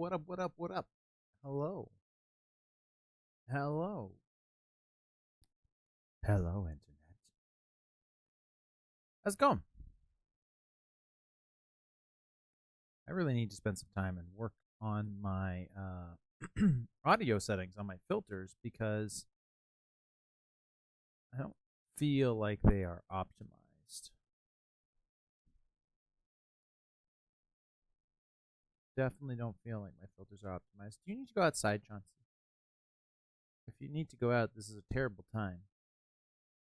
What up? What up? What up? Hello. Hello. Hello, Internet. How's it going? I really need to spend some time and work on my audio settings on my filters because I don't feel like they are optimized. Definitely don't feel like my filters are optimized. Do you need to go outside, Chauncey? If you need to go out, this is a terrible time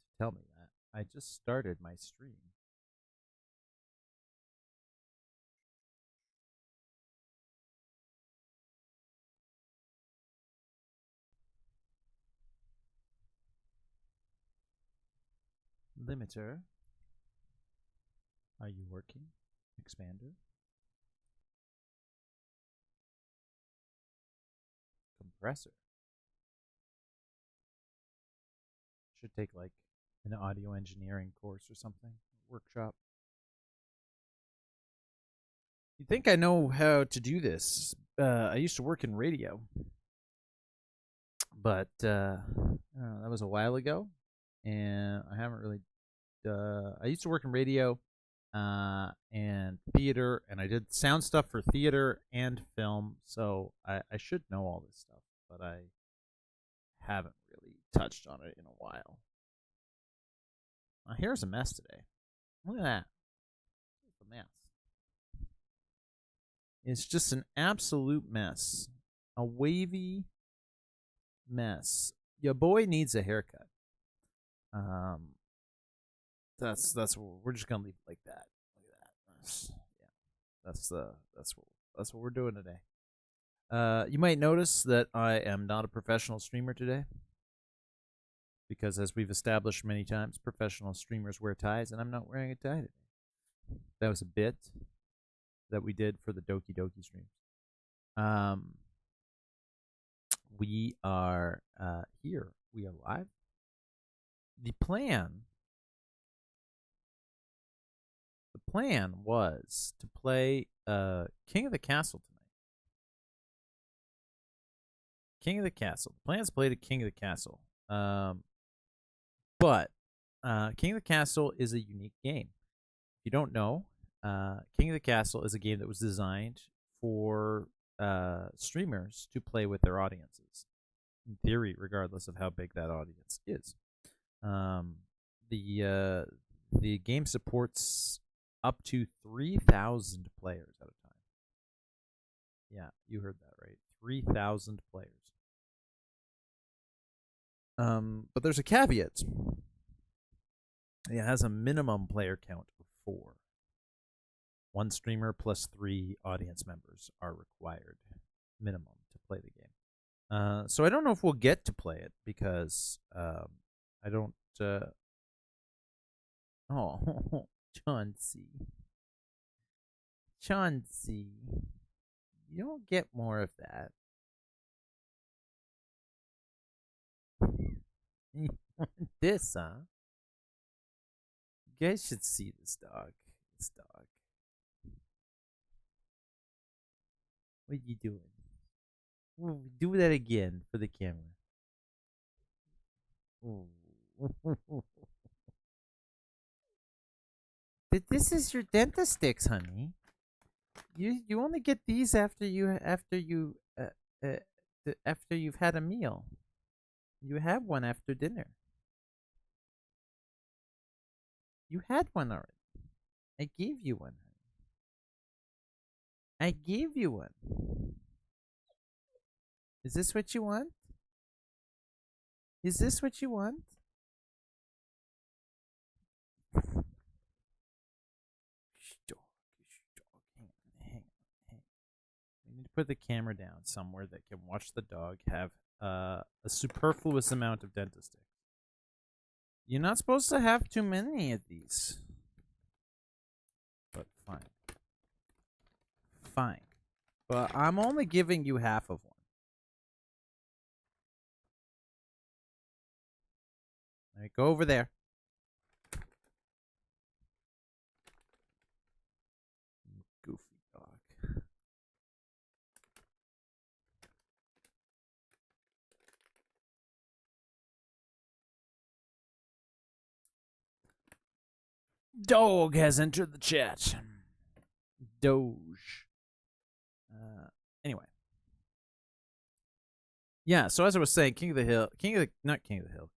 to tell me that. I just started my stream. Limiter. Are you working? Expander. Compressor. Should take like an audio engineering course or something. Workshop. You think I know how to do this? I used to work in radio, but that was a while ago, and I haven't really. I used to work in radio and theater, and I did sound stuff for theater and film, so I should know all this stuff, but I haven't really touched on it in a while. My hair's a mess today. Look at that. It's a mess. It's just an absolute mess. A wavy mess. Your boy needs a haircut. That's we're just gonna leave it like that. Look at that. That's what we're doing today. You might notice that I am not a professional streamer today because, as we've established many times, professional streamers wear ties, and I'm not wearing a tie today. That was a bit that we did for the Doki Doki streams. We are here. We are live. The plan was to play King of the Castle tonight. King of the Castle. The plan is to play the King of the Castle. But King of the Castle is a unique game. If you don't know, King of the Castle is a game that was designed for streamers to play with their audiences. In theory, regardless of how big that audience is. The game supports up to 3,000 players at a time. Yeah, you heard that right. 3,000 players. But there's a caveat. It has a minimum player count of 4. 1 streamer plus 3 audience members are required minimum to play the game. So I don't know if we'll get to play it because I don't. Oh, Chauncey. Chauncey. You don't get more of that. This, huh? You guys should see this dog. This dog. What are you doing? Ooh, do that again for the camera. Ooh. This is your Dentastix, honey. You only get these after you've had a meal. You have one after dinner. You had one already. I gave you one. I gave you one. Is this what you want? Is this what you want? Hang on. We need to put the camera down somewhere that can watch the dog have a superfluous amount of Dentastix. You're not supposed to have too many of these. But fine. Fine. But I'm only giving you half of one. All right, go over there. Goofy dog. Dog has entered the chat. Doge. Anyway. Yeah, so as I was saying, King of the Hill, not King of the Hill.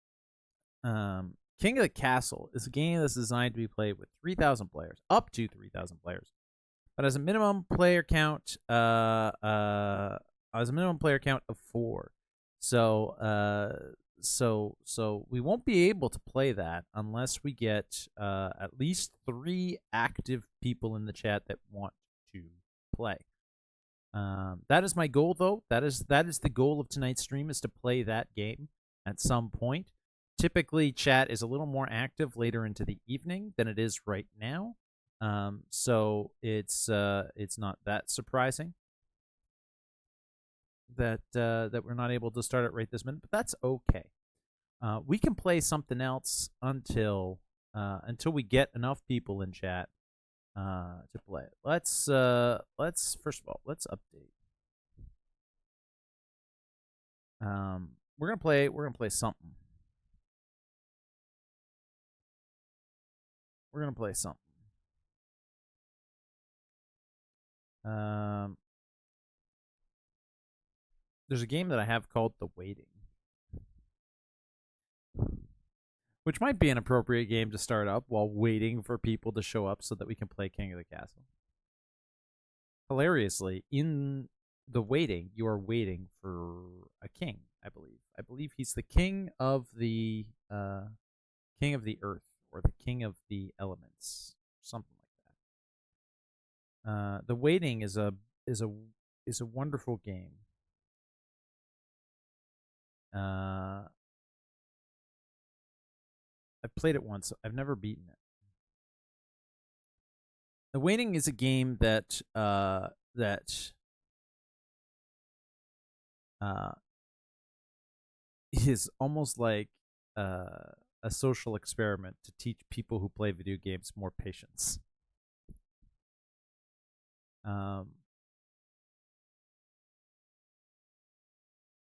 King of the Castle is a game that's designed to be played with 3,000 players, up to 3,000 players, but as a minimum player count, of 4. So we won't be able to play that unless we get at least 3 active people in the chat that want to play. That is my goal, though. That is the goal of tonight's stream, is to play that game at some point. Typically, chat is a little more active later into the evening than it is right now. So it's not that surprising that we're not able to start it right this minute, but that's okay. We can play something else until we get enough people in chat to play it. Let's first of all, let's update. We're gonna play something. We're gonna play something. There's a game that I have called The Waiting, which might be an appropriate game to start up while waiting for people to show up so that we can play King of the Castle. Hilariously, in The Waiting, you are waiting for a king, I believe. I believe he's the king of the earth, or the king of the elements, something like that. The Waiting is a wonderful game. I've played it once. I've never beaten it. The Waiting is a game that is almost like a social experiment to teach people who play video games more patience. I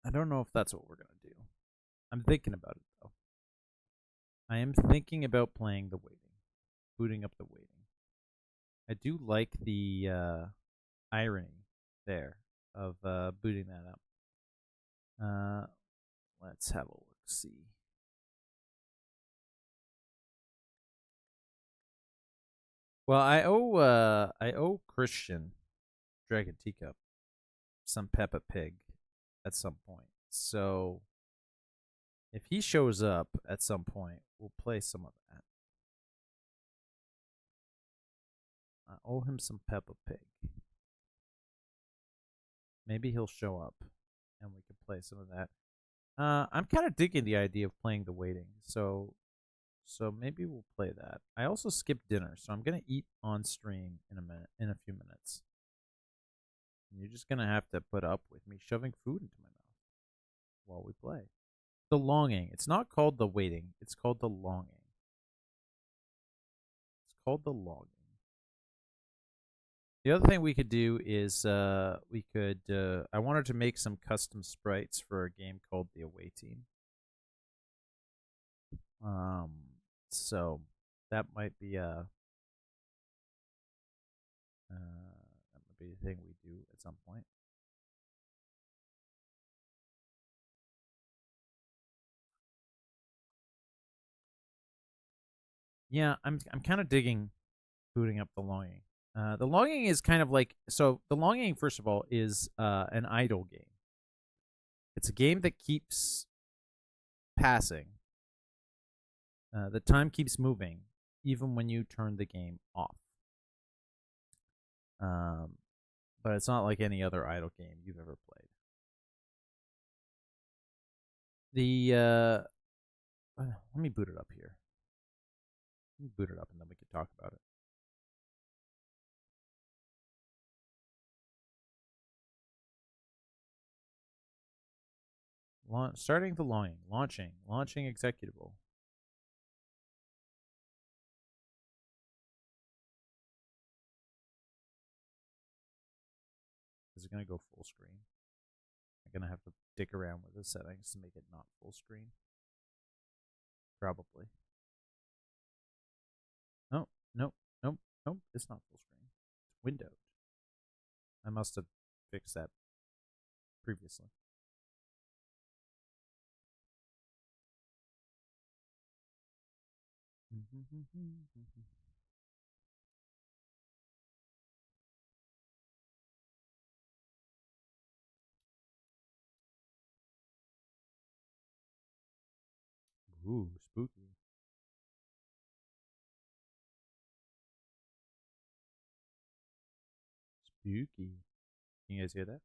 don't know if that's what we're gonna do. I'm thinking about it, though. I am thinking about playing The Waiting, booting up The Waiting. I do like the irony there of booting that up. Let's have a look. See. Well, I owe Christian Dragon Teacup some Peppa Pig at some point. So if he shows up at some point, we'll play some of that. I owe him some Peppa Pig. Maybe he'll show up and we can play some of that. I'm kind of digging the idea of playing The Waiting, so maybe we'll play that. I also skipped dinner, so I'm gonna eat on stream in a few minutes. And you're just gonna have to put up with me shoving food into my mouth while we play. The Longing. It's not called The Waiting. It's called The Longing. It's called The Longing. The other thing we could do is we could. I wanted to make some custom sprites for a game called The Away Team. So that might be a thing we do at some point. Yeah, I'm kind of digging booting up The Longing. The Longing is kind of like, so The Longing, first of all, is an idle game. It's a game that keeps passing. The time keeps moving even when you turn the game off. But it's not like any other idle game you've ever played. Let me boot it up here. Let me boot it up and then we can talk about it. Starting The Longing. Launching executable. Is it going to go full screen? I'm going to have to dick around with the settings to make it not full screen. Probably. Oh, Nope. Nope. Nope. It's not full screen. It's windowed. I must have fixed that previously. Ooh, spooky. Spooky. Can you guys hear that?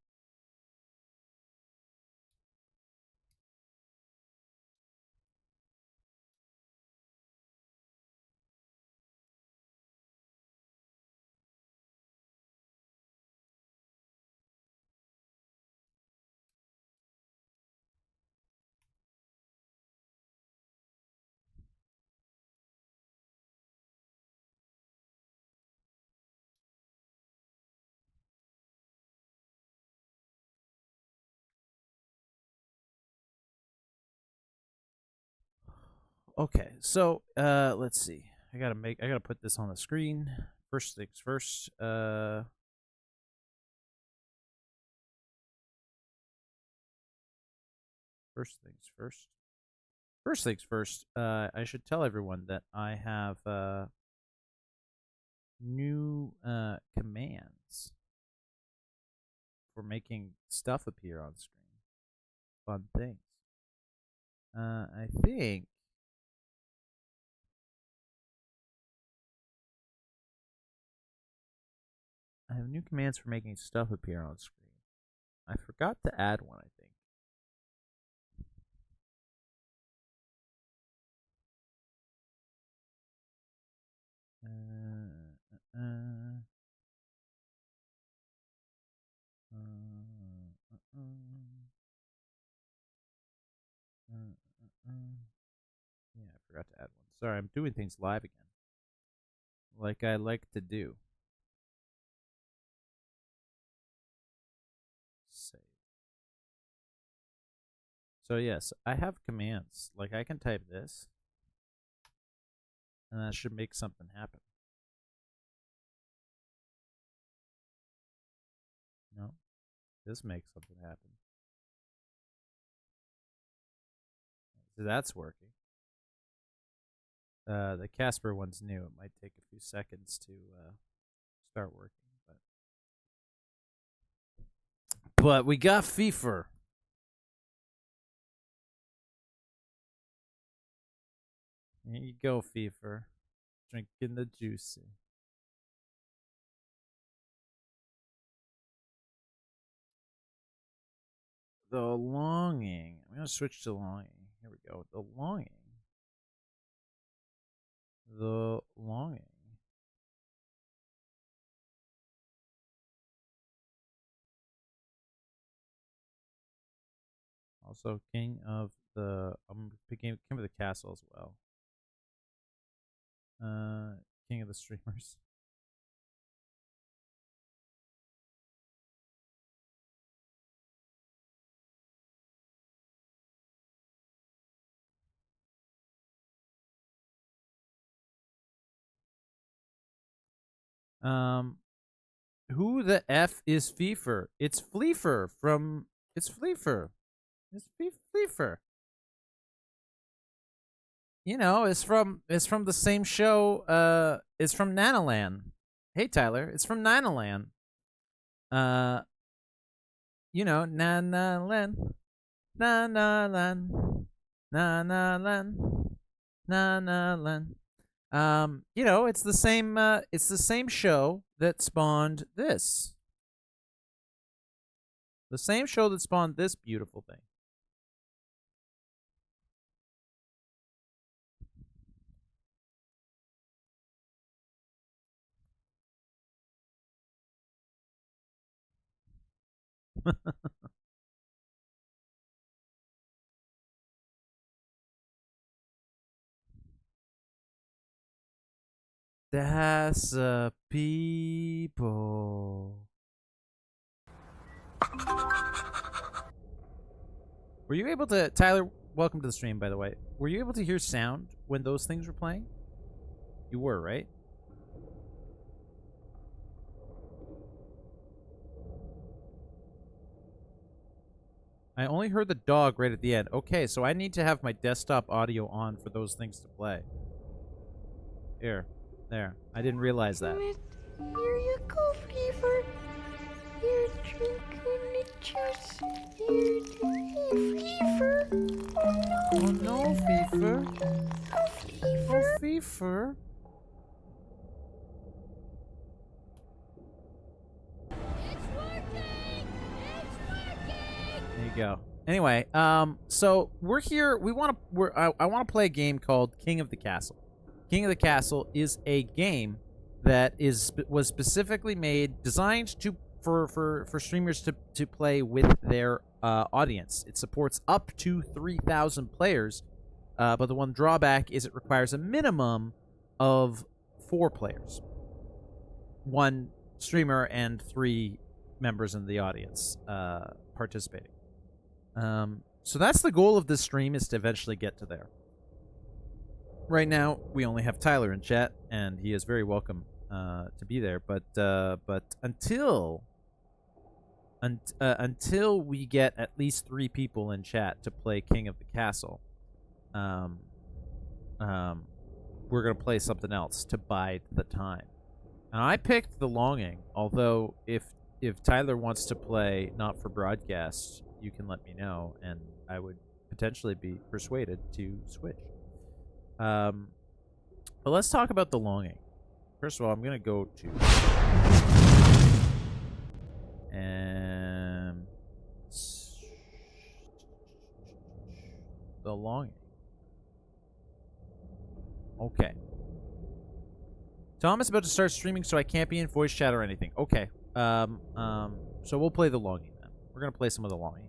Okay, so let's see. I gotta put this on the screen. First things first. First things first. First things first. I should tell everyone that I have new commands for making stuff appear on screen. Fun things. I think I have new commands for making stuff appear on screen. I forgot to add one, I think. Yeah, I forgot to add one. Sorry, I'm doing things live again, like I like to do. Save. So yes, I have commands. Like I can type this, and that should make something happen. No, this makes something happen. So that's working. The Casper one's new. It might take a few seconds to start working, but we got FIFA. There you go, FIFA. Drinking the juicy. The longing. I'm gonna switch to longing. Here we go. The longing. The longing. Also, king of the. I'm picking king of the castle as well. King of the streamers. Who the f is Feefer? It's Fleefer from. It's Fleefer. It's Fleefer. You know, it's from the same show. It's from Nanoland. Hey Tyler, it's from Nanoland. Uh, you know, Nanoland, Nanoland, Nanoland, Nanoland. You know, it's the same. It's the same show that spawned this. The same show that spawned this beautiful thing. That's people. Were you able to, Tyler? Welcome to the stream, by the way. Were you able to hear sound when those things were playing? You were, right? I only heard the dog right at the end. Okay, so I need to have my desktop audio on for those things to play. Here. There. I didn't realize that. Here you go, Fever. You're drinking the juice. Hey, Fever. Oh no, Fever. Oh, Fever. Oh, Fever. There you go. Anyway, so we're here. I want to play a game called King of the Castle. King of the Castle is a game that was specifically designed for streamers to play with their audience. It supports up to 3,000 players, but the one drawback is it requires a minimum of 4 players, 1 streamer and 3 members in the audience participating. So that's the goal of this stream, is to eventually get to there. Right now, we only have Tyler in chat, and he is very welcome to be there. But until we get at least 3 people in chat to play King of the Castle, we're gonna play something else to bide the time. And I picked The Longing, although if Tyler wants to play Not for Broadcast, you can let me know, and I would potentially be persuaded to switch. But let's talk about The Longing. First of all, I'm gonna go to The Longing. Okay. Tom is about to start streaming, so I can't be in voice chat or anything. Okay. So we'll play The Longing then. We're gonna play some of The Longing.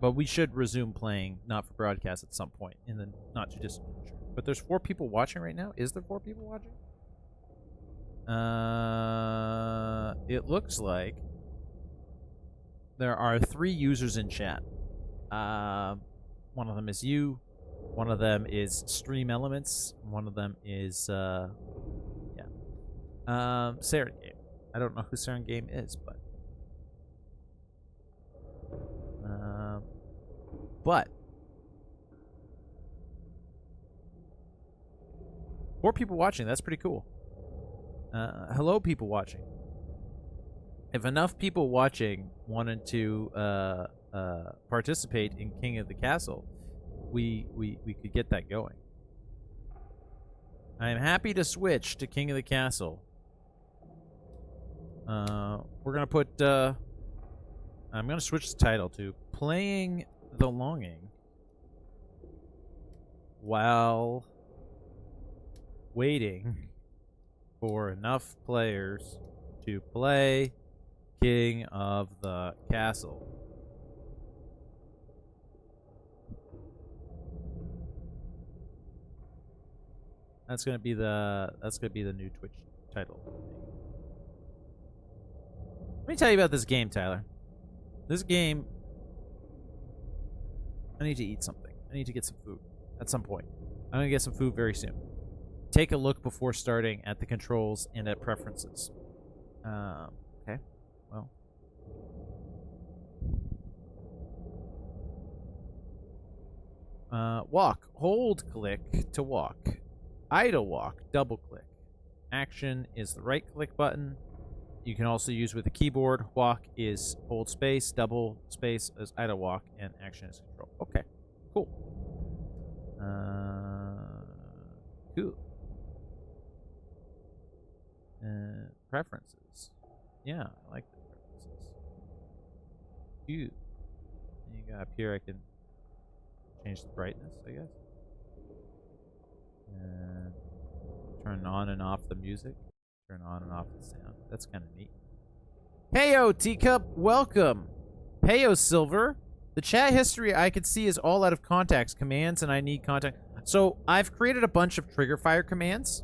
But we should resume playing Not for Broadcast at some point in the not too distant future. But there's 4 people watching right now. Is there 4 people watching? It looks like there are 3 users in chat. One of them is you. One of them is Stream Elements. One of them is Serengame. I don't know who Serengame is, but but 4 people watching. That's pretty cool. Hello, people watching. If enough people watching wanted to participate in King of the Castle, we could get that going. I am happy to switch to King of the Castle. We're gonna put. I'm gonna switch the title to Playing The Longing while waiting for enough players to play King of the Castle. That's gonna be the new Twitch title. Let me tell you about this game, Tyler. This game, I need to eat something. I need to get some food at some point. I'm gonna get some food very soon. Take a look before starting at the controls and at preferences. Okay. Well. Walk. Hold click to walk. Idle walk. Double click. Action is the right click button. You can also use with the keyboard. Walk is hold space. Double space is idle walk. And action is control. Okay. Cool. Cool. Preferences. Yeah, I like the preferences. Cute. And you got up here, I can change the brightness, I guess. And turn on and off the music. Turn on and off the sound. That's kind of neat. Heyo, Teacup, welcome. Heyo, Silver. The chat history I could see is all out of contacts, commands, and I need contact. So I've created a bunch of trigger fire commands.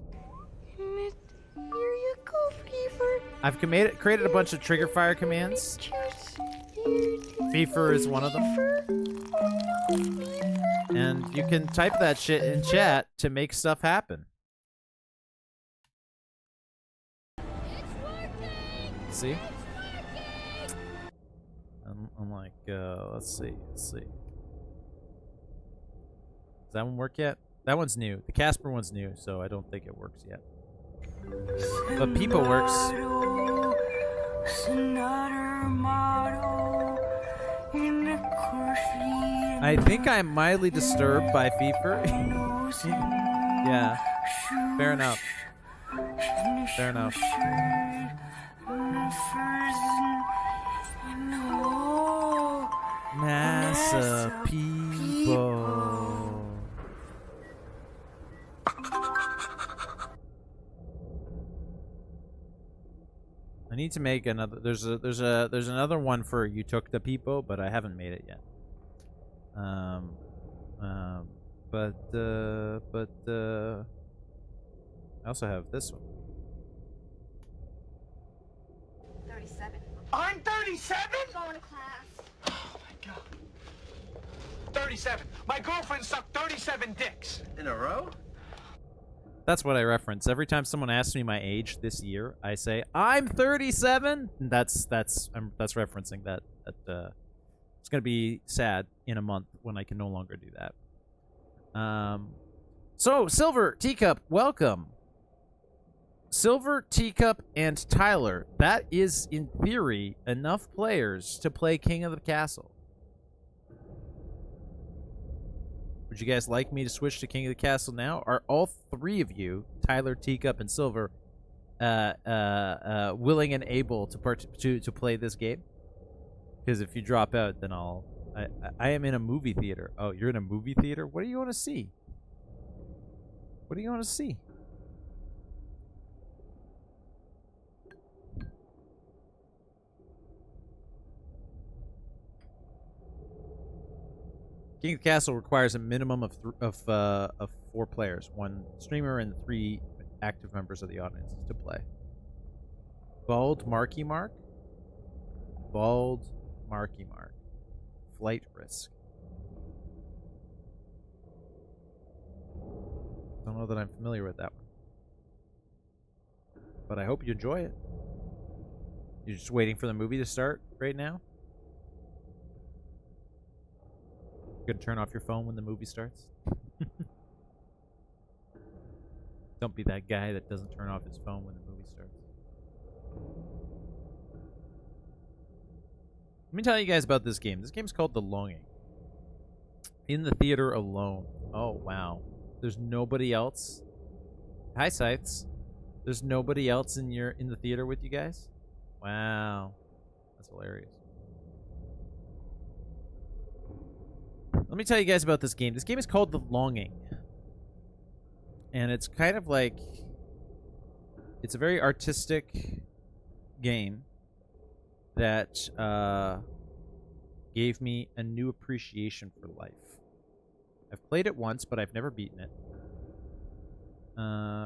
Here you go, Fever. I've created a bunch of trigger fire commands. Fever is one of them. And you can type that shit in chat to make stuff happen. See? Unlike. Like, let's see. Does that one work yet? That one's new. The Casper one's new, so I don't think it works yet. But Peepo works. I think I'm mildly disturbed by Fever. Yeah. Fair enough. Fair enough. NASA people. I need to make another. There's another one for You Took the People, but I haven't made it yet. But I also have this one. 37. I'm 37? Going to class. Oh my god. 37. My girlfriend sucked 37 dicks. In a row? That's what I reference every time someone asks me my age this year. I say I'm 37. That's referencing that. It's gonna be sad in a month when I can no longer do that. So Silver Teacup, welcome. Silver Teacup and Tyler. That is in theory enough players to play King of the Castle. Would you guys like me to switch to King of the Castle now? Are all three of you, Tyler, Teacup, and Silver, willing and able to play this game? Because if you drop out, then I am in a movie theater. Oh, you're in a movie theater? What do you want to see? What do you want to see? King of the Castle requires a minimum of 4 players, 1 streamer and 3 active members of the audience to play. Bald Marky Mark. Bald Marky Mark. Flight Risk. Don't know that I'm familiar with that one. But I hope you enjoy it. You're just waiting for the movie to start right now? You're gonna turn off your phone when the movie starts? Don't be that guy that doesn't turn off his phone when the movie starts. Let me tell you guys about this game. This game's called The Longing. In the theater alone. Oh, wow. There's nobody else. Hi, Scythes. There's nobody else in the theater with you guys? Wow. That's hilarious. Let me tell you guys about this game. This game is called The Longing. And it's kind of like... It's a very artistic game that gave me a new appreciation for life. I've played it once, but I've never beaten it.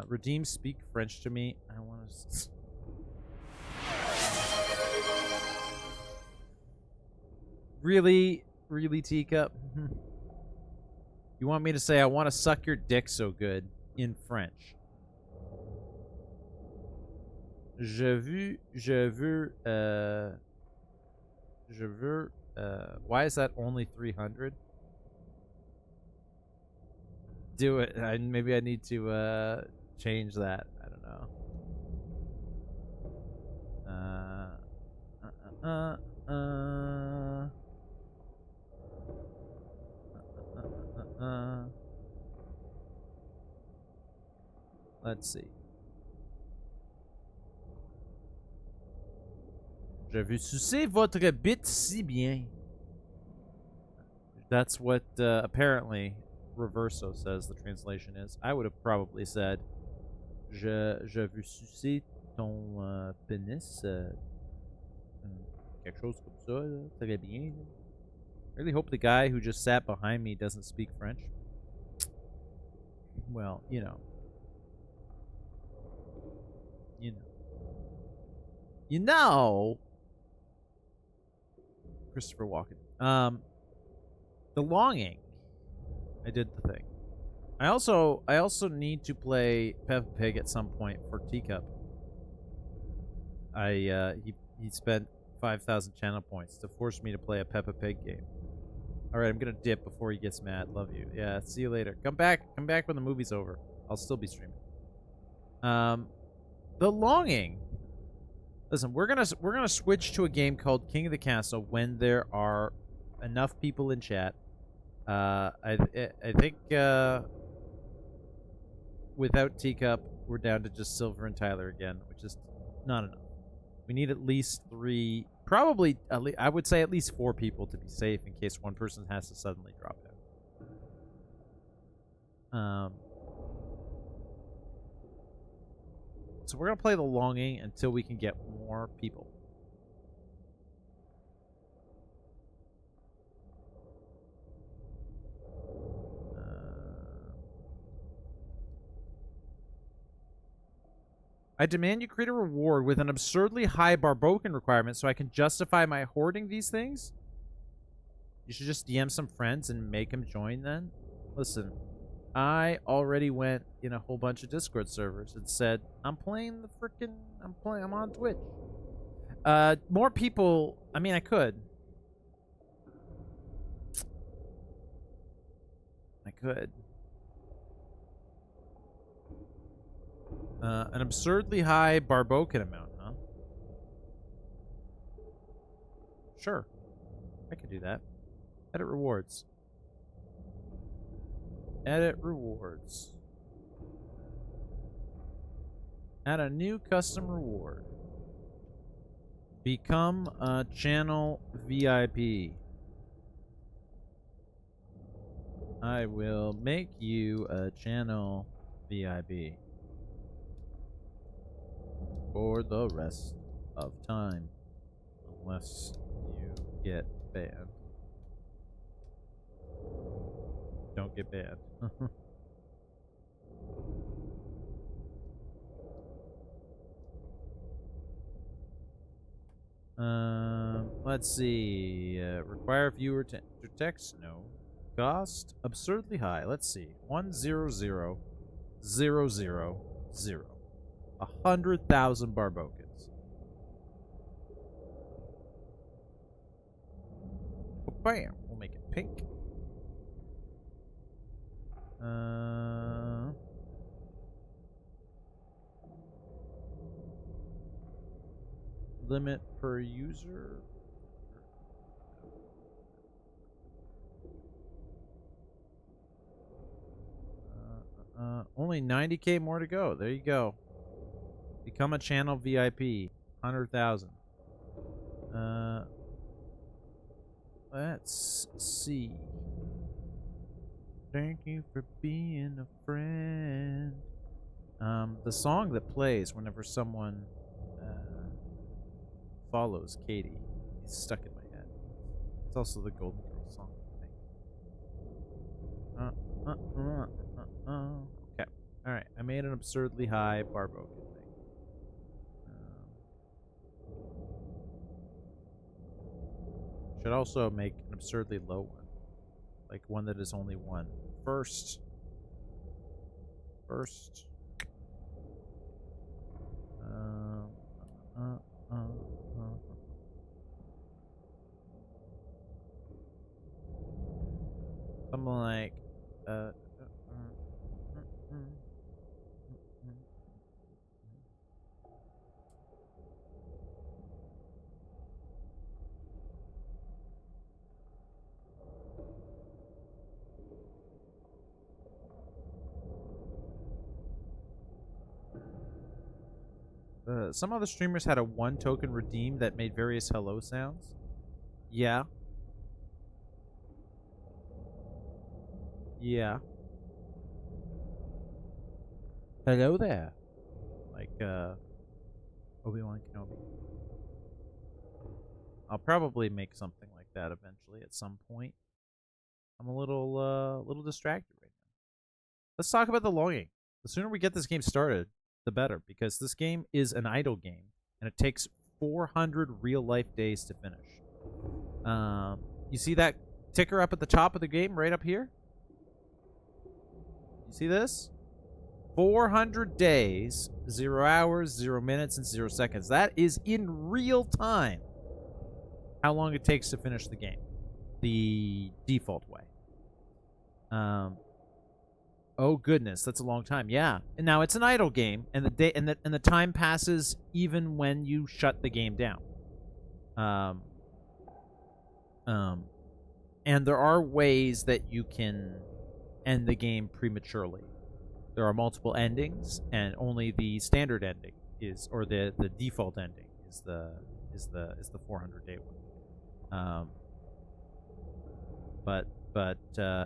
Redeem, speak French to me. I want to... Really? Really, Teacup? You want me to say I want to suck your dick so good in French? Je veux, why is that only 300? Do it. Maybe I need to, change that. I don't know. Let's see. Je veux sucer votre bite si bien. That's what apparently Reverso says the translation is. I would have probably said Je veux sucer ton pénis. Quelque chose comme ça, là. Très bien. I really hope the guy who just sat behind me doesn't speak French. Well, you know. You know. Christopher Walken. The Longing. I did the thing. I also need to play Peppa Pig at some point for Teacup. He spent 5,000 channel points to force me to play a Peppa Pig game. All right, I'm gonna dip before he gets mad. Love you. Yeah, see you later. Come back when the movie's over. I'll still be streaming. The Longing. Listen, we're gonna switch to a game called King of the Castle when there are enough people in chat. I think without Teacup, we're down to just Silver and Tyler again, which is not enough. We need at least 3, probably I would say at least 4 people to be safe in case one person has to suddenly drop out. So we're gonna play The Longing until we can get more people. I demand you create a reward with an absurdly high Barboken requirement so I can justify my hoarding these things? You should just DM some friends and make them join then? Listen, I already went in a whole bunch of Discord servers and said, I'm on Twitch. More people, I mean, I could. An absurdly high Barboken amount, huh? Sure. I could do that. Edit rewards. Edit rewards. Add a new custom reward. Become a channel VIP. I will make you a channel VIP. For the rest of time. Unless you get banned. Don't get banned. Let's see. Require viewer to enter text? No. Cost? Absurdly high. Let's see. 100,000. 100,000 Barbokens. Bam! We'll make it pink. Limit per user. Only 90k more to go. There you go. Become a channel VIP. 100,000. Let's see. Thank you for being a friend. The song that plays whenever someone follows Katie is stuck in my head. It's also the Golden Girls song, I think. Okay. Alright, I made an absurdly high Barboken thing. Should also make an absurdly low one. Like one that is only one. First. Something like some other streamers had a 1 token redeem that made various hello sounds. Yeah. Yeah. Hello there. Like, Obi-Wan Kenobi. I'll probably make something like that eventually at some point. I'm a little distracted right now. Let's talk about The Longing. The sooner we get this game started, the better, because this game is an idle game, and it takes 400 real-life days to finish. You see that ticker up at the top of the game, right up here? You see this? 400 days, 0 hours, 0 minutes, and 0 seconds. That is in real time. how long it takes to finish the game, the default way. Oh goodness, that's a long time. Yeah. And now it's an idle game, and the day and the time passes even when you shut the game down. And there are ways that you can end the game prematurely. There are multiple endings, and only the standard ending is, or the default ending is the 400-day one.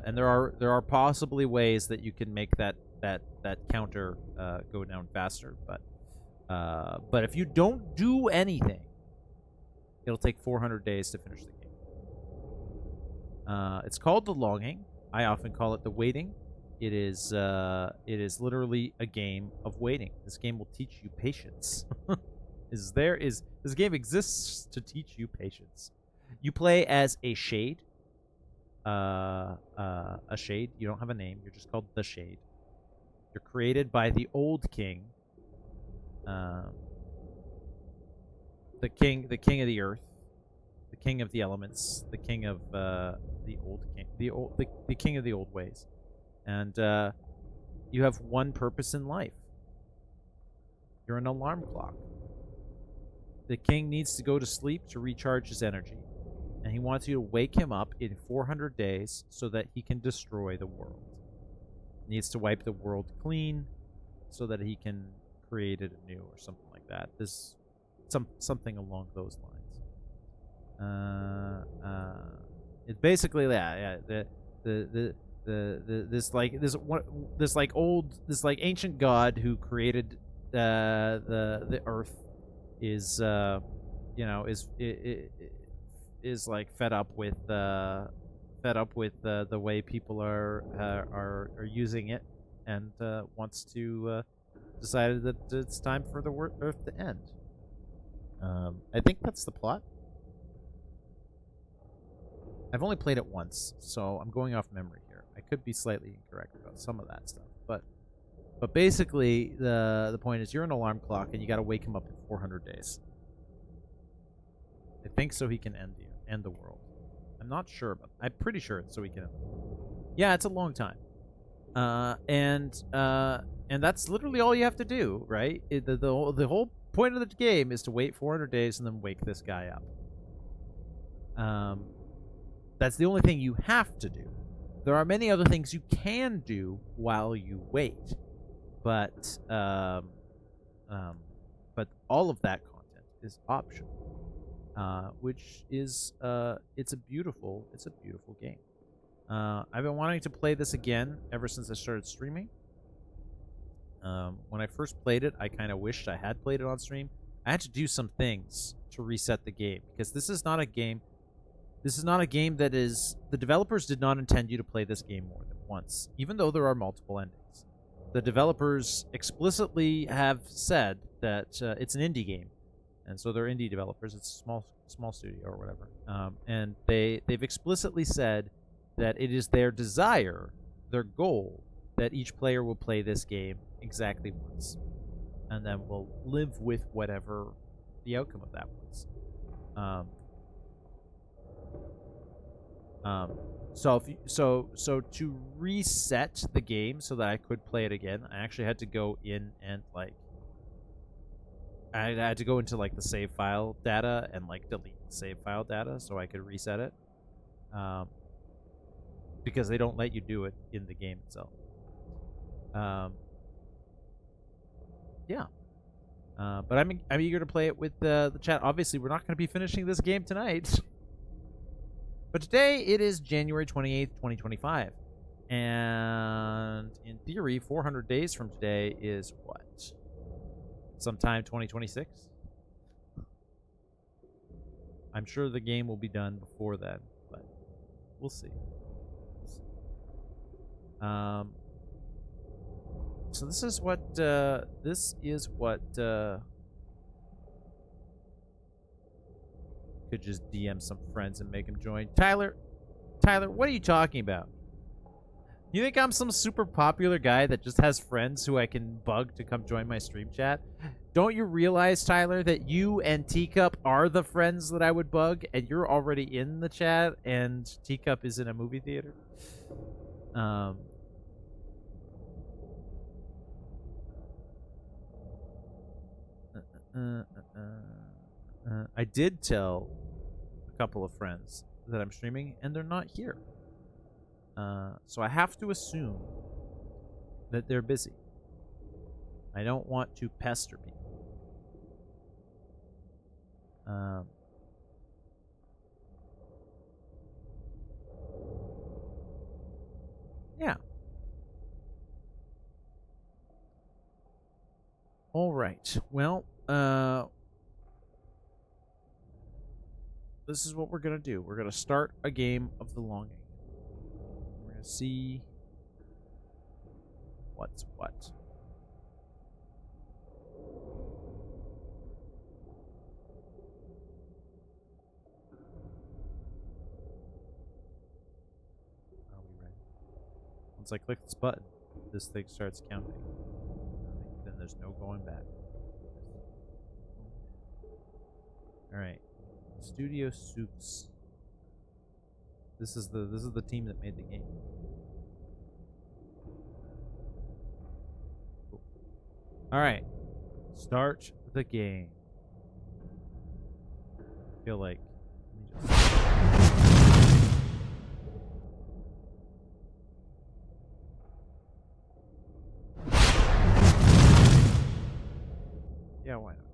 And there are possibly ways that you can make that counter go down faster. But if you don't do anything, it'll take 400 days to finish the game. It's called the longing. I often call it the waiting. It is literally a game of waiting. This game will teach you patience. This game exists to teach you patience. You play as a shade. A shade. You don't have a name. You're just called the Shade. You're created by the old king. The king of the earth, the king of the elements, the king of the old king, the king of the old ways, and you have one purpose in life. You're an alarm clock. The king needs to go to sleep to recharge his energy, and he wants you to wake him up in 400 days so that he can destroy the world. He needs to wipe the world clean so that he can create it anew, or something like that. Something along those lines. It's basically that. Yeah, this ancient god who created the earth is like fed up with the way people are using it, and wants to decided that it's time for the earth to end. I think that's the plot. I've only played it once, so I'm going off memory here. I could be slightly incorrect about some of that stuff, but basically the point is you're an alarm clock and you got to wake him up in 400 days. I think so he can end the world. I'm not sure, but I'm pretty sure it's so he can. Yeah, it's a long time. And that's literally all you have to do, right? The whole point of the game is to wait 400 days and then wake this guy up. That's the only thing you have to do. There are many other things you can do while you wait, but all of that content is optional, which is it's a beautiful game. I've been wanting to play this again ever since I started streaming. When I first played it, I kind of wished I had played it on stream. I had to do some things to reset the game, because this is not a game that is... The developers did not intend you to play this game more than once, even though there are multiple endings. The developers explicitly have said that it's an indie game, and so they're indie developers. It's a small studio or whatever, and they've explicitly said that it is their desire, their goal, that each player will play this game exactly once, and then will live with whatever the outcome of that was. So to reset the game so that I could play it again, I actually had to go in and I had to go into like the save file data and like delete the save file data so I could reset it. Because they don't let you do it in the game itself. Yeah. But I'm eager to play it with the chat. Obviously, we're not going to be finishing this game tonight. But today, it is January 28th, 2025. And in theory, 400 days from today is what? Sometime 2026? I'm sure the game will be done before then, but we'll see. So this is what could just DM some friends and make them join. Tyler, what are you talking about? You think I'm some super popular guy that just has friends who I can bug to come join my stream chat? Don't you realize, Tyler, that you and Teacup are the friends that I would bug, and you're already in the chat, and Teacup is in a movie theater? I did tell a couple of friends that I'm streaming, and they're not here. So I have to assume that they're busy. I don't want to pester people. Yeah. All right. Well, this is what we're going to do. We're going to start a game of the longing. We're going to see what's what. Are we ready? Once I click this button, this thing starts counting. Then there's no going back. All right. Studio Soups. This is the team that made the game. Cool. All right. Start the game. I feel like yeah, why not?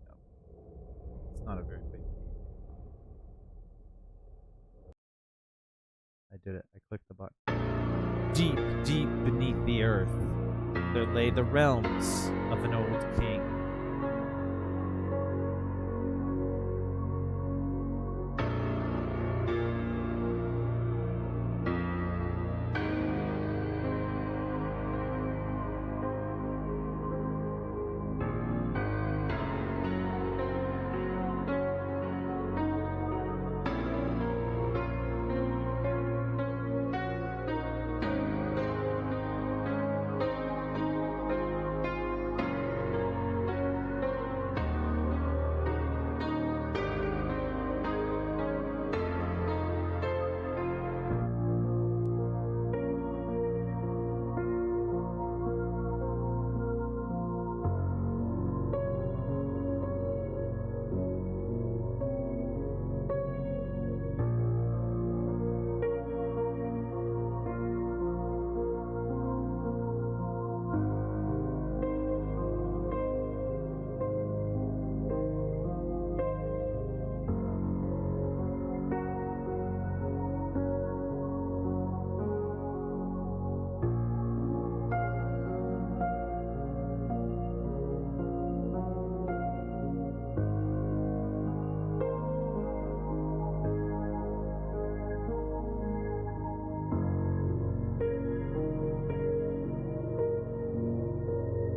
No. It's not a very big game. I did it. I clicked the button. Deep, deep beneath the earth, there lay the realms of an old king.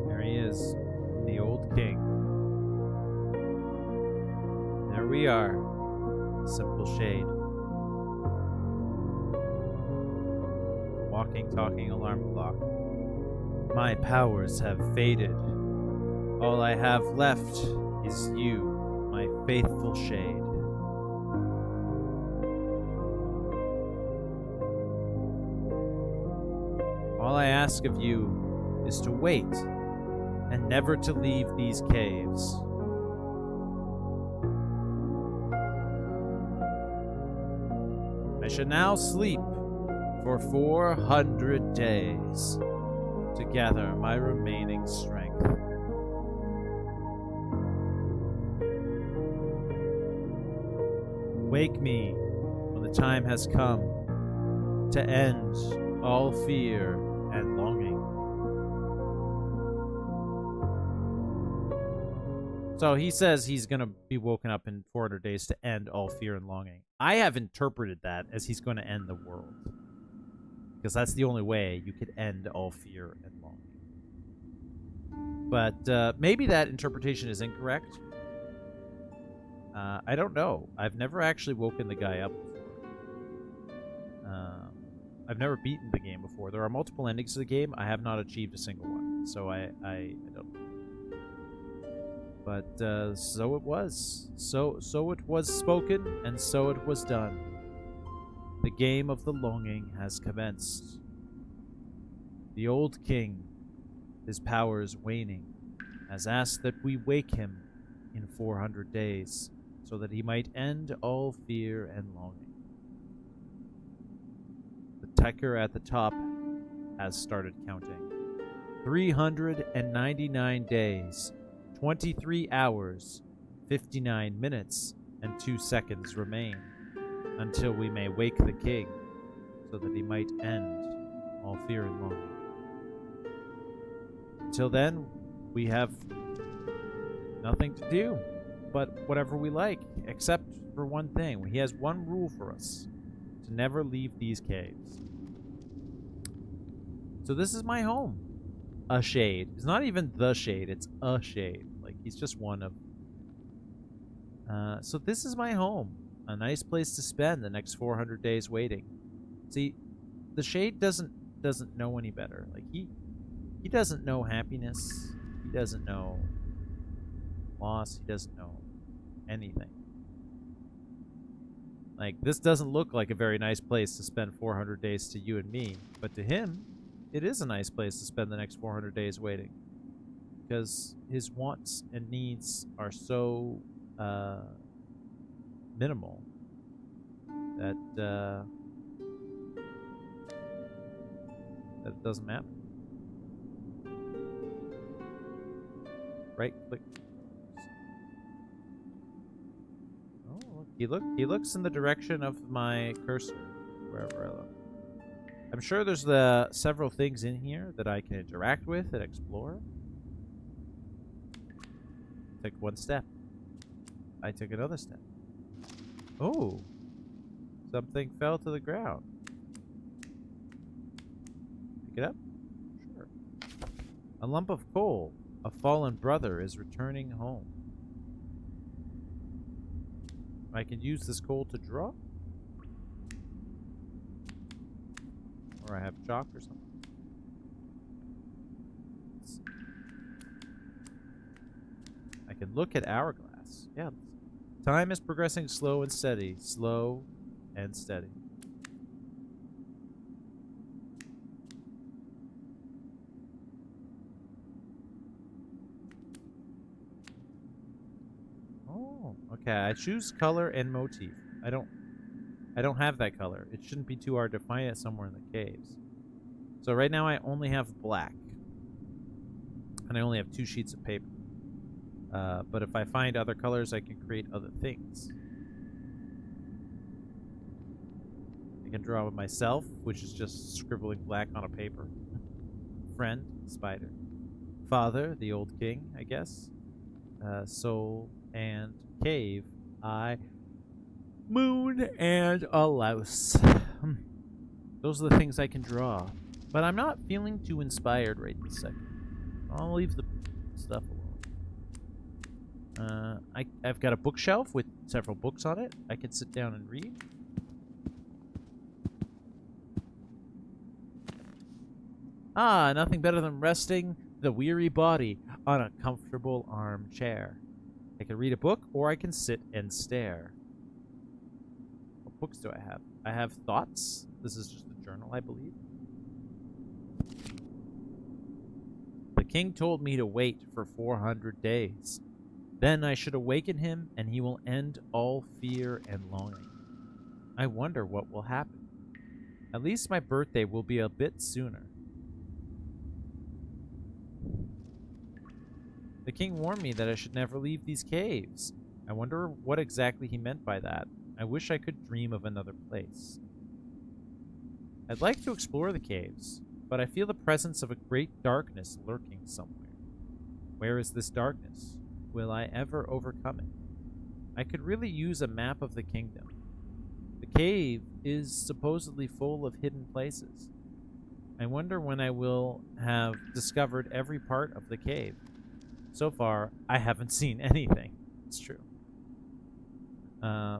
There he is, the old king. There we are, simple shade. Walking, talking alarm clock. My powers have faded. All I have left is you, my faithful shade. All I ask of you is to wait and never to leave these caves. I shall now sleep for 400 days to gather my remaining strength. Wake me when the time has come to end all fear and longing. So he says he's going to be woken up in 400 days to end all fear and longing. I have interpreted that as he's going to end the world. Because that's the only way you could end all fear and longing. But maybe that interpretation is incorrect. I don't know. I've never actually woken the guy up before. I've never beaten the game before. There are multiple endings to the game. I have not achieved a single one, so I don't. But so it was. So it was spoken, and so it was done. The game of the longing has commenced. The old king, his powers waning, has asked that we wake him in 400 days, so that he might end all fear and longing. The ticker at the top has started counting. 399 days, 23 hours, 59 minutes, and 2 seconds remain until we may wake the king, so that he might end all fear and longing. Until then, we have nothing to do but whatever we like, except for one thing. He has one rule for us: to never leave these caves. So this is my home. A shade. It's not even the shade, it's a shade. Like, he's just one of... so this is my home. A nice place to spend the next 400 days waiting. See, the shade doesn't know any better. Like, he doesn't know happiness. He doesn't know loss. He doesn't know anything. Like, this doesn't look like a very nice place to spend 400 days to you and me, but to him, it is a nice place to spend the next 400 days waiting, because his wants and needs are so minimal that it doesn't matter. Right click. Oh, look, he looks in the direction of my cursor, wherever I look. I'm sure there's several things in here that I can interact with and explore. Took one step. I took another step. Oh, something fell to the ground. Pick it up? Sure. A lump of coal. A fallen brother is returning home. I can use this coal to draw? Or I have chalk or something. I can look at hourglass. Yeah. Time is progressing slow and steady. Slow and steady. Oh, okay. I choose color and motif. I don't have that color. It shouldn't be too hard to find it somewhere in the caves. So right now I only have black. And I only have 2 sheets of paper. But if I find other colors, I can create other things. I can draw with myself, which is just scribbling black on a paper. Friend, spider. Father, the old king, I guess. Soul and cave, eye. Moon and a louse. Those are the things I can draw. But I'm not feeling too inspired right this second. I'll leave the stuff alone. I've got a bookshelf with several books on it. I can sit down and read. Ah, nothing better than resting the weary body on a comfortable armchair. I can read a book, or I can sit and stare. What books do I have? I have thoughts. This is just a journal, I believe. The king told me to wait for 400 days. Then I should awaken him, and he will end all fear and longing. I wonder what will happen. At least my birthday will be a bit sooner. The king warned me that I should never leave these caves. I wonder what exactly he meant by that. I wish I could dream of another place. I'd like to explore the caves, but I feel the presence of a great darkness lurking somewhere. Where is this darkness? Will I ever overcome it? I could really use a map of the kingdom. The cave is supposedly full of hidden places. I wonder when I will have discovered every part of the cave. So far, I haven't seen anything. It's true.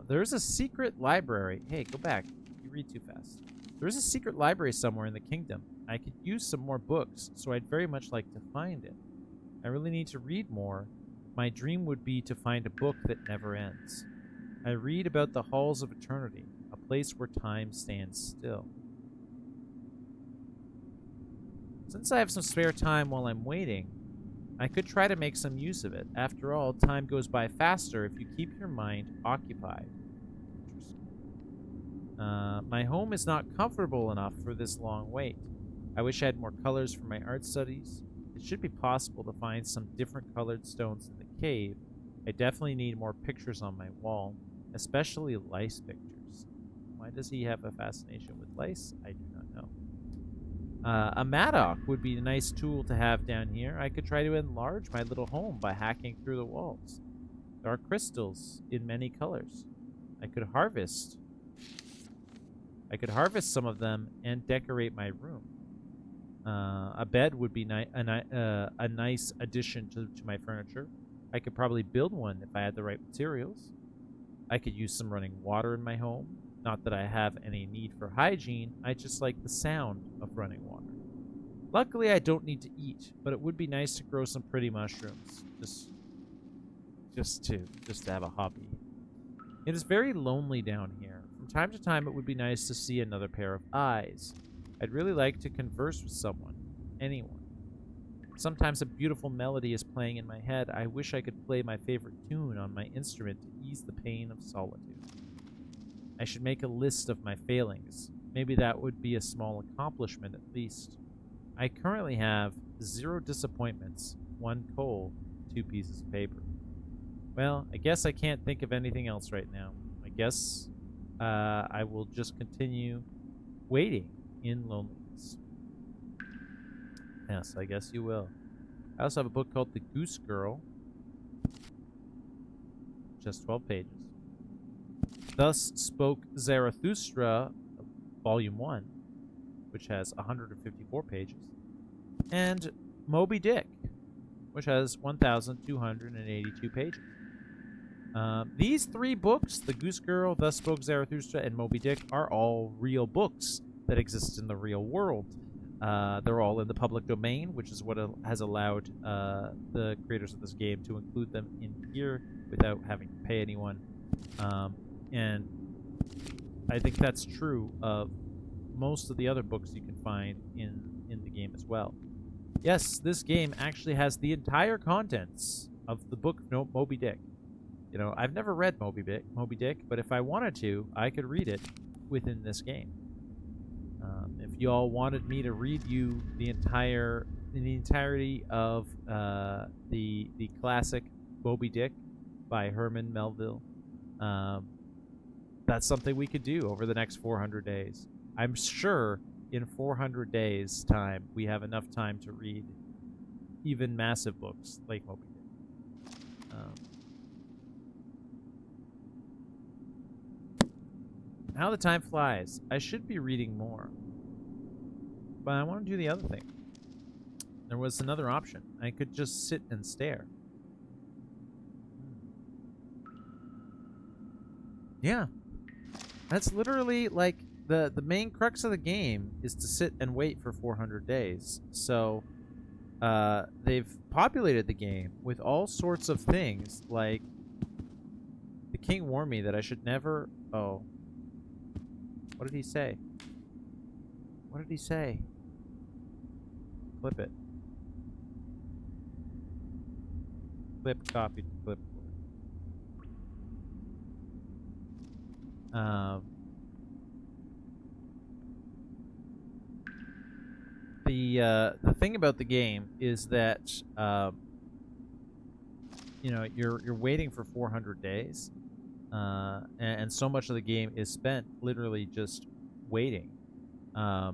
There's a secret library. Hey, go back. You read too fast. There is a secret library somewhere in the kingdom. I could use some more books, so I'd very much like to find it. I really need to read more. My dream would be to find a book that never ends. I read about the halls of eternity, a place where time stands still. Since I have some spare time while I'm waiting, I could try to make some use of it. After all, time goes by faster if you keep your mind occupied. My home is not comfortable enough for this long wait. I wish I had more colors for my art studies. It should be possible to find some different colored stones in the cave. I definitely need more pictures on my wall, especially lice pictures. Why does he have a fascination with lice? I do not know. A Madoc would be a nice tool to have down here. I could try to enlarge my little home by hacking through the walls. There are crystals in many colors. I could harvest some of them and decorate my room. A bed would be a nice addition to my furniture. I could probably build one if I had the right materials. I could use some running water in my home. Not that I have any need for hygiene, I just like the sound of running water. Luckily, I don't need to eat, but it would be nice to grow some pretty mushrooms. Just to have a hobby. It is very lonely down here. From time to time, it would be nice to see another pair of eyes. I'd really like to converse with someone. Anyone. Sometimes a beautiful melody is playing in my head. I wish I could play my favorite tune on my instrument to ease the pain of solitude. I should make a list of my failings. Maybe that would be a small accomplishment at least. I currently have 0 disappointments, 1 coal, 2 pieces of paper. Well, I guess I can't think of anything else right now. I guess I will just continue waiting in loneliness. Yes, I guess you will. I also have a book called The Goose Girl. Just 12 pages. Thus Spoke Zarathustra, Volume 1, which has 154 pages. And Moby Dick, which has 1,282 pages. These 3 books, The Goose Girl, Thus Spoke Zarathustra, and Moby Dick, are all real books that exist in the real world. They're all in the public domain, which is what has allowed the creators of this game to include them in here without having to pay anyone. And I think that's true of most of the other books you can find in the game as well. Yes, this game actually has the entire contents of the book Moby Dick. You know, I've never read Moby Dick, but if I wanted to, I could read it within this game. If y'all wanted me to read you the entirety of the classic Moby Dick by Herman Melville, that's something we could do over the next 400 days. I'm sure in 400 days' time we have enough time to read even massive books like Moby Dick. How the time flies. I should be reading more. But I want to do the other thing. There was another option. I could just sit and stare. Yeah. That's literally like the main crux of the game is to sit and wait for 400 days. So they've populated the game with all sorts of things, like the king warned me that I should never... Oh. What did he say? What did he say? Flip it. Flip, copy, flip. The thing about the game is that you know, you're waiting for 400 days, and so much of the game is spent literally just waiting. So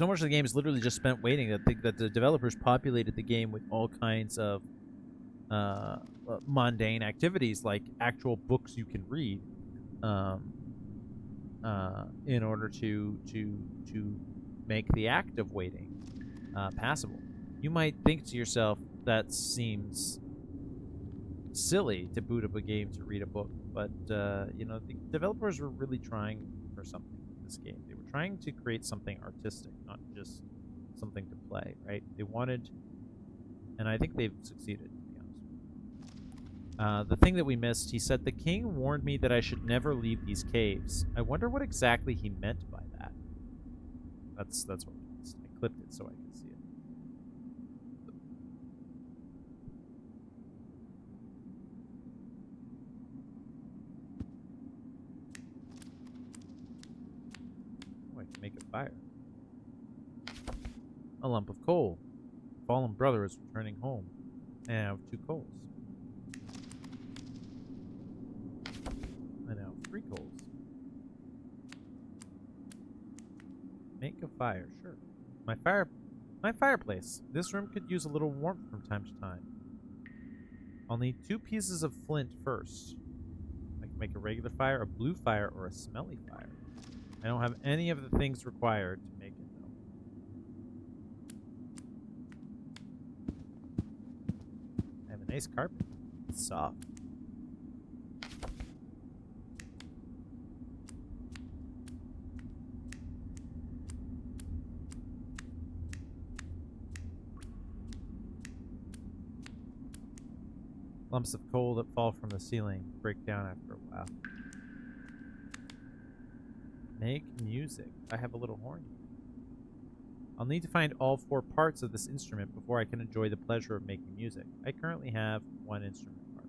much of the game is literally just spent waiting that the developers populated the game with all kinds of mundane activities, like actual books you can read, in order to make the act of waiting passable. You might think to yourself, that seems silly to boot up a game to read a book, but you know, the developers were really trying for something with this game. They were trying to create something artistic, not just something to play, right? They wanted, and I think they've succeeded, to be honest. The thing that we missed, he said, the king warned me that I should never leave these caves. I wonder what exactly he meant by that. That's what we missed. I clipped it so I could see it. Oh, I can make a fire. A lump of coal. Fallen brother is returning home. And I have 2 coals. I now have 3 coals. Make a fire, sure. My fireplace. This room could use a little warmth from time to time. I'll need 2 pieces of flint first. I can make a regular fire, a blue fire, or a smelly fire. I don't have any of the things required to make it, though. I have a nice carpet. It's soft. Lumps of coal that fall from the ceiling break down after a while. Make music. I have a little horn. I'll need to find all 4 parts of this instrument before I can enjoy the pleasure of making music. I currently have 1 instrument part.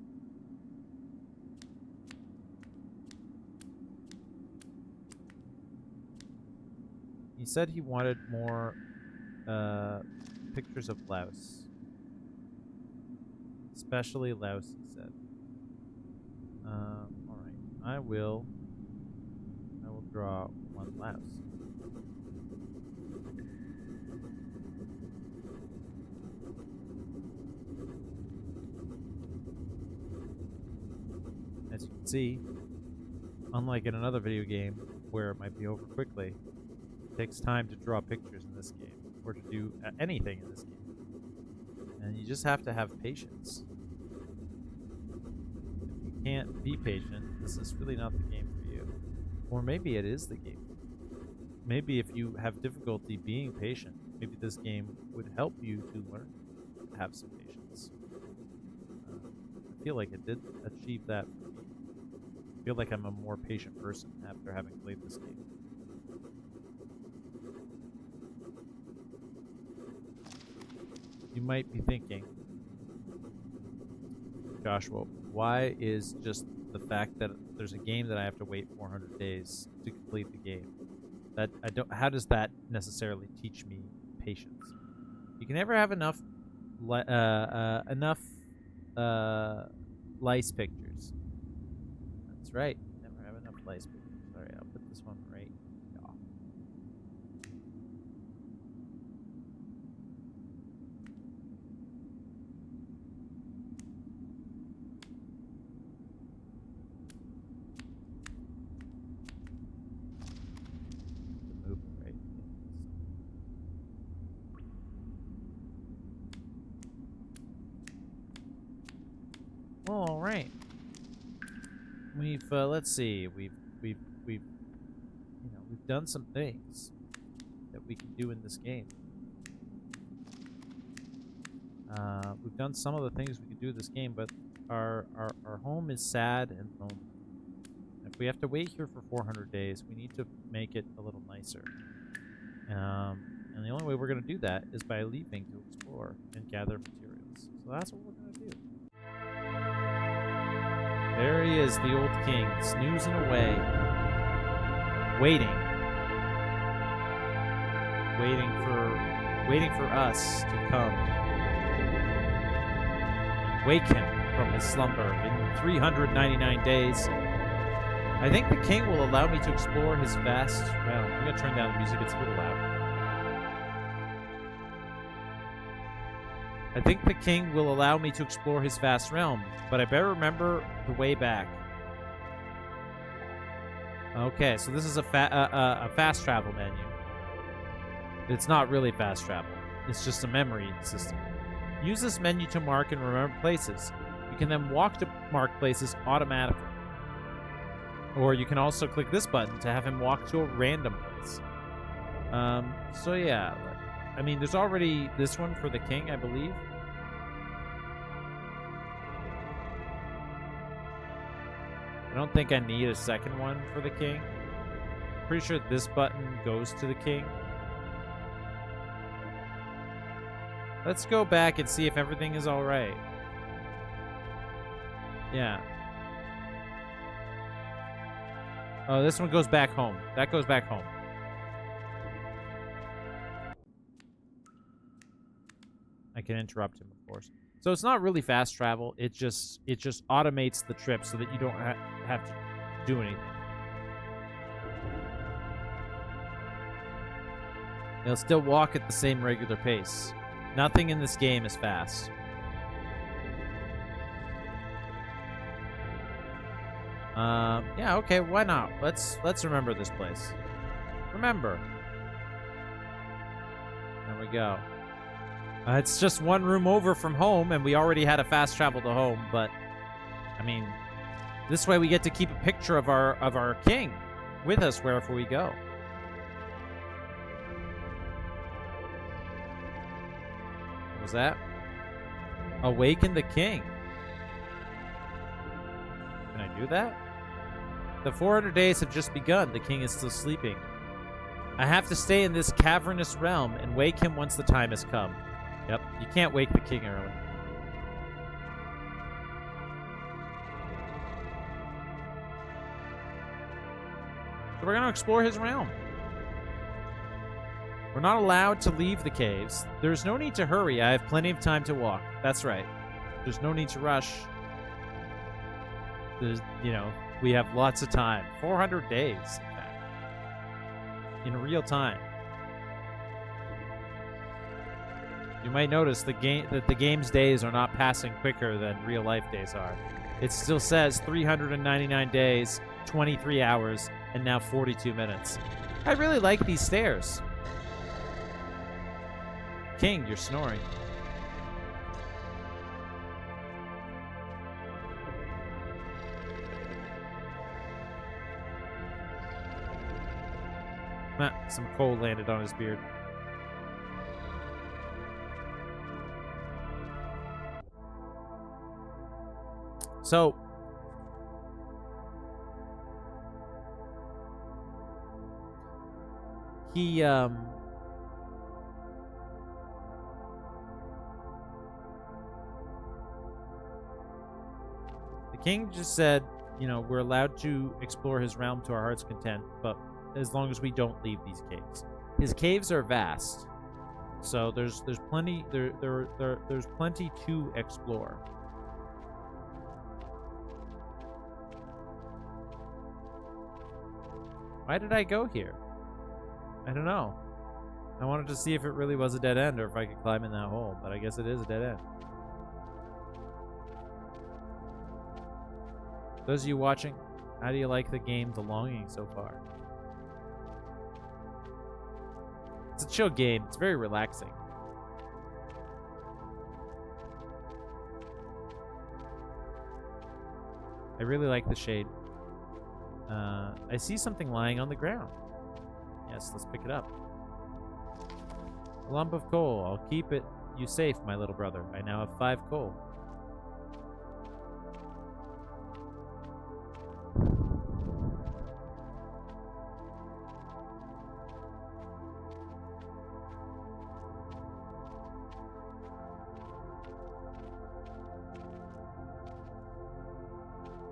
He said he wanted more pictures of Laos. Especially Laos, he said. Alright. I will draw 1 Laos. As you can see, unlike in another video game where it might be over quickly, it takes time to draw pictures in this game, or to do anything in this game. And you just have to have patience. If you can't be patient, this is really not the game for you. Or maybe it is the game. Maybe if you have difficulty being patient, maybe this game would help you to learn to have some patience. I feel like it did achieve that for me. I feel like I'm a more patient person after having played this game. You might be thinking, Joshua, why is just the fact that there's a game that I have to wait 400 days to complete the game? That I don't. How does that necessarily teach me patience? You can never have enough lice pictures. That's right. Never have enough lice pictures. All right, I'll put this one right. Yeah. Move it right. All right. We've let's see. We've done some things that we can do in this game. We've done some of the things we can do in this game, but our home is sad and lonely. If we have to wait here for 400 days, we need to make it a little nicer. And the only way we're going to do that is by leaving to explore and gather materials. So that's what we're going to do. There he is, the old king, snoozing away, waiting for us to come and wake him from his slumber in 399 days. I think the king will allow me to explore his vast realm. I'm gonna turn down the music, it's a little loud. I think the king will allow me to explore his vast realm, but I better remember the way back. Okay, so this is a fast travel menu. It's not really fast travel. It's just a memory system. Use this menu to mark and remember places. You can then walk to marked places automatically. Or you can also click this button to have him walk to a random place. So yeah, I mean, there's already this one for the king, I believe. I don't think I need a second one for the king. Pretty sure this button goes to the king. Let's go back and see if everything is all right. Yeah. Oh, this one goes back home. That goes back home. I can interrupt him, of course. So it's not really fast travel. It just automates the trip so that you don't have to do anything. He'll still walk at the same regular pace. Nothing in this game is fast. Yeah, okay, why not? Let's remember this place. Remember. There we go. It's just one room over from home, and we already had a fast travel to home, but I mean, this way we get to keep a picture of our king with us wherever we go. What was that? Awaken the king. Can I do that? The 400 days have just begun. The king is still sleeping. I have to stay in this cavernous realm and wake him once the time has come. Yep, you can't wake the king early. So we're going to explore his realm. We're not allowed to leave the caves. There's no need to hurry. I have plenty of time to walk. That's right. There's no need to rush. There's, you know, we have lots of time. 400 days, in fact. In real time. You might notice that the game's days are not passing quicker than real life days are. It still says 399 days, 23 hours, and now 42 minutes. I really like these stairs. King, you're snoring. Some coal landed on his beard. So, he, the king just said, you know, we're allowed to explore his realm to our heart's content, but as long as we don't leave these caves. His caves are vast, so there's plenty there's plenty to explore. Why did I go here? I don't know. I wanted to see if it really was a dead end or if I could climb in that hole, but I guess it is a dead end. Those of you watching, how do you like the game The Longing so far? It's a chill game. It's very relaxing. I really like the shade. I see something lying on the ground. Yes, let's pick it up. A lump of coal. I'll keep it you safe, my little brother. I now have 5 coal.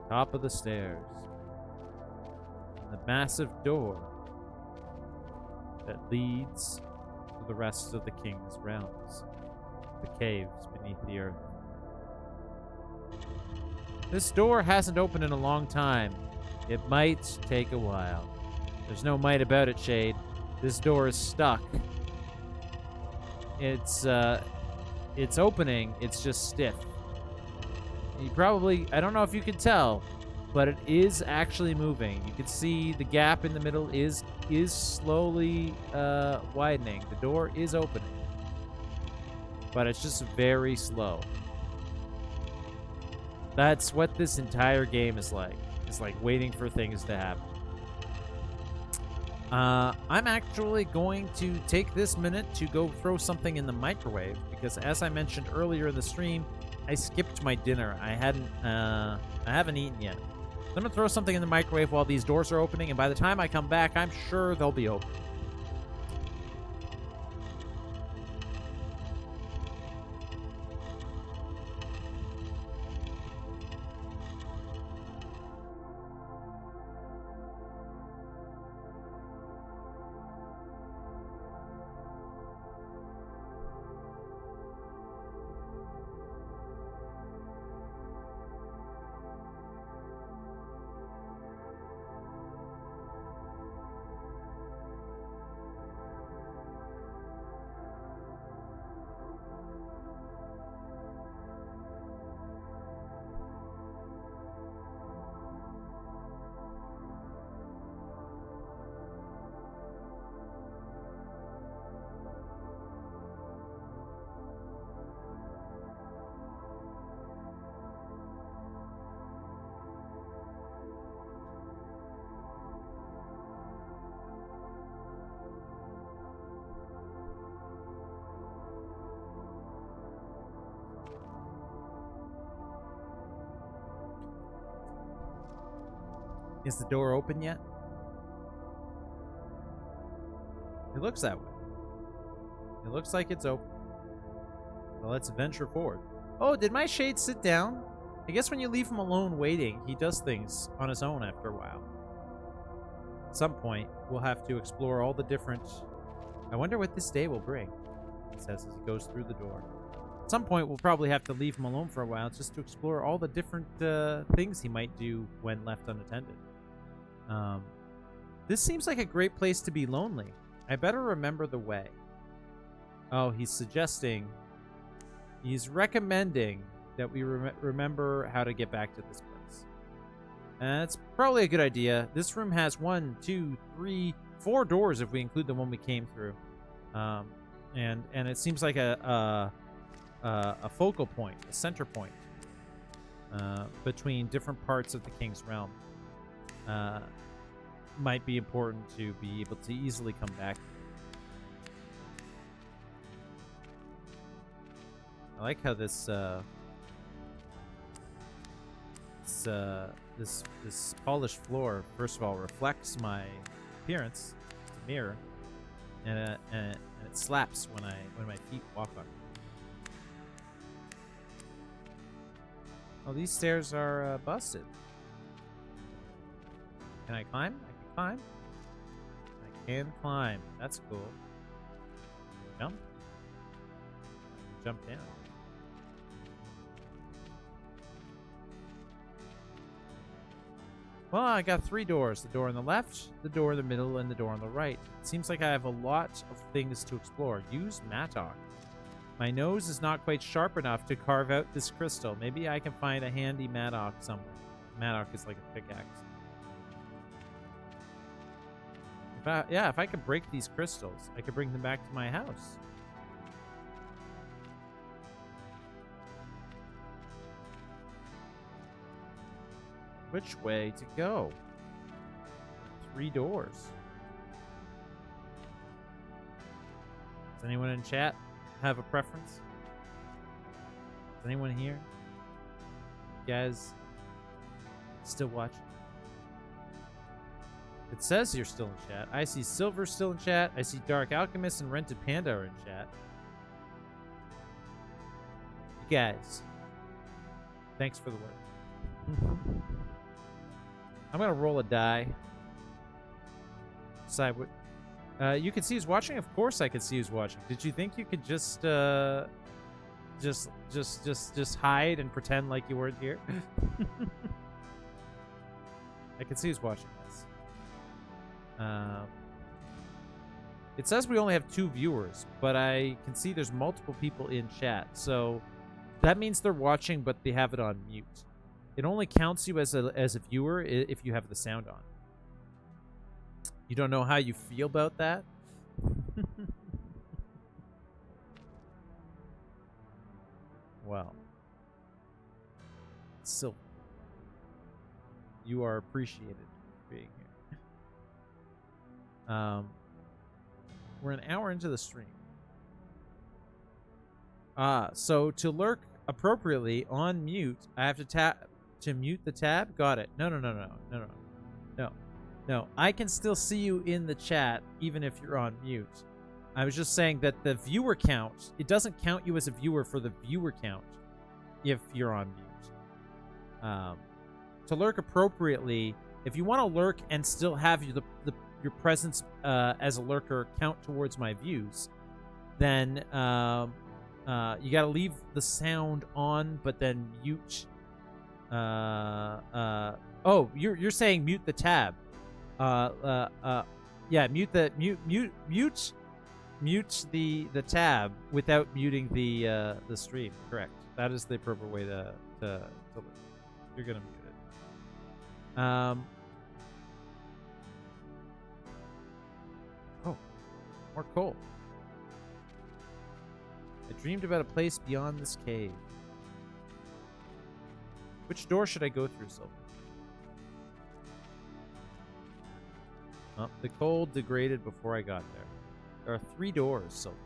Top of the stairs. The massive door that leads to the rest of the king's realms. The caves beneath the earth. This door hasn't opened in a long time. It might take a while. There's no might about it, Shade. This door is stuck. It's opening, it's just stiff. You probably, I don't know if you can tell, but it is actually moving. You can see the gap in the middle is slowly widening. The door is opening, but it's just very slow. That's what this entire game is like. things, like waiting for things to happen. I'm actually going to take this minute to go throw something in the microwave because, as I mentioned earlier in the stream, I skipped my dinner. I haven't eaten yet. I'm gonna throw something in the microwave while these doors are opening, and by the time I come back, I'm sure they'll be open. Is the door open yet? It looks that way. It looks like it's open. Well, let's venture forward. Oh, did my shade sit down? I guess when you leave him alone waiting, he does things on his own after a while. At some point, we'll have to explore all the different... I wonder what this day will bring, he says as he goes through the door. At some point, we'll probably have to leave him alone for a while just to explore all the different things he might do when left unattended. This seems like a great place to be lonely. I better remember the way. Oh, he's recommending that we remember how to get back to this place. And that's probably a good idea. This room has 1, 2, 3, 4 doors if we include the one we came through. And it seems like a focal point, a center point between different parts of the King's Realm. Might be important to be able to easily come back. I like how this this polished floor, first of all, reflects my appearance, it's a mirror, and it slaps when my feet walk on it. Oh, these stairs are busted. Can I climb? I can climb. I can climb. That's cool. Jump. Jump down. Well, I got 3 doors. The door on the left, the door in the middle, and the door on the right. It seems like I have a lot of things to explore. Use mattock. My nose is not quite sharp enough to carve out this crystal. Maybe I can find a handy mattock somewhere. Mattock is like a pickaxe. If I could break these crystals, I could bring them back to my house. Which way to go? 3 doors. Does anyone in chat have a preference? Is anyone here? You guys still watching? It says you're still in chat. I see Silver still in chat. I see Dark Alchemist and Rented Panda are in chat. You guys, thanks for the work. I'm gonna roll a die. Decide what. You can see who's watching. Of course, I can see who's watching. Did you think you could just hide and pretend like you weren't here? I can see who's watching this. It says we only have 2 viewers, but I can see there's multiple people in chat. So that means they're watching, but they have it on mute. It only counts you as a viewer if you have the sound on. You don't know how you feel about that? Well. Silver. You are appreciated for being here. We're an hour into the stream. So to lurk appropriately on mute, I have to tap to mute the tab. Got it. No. I can still see you in the chat even if you're on mute. I was just saying that the viewer count, it doesn't count you as a viewer for the viewer count if you're on mute. To lurk appropriately, if you want to lurk and still have your presence as a lurker count towards my views, then you got to leave the sound on, but then mute. Oh, you're saying mute the tab. Yeah, mute the tab without muting the stream. Correct. That is the appropriate way to you're gonna mute it. Oh, more coal. I dreamed about a place beyond this cave. Which door should I go through, Silver? Oh, the coal degraded before I got there. There are 3 doors, Silver.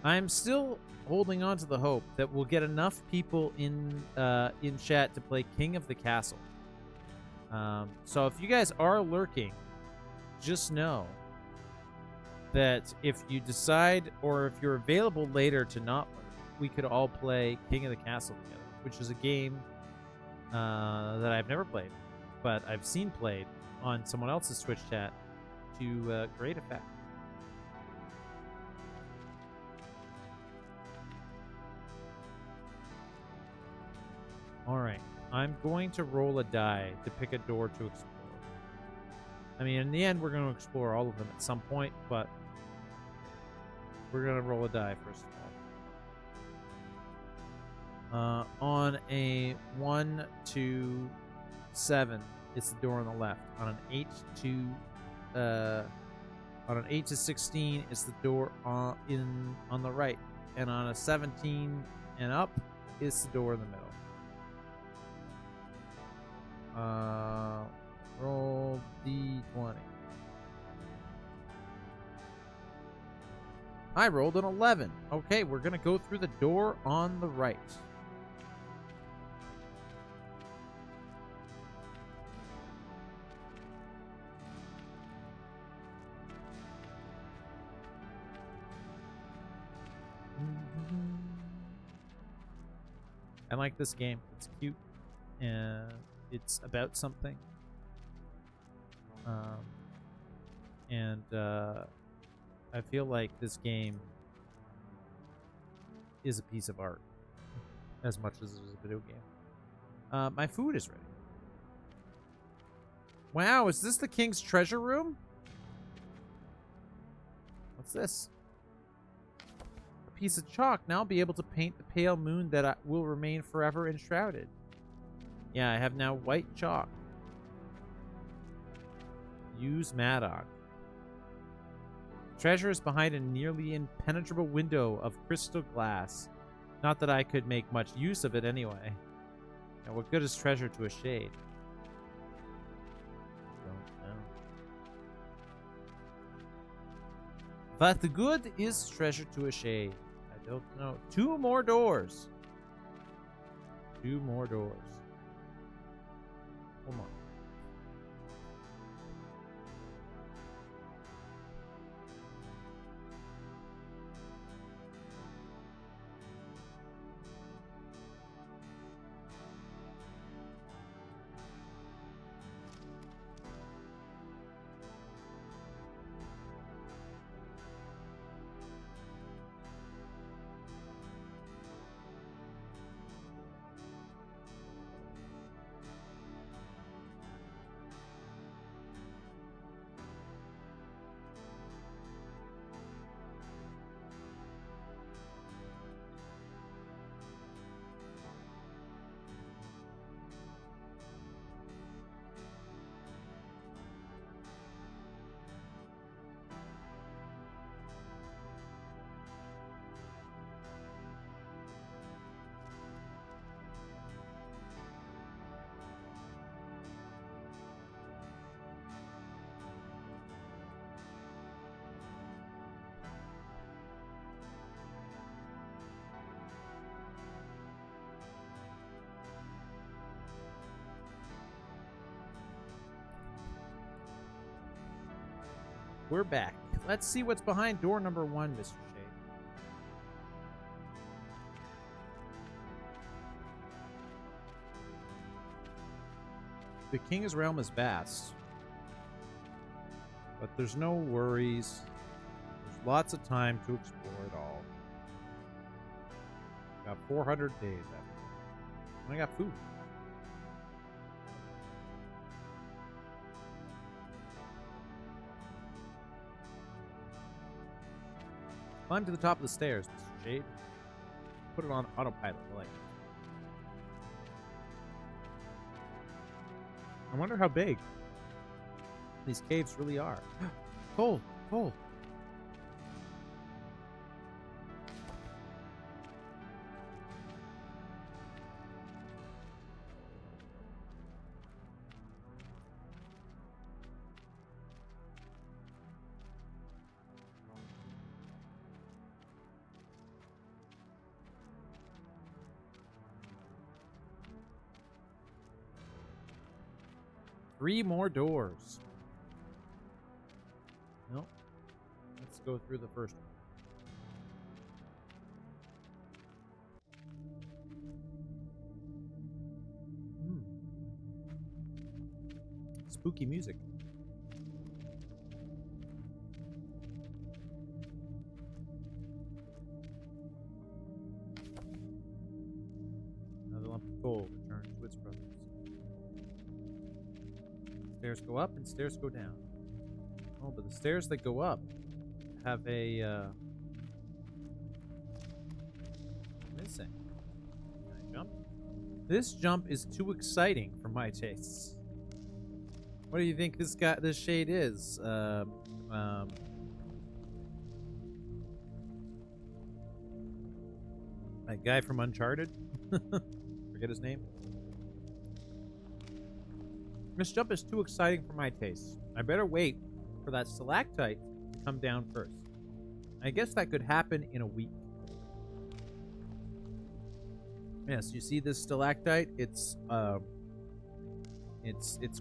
I'm still holding on to the hope that we'll get enough people in chat to play King of the Castle. So if you guys are lurking, just know that if you decide or if you're available later to not lurk, we could all play King of the Castle together, which is a game that I've never played, but I've seen played on someone else's Twitch chat to great effect. All right, I'm going to roll a die to pick a door to explore. I mean, in the end, we're going to explore all of them at some point, but we're going to roll a die first of all. On a 1 to 7, it's the door on the left. On an 8 to 16, it's the door on the right, and on a 17 and up, it's the door in the middle. Roll D20. I rolled an 11. Okay, we're gonna go through the door on the right. I like this game. It's cute and it's about something. I feel like this game is a piece of art as much as it is a video game. My food is ready. Wow, is this the king's treasure room? What's this? A piece of chalk. Now I'll be able to paint the pale moon that will remain forever enshrouded. Yeah, I have now white chalk. Use Maddock. Treasure is behind a nearly impenetrable window of crystal glass. Not that I could make much use of it anyway. Now, what good is treasure to a shade? Don't know. What good is treasure to a shade? I don't know. 2 more doors. 2 more doors. Come on. We're back. Let's see what's behind door number 1, Mr. Shade. The King's realm is vast, but there's no worries. There's lots of time to explore it all. Got 400 days after. And I got food. Climb to the top of the stairs, Mr. Shade. Put it on autopilot. I like it. I wonder how big these caves really are. Cold, cold. Three more doors. Nope. Let's go through the first one. Spooky music. Another lump of gold returned to its brothers. Stairs go up and stairs go down. Oh, but the stairs that go up have a missing. Can I jump? This jump is too exciting for my tastes. What do you think this shade is? That guy from Uncharted? Forget his name. This jump is too exciting for my taste. I better wait for that stalactite to come down first. I guess that could happen in a week. Yes, you see this stalactite? It's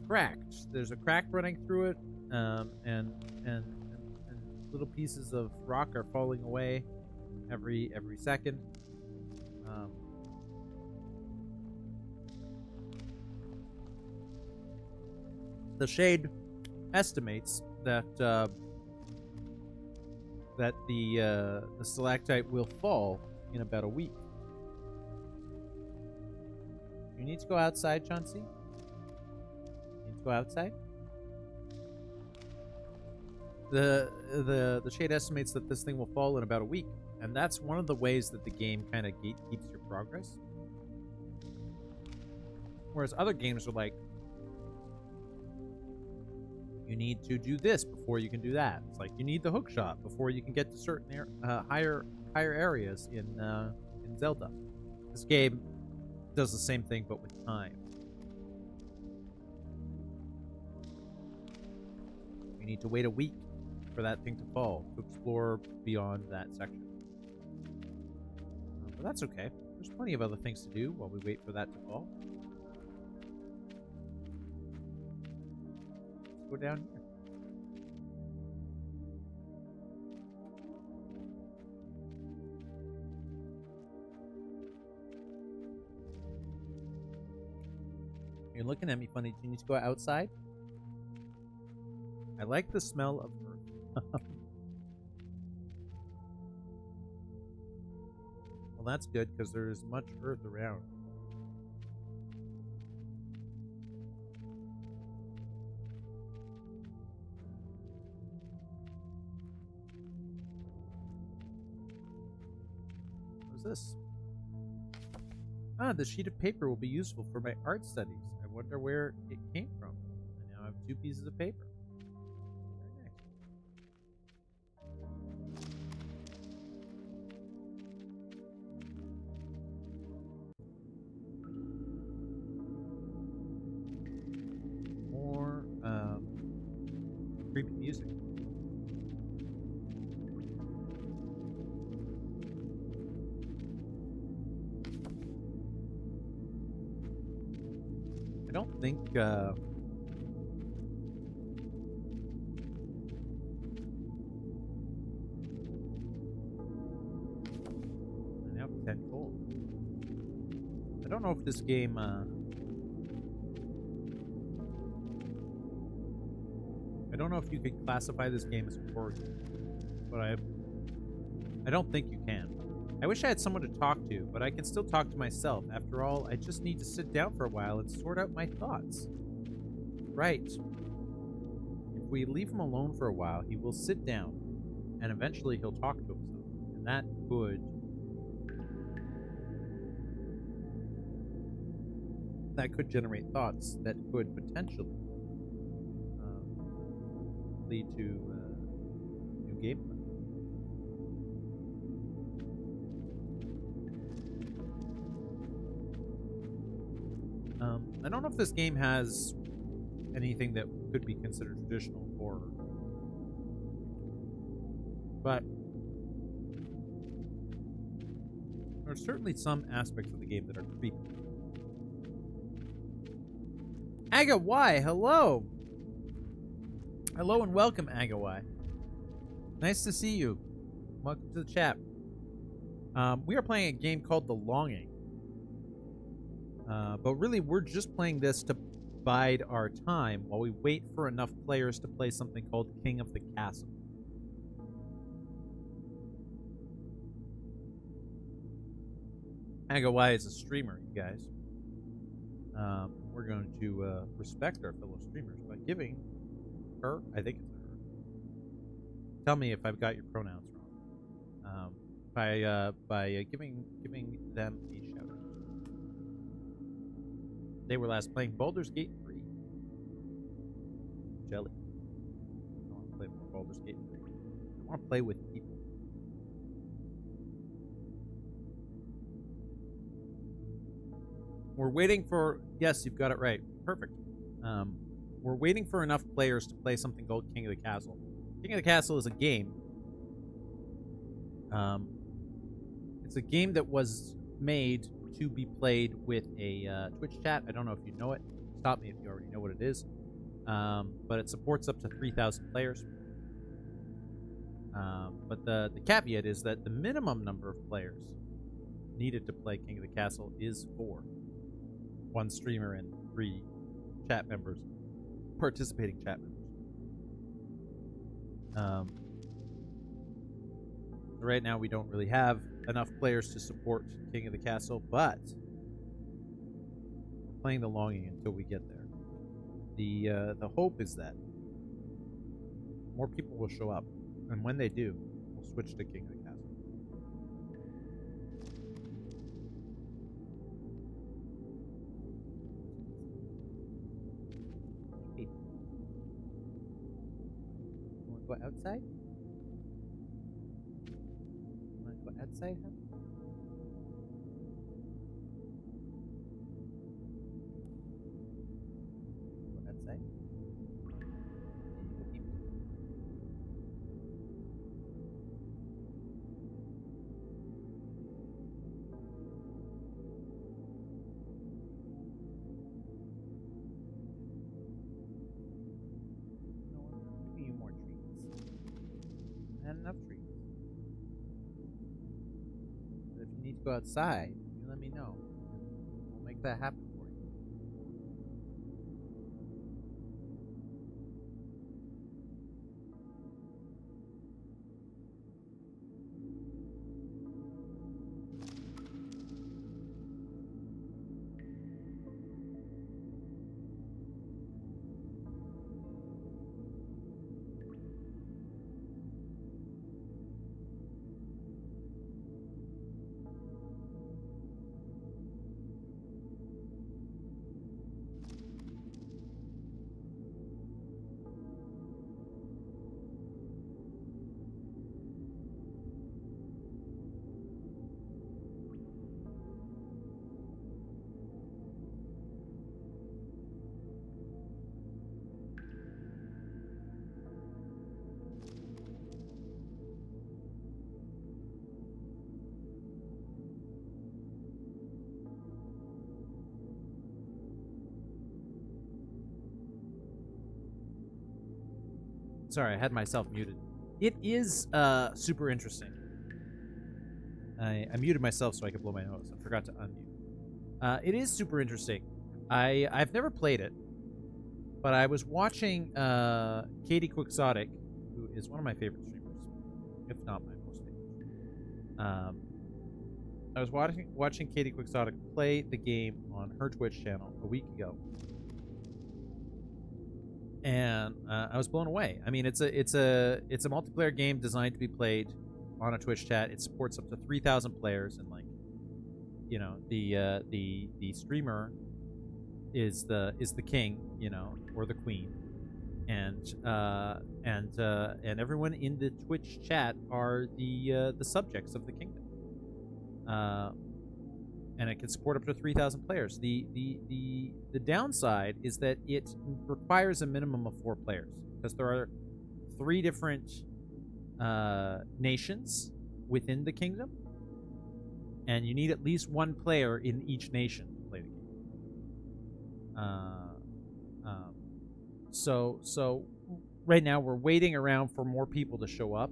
cracked. There's a crack running through it, and little pieces of rock are falling away every second. The shade estimates that the stalactite will fall in about a week. You need to go outside, Chauncey? You need to go outside? The shade estimates that this thing will fall in about a week, and that's one of the ways that the game kind of keeps your progress. Whereas other games are like, you need to do this before you can do that. It's like you need the hook shot before you can get to certain higher areas in Zelda. This game does the same thing but with time. You need to wait a week for that thing to fall to explore beyond that section. But that's okay. There's plenty of other things to do while we wait for that to fall. Go down here. You're looking at me funny. Do you need to go outside? I like the smell of earth. Well, that's good because there's much earth around. This? Ah, the sheet of paper will be useful for my art studies. I wonder where it came from. I now have 2 pieces of paper. Very nice. More creepy music. I don't think don't know if this game, I don't know if you could classify this game as a horror game, but I don't think you can. I wish I had someone to talk to, but I can still talk to myself. After all, I just need to sit down for a while and sort out my thoughts. Right. If we leave him alone for a while, he will sit down, and eventually he'll talk to himself, and that could generate thoughts that could potentially lead to new gameplay. I don't know if this game has anything that could be considered traditional horror, but there are certainly some aspects of the game that are creepy. Agawai, hello! Hello and welcome, Agawai. Nice to see you. Welcome to the chat. We are playing a game called The Longing. But really, we're just playing this to bide our time while we wait for enough players to play something called King of the Castle. Agawai is a streamer, you guys. We're going to respect our fellow streamers by giving her, I think it's her. Tell me if I've got your pronouns wrong. By giving them a shout out. They were last playing Baldur's Gate 3. Jelly. I want to play more Baldur's Gate 3. I want to play with people. We're waiting for... Yes, you've got it right. Perfect. We're waiting for enough players to play something called King of the Castle. King of the Castle is a game. It's a game that was made to be played with a Twitch chat. I don't know if you know it. Stop me if you already know what it is. But it supports up to 3,000 players. But the caveat is that the minimum number of players needed to play King of the Castle is 4. 1 streamer and 3 chat members, participating chat members. Right now we don't really have enough players to support King of the Castle, but we're playing The Longing until we get there. The hope is that more people will show up, and when they do, we'll switch to King of the Castle. Hey. You want to go outside? Outside, huh? Go outside. Go pee-pee. No, I'm giving you more treats. Not enough treats. If you need to go outside, you let me know. We'll make that happen for you. Sorry, I had myself muted. It is super interesting. I muted myself so I could blow my nose. I forgot to unmute. It is super interesting. I've never played it, but I was watching Katie Quixotic, who is one of my favorite streamers, if not my most favorite. I was watching Katie Quixotic play the game on her Twitch channel a week ago, and I was blown away. I mean, it's a multiplayer game designed to be played on a Twitch chat. It supports up to 3,000 players, and like, you know, the streamer is the king, you know, or the queen, and everyone in the Twitch chat are the subjects of the kingdom. And it can support up to 3,000 players. The downside is that it requires a minimum of 4 players, because there are 3 different nations within the kingdom, and you need at least 1 player in each nation to play the game. So right now we're waiting around for more people to show up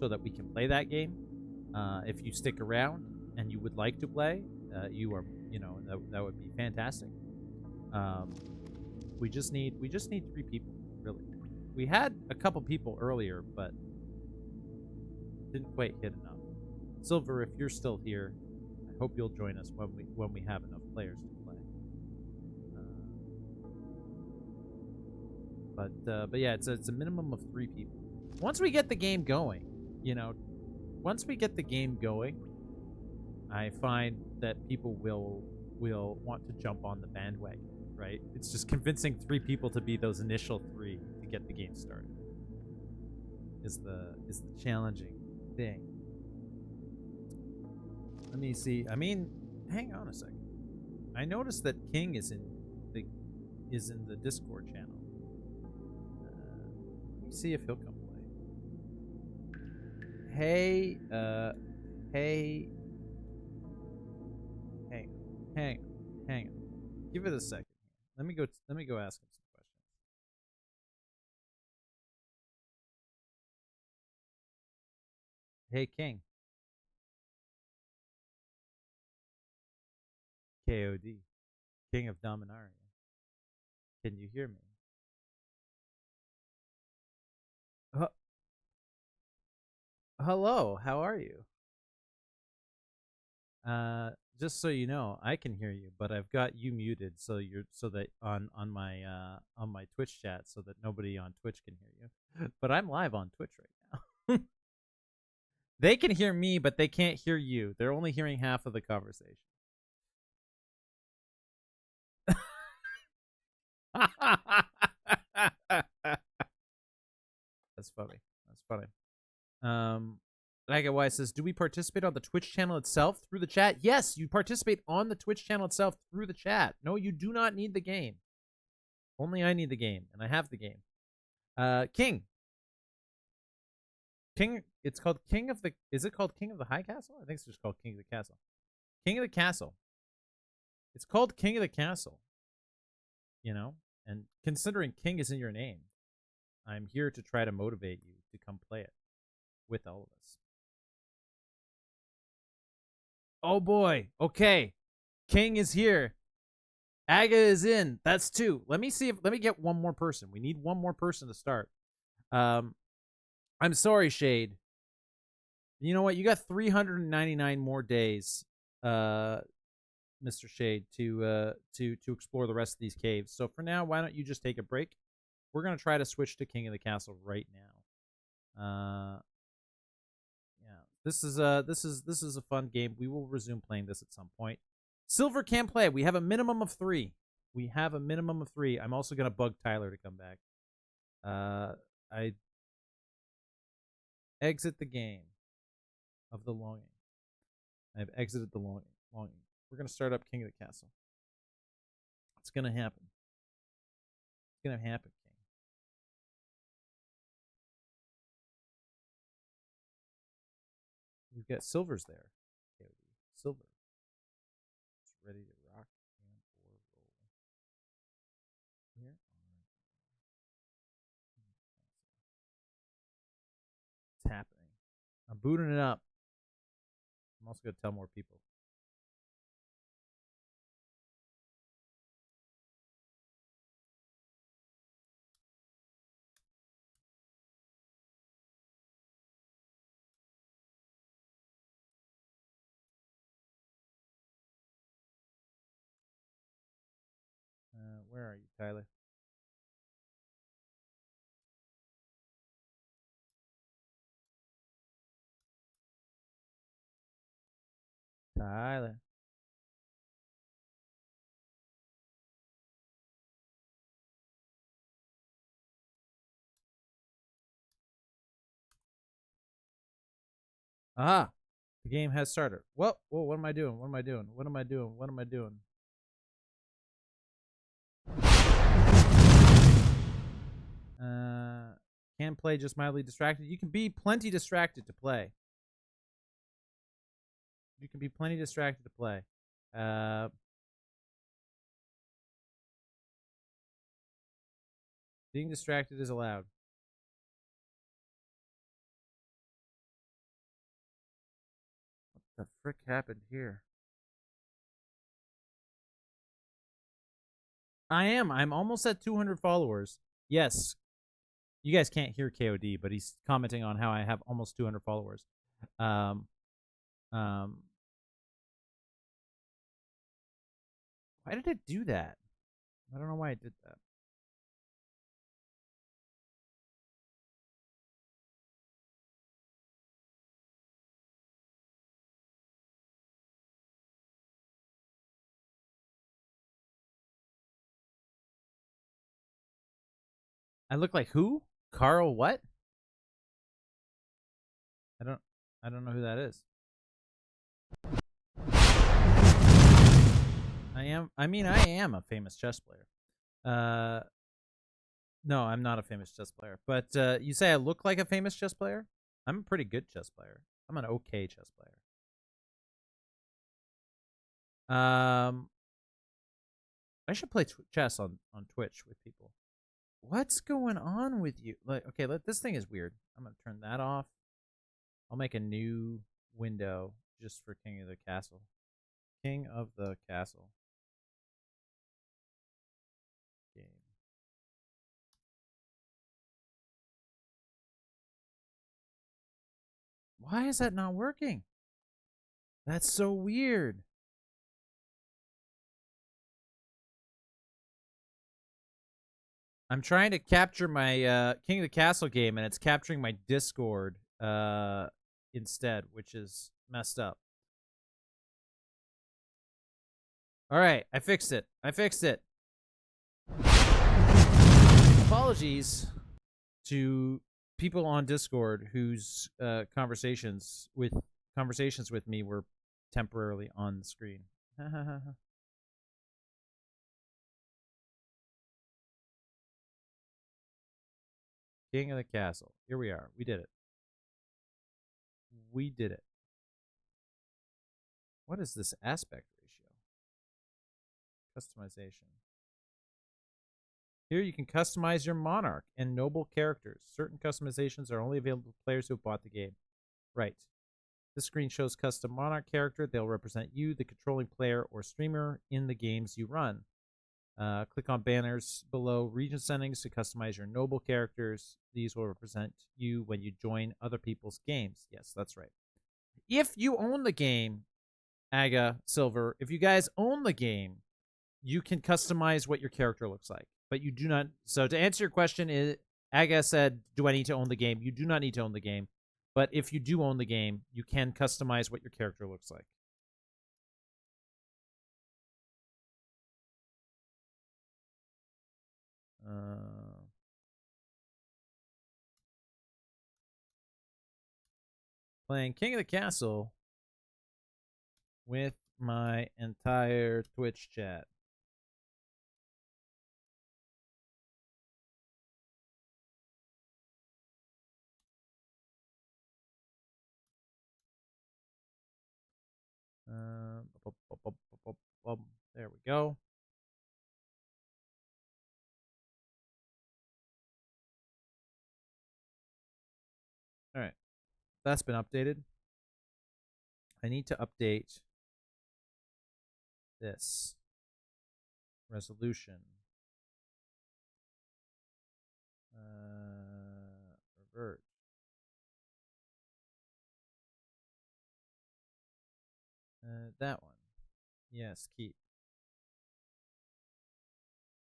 so that we can play that game. If you stick around and you would like to play, you are, you know, that would be fantastic. We just need 3 people, really. We had a couple people earlier, but didn't quite hit enough. Silver, if you're still here, I hope you'll join us when we have enough players to play. But yeah, it's a minimum of 3 people. Once we get the game going, you know, I find that people will want to jump on the bandwagon, right? It's just convincing 3 people to be those initial 3 to get the game started is the challenging thing. Let me see. I mean, hang on a second. I noticed that King is in the Discord channel. Let me see if he'll come play. Hey, hey. Hang on. Give it a second. Let me go ask him some questions. Hey, King. KOD. King of Dominaria. Can you hear me? Hello, how are you? Just so you know, I can hear you, but I've got you muted so that on my Twitch chat, so that nobody on Twitch can hear you. But I'm live on Twitch right now. They can hear me, but they can't hear you. They're only hearing half of the conversation. That's funny. That's funny. Naga Y says, do we participate on the Twitch channel itself through the chat? Yes, you participate on the Twitch channel itself through the chat. No, you do not need the game. Only I need the game, and I have the game. King, it's called King of the... Is it called King of the High Castle? I think it's just called King of the Castle. King of the Castle. It's called King of the Castle. You know? And considering King is in your name, I'm here to try to motivate you to come play it with all of us. Oh boy. Okay. King is here. Aga is in. That's 2. Let me get one more person. We need one more person to start. I'm sorry, Shade. You know what? You got 399 more days, Mr. Shade, to explore the rest of these caves. So for now, why don't you just take a break? We're gonna try to switch to King of the Castle right now. Yeah, this is a fun game. We will resume playing this at some point. Silver can play. We have a minimum of 3. I'm also gonna bug Tyler to come back. I exit the game of the longing. I've exited the longing. We're gonna start up King of the Castle. It's gonna happen. It's gonna happen, King. We've got Silver's there. Silver. It's ready to rock and or roll. Here. It's happening. I'm booting it up. I'm also going to tell more people. Where are you, Tyler? Tyler. Ah, the game has started. Whoa, whoa, what am I doing? What am I doing? What am I doing? What am I doing? Can play just mildly distracted. You can be plenty distracted to play. You can be plenty distracted to play. Being distracted is allowed. What the frick happened here? I am. I'm almost at 200 followers. Yes. You guys can't hear KOD, but he's commenting on how I have almost 200 followers. Um, why did it do that? I don't know why it did that. I look like who? Carl what? I don't know who that is. I am a famous chess player. No, I'm not a famous chess player. But you say I look like a famous chess player? I'm a pretty good chess player. I'm an okay chess player. I should play chess on Twitch with people. What's going on with you? Like, okay, this thing is weird. I'm gonna turn that off. I'll make a new window just for King of the Castle. King of the Castle. Game. Why is that not working? That's so weird. I'm trying to capture my King of the Castle game, and it's capturing my Discord instead, which is messed up. All right, I fixed it. I fixed it. Apologies to people on Discord whose conversations with me were temporarily on the screen. King of the Castle. Here we are. We did it. We did it. What is this aspect ratio? Customization. Here you can customize your monarch and noble characters. Certain customizations are only available to players who have bought the game. Right. This screen shows custom monarch character. They'll represent you, the controlling player or streamer in the games you run. Click on banners below region settings to customize your noble characters. These will represent you when you join other people's games. Yes, that's right. If you own the game, Aga, Silver, if you guys own the game, you can customize what your character looks like. But you do not. So to answer your question, Aga said, do I need to own the game? You do not need to own the game. But if you do own the game, you can customize what your character looks like. Playing King of the Castle with my entire Twitch chat. There we go. All right. That's been updated. I need to update this resolution. Revert. That one. Yes, keep.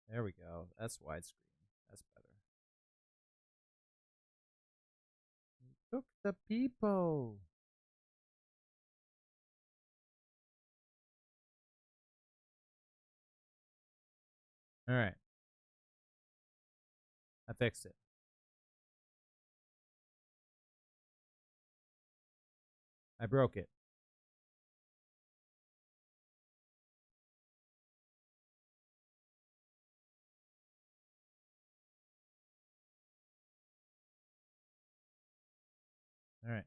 There we go. That's widescreen. That's better. Took the people. All right. I fixed it. I broke it. All right.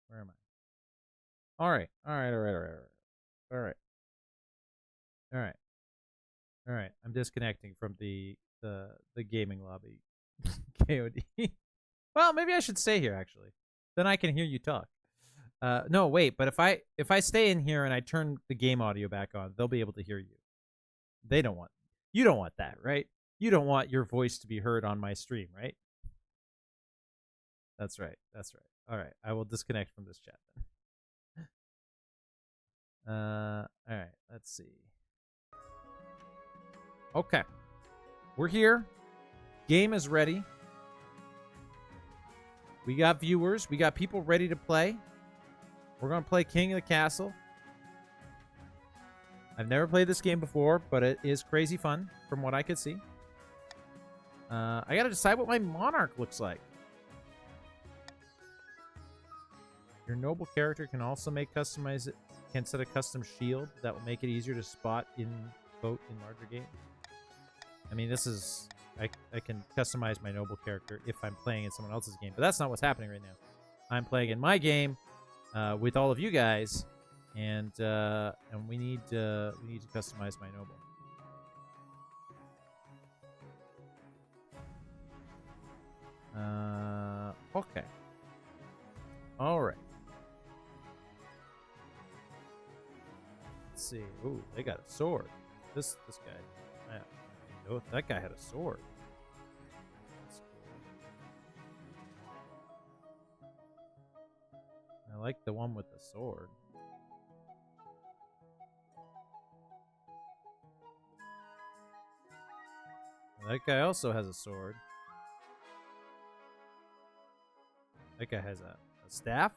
Where am I? All right. All right. All right. All right. All right. All right. All right. I'm disconnecting from the gaming lobby. KOD. Well, maybe I should stay here actually. Then I can hear you talk. No, wait. But if I stay in here and I turn the game audio back on, they'll be able to hear you. They don't want. You don't want that, right? You don't want your voice to be heard on my stream, right? That's right. That's right. All right. I will disconnect from this chat then. All right. Let's see. Okay. We're here. Game is ready. We got viewers. We got people ready to play. We're going to play King of the Castle. I've never played this game before, but it is crazy fun from what I could see. I got to decide what my monarch looks like. Your noble character can also can set a custom shield that will make it easier to spot in larger games. I mean, this is I can customize my noble character if I'm playing in someone else's game, but that's not what's happening right now. I'm playing in my game with all of you guys, and we need to customize my noble. Okay. All right. Let's see. Ooh, they got a sword. This guy. Oh, that guy had a sword. That's cool. I like the one with the sword. That guy also has a sword. That guy has a staff.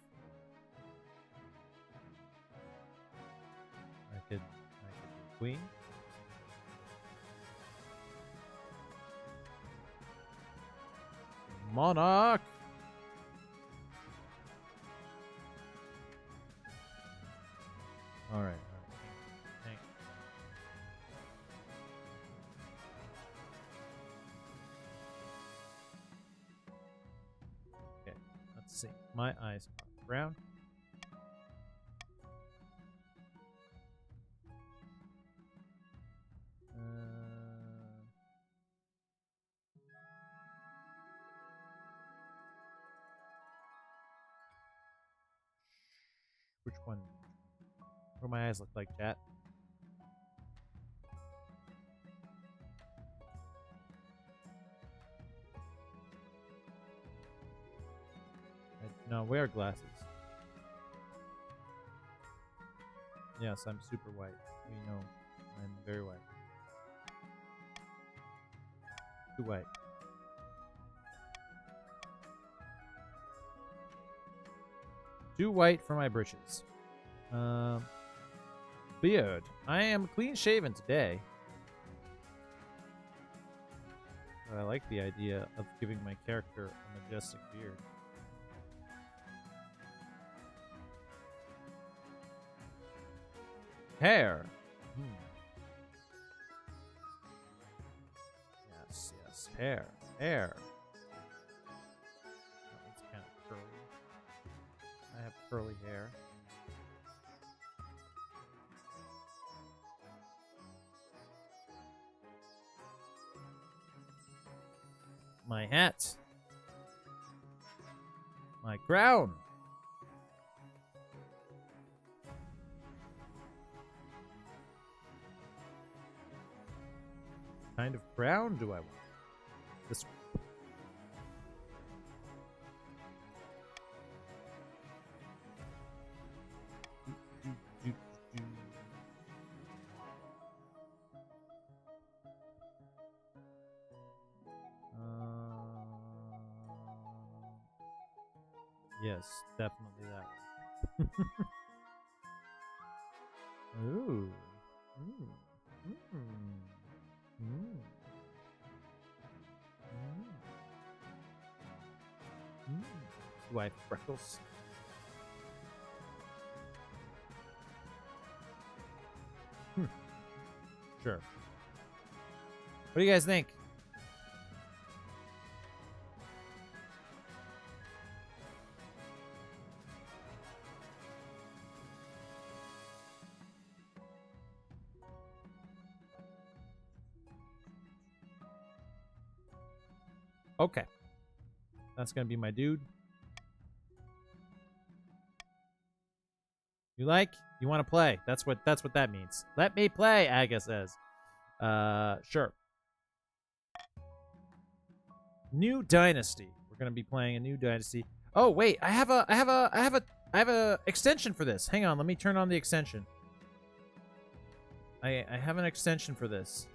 I could be queen. Monarch. All right. Thank you. Okay, let's see. My eyes are brown. Which one? What do my eyes look like, chat? No, wear glasses. Yes, I'm super white. We know I'm very white. Too white. Too white for my britches. Beard. I am clean shaven today. But I like the idea of giving my character a majestic beard. Hair. Yes, hair. Hair. That one's kind of curly. I have curly hair. My hat. My crown. What kind of crown do I want? This one. Yes, definitely that one. Ooh. Mm. Mm. Mm. Mm. Mm. Do I have freckles? Sure. What do you guys think? Okay. That's gonna be my dude. You like? You want to play? That's what that means. Let me play, Aga says. Sure. New Dynasty. We're gonna be playing a new Dynasty. Oh wait, I have a extension for this. Hang on, let me turn on the extension. I have an extension for this.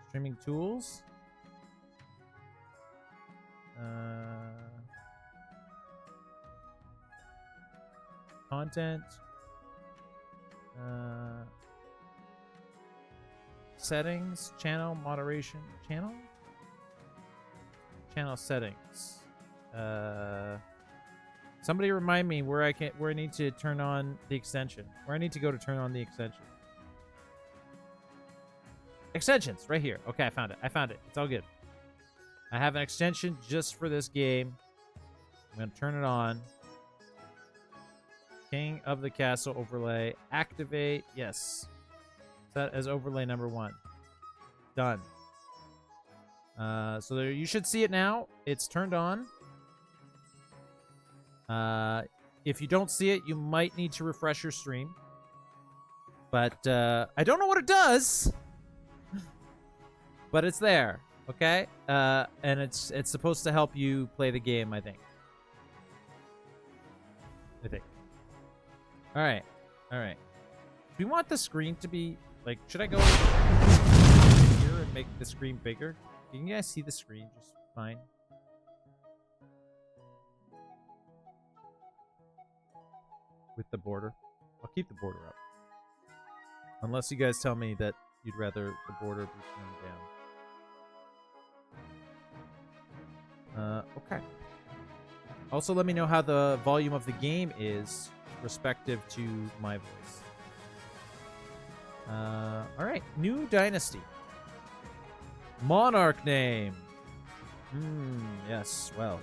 Streaming tools. Content. Settings. Channel moderation. Channel settings. Somebody remind me where I need to turn on the extension. Where I need to go to turn on the extension. Extensions, right here. Okay, I found it. It's all good. I have an extension just for this game. I'm going to turn it on. King of the Castle overlay. Activate. Yes. Set as overlay number 1. Done. So there, you should see it now. It's turned on. If you don't see it, you might need to refresh your stream. But I don't know what it does. But it's there, okay? And it's supposed to help you play the game, I think. All right. Do we want the screen to be like? Should I go here and make the screen bigger? Can you guys see the screen just fine? With the border, I'll keep the border up. Unless you guys tell me that you'd rather the border be turned down. Okay. Also, let me know how the volume of the game is respective to my voice. All right, new dynasty. Monarch name. Yes, well.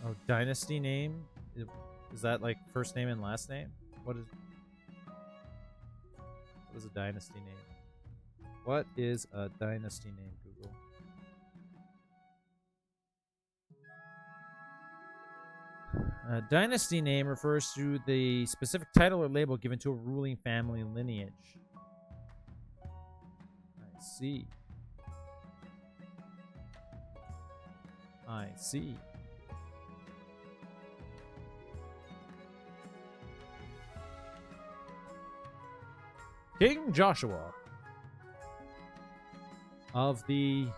Oh, dynasty name? Is that like first name and last name? What is a dynasty name? What is a dynasty name, Google? A dynasty name refers to the specific title or label given to a ruling family lineage. I see. King Joshua of the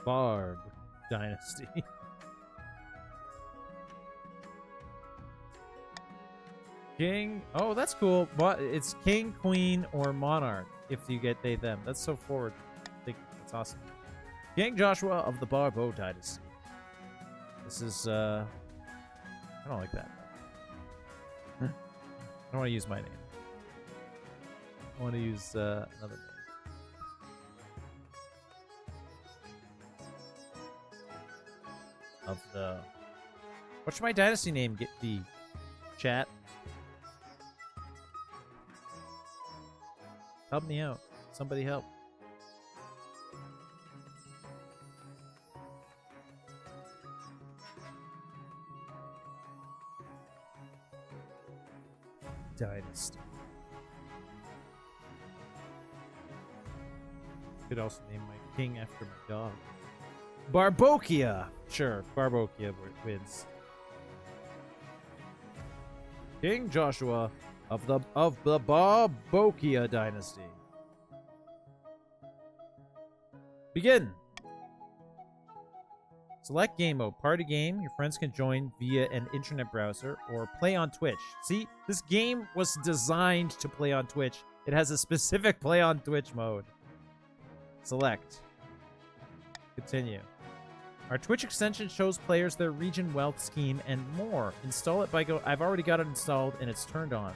Barb Dynasty. King. Oh, that's cool. But it's king, queen, or monarch if you get they, them. That's so forward. I think that's awesome. King Joshua of the Barbo Dynasty. This is, I don't like that. I don't want to use my name. I want to use another name. Of the... What should my dynasty name be? Chat? Help me out. Somebody help. Dynasty. Could also name my king after my dog. Barbokia! Sure, Barbokia wins. King Joshua of the Barbokia dynasty. Begin. Select game mode. Party game. Your friends can join via an internet browser or play on Twitch. See, this game was designed to play on Twitch. It has a specific play on Twitch mode. Select. Continue. Our Twitch extension shows players their region wealth scheme and more. Install it by go. I've already got it installed and it's turned on.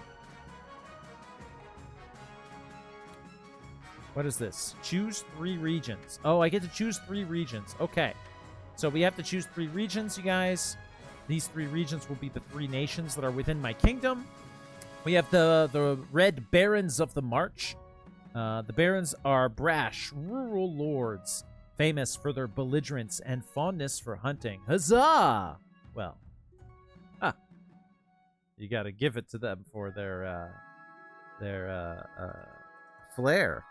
What is this? Choose 3 regions. Oh, I get to choose 3 regions. Okay. So we have to choose 3 regions, you guys. These 3 regions will be the 3 nations that are within my kingdom. We have the Red Barons of the March. The Barons are brash, rural lords, famous for their belligerence and fondness for hunting. Huzzah! Well, you got to give it to them for their flair.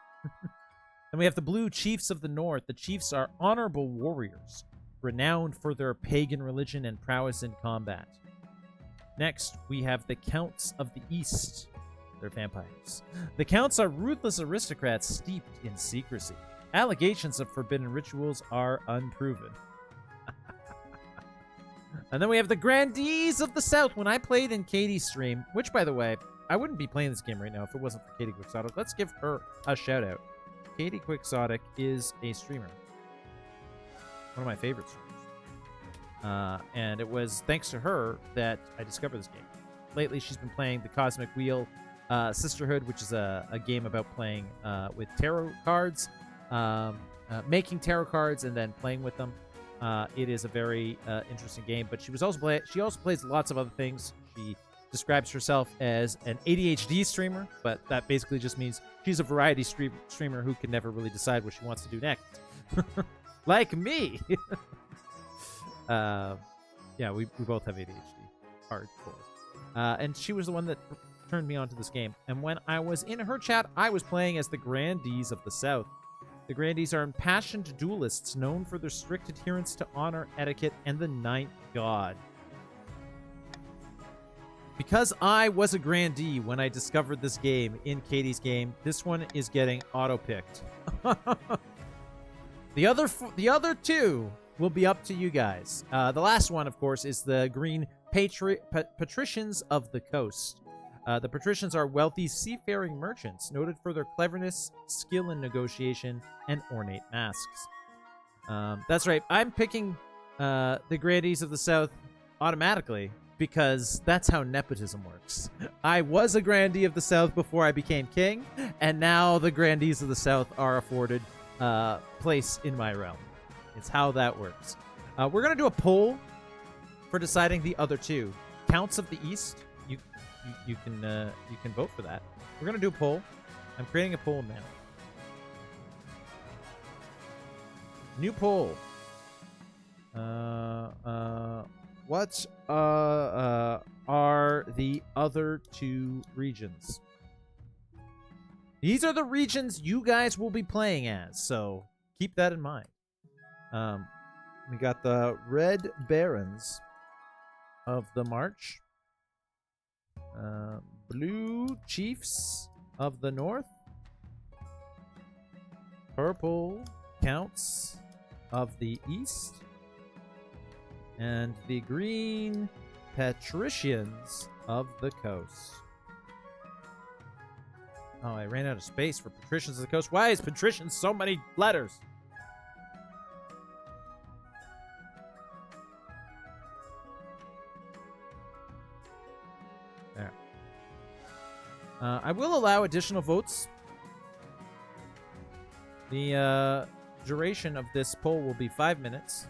Then we have the Blue Chiefs of the North. The chiefs are honorable warriors, renowned for their pagan religion and prowess in combat. Next, we have the Counts of the East. They're vampires. The Counts are ruthless aristocrats steeped in secrecy. Allegations of forbidden rituals are unproven. And then we have the Grandees of the South. When I played in Katie's stream, which, by the way, I wouldn't be playing this game right now if it wasn't for Katie Quixotic. Let's give her a shout-out. Katie Quixotic is a streamer. One of my favorite streamers. And it was thanks to her that I discovered this game. Lately, she's been playing the Cosmic Wheel Sisterhood, which is a game about playing with tarot cards, making tarot cards and then playing with them. It is a very interesting game, but she also plays lots of other things. She describes herself as an ADHD streamer, but that basically just means she's a variety streamer who can never really decide what she wants to do next. Like me. Yeah, we both have ADHD. Hardcore. And she was the one that turned me onto this game. And when I was in her chat, I was playing as the Grandees of the South. The Grandees are impassioned duelists known for their strict adherence to honor, etiquette, and the ninth god. Because I was a Grandee when I discovered this game in Katie's game, this one is getting auto-picked. The other 2 will be up to you guys. The last one, of course, is the Green Patricians of the Coast. The patricians are wealthy seafaring merchants, noted for their cleverness, skill in negotiation, and ornate masks. That's right, I'm picking the Grandees of the South automatically, because that's how nepotism works. I was a Grandee of the South before I became king, and now the Grandees of the South are afforded place in my realm. It's how that works. We're going to do a poll for deciding the other 2. Counts of the East, you can vote for that. We're going to do a poll. I'm creating a poll now. New poll. What are the other 2 regions? These are the regions you guys will be playing as, so keep that in mind. We got the Red Barons of the March, Blue Chiefs of the North, Purple Counts of the East, and the Green Patricians of the Coast. Oh, I ran out of space for Patricians of the Coast. Why is Patricians so many letters? There. I will allow additional votes. The duration of this poll will be 5 minutes.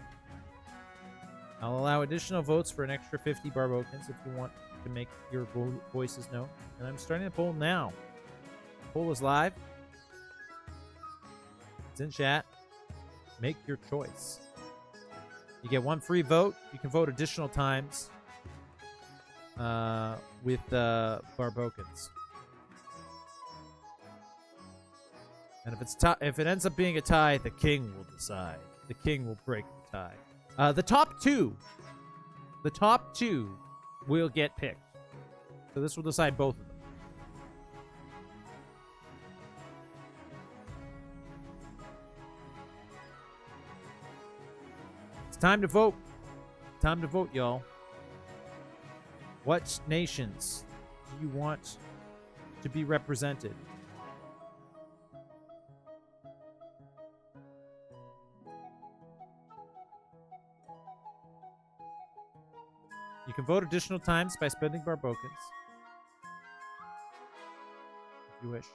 I'll allow additional votes for an extra 50 Barbokans if you want to make your voices known. And I'm starting the poll now. The poll is live. It's in chat. Make your choice. You get 1 free vote. You can vote additional times with Barbokans. And if it ends up being a tie, the king will decide. The king will break the tie. The top two will get picked. So this will decide both of them. It's time to vote. Time to vote, y'all. What nations do you want to be represented? You can vote additional times by spending Barbocans. If you wish.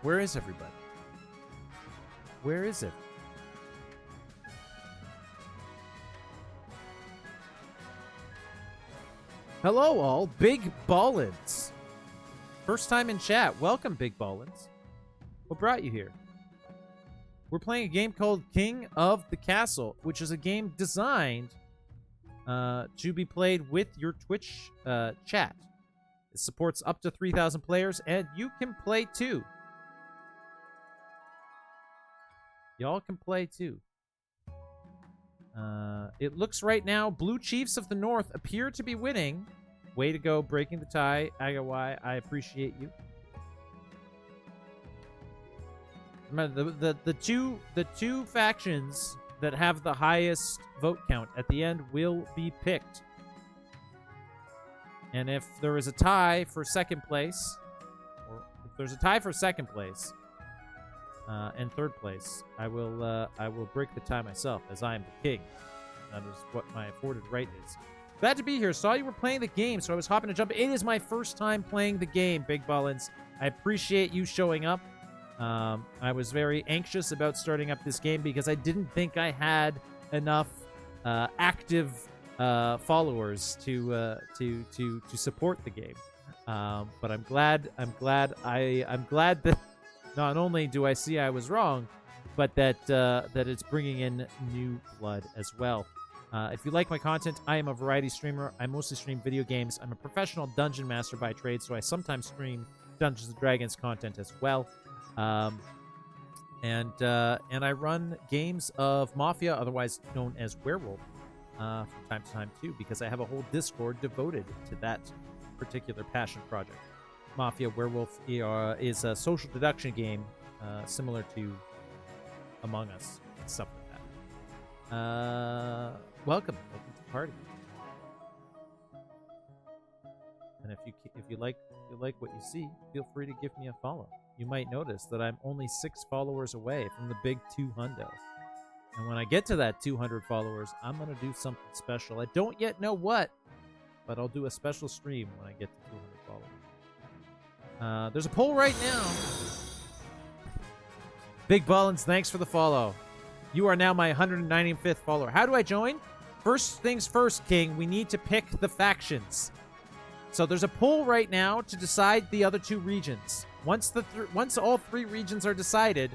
Where is everybody? Where is it? Hello, all. Big Ballins. First time in chat. Welcome, Big Ballins. What brought you here? We're playing a game called King of the Castle, which is a game designed to be played with your Twitch chat. It supports up to 3,000 players, and you can play too. Y'all can play too. It looks right now, Blue Chiefs of the North appear to be winning. Way to go, breaking the tie. Agawai, I appreciate you. Remember, the two factions that have the highest vote count at the end will be picked. And if there is a tie for second place, or if there's a tie for second place and third place, I will break the tie myself, as I am the king. That is what my afforded right is. Glad to be here. Saw you were playing the game, so I was hopping to jump. It is my first time playing the game, Big Ballins. I appreciate you showing up. I was very anxious about starting up this game because I didn't think I had enough active followers to support the game. But I'm glad that not only do I see I was wrong, but that it's bringing in new blood as well. If you like my content, I am a variety streamer. I mostly stream video games. I'm a professional dungeon master by trade, so I sometimes stream Dungeons & Dragons content as well. And I run games of Mafia, otherwise known as Werewolf, from time to time too, because I have a whole Discord devoted to that particular passion project. Mafia Werewolf is a social deduction game similar to Among Us and stuff like that. Welcome to the party. And if you like what you see, feel free to give me a follow. You might notice that I'm only 6 followers away from the big 200. And when I get to that 200 followers, I'm gonna do something special. I don't yet know what, but I'll do a special stream when I get to 200 followers. There's a poll right now. Big Ballins, thanks for the follow. You are now my 195th follower. How do I join? First things first, King. We need to pick the factions. So there's a poll right now to decide the other 2 regions. Once all 3 regions are decided,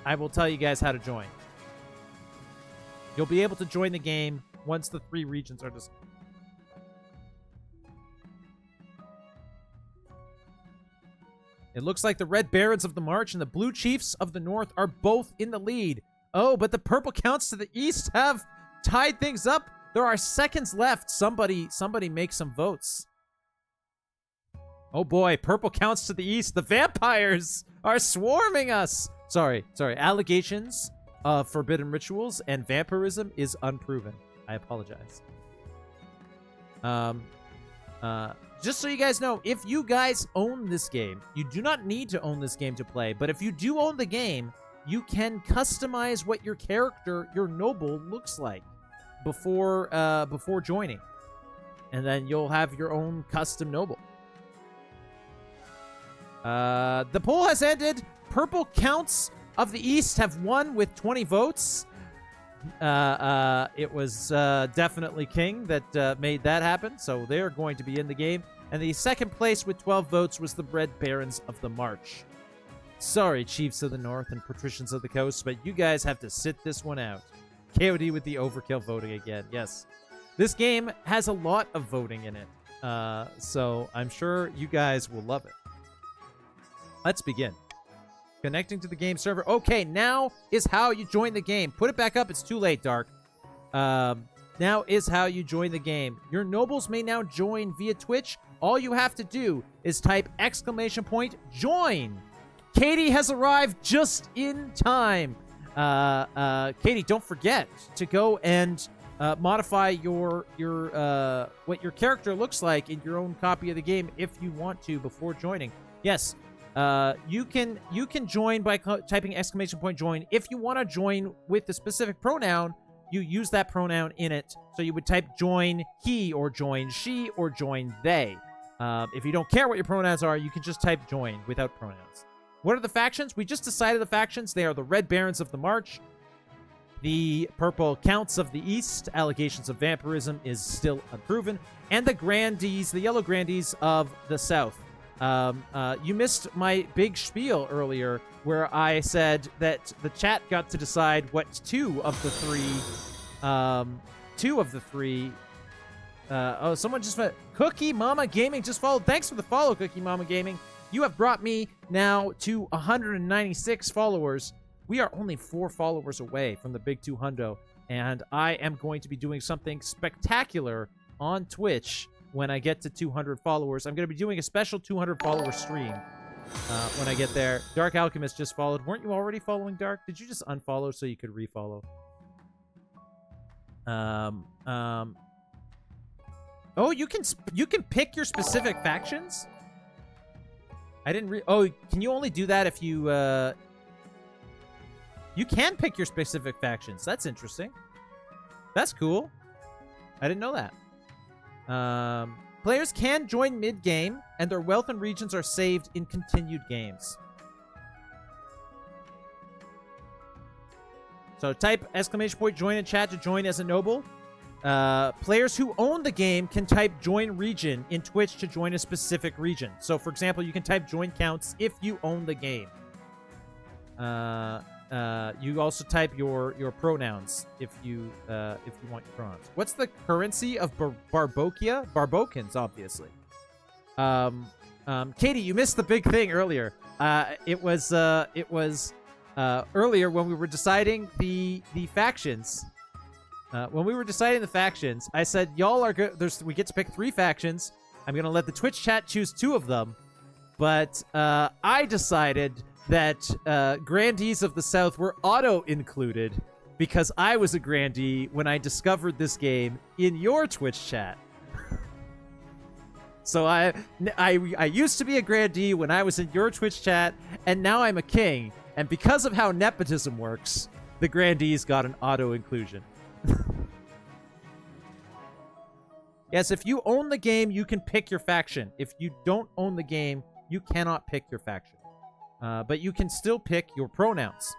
I will tell you guys how to join. You'll be able to join the game once the 3 regions are decided. It looks like the Red Barons of the March and the Blue Chiefs of the North are both in the lead. Oh, but the Purple Counts to the east have tied things up. There are seconds left. Somebody make some votes. Oh boy, Purple Counts to the east. The vampires are swarming us. Sorry. Allegations of forbidden rituals and vampirism is unproven. I apologize. Just so you guys know, if you guys own this game, you do not need to own this game to play, but if you do own the game, you can customize what your character, your noble, looks like before joining. And then you'll have your own custom noble. The poll has ended. Purple Counts of the East have won with 20 votes. It was definitely King that made that happen, so they're going to be in the game. And the second place with 12 votes was the Red Barons of the March. Sorry, Chiefs of the North and Patricians of the Coast, but you guys have to sit this one out. KOD with the overkill voting again. Yes. This game has a lot of voting in it. So I'm sure you guys will love it. Let's begin. Connecting to the game server. Okay, now is how you join the game. Put it back up. It's too late, Dark. Now is how you join the game. Your nobles may now join via Twitch. All you have to do is type !join. Katie has arrived just in time. Katie, don't forget to go and modify your what your character looks like in your own copy of the game if you want to before joining. Yes, you can join by typing !join. If you want to join with the specific pronoun, you use that pronoun in it. So you would type join he or join she or join they. If you don't care what your pronouns are, you can just type join without pronouns. What are the factions? We just decided the factions. They are the Red Barons of the March, the Purple Counts of the East, allegations of vampirism is still unproven, and the Grandees, the Yellow Grandees of the South. You missed my big spiel earlier where I said that the chat got to decide what two of the three. Oh, someone just Cookie Mama Gaming just followed. Thanks for the follow, Cookie Mama Gaming. You have brought me now to 196 followers. We are only 4 followers away from the big 200, and I am going to be doing something spectacular on Twitch when I get to 200 followers. I'm going to be doing a special 200 follower stream when I get there. Dark Alchemist just followed. Weren't you already following Dark? Did you just unfollow so you could refollow? Oh, you can pick your specific factions? I didn't oh, can you only do that if you you can pick your specific factions. That's interesting. That's cool. I didn't know that. Players can join mid-game, and their wealth and regions are saved in continued games. So type !join in chat to join as a noble. Players who own the game can type join region in Twitch to join a specific region. So, for example, you can type join counts if you own the game. You also type your pronouns if you want your pronouns. What's the currency of Barbokia? Barbokans, obviously. Katie, you missed the big thing earlier. It was earlier when we were deciding the factions. When we were deciding the factions, I said, y'all are good. We get to pick 3 factions. I'm going to let the Twitch chat choose 2 of them. But I decided that Grandees of the South were auto-included because I was a Grandee when I discovered this game in your Twitch chat. So I used to be a Grandee when I was in your Twitch chat, and now I'm a king. And because of how nepotism works, the Grandees got an auto-inclusion. Yes, if you own the game, you can pick your faction. If you don't own the game, you cannot pick your faction. But you can still pick your pronouns.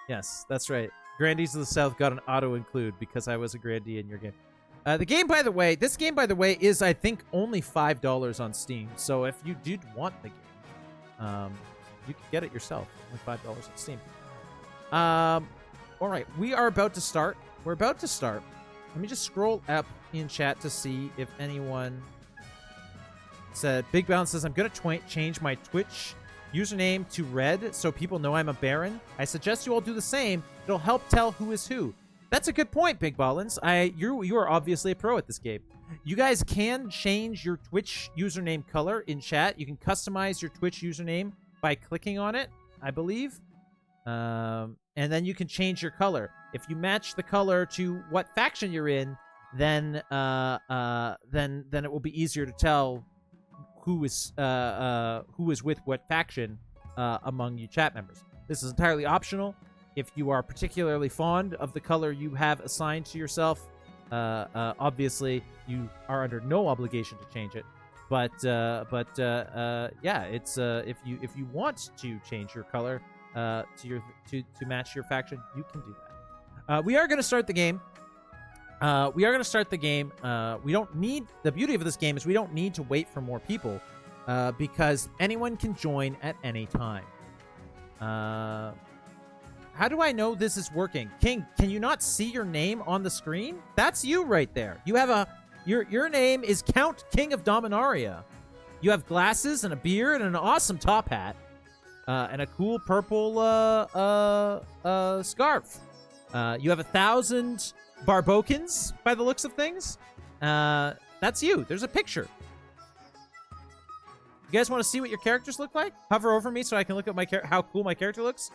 Yes, that's right. Grandees of the South got an auto-include because I was a Grandee in your game. This game, by the way, is, I think, only $5 on Steam. So if you did want the game, you can get it yourself. Only $5 on Steam. All right, we are about to start. We're about to start. Let me just scroll up in chat to see if anyone said. Big Bounce says, I'm going to change my Twitch username to red so people know I'm a Baron. I suggest you all do the same. It'll help tell who is who. That's a good point, Big Ballins. You are obviously a pro at this game. You guys can change your Twitch username color in chat. You can customize your Twitch username by clicking on it, I believe. And then you can change your color. If you match the color to what faction you're in, then it will be easier to tell who is with what faction among you chat members. This is entirely optional. If you are particularly fond of the color you have assigned to yourself, obviously you are under no obligation to change it. But yeah, it's if you want to change your color to match your faction, you can do that. We are going to start the game. We don't need, the beauty of this game is we don't need to wait for more people because anyone can join at any time. How do I know this is working? King, can you not see your name on the screen? That's you right there. You have Your name is Count King of Dominaria. You have glasses and a beard and an awesome top hat, and a cool purple scarf. You have 1,000 Barbokans by the looks of things. That's you. There's a picture. You guys want to see what your characters look like? Hover over me so I can look at how cool my character looks.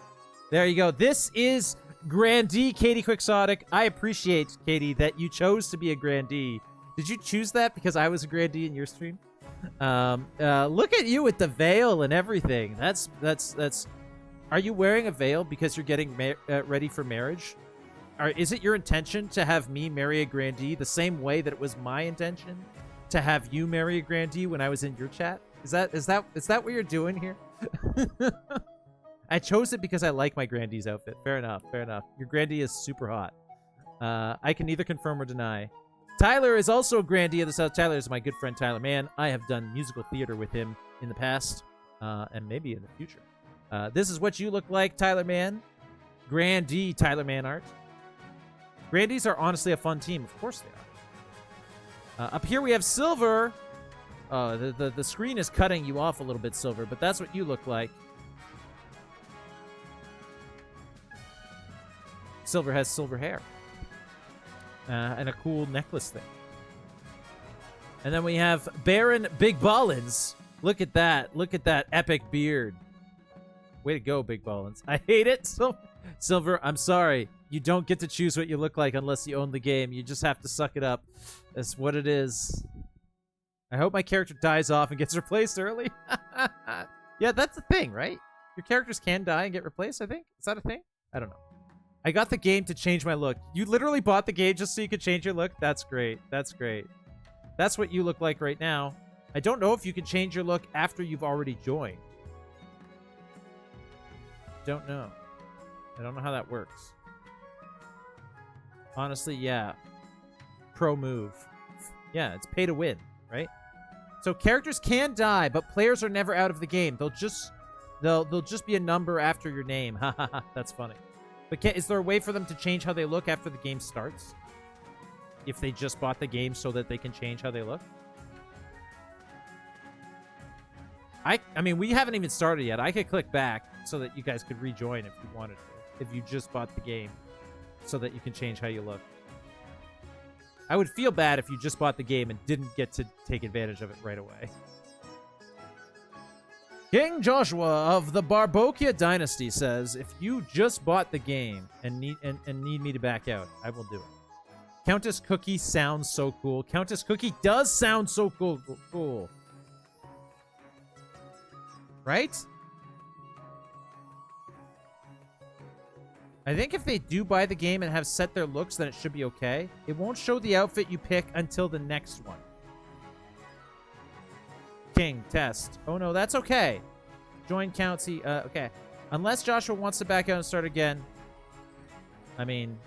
There you go. This is Grandee Katie Quixotic. I appreciate, Katie, that you chose to be a Grandee. Did you choose that because I was a Grandee in your stream? Look at you with the veil and everything. That's. Are you wearing a veil because you're getting ready for marriage? Or is it your intention to have me marry a Grandee the same way that it was my intention to have you marry a Grandee when I was in your chat? Is that what you're doing here? I chose it because I like my Grandee's outfit. Fair enough. Fair enough. Your Grandee is super hot. I can neither confirm or deny. Tyler is also a Grandee of the South. Tyler is my good friend Tyler Mann. I have done musical theater with him in the past, and maybe in the future. This is what you look like, Tyler Mann. Grandee Tyler Mann art. Grandees are honestly a fun team. Of course they are. Up here we have Silver. The screen is cutting you off a little bit, Silver, but that's what you look like. Silver has silver hair. And a cool necklace thing. And then we have Baron Big Ballins. Look at that. Look at that epic beard. Way to go, Big Ballins. I hate it. Silver, I'm sorry. You don't get to choose what you look like unless you own the game. You just have to suck it up. That's what it is. I hope my character dies off and gets replaced early. Yeah, that's the thing, right? Your characters can die and get replaced, I think. Is that a thing? I don't know. I got the game to change my look. You literally bought the game just so you could change your look? That's great. That's great. That's what you look like right now. I don't know if you can change your look after you've already joined. Don't know. I don't know how that works. Honestly, yeah. Pro move. Yeah, it's pay to win, right? So characters can die, but players are never out of the game. They'll just be a number after your name. Ha ha ha. That's funny. But is there a way for them to change how they look after the game starts? If they just bought the game so that they can change how they look? I mean, we haven't even started yet. I could click back so that you guys could rejoin if you wanted to. If you just bought the game so that you can change how you look. I would feel bad if you just bought the game and didn't get to take advantage of it right away. King Joshua of the Barbokia Dynasty says, if you just bought the game and need me to back out, I will do it. Countess Cookie sounds so cool. Countess Cookie does sound so cool. Right? I think if they do buy the game and have set their looks, then it should be okay. It won't show the outfit you pick until the next one. King, test. Oh no, that's okay. Join county. Okay. Unless Joshua wants to back out and start again. I mean,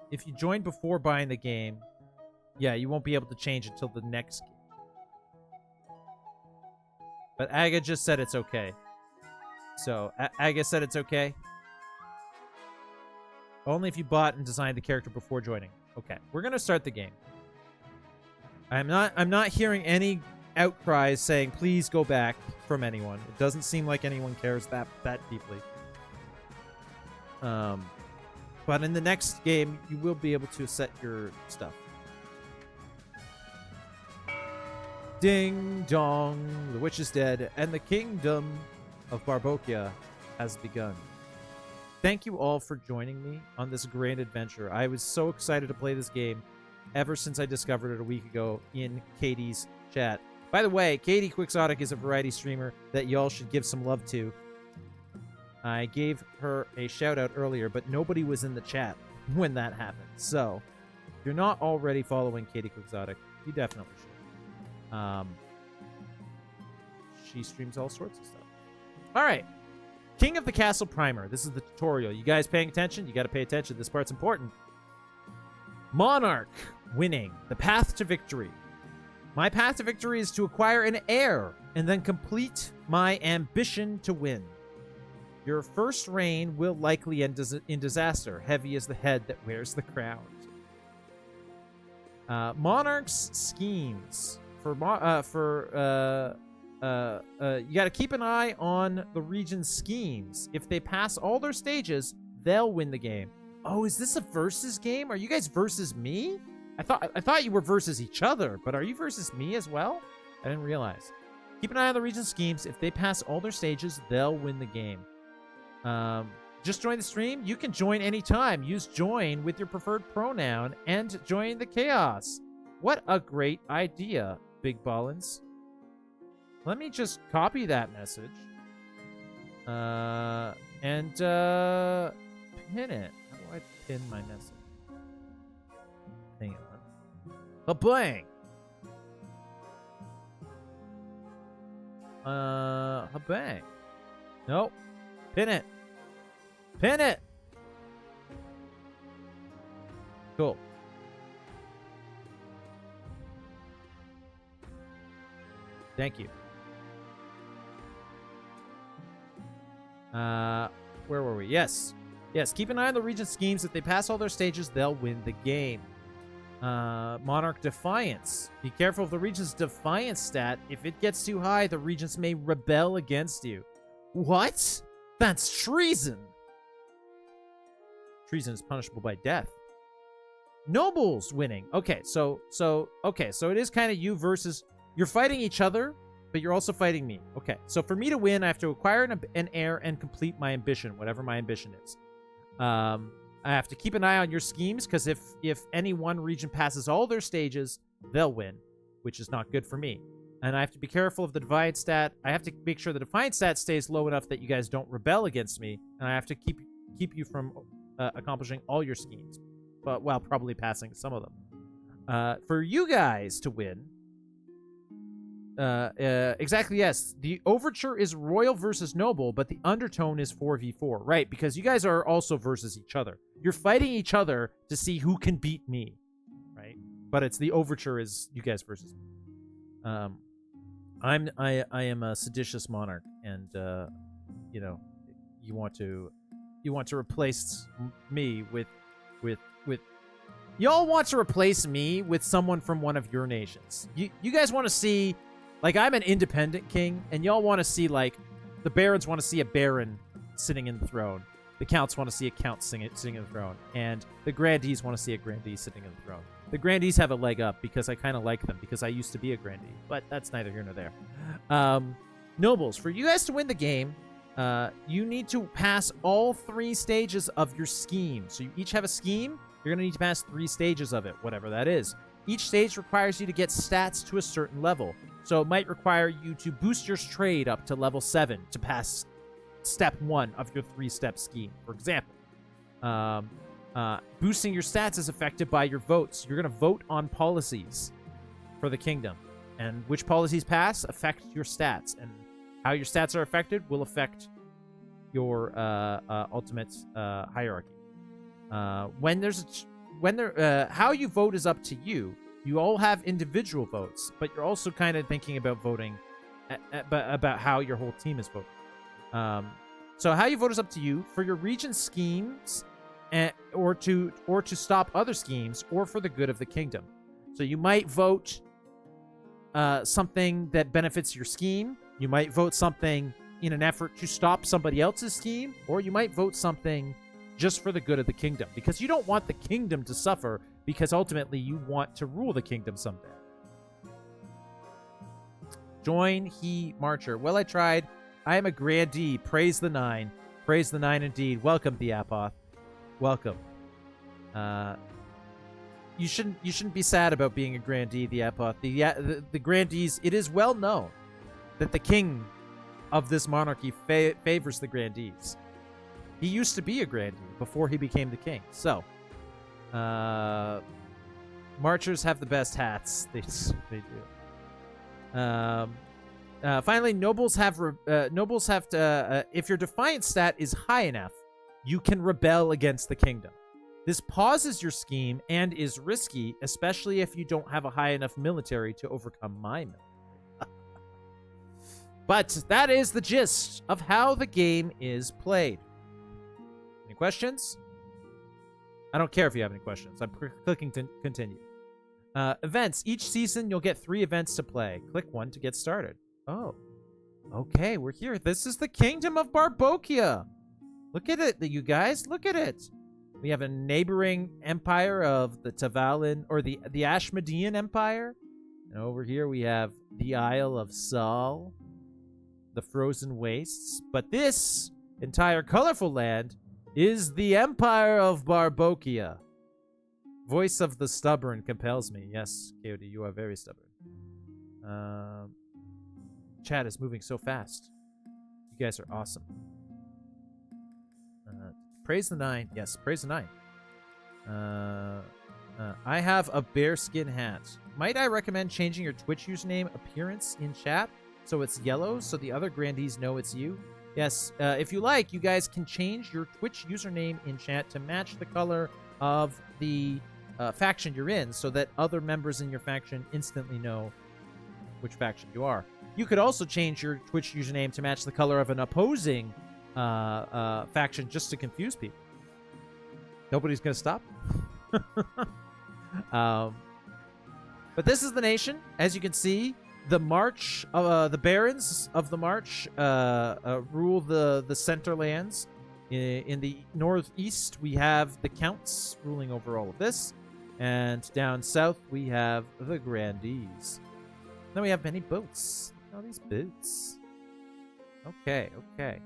if you join before buying the game, yeah, you won't be able to change until the next game. But Aga just said it's okay. So, Aga said it's okay. Only if you bought and designed the character before joining. Okay, we're gonna start the game. I'm not hearing any outcries saying please go back from anyone. It doesn't seem like anyone cares that deeply. But in the next game, you will be able to set your stuff. Ding dong, the witch is dead, and the kingdom of Barbokia has begun. Thank you all for joining me on this grand adventure. I was so excited to play this game ever since I discovered it a week ago in Katie's chat. By the way, Katie Quixotic is a variety streamer that y'all should give some love to. I gave her a shout out earlier, but nobody was in the chat when that happened. So, if you're not already following Katie Quixotic, you definitely should. She streams all sorts of stuff. All right. King of the Castle Primer. This is the tutorial. You guys paying attention? You got to pay attention. This part's important. Monarch. Winning. The path to victory. My path to victory is to acquire an heir and then complete my ambition to win. Your first reign will likely end in disaster. Heavy is the head that wears the crown. Monarch's schemes you got to keep an eye on the region's schemes. If they pass all their stages, they'll win the game. Oh, is this a versus game? Are you guys versus me? I thought you were versus each other, but are you versus me as well? I didn't realize. Keep an eye on the region's schemes. If they pass all their stages, they'll win the game. Just join the stream. You can join anytime. Use join with your preferred pronoun and join the chaos. What a great idea, Big Ballins. Let me just copy that message. And pin it. How do I pin my message? Hang on. Ba-bang! Bang. Nope. Pin it. Pin it. Cool. Thank you. Where were we? Yes. Yes, keep an eye on the region's schemes. If they pass all their stages, they'll win the game. Monarch Defiance. Be careful of the Regent's Defiance stat. If it gets too high, the Regents may rebel against you. What? That's treason. Treason is punishable by death. Nobles winning. Okay, so it is kind of you versus... You're fighting each other, but you're also fighting me. Okay, so for me to win, I have to acquire an heir and complete my ambition, whatever my ambition is. I have to keep an eye on your schemes, because if any one region passes all their stages, they'll win, which is not good for me. And I have to be careful of the Defiance stat. I have to make sure the Defiance stat stays low enough that you guys don't rebel against me, and I have to keep you from accomplishing all your schemes, but while probably passing some of them. For you guys to win, exactly, yes. The overture is royal versus noble, but the undertone is 4v4. Right, because you guys are also versus each other. You're fighting each other to see who can beat me, right? But it's the overture is you guys versus me. I am a seditious monarch, and you know, you want to replace me with y'all want to replace me with someone from one of your nations. You guys want to see, like, I'm an independent king, and y'all want to see, like, the barons want to see a baron sitting in the throne. The counts want to see a count sitting in the throne. And the grandees want to see a grandee sitting in the throne. The grandees have a leg up because I kind of like them, because I used to be a grandee. But that's neither here nor there. Nobles, for you guys to win the game, you need to pass all 3 stages of your scheme. So you each have a scheme. You're going to need to pass 3 stages of it, whatever that is. Each stage requires you to get stats to a certain level. So it might require you to boost your trade up to level 7 to pass step 1 of your 3-step scheme, for example. Boosting your stats is affected by your votes. You're going to vote on policies for the kingdom. And which policies pass affect your stats. And how your stats are affected will affect your ultimate hierarchy. How you vote is up to you. You all have individual votes, but you're also kind of thinking about voting, about how your whole team is voting. So how you vote is up to you. For your region schemes, or to stop other schemes, or for the good of the kingdom. So you might vote something that benefits your scheme. You might vote something in an effort to stop somebody else's scheme, or you might vote something just for the good of the kingdom, because you don't want the kingdom to suffer, because ultimately you want to rule the kingdom someday. Join he marcher. Well, I tried. I am a grandee. Praise the 9. Praise the 9 indeed. Welcome, the Apoth. Welcome. You shouldn't be sad about being a grandee, the Apoth. The grandees, it is well known that the king of this monarchy favors the grandees. He used to be a grandee before he became the king. So, marchers have the best hats. They do. Finally, nobles have to. If your defiance stat is high enough, you can rebel against the kingdom. This pauses your scheme and is risky, especially if you don't have a high enough military to overcome my military. But that is the gist of how the game is played. Any questions? I don't care if you have any questions. I'm clicking to continue. Events. Each season, you'll get 3 events to play. Click 1 to get started. Oh. Okay, we're here. This is the Kingdom of Barbokia. Look at it, you guys. Look at it. We have a neighboring empire of the Tavalin, or the Ashmodean Empire. And over here we have the Isle of Sol, the Frozen Wastes. But this entire colorful land is the Empire of Barbokia. Voice of the stubborn compels me. Yes, Coyote, you are very stubborn. Chat is moving so fast. You guys are awesome. Praise the 9. Yes, praise the 9. I have a bearskin hat. Might I recommend changing your Twitch username appearance in chat so it's yellow so the other grandees know it's you? Yes, if you like, you guys can change your Twitch username in chat to match the color of the faction you're in so that other members in your faction instantly know which faction you are. You could also change your Twitch username to match the color of an opposing faction just to confuse people. Nobody's going to stop. But this is the nation. As you can see, the March, the Barons of the March rule the center lands. In the northeast, we have the Counts ruling over all of this. And down south, we have the Grandees. Then we have many boats. All these boats. Okay, okay.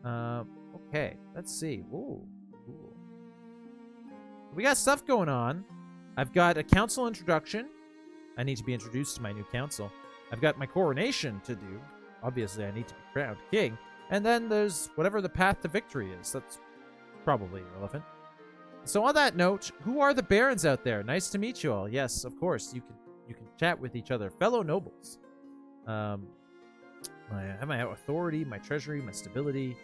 Okay, let's see. Ooh, cool. We got stuff going on. I've got a council introduction. I need to be introduced to my new council. I've got my coronation to do. Obviously, I need to be crowned king. And then there's whatever the path to victory is. That's probably irrelevant. So on that note, who are the barons out there? Nice to meet you all. Yes, of course. You can chat with each other. Fellow nobles. I have my authority, my treasury, my stability.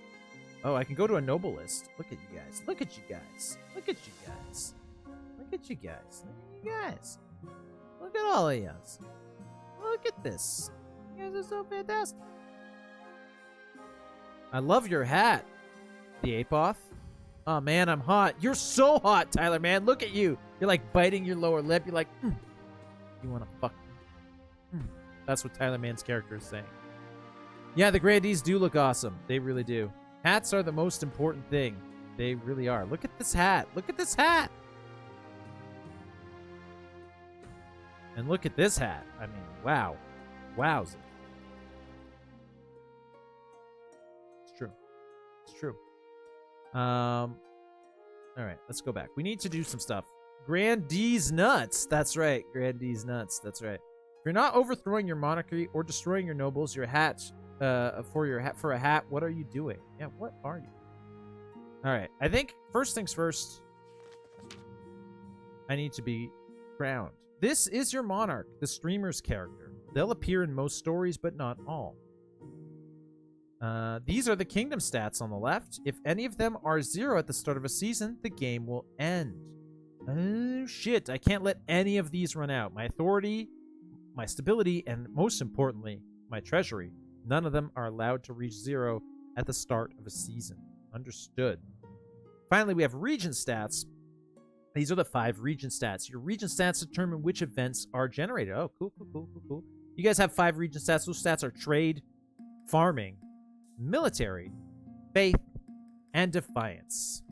Oh, I can go to a noble list. Look at you guys. Look at you guys. Look at you guys. Look at you guys. Look at you guys. Look at all of you. Look at this. You guys are so fantastic. I love your hat, the Apoth. Oh, man, I'm hot. You're so hot, Tyler, man. Look at you. You're like biting your lower lip. You're like, you want to fuck me? That's what Tyler Man's character is saying. Yeah, the Grandees do look awesome. They really do. Hats are the most important thing. They really are. Look at this hat. Look at this hat. And look at this hat. I mean, wow. Wowza. It's true. It's true. All right, let's go back. We need to do some stuff. Grandees nuts. That's right. Grandees nuts. That's right. If you're not overthrowing your monarchy or destroying your nobles, your hat for a hat, what are you doing? Yeah, what are you? All right. I think first things first, I need to be crowned. This is your monarch, the streamer's character. They'll appear in most stories, but not all. These are the kingdom stats on the left. If any of them are 0 at the start of a season, the game will end. Oh, shit. I can't let any of these run out. My authority, my stability, and most importantly, my treasury. None of them are allowed to reach 0 at the start of a season. Understood. Finally, we have region stats. These are the 5 region stats. Your region stats determine which events are generated. Oh, cool, cool, cool, cool, cool. You guys have 5 region stats. Those stats are trade, farming, military, faith, and defiance.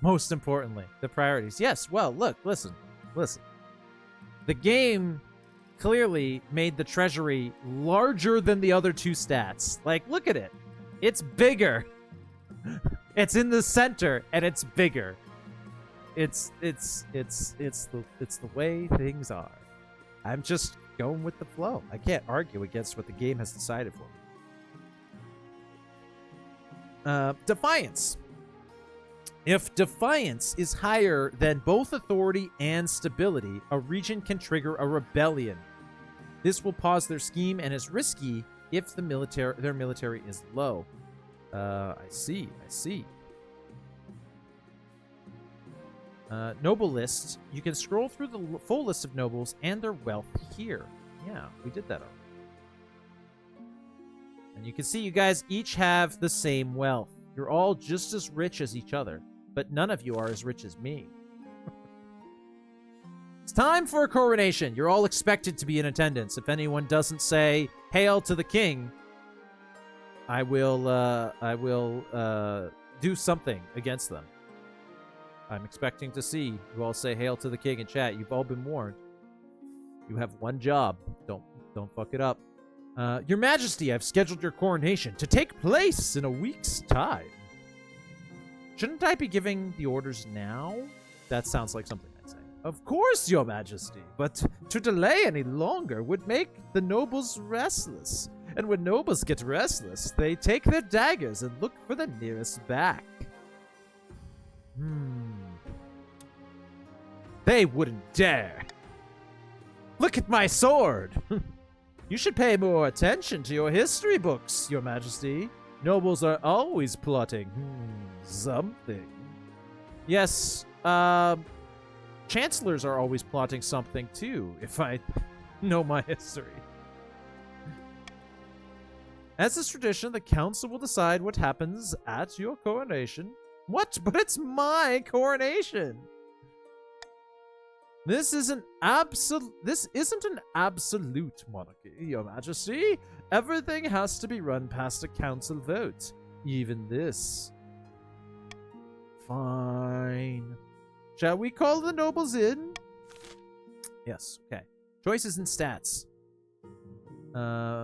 Most importantly, the priorities. Yes, well, look, listen. The game clearly made the treasury larger than the other 2 stats. Like, look at it. It's bigger. It's in the center, and it's bigger. It's the way things are. I'm just going with the flow. I can't argue against what the game has decided for me. Defiance. If defiance is higher than both authority and stability, a region can trigger a rebellion. This will pause their scheme and is risky if their military is low. I see. Noble list. You can scroll through the full list of nobles and their wealth here. Yeah, we did that already. And you can see you guys each have the same wealth. You're all just as rich as each other, but none of you are as rich as me. It's time for a coronation. You're all expected to be in attendance. If anyone doesn't say "Hail to the King," I will do something against them. I'm expecting to see you all say "Hail to the King" in chat. You've all been warned. You have one job. Don't fuck it up. Your Majesty, I've scheduled your coronation to take place in a week's time. Shouldn't I be giving the orders now? That sounds like something I'd say. Of course, Your Majesty, but to delay any longer would make the nobles restless. And when nobles get restless, they take their daggers and look for the nearest back. They wouldn't dare. Look at my sword. You should pay more attention to your history books, Your Majesty. Nobles are always plotting something. Yes, chancellors are always plotting something too, if I know my history. As is tradition, the council will decide what happens at your coronation. What? But it's my coronation! This isn't an absolute monarchy, Your Majesty. Everything has to be run past a council vote. Even this. Fine. Shall we call the nobles in? Yes, okay. Choices and stats.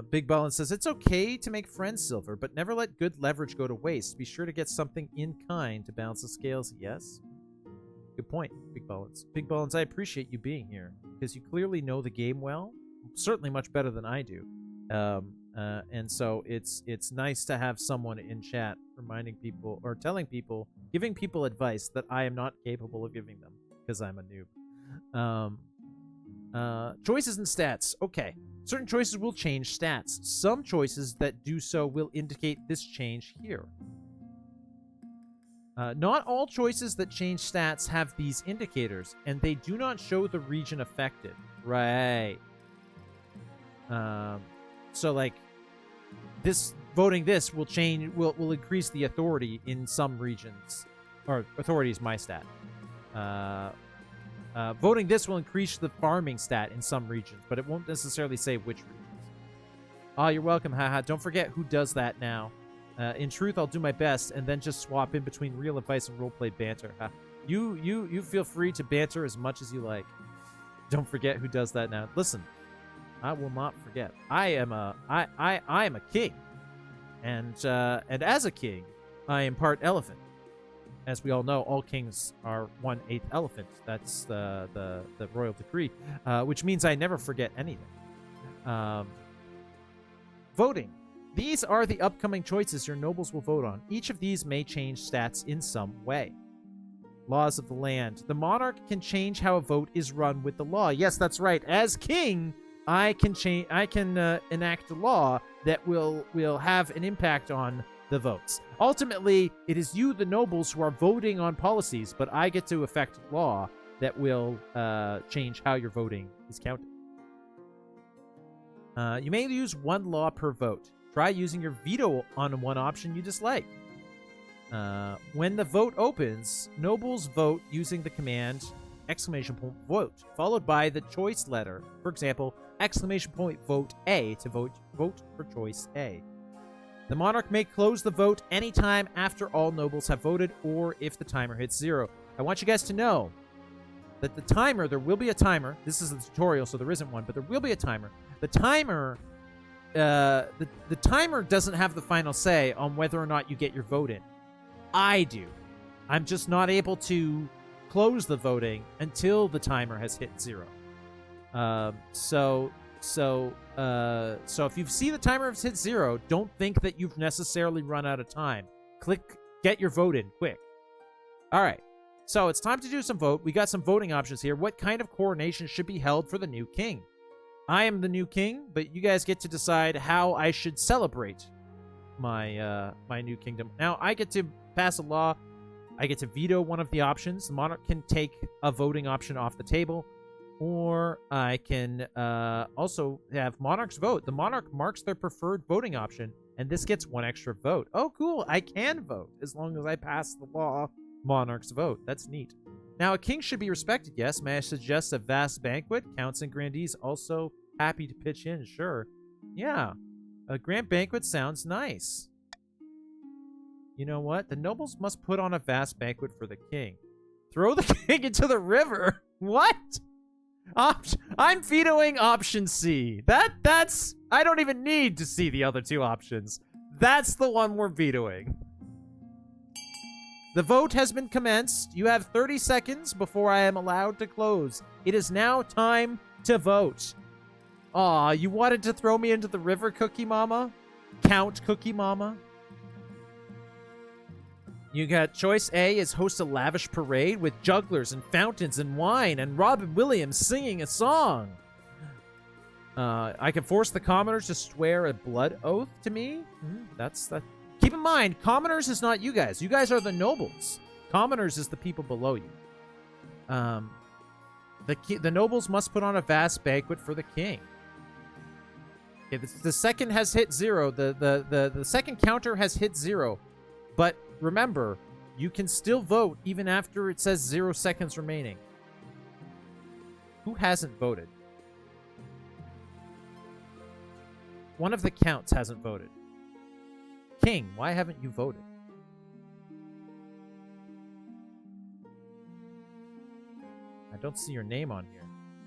Big Ballin says, it's okay to make friends, Silver, but never let good leverage go to waste. Be sure to get something in kind to balance the scales. Yes? Good point, Big Ballins. Big Ballins, I appreciate you being here, because you clearly know the game well. Certainly much better than I do. And so it's nice to have someone in chat reminding people, or telling people, giving people advice that I am not capable of giving them, because I'm a noob. Choices and stats. Okay. Certain choices will change stats. Some choices that do so will indicate this change here. Not all choices that change stats have these indicators, and they do not show the region affected. Right. So, like, this voting this will change, will increase the authority in some regions. Or, authority is my stat. Voting this will increase the farming stat in some regions, but it won't necessarily say which regions. Oh, you're welcome, haha. Don't forget who does that now. In truth, I'll do my best, and then just swap in between real advice and roleplay banter. You feel free to banter as much as you like. Don't forget who does that now. Listen, I will not forget. I am a king, and as a king, I am part elephant. As we all know, all kings are 1/8 elephant. That's the royal decree, which means I never forget anything. Voting. These are the upcoming choices your nobles will vote on. Each of these may change stats in some way. Laws of the land. The monarch can change how a vote is run with the law. Yes, that's right. As king, I can enact a law that will have an impact on the votes. Ultimately, it is you, the nobles, who are voting on policies, but I get to affect law that will change how your voting is counted. You may use one law per vote. Try using your veto on one option you dislike. When the vote opens, nobles vote using the command !vote, followed by the choice letter. For example, !vote A to vote for choice A. The monarch may close the vote anytime after all nobles have voted or if the timer hits 0. I want you guys to know that the timer, there will be a timer. This is a tutorial, so there isn't one, but there will be a timer. The timer, the timer doesn't have the final say on whether or not you get your vote in. I do. I'm just not able to close the voting until the timer has hit 0. So if you see the timer has hit 0, don't think that you've necessarily run out of time. Click get your vote in quick. All right. So it's time to do some vote. We got some voting options here. What kind of coronation should be held for the new king? I am the new king, but you guys get to decide how I should celebrate my my new kingdom. Now, I get to pass a law. I get to veto one of the options. The monarch can take a voting option off the table. Or I can also have monarchs vote. The monarch marks their preferred voting option, and this gets 1 extra vote. Oh, cool. I can vote as long as I pass the law monarchs vote. That's neat. Now, a king should be respected, yes. May I suggest a vast banquet? Counts and grandees also happy to pitch in, sure. Yeah, a grand banquet sounds nice. You know what? The nobles must put on a vast banquet for the king. Throw the king into the river? What? I'm vetoing option C. That's... I don't even need to see the other two options. That's the one we're vetoing. The vote has been commenced. You have 30 seconds before I am allowed to close. It is now time to vote. Aw, you wanted to throw me into the river, Cookie Mama? Count Cookie Mama? You got choice A is host a lavish parade with jugglers and fountains and wine and Robin Williams singing a song. I can force the commoners to swear a blood oath to me. That's that. Keep in mind, commoners is not you guys. You guys are the nobles. Commoners is the people below you. The nobles must put on a vast banquet for the king. Okay, the second has hit 0. The second counter has hit 0. But remember, you can still vote even after it says 0 seconds remaining. Who hasn't voted? One of the counts hasn't voted. King, why haven't you voted? I don't see your name on here.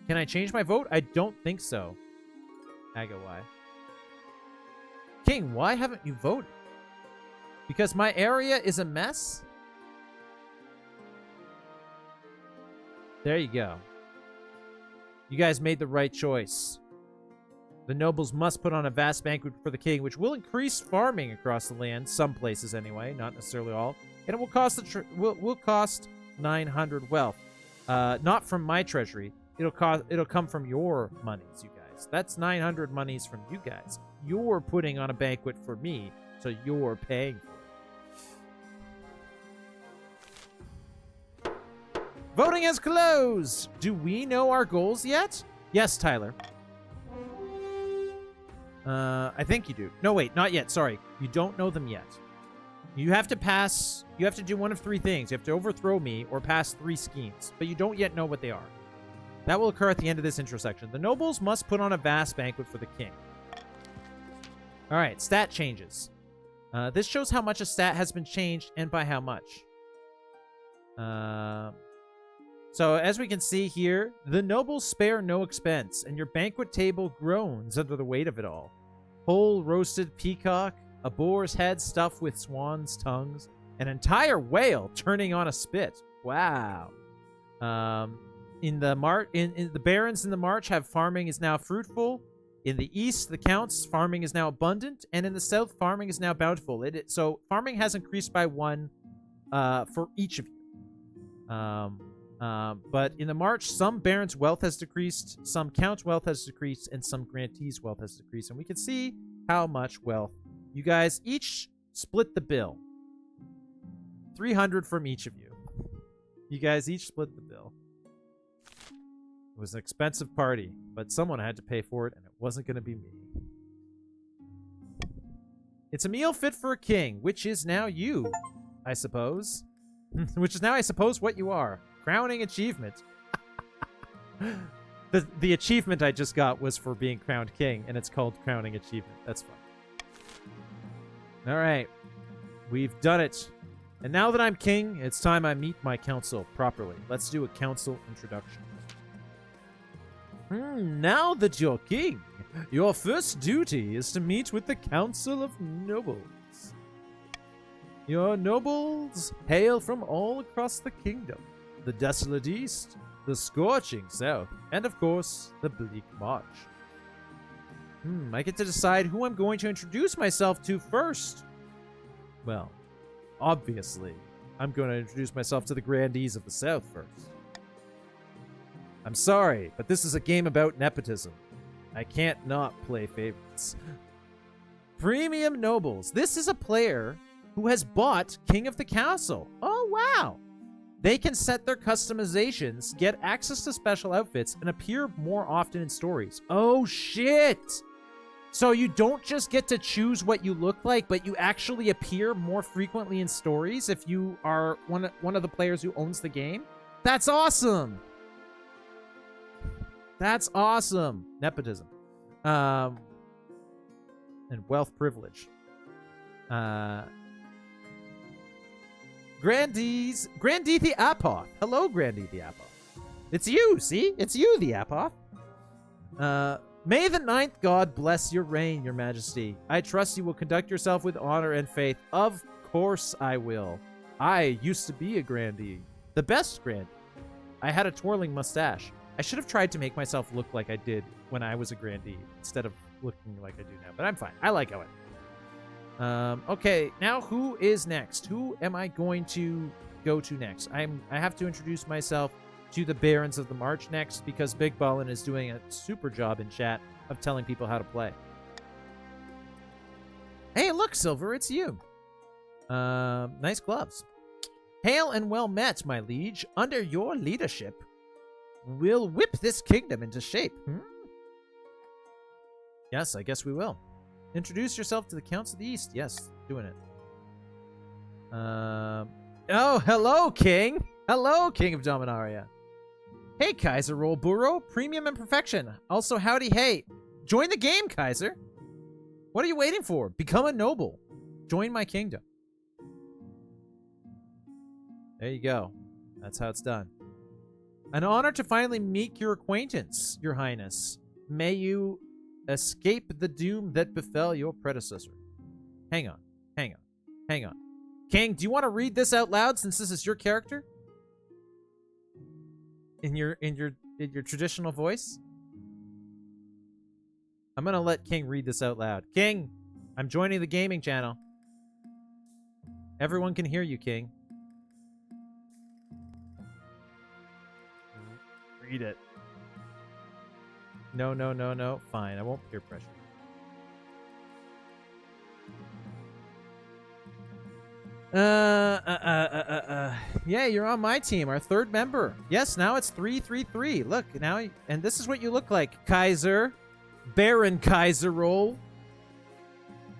Can I change my vote? I don't think so. Aga, why? King, why haven't you voted? Because my area is a mess? There you go. You guys made the right choice. The nobles must put on a vast banquet for the king, which will increase farming across the land, some places anyway, not necessarily all, and it will cost will cost 900 wealth. Not from my treasury. It'll come from your monies, you guys. That's 900 monies from you guys. You're putting on a banquet for me, so you're paying for it. Voting has closed. Do we know our goals yet? Yes, Tyler. I think you do. No, wait, not yet. Sorry. You don't know them yet. You have to pass... You have to do one of 3 things. You have to overthrow me or pass 3 schemes. But you don't yet know what they are. That will occur at the end of this intro section. The nobles must put on a vast banquet for the king. Alright, stat changes. This shows how much a stat has been changed and by how much. So, as we can see here, the nobles spare no expense, and your banquet table groans under the weight of it all. Whole roasted peacock, a boar's head stuffed with swan's tongues, an entire whale turning on a spit. Wow. In the barons in the march have farming is now fruitful. In the east, the counts farming is now abundant, and in the south, farming is now bountiful. So farming has increased by 1 for each of you. But in the march, some barons' wealth has decreased, some counts' wealth has decreased, and some grantees' wealth has decreased. And we can see how much wealth you guys each split the bill. 300 from each of you. You guys each split the bill. It was an expensive party, but someone had to pay for it, and it wasn't going to be me. It's a meal fit for a king, which is now you, I suppose. Which is now, I suppose, what you are. Crowning achievement. The achievement I just got was for being crowned king, and it's called crowning achievement. That's fun. Alright. We've done it. And now that I'm king, it's time I meet my council properly. Let's do a council introduction. Now that you're king, your first duty is to meet with the Council of Nobles. Your nobles hail from all across the kingdom. The desolate east, the scorching south, and of course, the bleak march. I get to decide who I'm going to introduce myself to first. Well, obviously, I'm going to introduce myself to the grandees of the south first. I'm sorry, but this is a game about nepotism. I can't not play favorites. Premium Nobles. This is a player who has bought King of the Castle. Oh, wow. They can set their customizations, get access to special outfits, and appear more often in stories. Oh, shit! So you don't just get to choose what you look like, but you actually appear more frequently in stories if you are one of the players who owns the game? That's awesome. That's awesome. Nepotism. And wealth privilege. Grandee the Apoth. Hello, Grandee the Apoth. It's you, see? It's you, the Apoth. May the ninth god bless your reign, your majesty. I trust you will conduct yourself with honor and faith. Of course I will. I used to be a Grandee. The best Grandee. I had a twirling mustache. I should have tried to make myself look like I did when I was a Grandee instead of looking like I do now. But I'm fine. I like how I okay, now who is next? Who am I going to go to next? I have to introduce myself to the Barons of the March next because Big Ballin is doing a super job in chat of telling people how to play. Hey, look, Silver, it's you. Nice gloves. Hail and well met, my liege. Under your leadership, we'll whip this kingdom into shape. Yes, I guess we will. Introduce yourself to the Counts of the East. Yes, doing it. Oh, hello, King. Hello, King of Dominaria. Hey, Kaiser Rollburo. Premium and perfection. Also, howdy, hey. Join the game, Kaiser. What are you waiting for? Become a noble. Join my kingdom. There you go. That's how it's done. An honor to finally meet your acquaintance, your highness. May you escape the doom that befell your predecessor. Hang on. Hang on. Hang on. King, do you want to read this out loud since this is your character? In your traditional voice? I'm going to let King read this out loud. King, I'm joining the gaming channel. Everyone can hear you, King. Read it. No, no, no, no. Fine, I won't peer pressure. Yeah, you're on my team, our third member. Yes, now it's 3-3-3. Look, now, and this is what you look like, Kaiser. Baron Kaiser roll.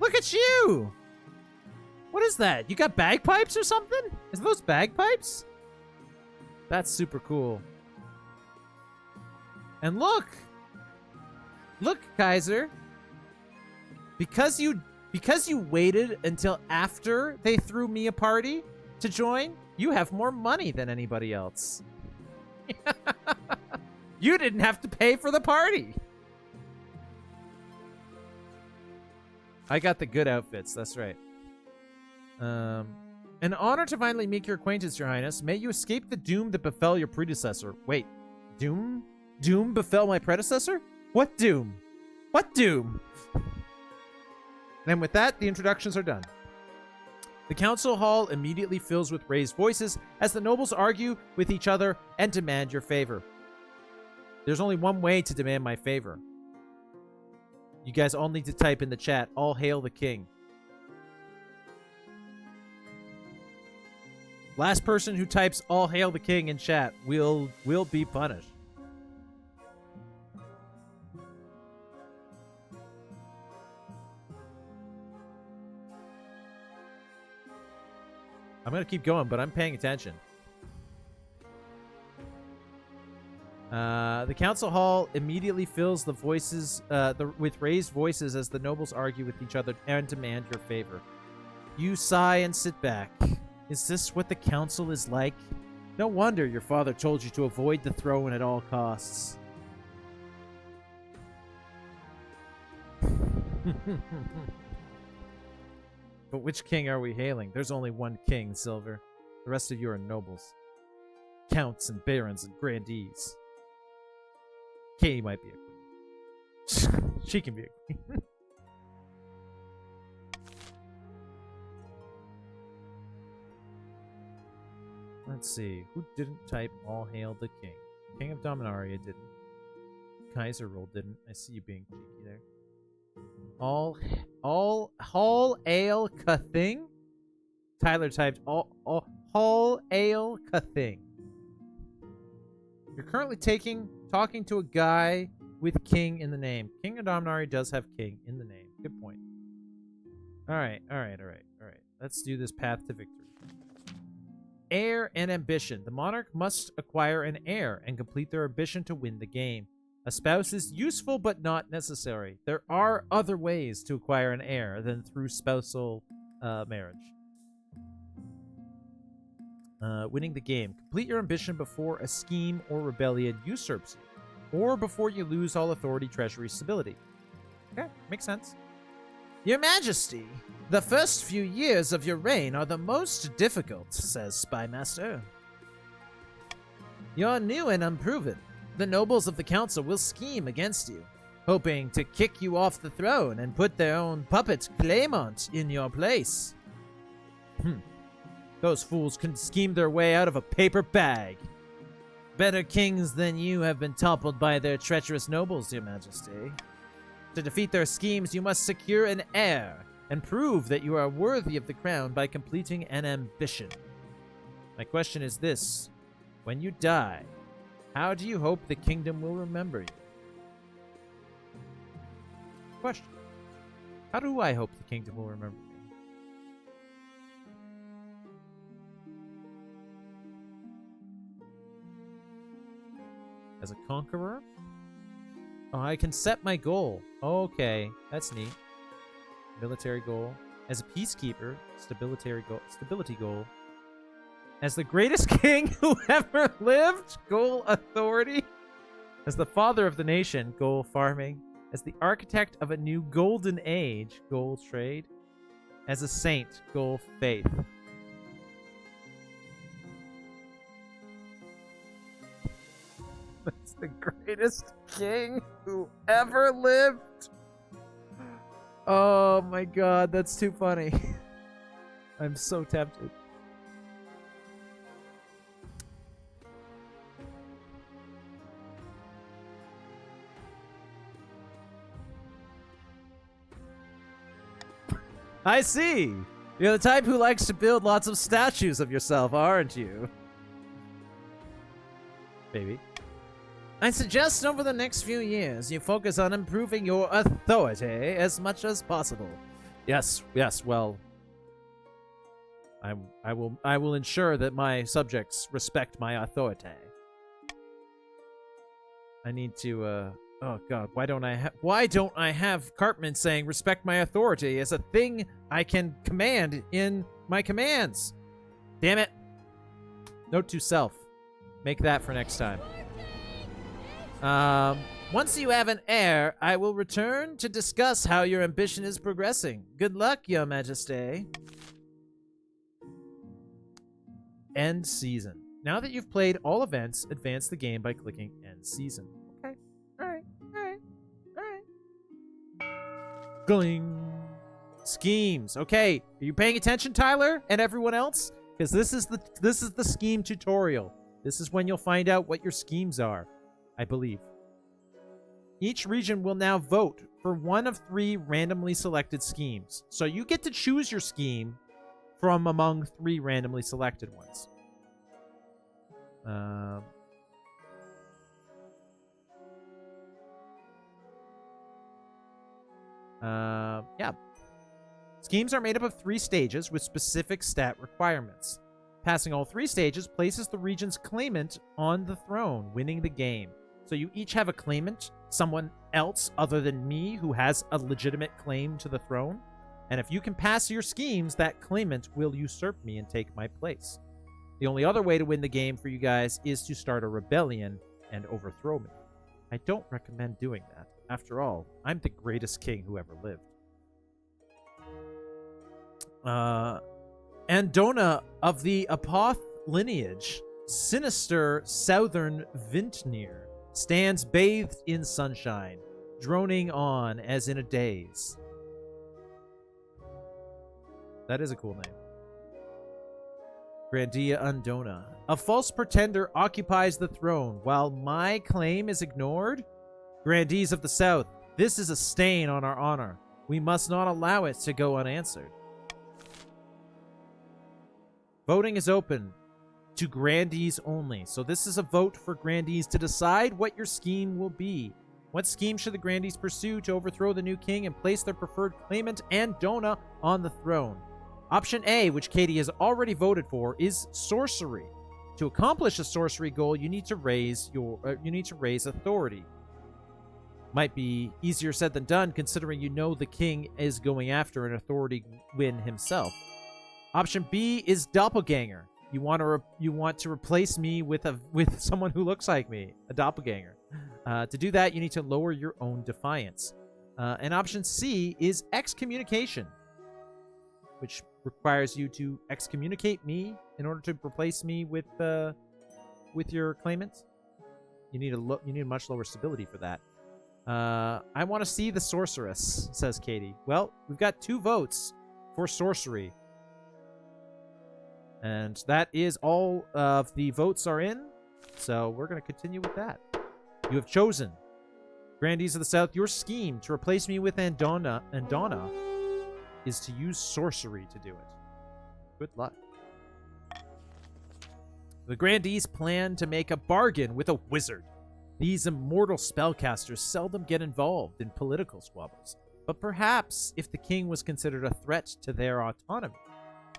Look at you! What is that? You got bagpipes or something? Is those bagpipes? That's super cool. And look! Look, Kaiser. Because you waited until after they threw me a party to join, you have more money than anybody else. You didn't have to pay for the party. I got the good outfits, that's right. An honor to finally make your acquaintance, your highness. May you escape the doom that befell your predecessor. Wait, doom? Doom befell my predecessor? What doom? What doom? And with that, the introductions are done. The council hall immediately fills with raised voices as the nobles argue with each other and demand your favor. There's only one way to demand my favor. You guys all need to type in the chat, all hail the king. Last person who types all hail the king in chat will be punished. I'm going to keep going, but I'm paying attention. The council hall immediately fills the voices with raised voices as the nobles argue with each other and demand your favor. You sigh and sit back. Is this what the council is like? No wonder your father told you to avoid the throne at all costs. But which king are we hailing? There's only one king, Silver. The rest of you are nobles. Counts and barons and grandees. Katie might be a queen. She can be a queen. Let's see. Who didn't type all hail the king? King of Dominaria didn't. Kaiser Roll didn't. I see you being cheeky there. All ale Kathing? Tyler typed all ale Kathing. You're currently talking to a guy with king in the name. King of Dominaria does have king in the name. Good point. Alright. Let's do this path to victory. heir and ambition. The monarch must acquire an heir and complete their ambition to win the game. A spouse is useful but not necessary. There are other ways to acquire an heir than through spousal marriage. Winning the game. Complete your ambition before a scheme or rebellion usurps you, or before you lose all authority, treasury, stability. Okay, makes sense. Your Majesty, the first few years of your reign are the most difficult, says Spymaster. You're new and unproven. The nobles of the council will scheme against you, hoping to kick you off the throne and put their own puppet Claymont in your place. Those fools can scheme their way out of a paper bag. Better kings than you have been toppled by their treacherous nobles, Your Majesty. To defeat their schemes, you must secure an heir and prove that you are worthy of the crown by completing an ambition. My question is this: when you die, how do you hope the kingdom will remember you? Question. How do I hope the kingdom will remember me? As a conqueror? Oh, I can set my goal. Okay, that's neat. Military goal. As a peacekeeper, stability goal. As the greatest king who ever lived, goal authority. As the father of the nation, goal farming. As the architect of a new golden age, goal trade. As a saint, goal faith. That's the greatest king who ever lived. Oh my god, that's too funny. I'm so tempted. I see. You're the type who likes to build lots of statues of yourself, aren't you? Maybe. I suggest over the next few years you focus on improving your authority as much as possible. Yes, well, I will ensure that my subjects respect my authority. I need to oh god, why don't I have Cartman saying respect my authority as a thing I can command in my commands? Damn it. Note to self. Make that for next time. Once you have an heir, I will return to discuss how your ambition is progressing. Good luck, Your Majesty. End season. Now that you've played all events, advance the game by clicking End Season. Okay. Alright. Gling. Schemes. Okay. Are you paying attention, Tyler? And everyone else? Because this is the scheme tutorial. This is when you'll find out what your schemes are, I believe. Each region will now vote for one of 3 randomly selected schemes. So you get to choose your scheme from among 3 randomly selected ones. Yeah. Schemes are made up of 3 stages with specific stat requirements. Passing all 3 stages places the region's claimant on the throne, winning the game. So you each have a claimant, someone else other than me who has a legitimate claim to the throne. And if you can pass your schemes, that claimant will usurp me and take my place. The only other way to win the game for you guys is to start a rebellion and overthrow me. I don't recommend doing that. After all, I'm the greatest king who ever lived. Andona of the Apoth lineage, sinister southern Vintnir, stands bathed in sunshine, droning on as in a daze. That is a cool name. Grandia Andona. A false pretender occupies the throne while my claim is ignored? Grandees of the South, this is a stain on our honor. We must not allow it to go unanswered. Voting is open to grandees only. So this is a vote for grandees to decide what your scheme will be. What scheme should the grandees pursue to overthrow the new king and place their preferred claimant Andona on the throne? Option A, which Katie has already voted for, is sorcery. To accomplish a sorcery goal, you need to raise authority. Might be easier said than done, considering you know the king is going after an authority win himself. Option B is doppelganger. You want to replace me with someone who looks like me, a doppelganger. To do that, you need to lower your own defiance. And option C is excommunication, which requires you to excommunicate me in order to replace me with your claimant. You need a much lower stability for that. I want to see the sorceress, says Katie. Well, we've got 2 votes for sorcery. And that is all of the votes are in. So we're going to continue with that. You have chosen, Grandees of the South, your scheme to replace me with Andonna is to use sorcery to do it. Good luck. The Grandees plan to make a bargain with a wizard. These immortal spellcasters seldom get involved in political squabbles, but perhaps if the king was considered a threat to their autonomy. ...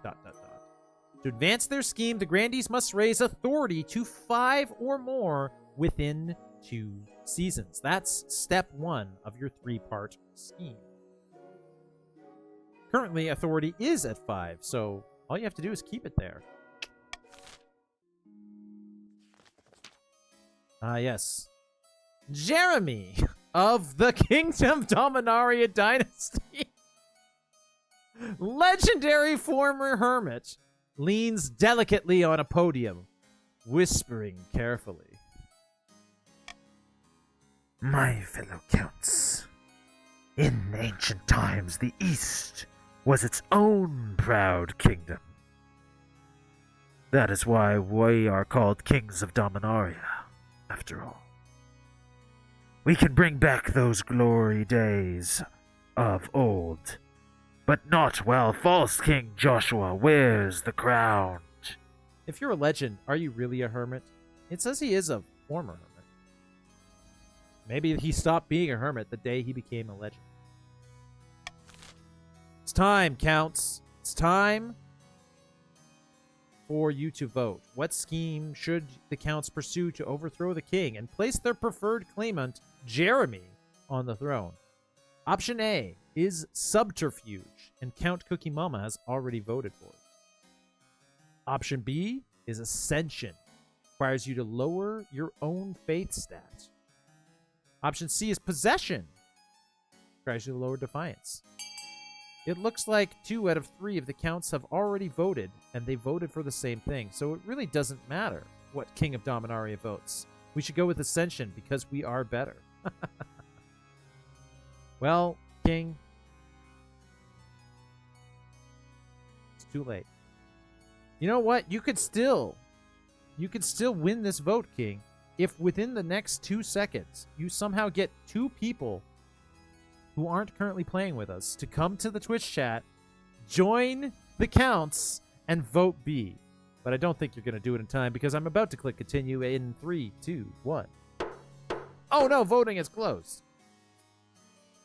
To advance their scheme, the Grandees must raise authority to 5 or more within 2 seasons. That's step 1 of your 3-part scheme. Currently, authority is at 5, so all you have to do is keep it there. Yes. Jeremy of the Kingdom Dominaria Dynasty. Legendary former hermit leans delicately on a podium, whispering carefully. My fellow counts, in ancient times the East was its own proud kingdom. That is why we are called Kings of Dominaria, after all. We can bring back those glory days of old, but not while false King Joshua wears the crown. If you're a legend, are you really a hermit? It says he is a former hermit. Maybe he stopped being a hermit the day he became a legend. It's time, counts. It's time for you to vote. What scheme should the counts pursue to overthrow the king and place their preferred claimant, Jeremy, on the throne? Option A is subterfuge, and Count Cookie Mama has already voted for it. Option B is ascension. Requires you to lower your own faith stat. Option C is possession. Requires you to lower defiance. It looks like 2 out of 3 of the counts have already voted, and they voted for the same thing, so it really doesn't matter what King of Dominaria votes. We should go with ascension because we are better. Well, King, it's too late. You know what? You could still win this vote, King, if within the next 2 seconds you somehow get 2 people who aren't currently playing with us to come to the Twitch chat, join the counts, and vote B. But I don't think you're going to do it in time because I'm about to click continue in 3, 2, 1. Oh no, voting is closed.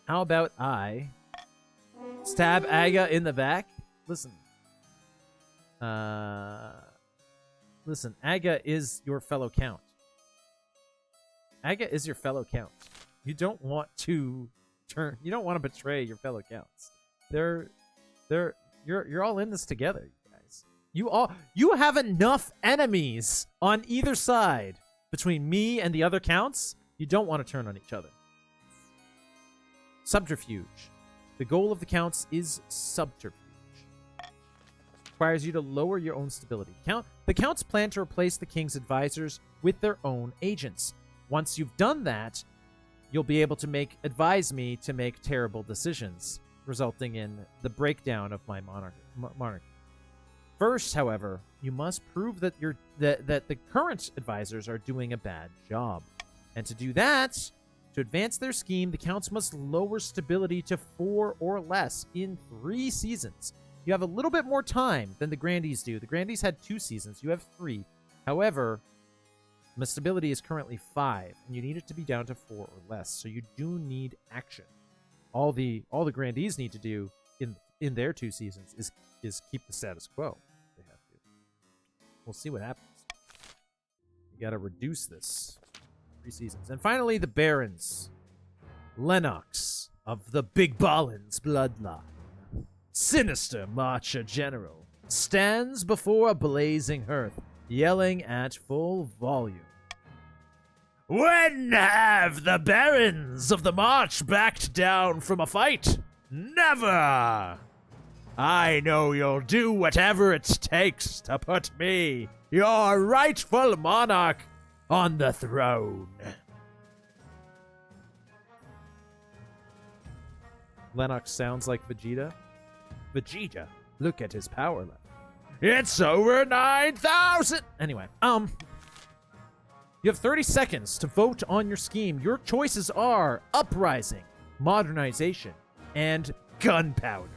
How about I stab Aga in the back? Listen. Listen, Aga is your fellow count. Aga is your fellow count. You don't want to betray your fellow counts. You're all in this together, you guys. You have enough enemies on either side between me and the other counts. You don't want to turn on each other. Subterfuge. The goal of the counts is subterfuge. Requires you to lower your own stability. The counts plan to replace the king's advisors with their own agents. Once you've done that, you'll be able to advise me to make terrible decisions, resulting in the breakdown of my monarchy. First, however, you must prove that that the current advisors are doing a bad job. And to do that, to advance their scheme, the counts must lower stability to 4 or less in 3 seasons. You have a little bit more time than the Grandees do. The Grandees had 2 seasons. You have 3. However, my stability is currently 5, and you need it to be down to 4 or less. So you do need action. All the Grandees need to do in in their 2 seasons is keep the status quo. They have to. We'll see what happens. You got to reduce this 3 seasons. And finally, the Barons. Lennox of the Big Ballins bloodline, sinister Marcher General, stands before a blazing hearth, yelling at full volume. When have the Barons of the March backed down from a fight? Never! I know you'll do whatever it takes to put me, your rightful monarch, on the throne. Lennox sounds like Vegeta. Vegeta, look at his power level. It's over 9,000! Anyway, you have 30 seconds to vote on your scheme. Your choices are uprising, modernization, and gunpowder.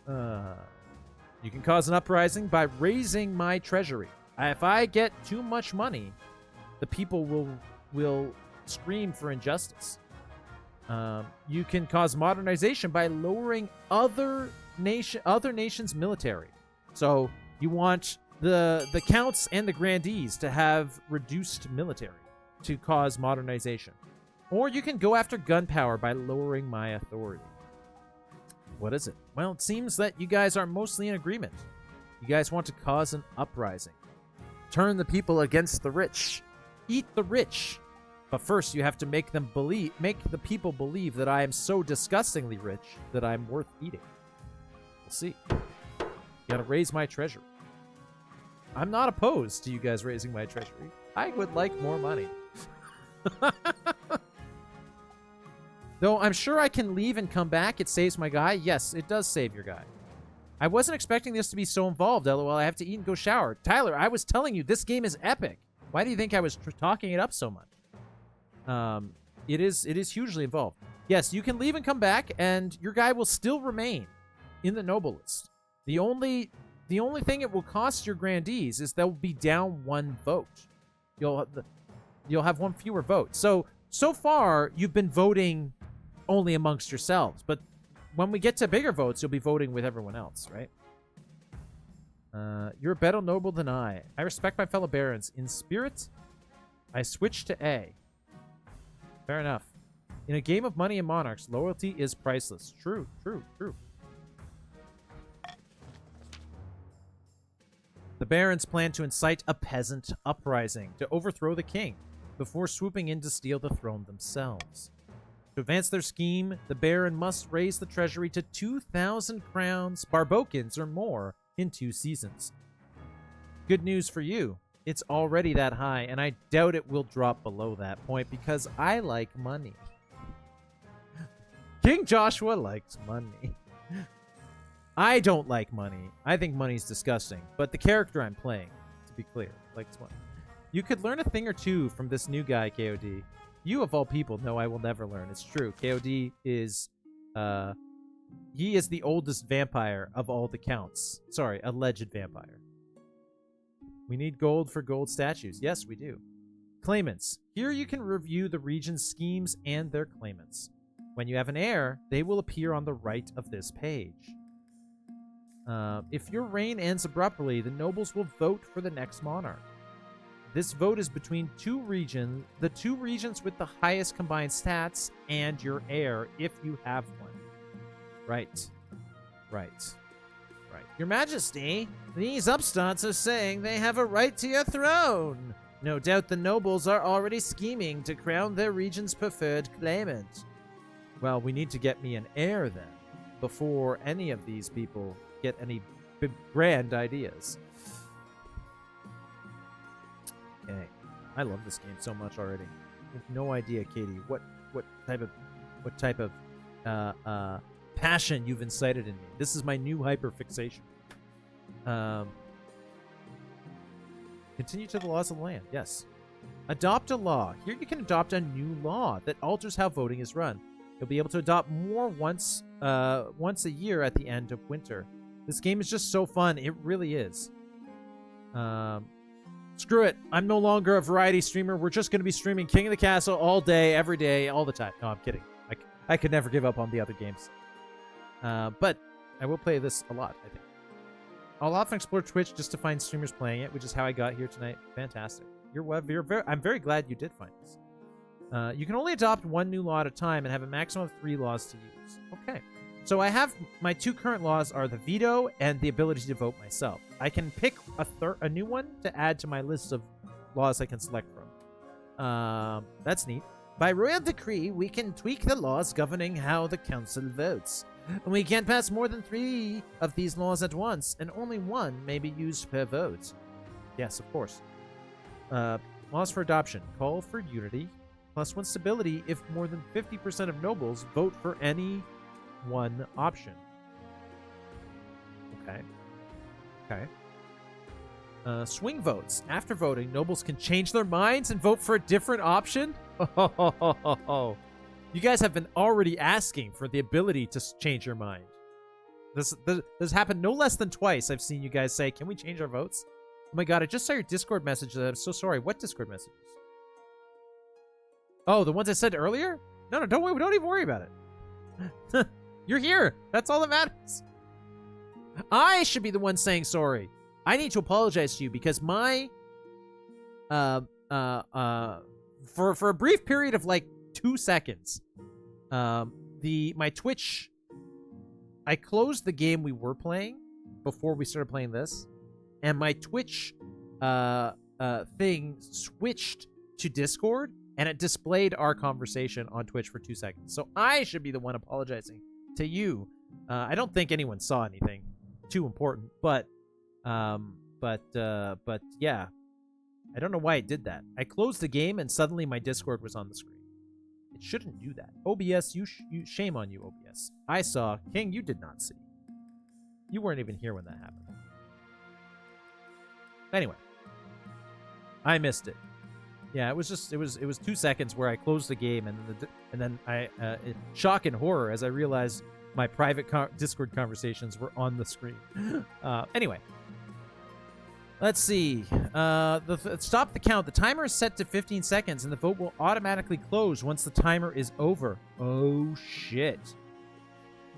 You can cause an uprising by raising my treasury. If I get too much money, the people will scream for injustice. You can cause modernization by lowering other nations' military. So you want the counts and the grandees to have reduced military to cause modernization. Or you can go after gunpowder by lowering my authority. What is it? Well, it seems that you guys are mostly in agreement. You guys want to cause an uprising. Turn the people against the rich. Eat the rich. But first, you have to make the people believe that I am so disgustingly rich that I'm worth eating. We'll see. You gotta raise my treasury. I'm not opposed to you guys raising my treasury. I would like more money. Though I'm sure I can leave and come back. It saves my guy. Yes, it does save your guy. I wasn't expecting this to be so involved, LOL. I have to eat and go shower. Tyler, I was telling you, this game is epic. Why do you think I was talking it up so much? It is hugely involved. Yes, you can leave and come back, and your guy will still remain in the noble list. The only thing it will cost your grandees is they'll be down 1 vote. You'll have 1 fewer vote. So far you've been voting only amongst yourselves, but when we get to bigger votes, you'll be voting with everyone else, right? You're a better noble than I. I respect my fellow barons. In spirit, I switch to A. Fair enough. In a game of money and monarchs, loyalty is priceless. True, true, true. The barons plan to incite a peasant uprising to overthrow the king before swooping in to steal the throne themselves. To advance their scheme, the baron must raise the treasury to 2,000 crowns, barbokins, or more in 2 seasons. Good news for you. It's already that high, and I doubt it will drop below that point because I like money. King Joshua likes money. I don't like money. I think money's disgusting, but the character I'm playing, to be clear, likes money. You could learn a thing or two from this new guy, KOD. You, of all people, know I will never learn. It's true. KOD is, he is the oldest vampire of all the counts. Sorry, alleged vampire. We need gold for gold statues. Yes, we do. Claimants. Here you can review the region's schemes and their claimants. When you have an heir, they will appear on the right of this page. If your reign ends abruptly, the nobles will vote for the next monarch. This vote is between 2 regions, the 2 regions with the highest combined stats, and your heir, if you have one. Right. Right. Right. Your Majesty, these upstarts are saying they have a right to your throne. No doubt the nobles are already scheming to crown their region's preferred claimant. Well, we need to get me an heir then, before any of these people get any big grand ideas. Okay. I love this game so much already. You have no idea, Katie, what type of passion you've incited in me. This is my new hyperfixation. Continue to the laws of the land. Yes. Adopt a law. Here you can adopt a new law that alters how voting is run. You'll be able to adopt more once a year at the end of winter. This game is just so fun. It really is. Screw it. I'm no longer a variety streamer. We're just going to be streaming King of the Castle all day, every day, all the time. No, I'm kidding. I could never give up on the other games. But I will play this a lot, I think. I'll often explore Twitch just to find streamers playing it, which is how I got here tonight. Fantastic. I'm very glad you did find this. You can only adopt one new law at a time and have a maximum of 3 laws to use. Okay. So I have my 2 current laws are the veto and the ability to vote myself. I can pick a new one to add to my list of laws I can select from. That's neat. By royal decree, we can tweak the laws governing how the council votes. We can't pass more than 3 of these laws at once, and only 1 may be used per vote. Yes, of course. Laws for adoption. Call for unity. +1 stability if more than 50% of nobles vote for any one option. Okay. Okay. Swing votes. After voting, nobles can change their minds and vote for a different option? Oh. You guys have been already asking for the ability to change your mind. This happened no less than twice. I've seen you guys say, can we change our votes? Oh my god, I just saw your Discord message. I'm so sorry. What Discord messages? Oh, the ones I said earlier? No, don't even worry about it. You're here. That's all that matters. I should be the one saying sorry. I need to apologize to you because my for a brief period of like 2 seconds, my Twitch, I closed the game we were playing before we started playing this, and my Twitch thing switched to Discord, and it displayed our conversation on Twitch for 2 seconds. So I should be the one apologizing to you. I don't think anyone saw anything too important, but yeah, I don't know why it did that. I closed the game and suddenly my Discord was on the screen. It shouldn't do that. OBS, you shame on you, OBS. I saw. King, you did not see. You weren't even here when that happened. Anyway, I missed it. Yeah, it was 2 seconds where I closed the game and then shock and horror as I realized my private Discord conversations were on the screen. Anyway, let's see. Stop the count. The timer is set to 15 seconds, and the vote will automatically close once the timer is over. Oh shit!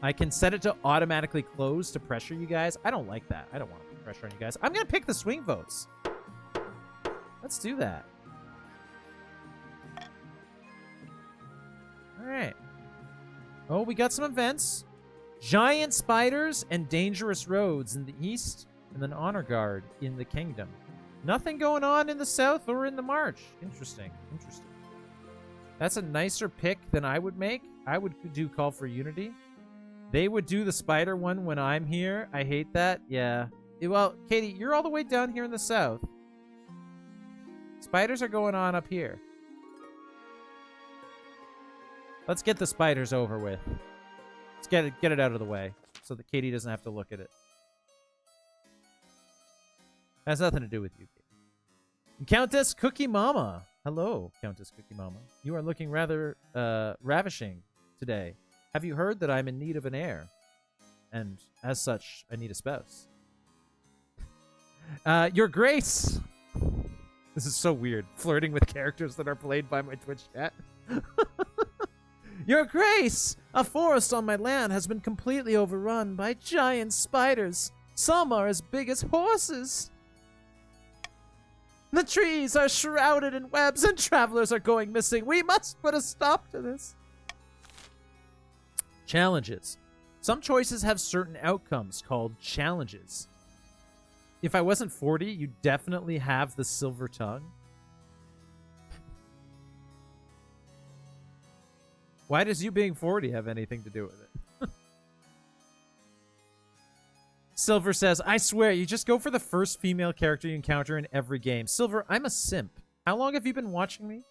I can set it to automatically close to pressure you guys. I don't like that. I don't want to put pressure on you guys. I'm gonna pick the swing votes. Let's do that. All right. Oh, we got some events. Giant spiders and dangerous roads in the east, and then honor guard in the kingdom. Nothing going on in the south or in the march. Interesting. That's a nicer pick than I would make. I would do call for unity. They would do the spider one when I'm here. I hate that. Yeah. Well, Katie, you're all the way down here in the south. Spiders are going on up here. Let's get the spiders over with. Let's get it out of the way so that Katie doesn't have to look at it. Has nothing to do with you, Katie. Countess Cookie Mama. Hello, Countess Cookie Mama. You are looking rather ravishing today. Have you heard that I'm in need of an heir? And as such, I need a spouse. Your Grace. This is so weird. Flirting with characters that are played by my Twitch chat. Your Grace! A forest on my land has been completely overrun by giant spiders. Some are as big as horses. The trees are shrouded in webs and travelers are going missing. We must put a stop to this. Challenges. Some choices have certain outcomes called challenges. If I wasn't 40, you'd definitely have the silver tongue. Why does you being 40 have anything to do with it? Silver says, I swear, you just go for the first female character you encounter in every game. Silver, I'm a simp. How long have you been watching me?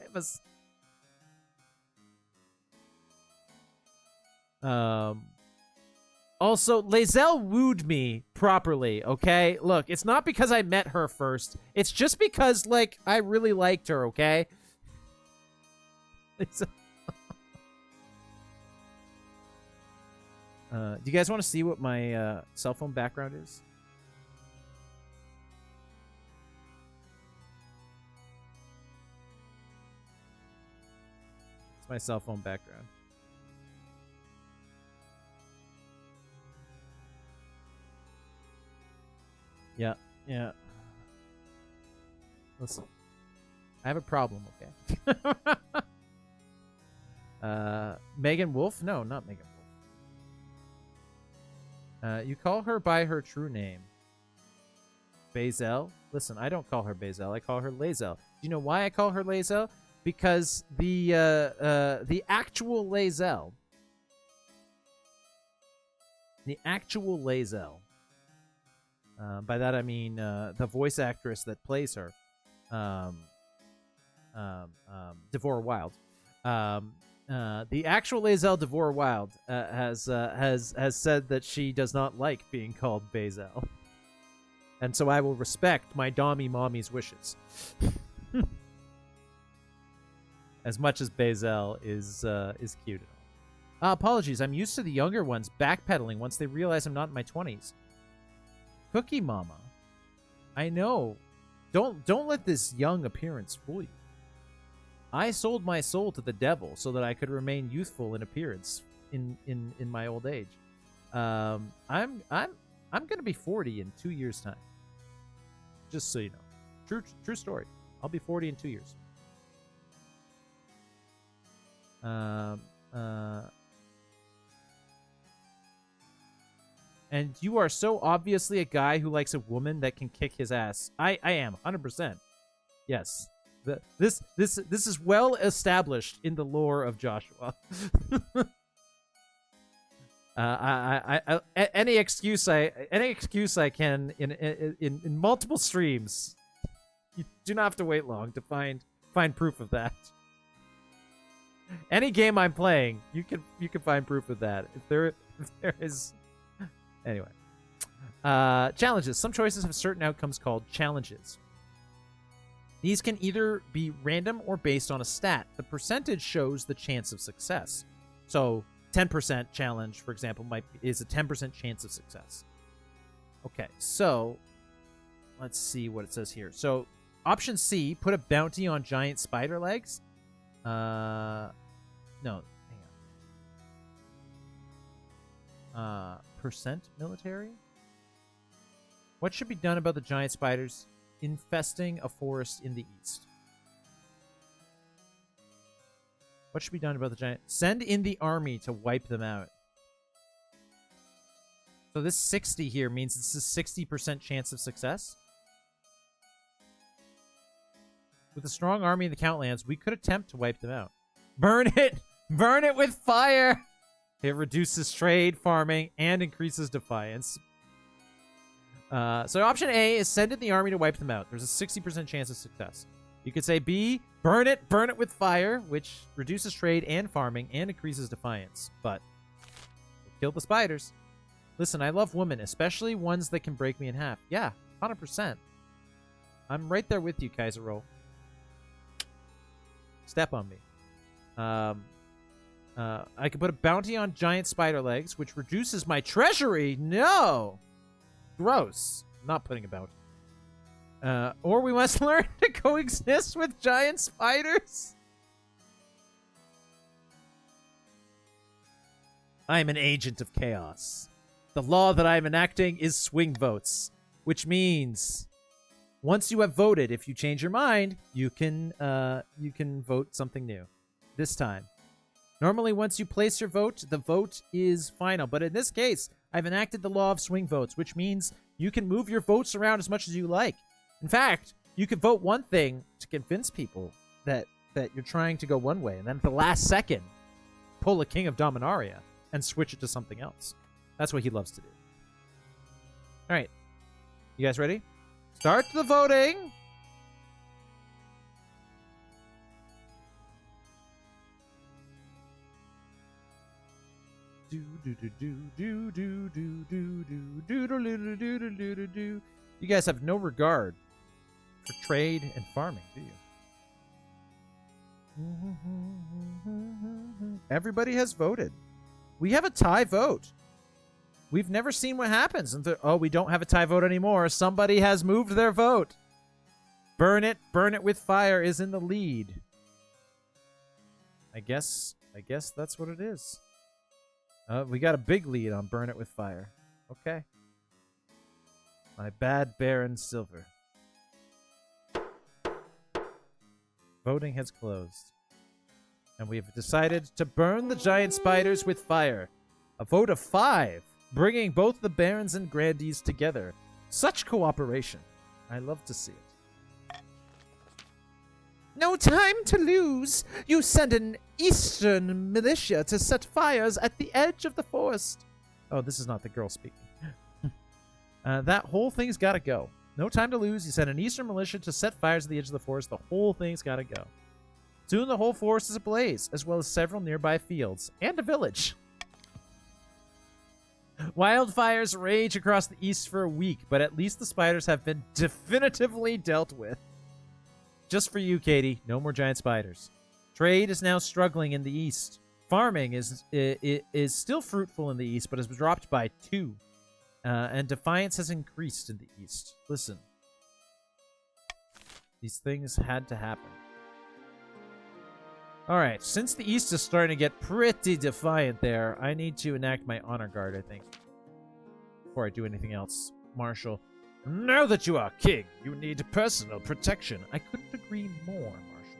It was... Also, Lazelle wooed me properly, okay? Look, it's not because I met her first. It's just because, like, I really liked her, okay? Do you guys want to see what my cell phone background is? It's my cell phone background. Yeah, yeah. Listen, I have a problem, okay? Megan Wolf? No, not Megan Wolf. You call her by her true name. Bazel? Listen, I don't call her Bazel. I call her Lazel. Do you know why I call her Lazel? Because the actual Lazel, by that I mean the voice actress that plays her, Devora Wild. The actual Lae'zel Devora Wild has said that she does not like being called Bazel, and so I will respect my Dommy mommy's wishes. As much as Bazel is cute. Apologies, I'm used to the younger ones backpedaling once they realize I'm not in my 20s. Cookie Mama, I know. Don't let this young appearance fool you. I sold my soul to the devil so that I could remain youthful in appearance in my old age. I'm gonna be 40 in 2 years' time. Just so you know, true story. I'll be 40 in 2 years. And you are so obviously a guy who likes a woman that can kick his ass. I am 100%. Yes. This is well established in the lore of Joshua. Any excuse I can in multiple streams. You do not have to wait long to find proof of that. Any game I'm playing, you can find proof of that. If there is. Anyway. Challenges. Some choices have certain outcomes called challenges. These can either be random or based on a stat. The percentage shows the chance of success. So 10% challenge, for example, is a 10% chance of success. Okay, so let's see what it says here. So option C, put a bounty on giant spider legs. No, hang on. Percent military? What should be done about the giant spiders infesting a forest in the east? What should be done about the giant? Send in the army to wipe them out. So this 60 here means it's a 60% chance of success. With a strong army in the Countlands, we could attempt to wipe them out. Burn it! Burn it with fire! It reduces trade, farming, and increases defiance. So option A is send in the army to wipe them out. There's a 60% chance of success. You could say B, burn it with fire, which reduces trade and farming and increases defiance. But kill the spiders. Listen, I love women, especially ones that can break me in half. Yeah, 100%. I'm right there with you, Kaiser Roll. Step on me. I could put a bounty on giant spider legs, which reduces my treasury. No! Gross. I'm not putting a bounty. Or we must learn to coexist with giant spiders. I am an agent of chaos. The law that I am enacting is swing votes, which means once you have voted, if you change your mind, you can vote something new. This time. Normally, once you place your vote, the vote is final. But in this case, I've enacted the law of swing votes, which means you can move your votes around as much as you like. In fact, you could vote one thing to convince people that you're trying to go one way, and then at the last second, pull a King of Dominaria and switch it to something else. That's what he loves to do. All right. You guys ready? Start the voting! You guys have no regard for trade and farming, do you? Everybody has voted. We have a tie vote. We've never seen what happens. Oh, we don't have a tie vote anymore. Somebody has moved their vote. Burn it with fire is in the lead. I guess that's what it is. We got a big lead on Burn It With Fire. Okay. My bad Baron Silver. Voting has closed. And we've decided to burn the giant spiders with fire. A vote of 5, bringing both the barons and grandees together. Such cooperation. I love to see it. No time to lose. You send an eastern militia to set fires at the edge of the forest. Oh, this is not the girl speaking. That whole thing's got to go. No time to lose. You send an eastern militia to set fires at the edge of the forest. The whole thing's got to go. Soon the whole forest is ablaze, as well as several nearby fields and a village. Wildfires rage across the east for a week, but at least the spiders have been definitively dealt with. Just for you, Katie, no more giant spiders. Trade is now struggling in the east. Farming is still fruitful in the east, but has dropped by 2. And defiance has increased in the east. Listen. These things had to happen. Alright, since the east is starting to get pretty defiant there, I need to enact my honor guard, I think. Before I do anything else. Marshal. Now that you are king, you need personal protection. I couldn't agree more, Marshal.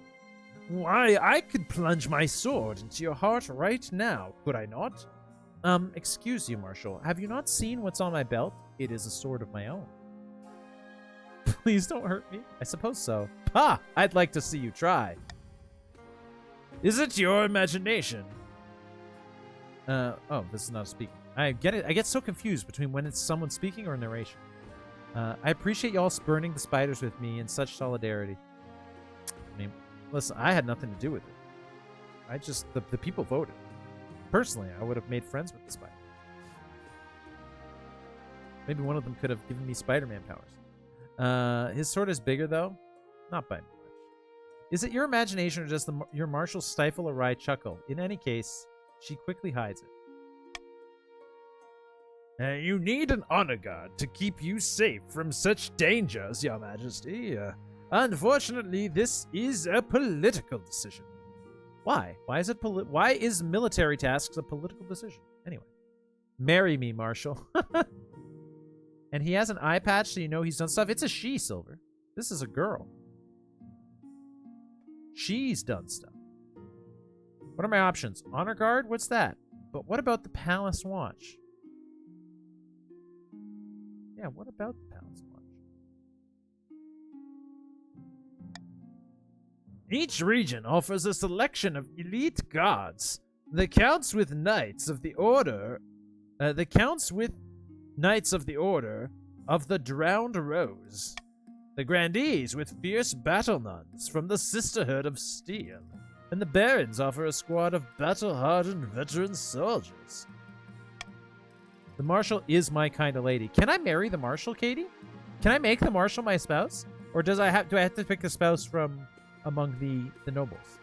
Why, I could plunge my sword into your heart right now, could I not? Excuse you, Marshal. Have you not seen what's on my belt? It is a sword of my own. Please don't hurt me. I suppose so. Ha! I'd like to see you try. Is it your imagination? Oh, this is not speaking. I get it. I get so confused between when it's someone speaking or narration. I appreciate y'all spurning the spiders with me in such solidarity. I mean, listen, I had nothing to do with it. I just, the people voted. Personally, I would have made friends with the spider. Maybe one of them could have given me Spider-Man powers. His sword is bigger, though. Not by much. Is it your imagination or does your marshal stifle a wry chuckle? In any case, she quickly hides it. You need an honor guard to keep you safe from such dangers, your majesty. Unfortunately, this is a political decision. Why? Why is military tasks a political decision? Anyway. Marry me, Marshal. And he has an eye patch so you know he's done stuff. It's a she, Silver. This is a girl. She's done stuff. What are my options? Honor guard? What's that? But what about the Palace Watch? Yeah, what about the Palace Watch? Each region offers a selection of elite guards. The counts with Knights of the Order of the Drowned Rose. The Grandees with fierce battle nuns from the Sisterhood of Steel. And the Barons offer a squad of battle-hardened veteran soldiers. The Marshal is my kind of lady. Can I marry the Marshal, Katie? Can I make the Marshal my spouse? Or do I have to pick a spouse from among the nobles?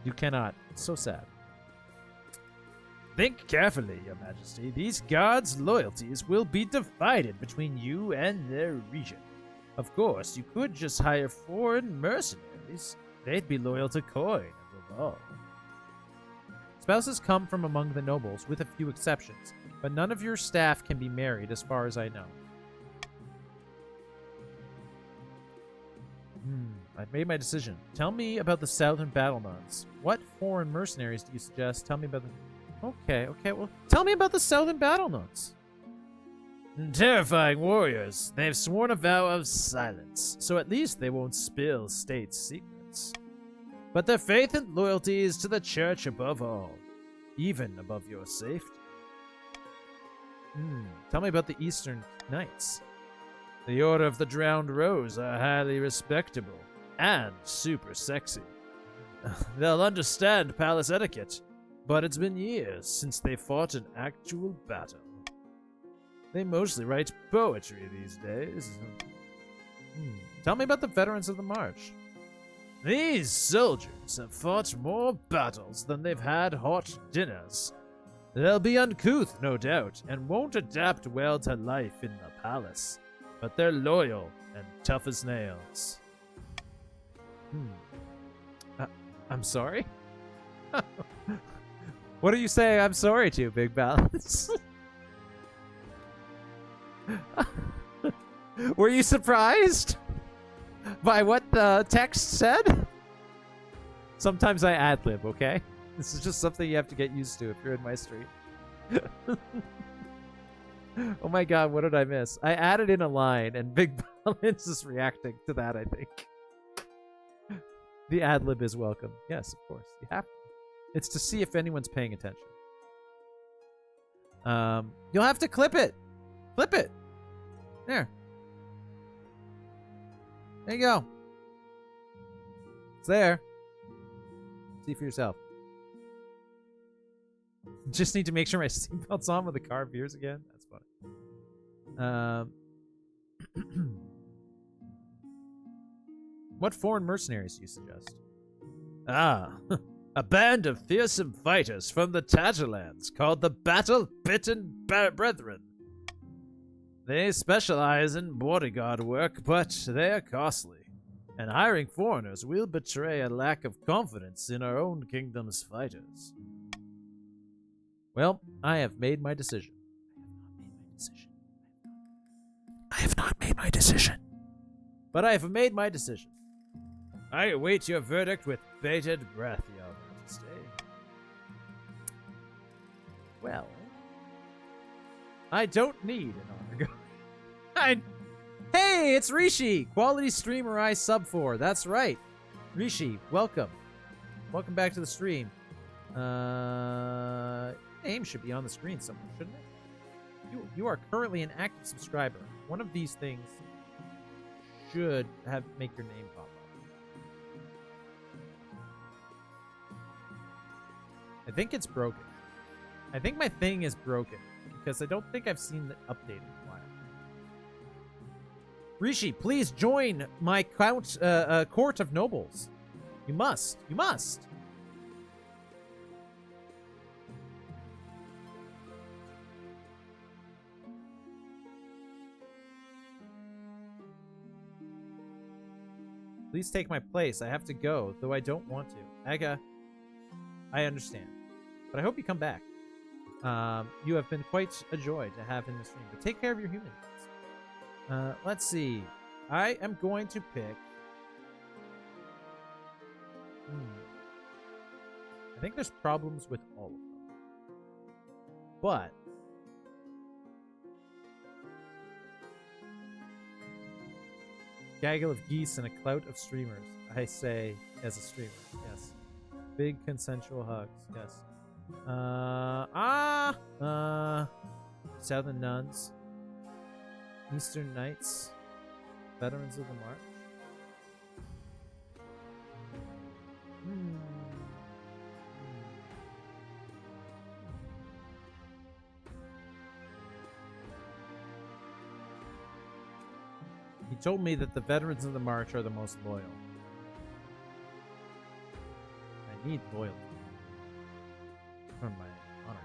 You cannot. It's so sad. Think carefully, Your Majesty. These guards' loyalties will be divided between you and their region. Of course, you could just hire foreign mercenaries. They'd be loyal to Coin and Laval. Spouses come from among the nobles, with a few exceptions, but none of your staff can be married as far as I know. I've made my decision. Tell me about the Southern Battle Nuns. What foreign mercenaries do you suggest? Tell me about the... Okay, well, tell me about the Southern Battle Nuns. Terrifying warriors. They've sworn a vow of silence, so at least they won't spill state secrets. But their faith and loyalty is to the church above all, even above your safety. Tell me about the Eastern Knights. The Order of the Drowned Rose are highly respectable and super sexy. They'll understand palace etiquette, but it's been years since they fought an actual battle. They mostly write poetry these days. Tell me about the Veterans of the March. These soldiers have fought more battles than they've had hot dinners. They'll be uncouth, no doubt, and won't adapt well to life in the palace, but they're loyal and tough as nails. I'm sorry? What are you saying I'm sorry to, Big Balance? Were you surprised by what the text said? Sometimes I ad-lib, okay? This is just something you have to get used to if you're in my stream. Oh my god, what did I miss? I added in a line, and Big Balance is reacting to that, I think. The ad-lib is welcome. Yes, of course. You have to. It's to see if anyone's paying attention. You'll have to clip it. Clip it. There. There you go. It's there. See for yourself. Just need to make sure my seatbelt's on when the car veers again. That's funny. What foreign mercenaries do you suggest? Ah, a band of fearsome fighters from the Tatterlands called the Battle-Bitten Brethren. They specialize in bodyguard work, but they are costly, and hiring foreigners will betray a lack of confidence in our own kingdom's fighters. Well, I have made my decision. I have not made my decision. But I have made my decision. I await your verdict with bated breath, Your Majesty. Well, I don't need an honor guard. Hey, it's Rishi! Quality streamer I sub for. That's right. Rishi, welcome. Welcome back to the stream. Name should be on the screen somewhere, shouldn't it? You are currently an active subscriber. One of these things should make your name pop up. I think it's broken. I think my thing is broken because I don't think I've seen the update in a while. Rishi, please join my court of nobles. You must. You must. Please take my place. I have to go, though I don't want to. Aga, I understand. But I hope you come back. You have been quite a joy to have in the stream. But take care of your human needs. Let's see. I am going to pick... I think there's problems with all of them. But... gaggle of geese and a clout of streamers. I say as a streamer, yes. Big consensual hugs, yes. Southern Nuns. Eastern Knights. Veterans of the March. He told me that the Veterans of the March are the most loyal. I need loyalty from my honor.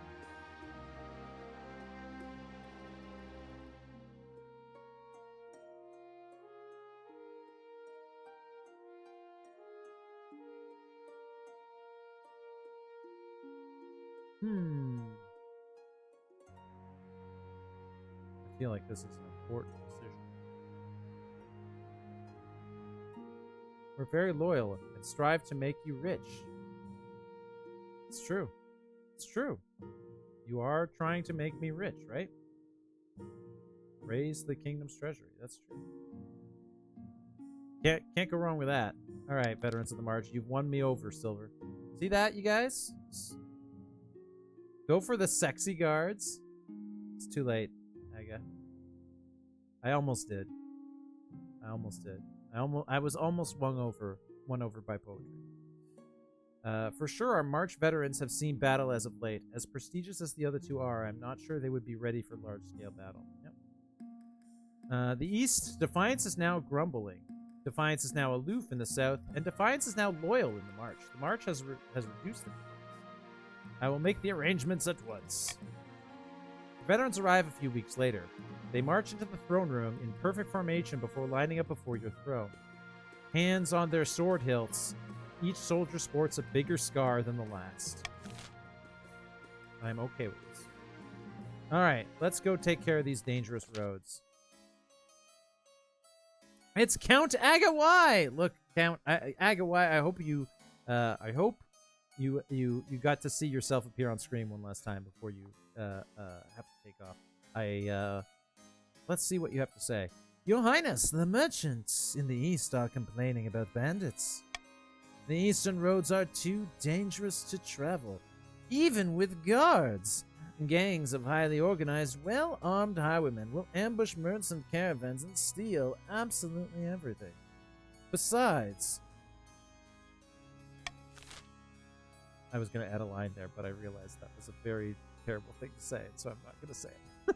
I feel like this is an important decision. We're very loyal and strive to make you rich. It's true. It's true. You are trying to make me rich, right? Raise the kingdom's treasury. That's true. Can't go wrong with that. All right, Veterans of the March, you've won me over, Silver. See that, you guys? Go for the sexy guards. It's too late, Aga. I almost did. I was almost won over by poetry. For sure, our March veterans have seen battle as of late. As prestigious as the other two are, I'm not sure they would be ready for large-scale battle. Yep. The East, Defiance is now grumbling. Defiance is now aloof in the South, and Defiance is now loyal in the March. The March has reduced the I will make the arrangements at once. The veterans arrive a few weeks later. They march into the throne room in perfect formation before lining up before your throne. Hands on their sword hilts, each soldier sports a bigger scar than the last. I'm okay with this. Alright, let's go take care of these dangerous roads. It's Count Agawai. Look, Count Agawai. I hope you got to see yourself appear on screen one last time before you have to take off. Let's see what you have to say. Your Highness, the merchants in the east are complaining about bandits. The eastern roads are too dangerous to travel, even with guards. Gangs of highly organized, well-armed highwaymen will ambush merchant caravans and steal absolutely everything. Besides, I was going to add a line there, but I realized that was a very terrible thing to say, so I'm not going to say it.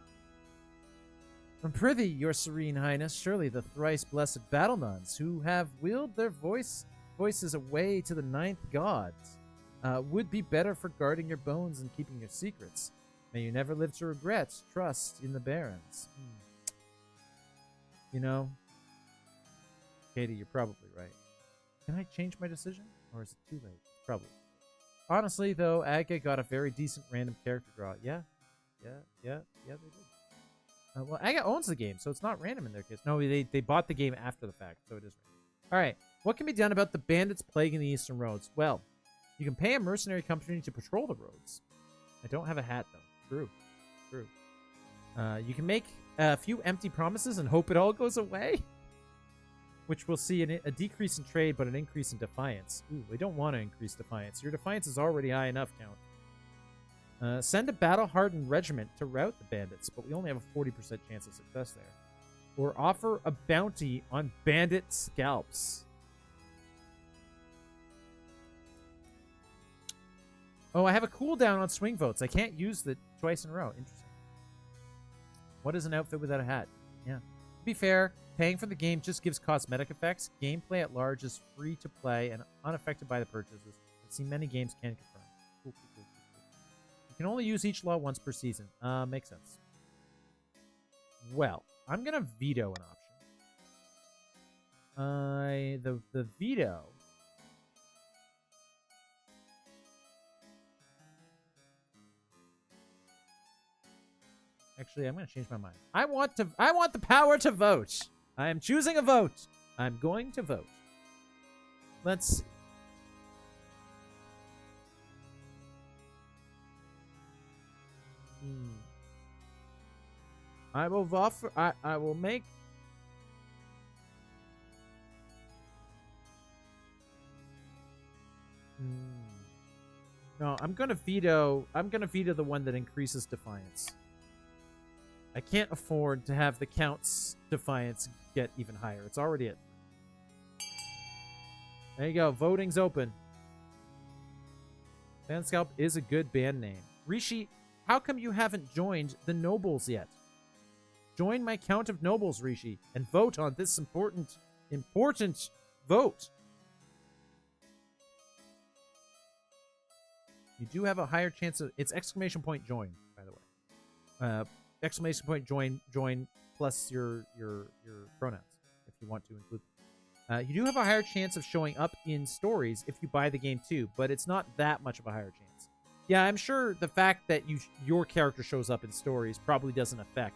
And prithee, your serene highness, surely the thrice blessed battle nuns, who have willed their voices away to the ninth gods, would be better for guarding your bones and keeping your secrets. May you never live to regret trust in the barons. You know, Katie, you're probably right. Can I change my decision? Or is it too late? Probably. Honestly, though, Aga got a very decent random character draw. Yeah, they did. Well, Aga owns the game, so it's not random in their case. No, they bought the game after the fact, so it is random. Alright, what can be done about the bandits plaguing the eastern roads? Well, you can pay a mercenary company to patrol the roads. I don't have a hat, though. True. You can make a few empty promises and hope it all goes away, which will see a decrease in trade but an increase in defiance. Ooh, we don't want to increase defiance. Your defiance is already high enough, Count. Send a battle-hardened regiment to rout the bandits, but we only have a 40% chance of success there. Or offer a bounty on bandit scalps. Oh, I have a cooldown on swing votes. I can't use the twice in a row. Interesting. What is an outfit without a hat? Yeah. To be fair, paying for the game just gives cosmetic effects. Gameplay at large is free to play and unaffected by the purchases. I've seen many games can confirm. Cool. You can only use each law once per season. Makes sense. Well, I'm gonna veto an option. The veto. Actually, I'm going to change my mind. I want the power to vote. I am choosing a vote. I'm going to vote. Let's see. I will offer. I will make. No, I'm gonna veto. I'm gonna veto the one that increases defiance. I can't afford to have the Count's defiance get even higher. It's already at. There you go. Voting's open. Bandscalp is a good band name. Rishi, how come you haven't joined the Nobles yet? Join my Count of Nobles, Rishi, and vote on this important vote. You do have a higher chance of... It's exclamation point join, by the way. Exclamation point join plus your pronouns, if you want to include them. You do have a higher chance of showing up in stories if you buy the game too, but it's not that much of a higher chance. Yeah, I'm sure the fact that your character shows up in stories probably doesn't affect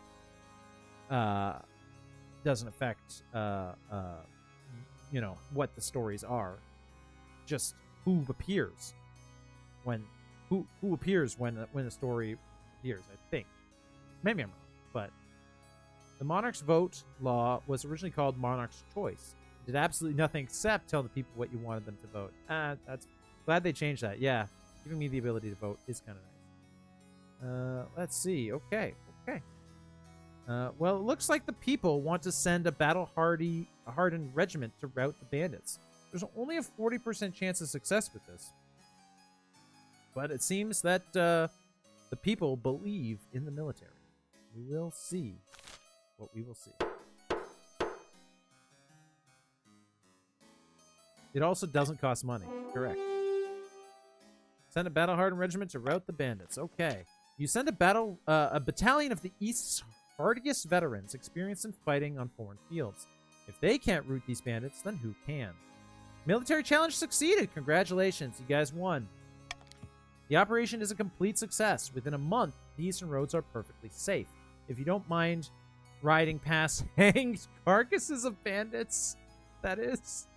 you know, what the stories are. Just who appears when a story appears, I think. Maybe I'm wrong, but the Monarch's Vote law was originally called Monarch's Choice. It did absolutely nothing except tell the people what you wanted them to vote. That's glad they changed that. Yeah, giving me the ability to vote is kind of nice. Let's see. Okay. Well, it looks like the people want to send a hardened regiment to rout the bandits. There's only a 40% chance of success with this, but it seems that the people believe in the military. We will see what we will see. It also doesn't cost money. Correct. Send a battle-hardened regiment to rout the bandits. Okay. You send a battalion of the East's hardiest veterans experienced in fighting on foreign fields. If they can't rout these bandits, then who can? Military challenge succeeded. Congratulations. You guys won. The operation is a complete success. Within a month, the eastern roads are perfectly safe. If you don't mind riding past hanged carcasses of bandits. That is.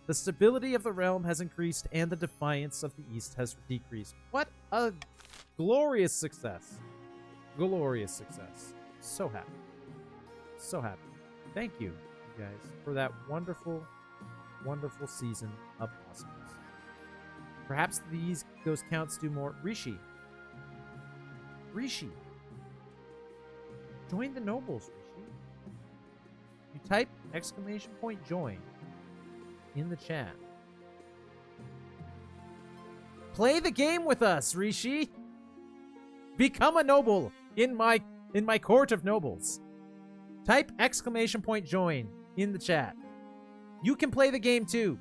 The stability of the realm has increased and the defiance of the East has decreased. What a glorious success. Glorious success. So happy. So happy. Thank you, you guys, for that wonderful, wonderful season of awesomeness. Perhaps those counts do more. Rishi. Join the nobles, Rishi. You type !join in the chat. Play the game with us, Rishi. Become a noble in my court of nobles. Type !join in the chat. You can play the game too.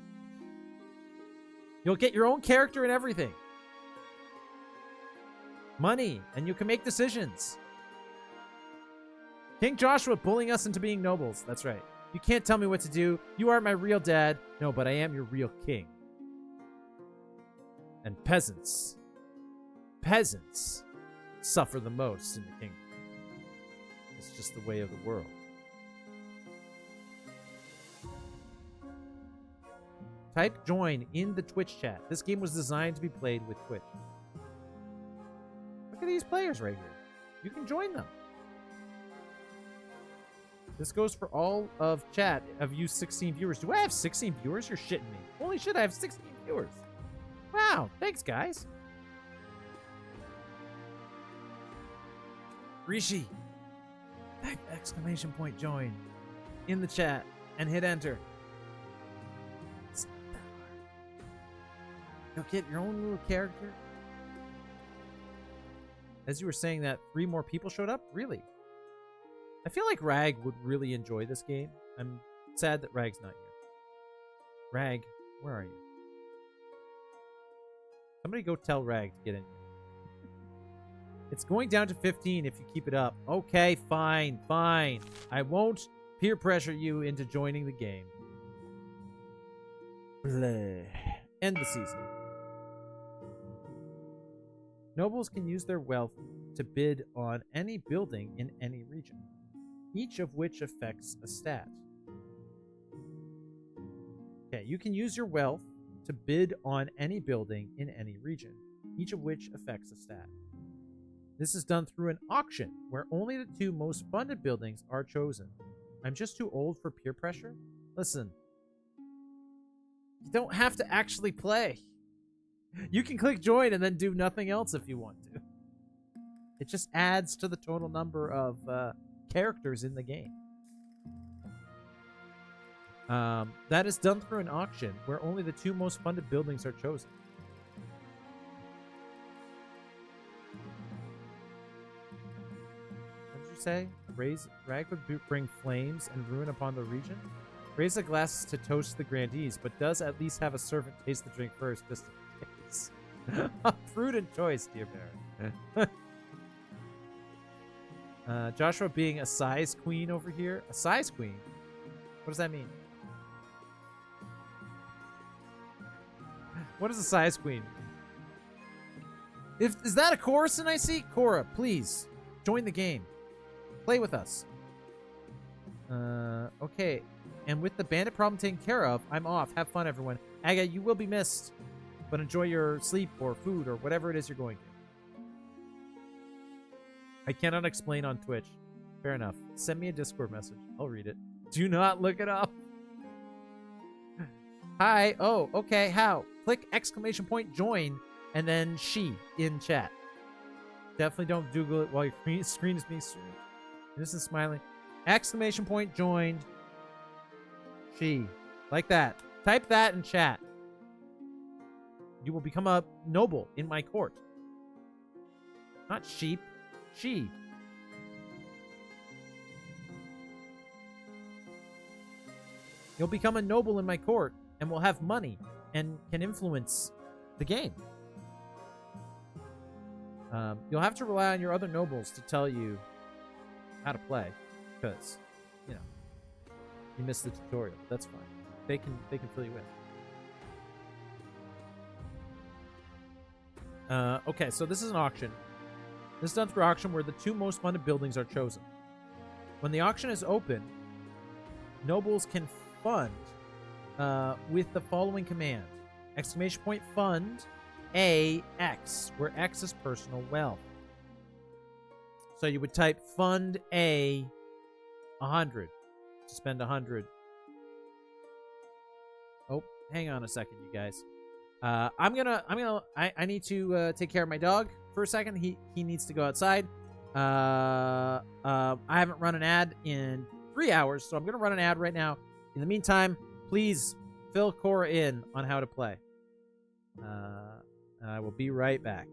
You'll get your own character and everything. Money, and you can make decisions. King Joshua bullying us into being nobles. That's right. You can't tell me what to do. You are my real dad. No, but I am your real king. And peasants suffer the most in the kingdom. It's just the way of the world. Type join in the Twitch chat. This game was designed to be played with Twitch. Look at these players right here. You can join them. This goes for all of chat of you 16 viewers. Do I have 16 viewers? You're shitting me. Holy shit, I have 16 viewers. Wow, thanks guys. Rishi, type !join in the chat and hit enter. It's not that hard. You'll get your own little character. As you were saying that, 3 more people showed up? Really? I feel like Rag would really enjoy this game. I'm sad that Rag's not here. Rag, where are you? Somebody go tell Rag to get in here. It's going down to 15 if you keep it up. Okay, fine. I won't peer pressure you into joining the game. Bleh. End the season. Nobles can use their wealth to bid on any building in any region, each of which affects a stat. Okay, you can use your wealth to bid on any building in any region, each of which affects a stat. This is done through an auction, where only the 2 most funded buildings are chosen. I'm just too old for peer pressure? Listen, you don't have to actually play. You can click join and then do nothing else if you want to. It just adds to the total number of characters in the game. That is done through an auction where only the 2 most funded buildings are chosen. What did you say? Rag would bring flames and ruin upon the region? Raise the glasses to toast the grandees, but does at least have a servant taste the drink first, just in case. A prudent choice, dear Baron. Joshua being a size queen over here. A size queen? What does that mean? What is a size queen? Is that a Coruscant I see? Cora, please join the game. Play with us. Okay. And with the bandit problem taken care of, I'm off. Have fun, everyone. Aga, you will be missed, but enjoy your sleep or food or whatever it is you're going to. I cannot explain on Twitch. Fair enough. Send me a Discord message. I'll read it. Do not look it up. Hi. Oh, okay. How? Click !join and then she in chat. Definitely don't Google it while your screen is being streamed. Innocent smiling. !joined. She. Like that. Type that in chat. You will become a noble in my court. Not sheep. She. You'll become a noble in my court and will have money and can influence the game. You'll have to rely on your other nobles to tell you how to play, because, you know, you missed the tutorial. That's fine. They can fill you in. Okay, so this is an auction. This is done through auction where the 2 most funded buildings are chosen. when the auction is open, nobles can fund with the following command. Exclamation point fund AX, where X is personal wealth. So you would type fund A 100 to spend 100. Oh, hang on a second, you guys. I need to take care of my dog for a second. He needs to go outside. I haven't run an ad in 3 hours, so I'm gonna run an ad right now. In the meantime, please fill Cora in on how to play. And I will be right back.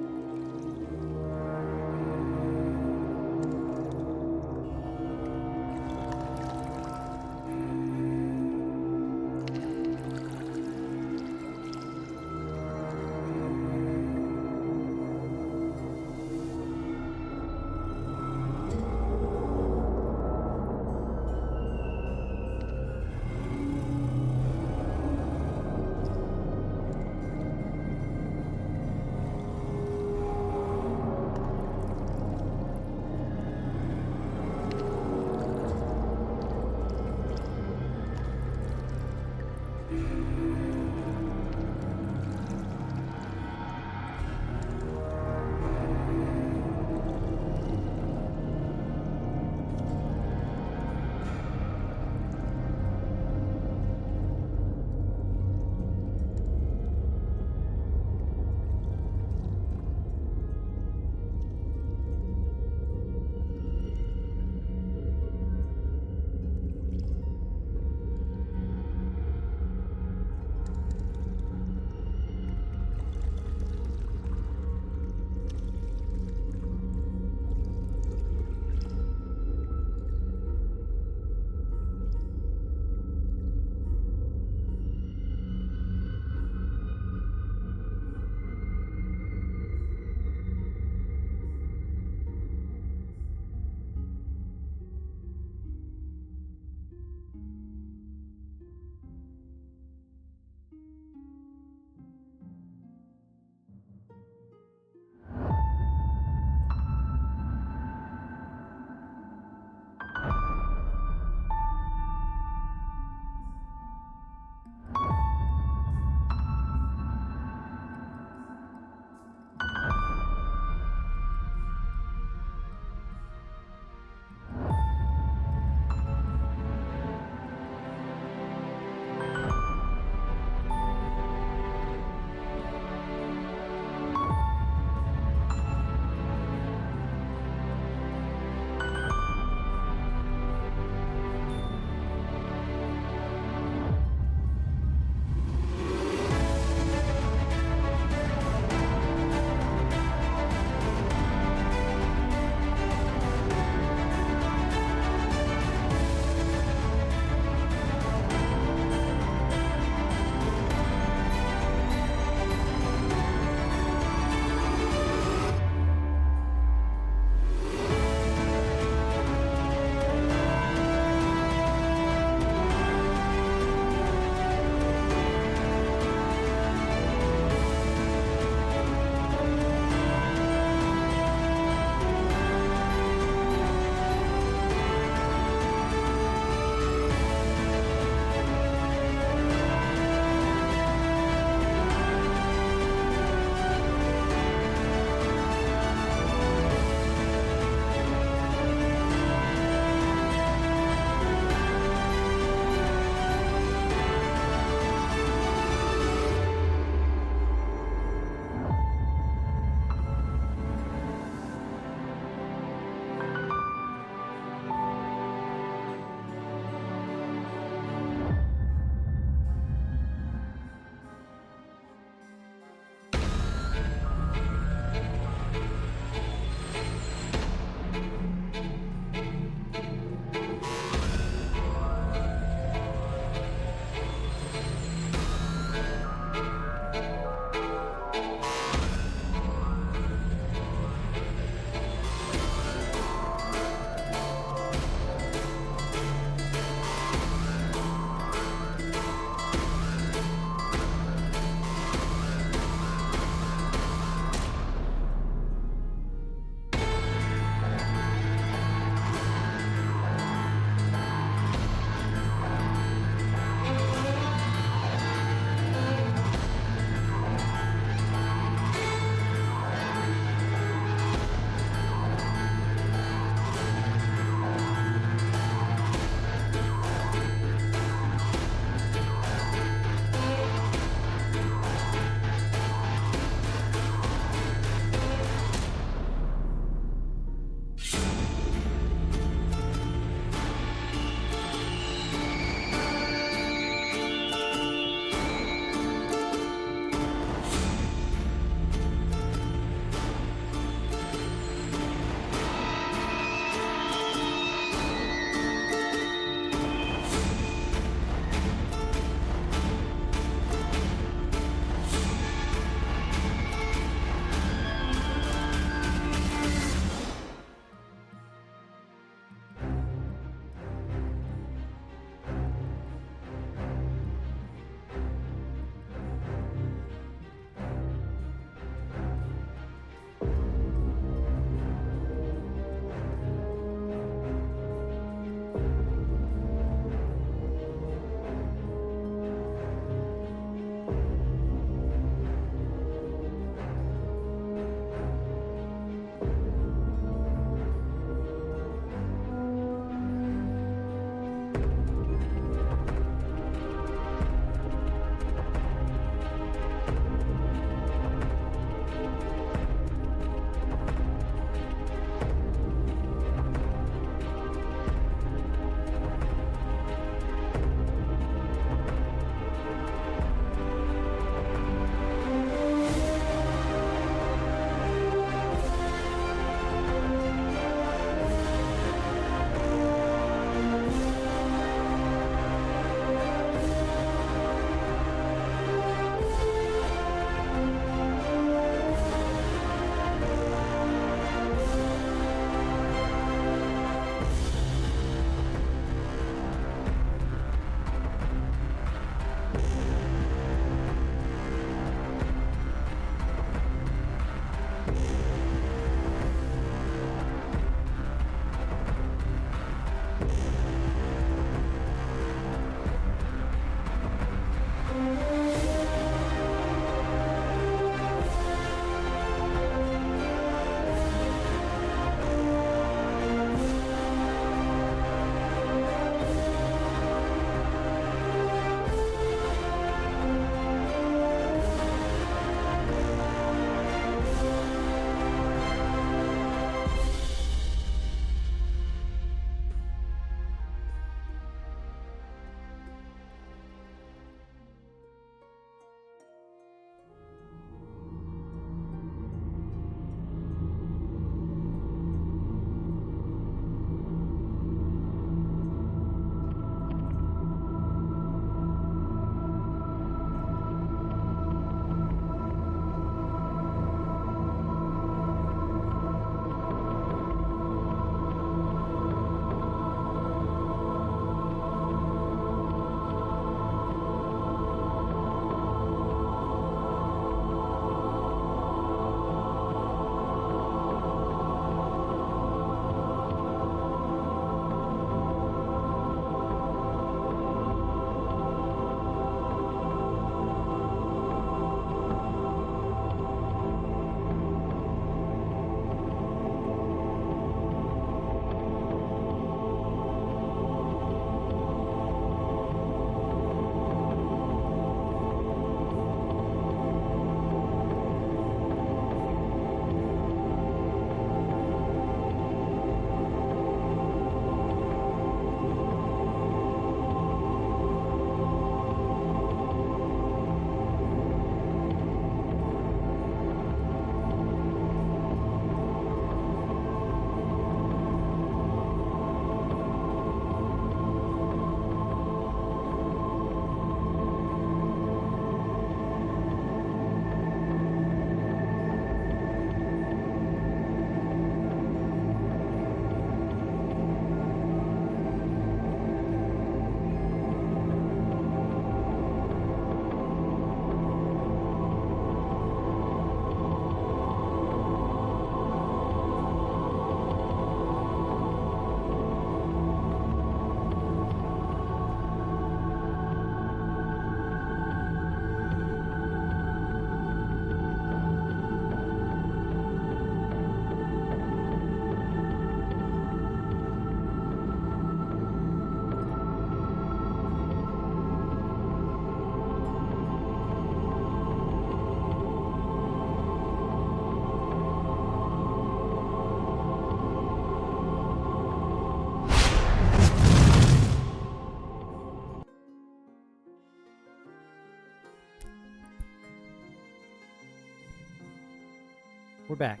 we're back.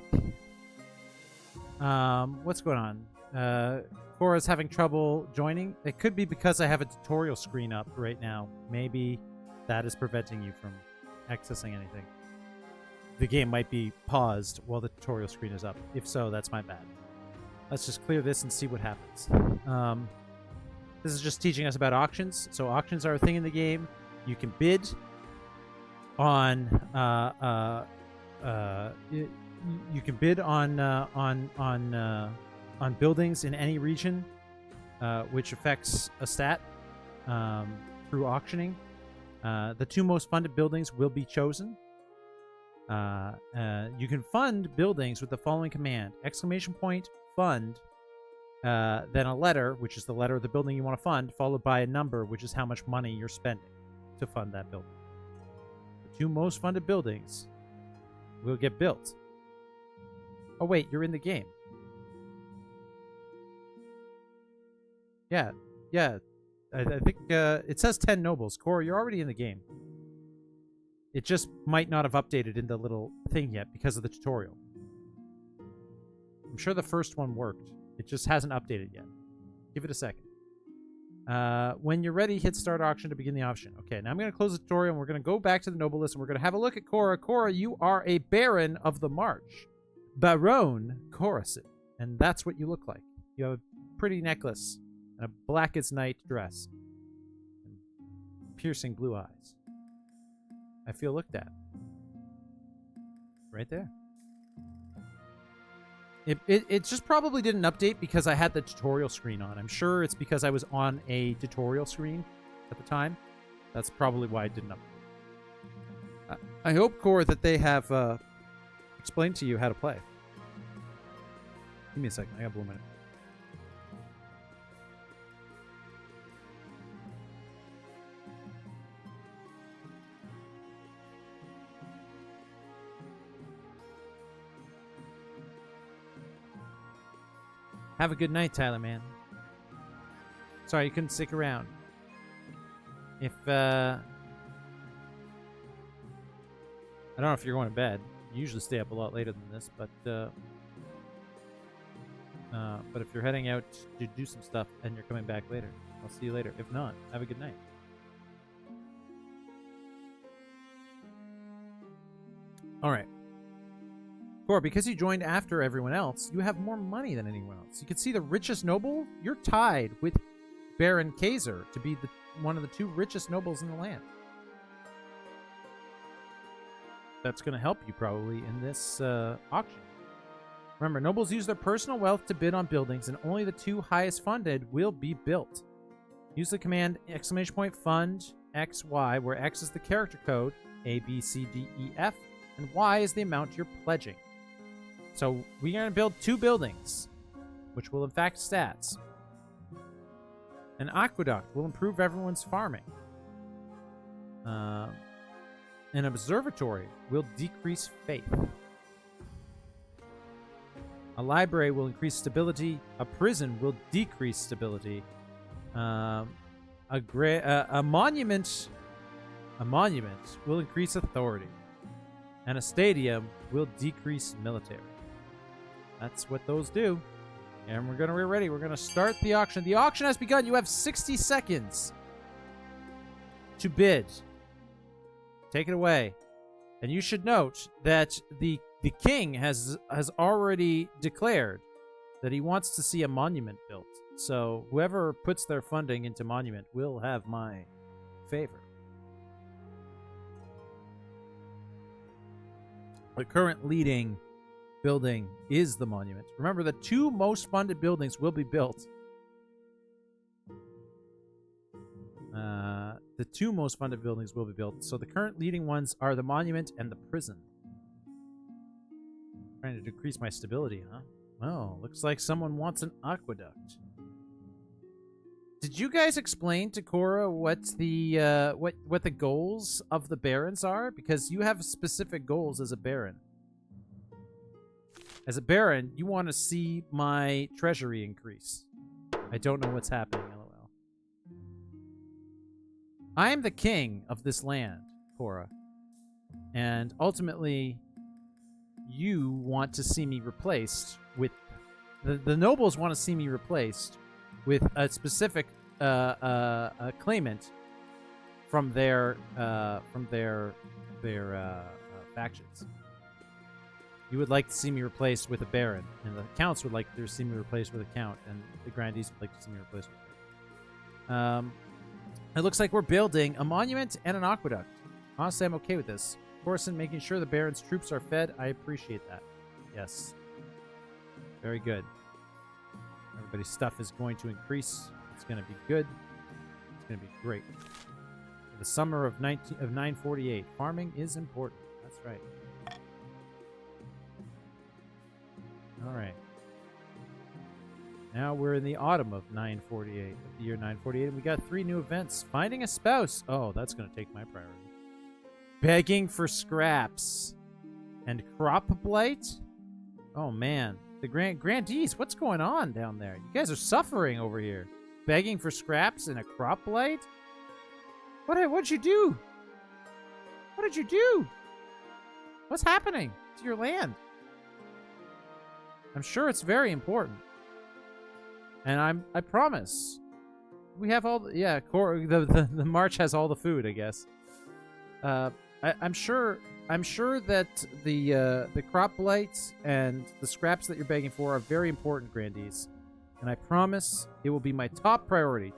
What's going on? Cora's having trouble joining. It could be because I have a tutorial screen up right now. Maybe that is preventing you from accessing anything. The game might be paused while the tutorial screen is up. If so, that's my bad. Let's just clear this and see what happens. This is just teaching us about auctions. So auctions are a thing in the game. You can bid on you can bid on buildings in any region, which affects a stat through auctioning. The 2 most funded buildings will be chosen. You can fund buildings with the following command: !fund, then a letter, which is the letter of the building you want to fund, followed by a number, which is how much money you're spending to fund that building. The 2 most funded buildings will get built. Oh wait, you're in the game. Yeah. I think it says 10 nobles. Cora, you're already in the game. It just might not have updated in the little thing yet because of the tutorial. I'm sure the first one worked. It just hasn't updated yet. Give it a second. When you're ready, hit start auction to begin the auction. Okay, now I'm going to close the tutorial and we're going to go back to the noble list and we're going to have a look at Cora. Cora, you are a Baron of the March. Baron Corazon. And that's what you look like. You have a pretty necklace and a black as night dress. And piercing blue eyes. I feel looked at. Right there. It just probably didn't update because I had the tutorial screen on. I'm sure it's because I was on a tutorial screen at the time. That's probably why it didn't update. I hope, Cora, that they have explained to you how to play. Give me a second. I got a blue minute. Have a good night, Tyler, man. Sorry you couldn't stick around. If, I don't know if you're going to bed. You usually stay up a lot later than this, but if you're heading out to do some stuff and you're coming back later, I'll see you later. If not, have a good night. Alright. Cora, because you joined after everyone else, you have more money than anyone else. You can see the richest noble. You're tied with Baron Kaiser to be one of the 2 richest nobles in the land. That's going to help you probably in this auction. Remember, nobles use their personal wealth to bid on buildings, and only the 2 highest funded will be built. Use the command !fund XY, where X is the character code, A, B, C, D, E, F, and Y is the amount you're pledging. So we're going to build 2 buildings, which will affect stats. An aqueduct will improve everyone's farming. An observatory will decrease faith. A library will increase stability. A prison will decrease stability. A monument will increase authority. And a stadium will decrease military. That's what those do. And we're going to be ready. We're going to start the auction. The auction has begun. You have 60 seconds to bid. Take it away. And you should note that the king has already declared that he wants to see a monument built. So whoever puts their funding into monument will have my favor. The current leading building is the monument. Remember, the 2 most funded buildings will be built. The 2 most funded buildings will be built. So the current leading ones are the monument and the prison. Trying to decrease my stability, huh? Oh, looks like someone wants an aqueduct. Did you guys explain to Cora what the goals of the barons are? Because you have specific goals as a baron. As a baron, you want to see my treasury increase. I don't know what's happening, LOL. I am the king of this land, Cora. And ultimately, you want to see me replaced with the nobles want to see me replaced with a specific claimant from their factions. You would like to see me replaced with a baron, and the counts would like to see me replaced with a count, and the grandees would like to see me replaced with it looks like we're building a monument and an aqueduct. Honestly, I'm okay with this. Corson making sure the baron's troops are fed. I appreciate that. Yes. Very good. Everybody's stuff is going to increase. It's going to be good. It's going to be great. The summer of 948. Farming is important. That's right. All right. Now we're in the autumn of 948, of the year 948, and we got 3 new events. Finding a spouse. Oh, that's going to take my priority. Begging for scraps. And crop blight? Oh, man. The grandees, what's going on down there? You guys are suffering over here. Begging for scraps and a crop blight? What'd you do? What did you do? What's happening to your land? I'm sure it's very important. And I promise. We have all the, yeah, the march has all the food, I guess. I'm sure that the crop blights and the scraps that you're begging for are very important, grandees. And I promise it will be my top priority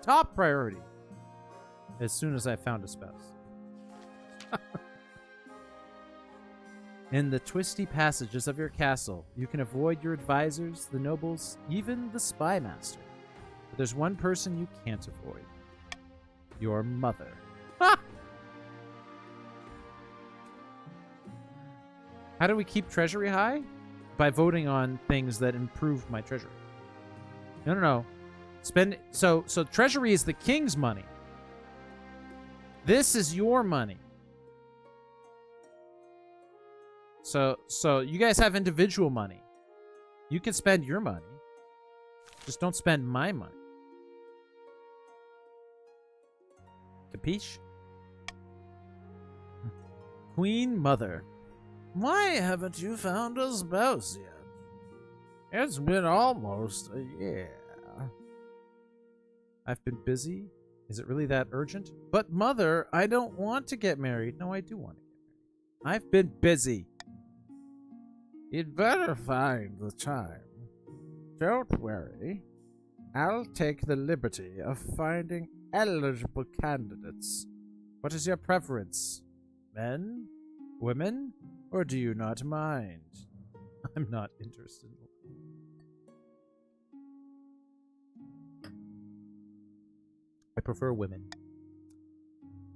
as soon as I found a spouse. In the twisty passages of your castle, you can avoid your advisors, the nobles, even the spy master. But there's one person you can't avoid. Your mother. How do we keep treasury high? By voting on things that improve my treasury. No. So treasury is the king's money. This is your money. So you guys have individual money. You can spend your money. Just don't spend my money. Capiche? Queen Mother. Why haven't you found a spouse yet? It's been almost a year. I've been busy. Is it really that urgent? But Mother, I don't want to get married. No, I do want to get married. I've been busy. You'd better find the time. Don't worry. I'll take the liberty of finding eligible candidates. What is your preference? Men? Women? Or do you not mind? I'm not interested. I prefer women.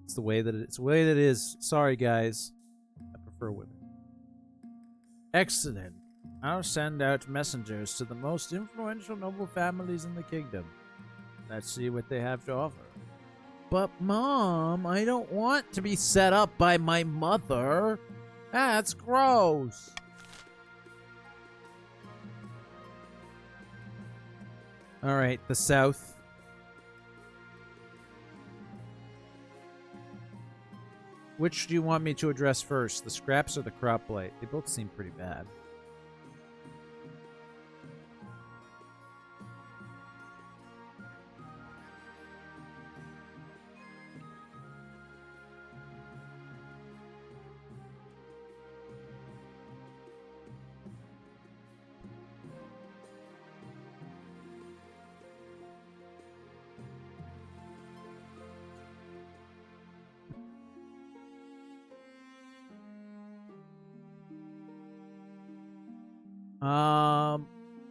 It's the way that it is. Sorry, guys. I prefer women. Excellent. I'll send out messengers to the most influential noble families in the kingdom. Let's see what they have to offer. But, Mom, I don't want to be set up by my mother. That's gross. All right, the South. Which do you want me to address first? The scraps or the crop blight? They both seem pretty bad.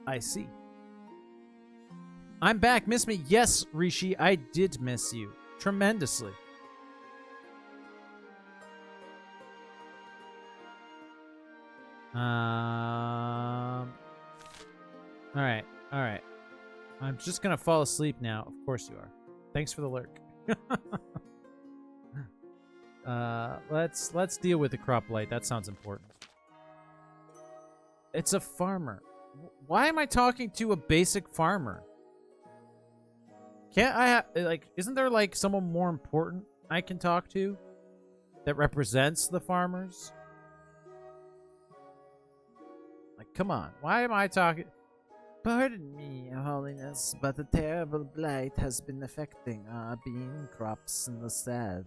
I see. I'm back. Miss me? Yes, Rishi, I did miss you. Tremendously. Alright. I'm just gonna fall asleep now. Of course you are. Thanks for the lurk. Let's deal with the crop blight. That sounds important. It's a farmer. Why am I talking to a basic farmer? Can't I isn't there like someone more important I can talk to that represents the farmers? come on. Why am I talking? Pardon me, Your Holiness, but a terrible blight has been affecting our bean crops in the south.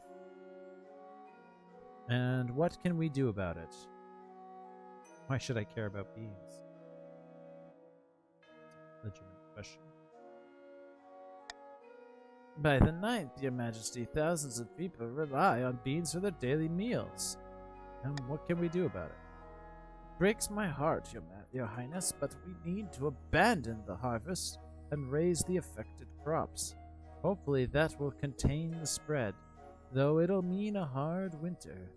And what can we do about it? Why should I care about beans? Legitimate question. By the 9th, Your Majesty, thousands of people rely on beans for their daily meals. And what can we do about it? Breaks my heart, Your Highness, but we need to abandon the harvest and raise the affected crops. Hopefully that will contain the spread, though it'll mean a hard winter.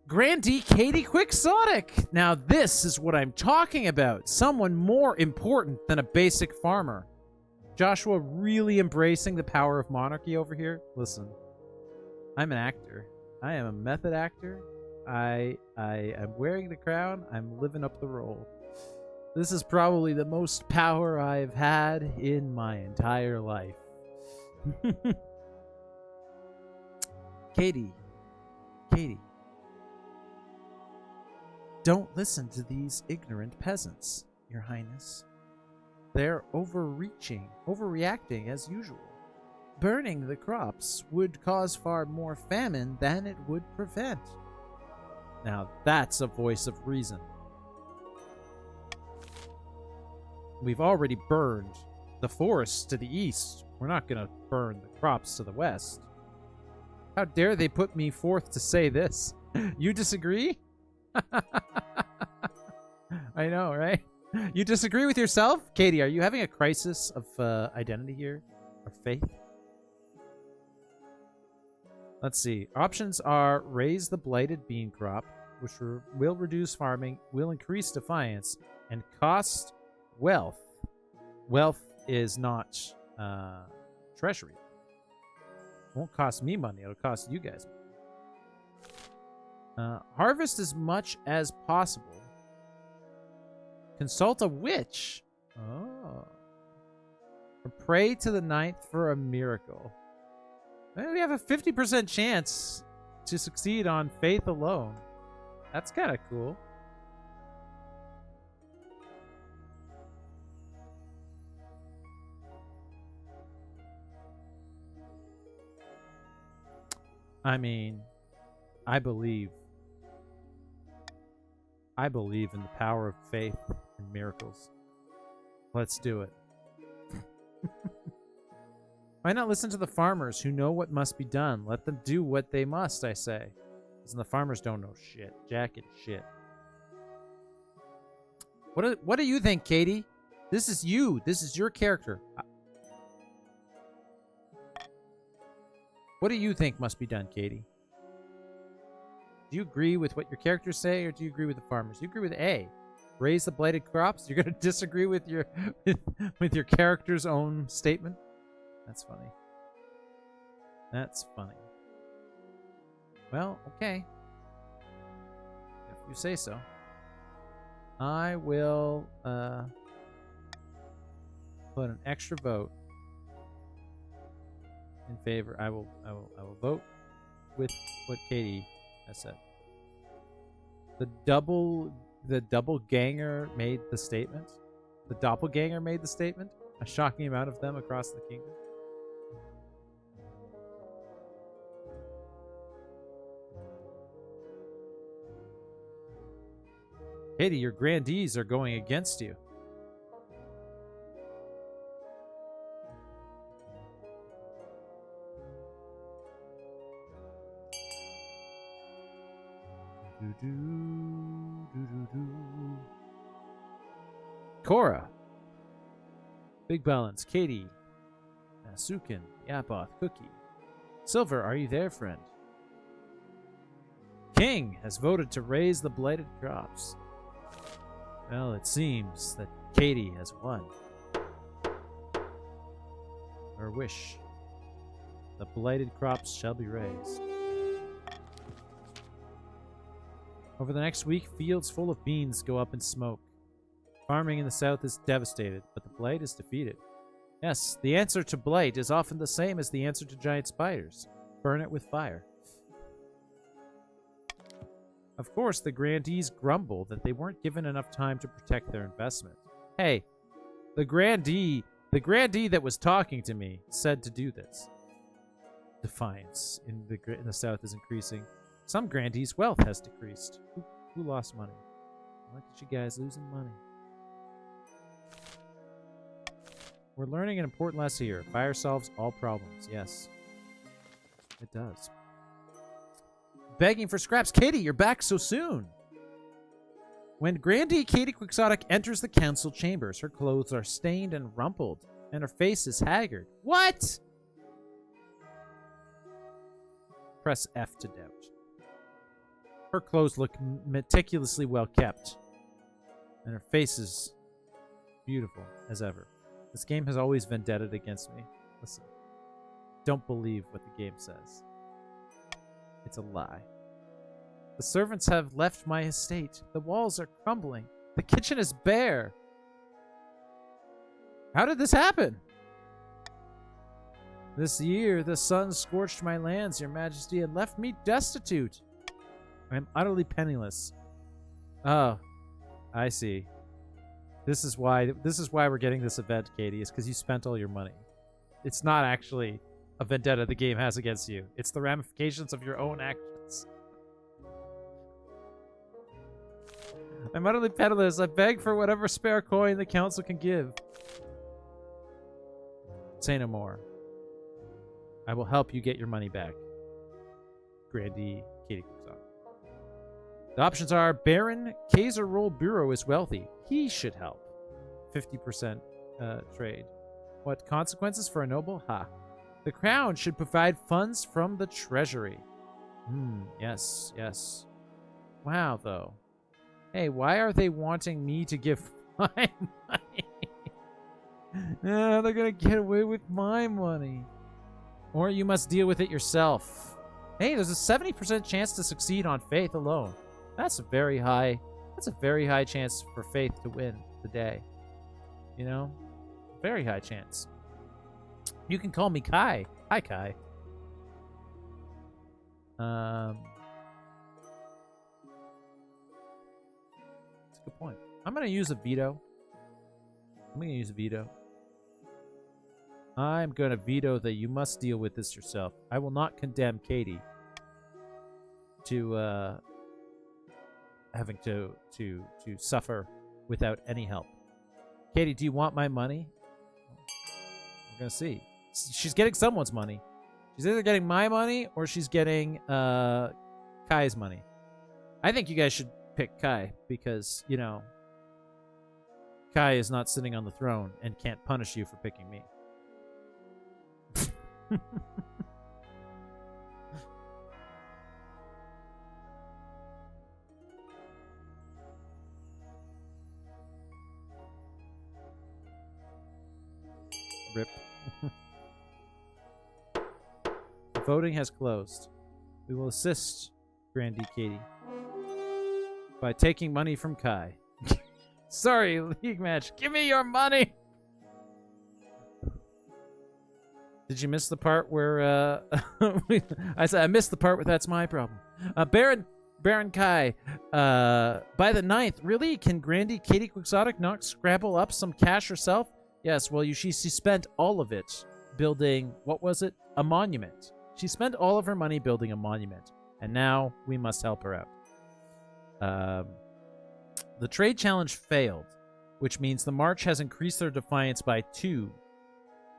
Grandee Katie Quixotic! Now this is what I'm talking about. Someone more important than a basic farmer. Joshua really embracing the power of monarchy over here. Listen, I'm an actor. I am a method actor. I am wearing the crown. I'm living up the role. This is probably the most power I've had in my entire life. Katie. Don't listen to these ignorant peasants, Your Highness. They're overreacting as usual. Burning the crops would cause far more famine than it would prevent. Now that's a voice of reason. We've already burned the forests to the east. We're not going to burn the crops to the west. How dare they put me forth to say this? You disagree? I know, right? You disagree with yourself? Katie, are you having a crisis of identity here? Or faith? Let's see. Options are raise the blighted bean crop, which will reduce farming, will increase defiance, and cost wealth. Wealth is not treasury. It won't cost me money. It'll cost you guys money. Harvest as much as possible. Consult a witch. Oh. Or pray to the 9th for a miracle. We have a 50% chance to succeed on faith alone. That's kind of cool. I mean, I believe in the power of faith and miracles. Let's do it. Why not listen to the farmers who know what must be done? Let them do what they must, I say. Listen, the farmers don't know shit. Jack and shit. What do you think, Katie? This is you. This is your character. What do you think must be done, Katie? Do you agree with what your characters say, or do you agree with the farmers? You agree with A. Raise the blighted crops? You're going to disagree with your with your character's own statement? That's funny. That's funny. Well, okay. If you say so. I will put an extra vote in favor. I will vote with what Katie has said. The doppelganger made the statement. The doppelganger made the statement. A shocking amount of them across the kingdom. Katie, your grandees are going against you. Cora. Big Balance. Katie. Sukin. Yapoth. Cookie. Silver, are you there, friend? King has voted to raise the blighted crops. Well, it seems that Katie has won. Her wish. The blighted crops shall be raised. Over the next week, fields full of beans go up in smoke. Farming in the south is devastated, but the blight is defeated. Yes, the answer to blight is often the same as the answer to giant spiders. Burn it with fire. Of course, the grandees grumble that they weren't given enough time to protect their investment. Hey, the grandee that was talking to me said to do this. Defiance in the south is increasing. Some grandees' wealth has decreased. Who lost money? Look at you guys losing money. We're learning an important lesson here. Fire solves all problems. Yes, it does. Begging for scraps. Katie, you're back so soon. When Grandee Katie Quixotic enters the council chambers, her clothes are stained and rumpled, and her face is haggard. What? Press F to doubt. Her clothes look meticulously well kept, and her face is beautiful as ever. This game has always vendetted against me. Listen, don't believe what the game says. It's a lie. The servants have left my estate. The walls are crumbling. The kitchen is bare. How did this happen? This year, the sun scorched my lands, Your Majesty, and left me destitute. I am utterly penniless. Oh, I see. This is why we're getting this event, Katie, is because you spent all your money. It's not actually a vendetta the game has against you. It's the ramifications of your own actions. I'm utterly penniless. I beg for whatever spare coin the council can give. Say no more. I will help you get your money back. Grandee Katie Quixotic. The options are Baron Kaiser Roll Bureau is wealthy. He should help. 50% trade. What consequences for a noble? Ha. The crown should provide funds from the treasury. Yes, yes. Wow, though. Hey, why are they wanting me to give my money? They're gonna get away with my money. Or you must deal with it yourself. Hey, there's a 70% chance to succeed on faith alone. That's a very high chance for faith to win the day. You know? Very high chance. You can call me Kai. Hi, Kai. That's a good point. I'm going to use a veto. I'm going to veto that you must deal with this yourself. I will not condemn Katie to having to suffer without any help. Katie, do you want my money? We're going to see. She's getting someone's money. She's either getting my money or she's getting Kai's money. I think you guys should pick Kai because, you know, Kai is not sitting on the throne and can't punish you for picking me. Rip. The voting has closed. We will assist Grandee Katie by taking money from Kai. Sorry, league match. Give me your money! Did you miss the part where, I said I missed the part where that's my problem. Baron Kai, by the 9th, really? Can Grandee Katie Quixotic not scrabble up some cash herself? Yes, well, she spent all of it building, what was it? A monument. She spent all of her money building a monument, and now we must help her out. The trade challenge failed, which means the March has increased their defiance by 2.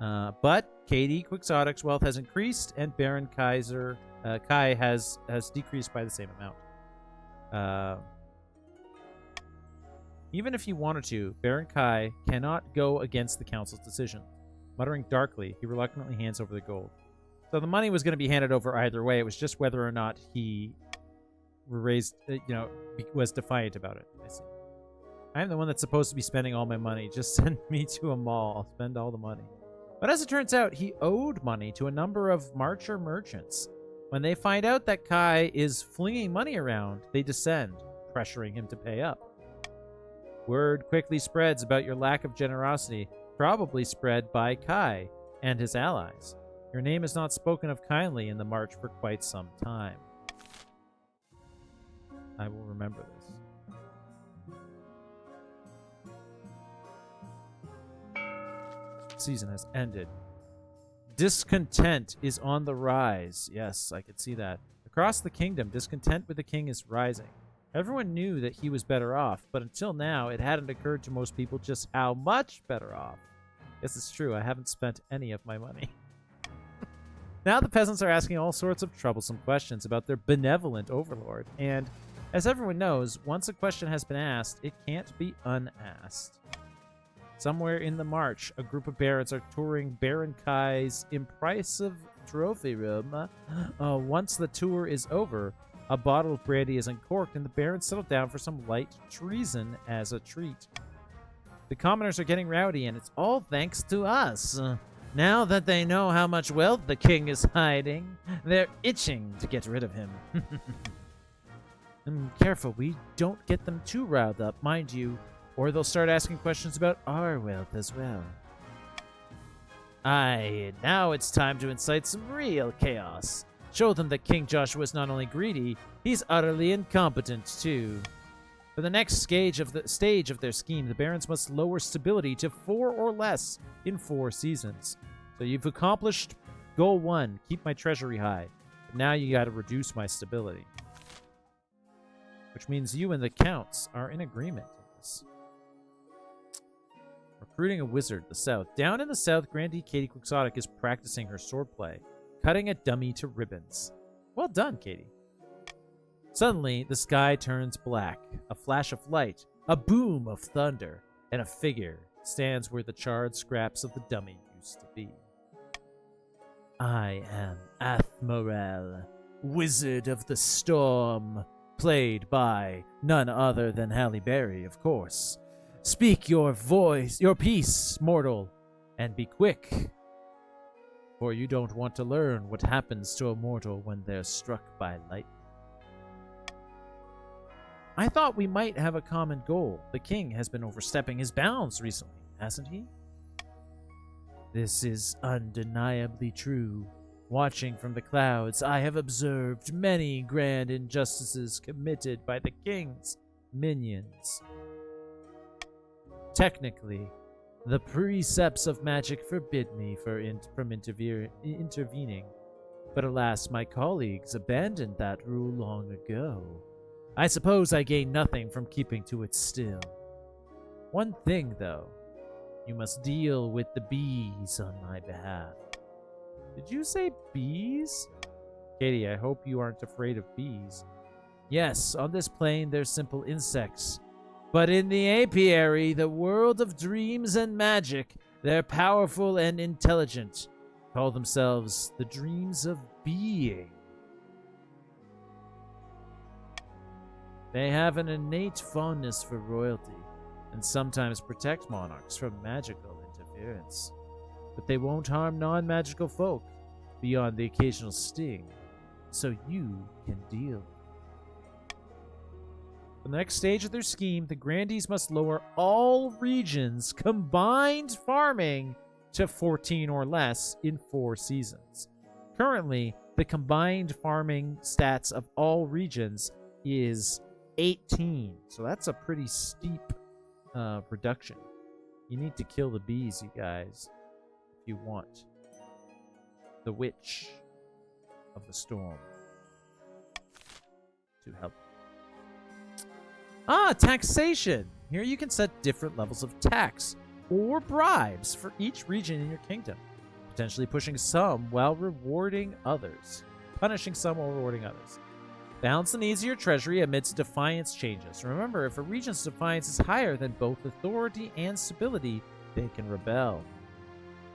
But Katie Quixotic's wealth has increased, and Baron Kai has decreased by the same amount. Even if he wanted to, Baron Kai cannot go against the council's decision. Muttering darkly, he reluctantly hands over the gold. So the money was going to be handed over either way. It was just whether or not he was defiant about it. I see. I'm the one that's supposed to be spending all my money. Just send me to a mall. I'll spend all the money. But as it turns out, he owed money to a number of Marcher merchants. When they find out that Kai is flinging money around, they descend, pressuring him to pay up. Word quickly spreads about your lack of generosity, probably spread by Kai and his allies. Your name is not spoken of kindly in the March for quite some time. I will remember this. Season has ended. Discontent is on the rise. Yes, I can see that. Across the kingdom, discontent with the king is rising. Everyone knew that he was better off, but until now, it hadn't occurred to most people just how much better off. Yes, it's true. I haven't spent any of my money. Now the peasants are asking all sorts of troublesome questions about their benevolent overlord, and as everyone knows, once a question has been asked, it can't be unasked. Somewhere in the march, a group of barons are touring Baron Kai's impressive trophy room. Once the tour is over, a bottle of brandy is uncorked, and the barons settle down for some light treason as a treat. The commoners are getting rowdy, and it's all thanks to us. Now that they know how much wealth the king is hiding, they're itching to get rid of him. Careful, we don't get them too riled up, mind you, or they'll start asking questions about our wealth as well. Aye, now it's time to incite some real chaos. Show them that King Joshua is not only greedy, he's utterly incompetent too. For the next stage of their scheme, the barons must lower stability to 4 or less in 4 seasons. So you've accomplished goal 1, keep my treasury high. But now you gotta reduce my stability. Which means you and the counts are in agreement on this. Recruiting a wizard, the south. Down in the south, Grandee Katie Quixotic is practicing her swordplay, cutting a dummy to ribbons. Well done, Katie. Suddenly, the sky turns black. A flash of light, a boom of thunder, and a figure stands where the charred scraps of the dummy used to be. I am Athmorel, Wizard of the Storm, played by none other than Halle Berry, of course. Speak your piece, mortal, and be quick, for you don't want to learn what happens to a mortal when they're struck by lightning. I thought we might have a common goal. The king has been overstepping his bounds recently, hasn't he? This is undeniably true. Watching from the clouds, I have observed many grand injustices committed by the king's minions. Technically, the precepts of magic forbid me from intervening, but alas, my colleagues abandoned that rule long ago. I suppose I gain nothing from keeping to it still. One thing, though, you must deal with the bees on my behalf. Did you say bees? Katie, I hope you aren't afraid of bees. Yes, on this plane they're simple insects. But in the apiary, the world of dreams and magic, they're powerful and intelligent. Call themselves the dreams of being. They have an innate fondness for royalty, and sometimes protect monarchs from magical interference. But they won't harm non-magical folk, beyond the occasional sting, so you can deal. For the next stage of their scheme, the Grandees must lower all regions' combined farming to 14 or less in 4 seasons. Currently, the combined farming stats of all regions is 18, so that's a pretty steep reduction. You need to kill the bees, you guys, if you want the Witch of the Storm to help. Taxation! Here you can set different levels of tax or bribes for each region in your kingdom, potentially pushing some while rewarding others. Punishing some while rewarding others. Balance the needs of your treasury amidst defiance changes. Remember, if a region's defiance is higher than both authority and stability, they can rebel.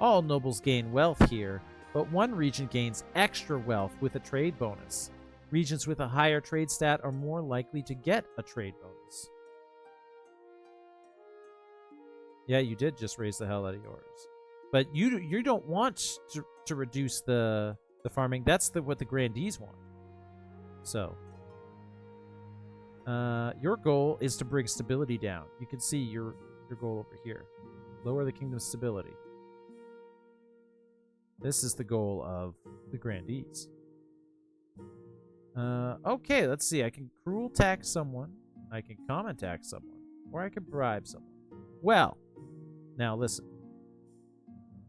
All nobles gain wealth here, but one region gains extra wealth with a trade bonus. Regions with a higher trade stat are more likely to get a trade bonus. Yeah, you did just raise the hell out of yours. But you don't want to reduce the farming. That's what the Grandees want. So, your goal is to bring stability down. You can see your goal over here. Lower the kingdom's stability. This is the goal of the Grandees. Okay, let's see. I can cruel tax someone. I can common tax someone. Or I can bribe someone. Well, now listen.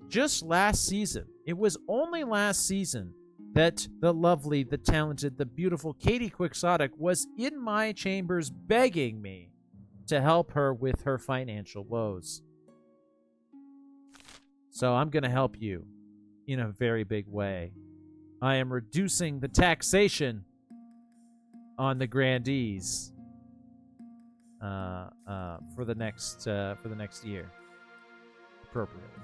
Just last season, it was only last season that the lovely, the talented, the beautiful Katie Quixotic was in my chambers begging me to help her with her financial woes. So I'm going to help you in a very big way. I am reducing the taxation on the grandees for the next year, appropriately.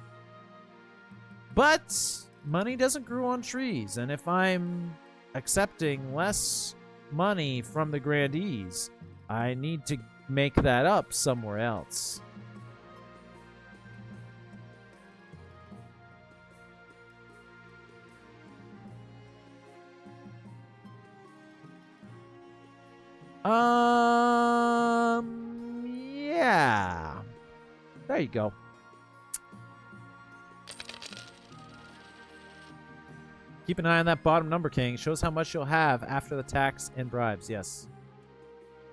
But money doesn't grow on trees, and if I'm accepting less money from the grandees, I need to make that up somewhere else. Yeah. There you go. Keep an eye on that bottom number, King. Shows how much you'll have after the tax and bribes. Yes.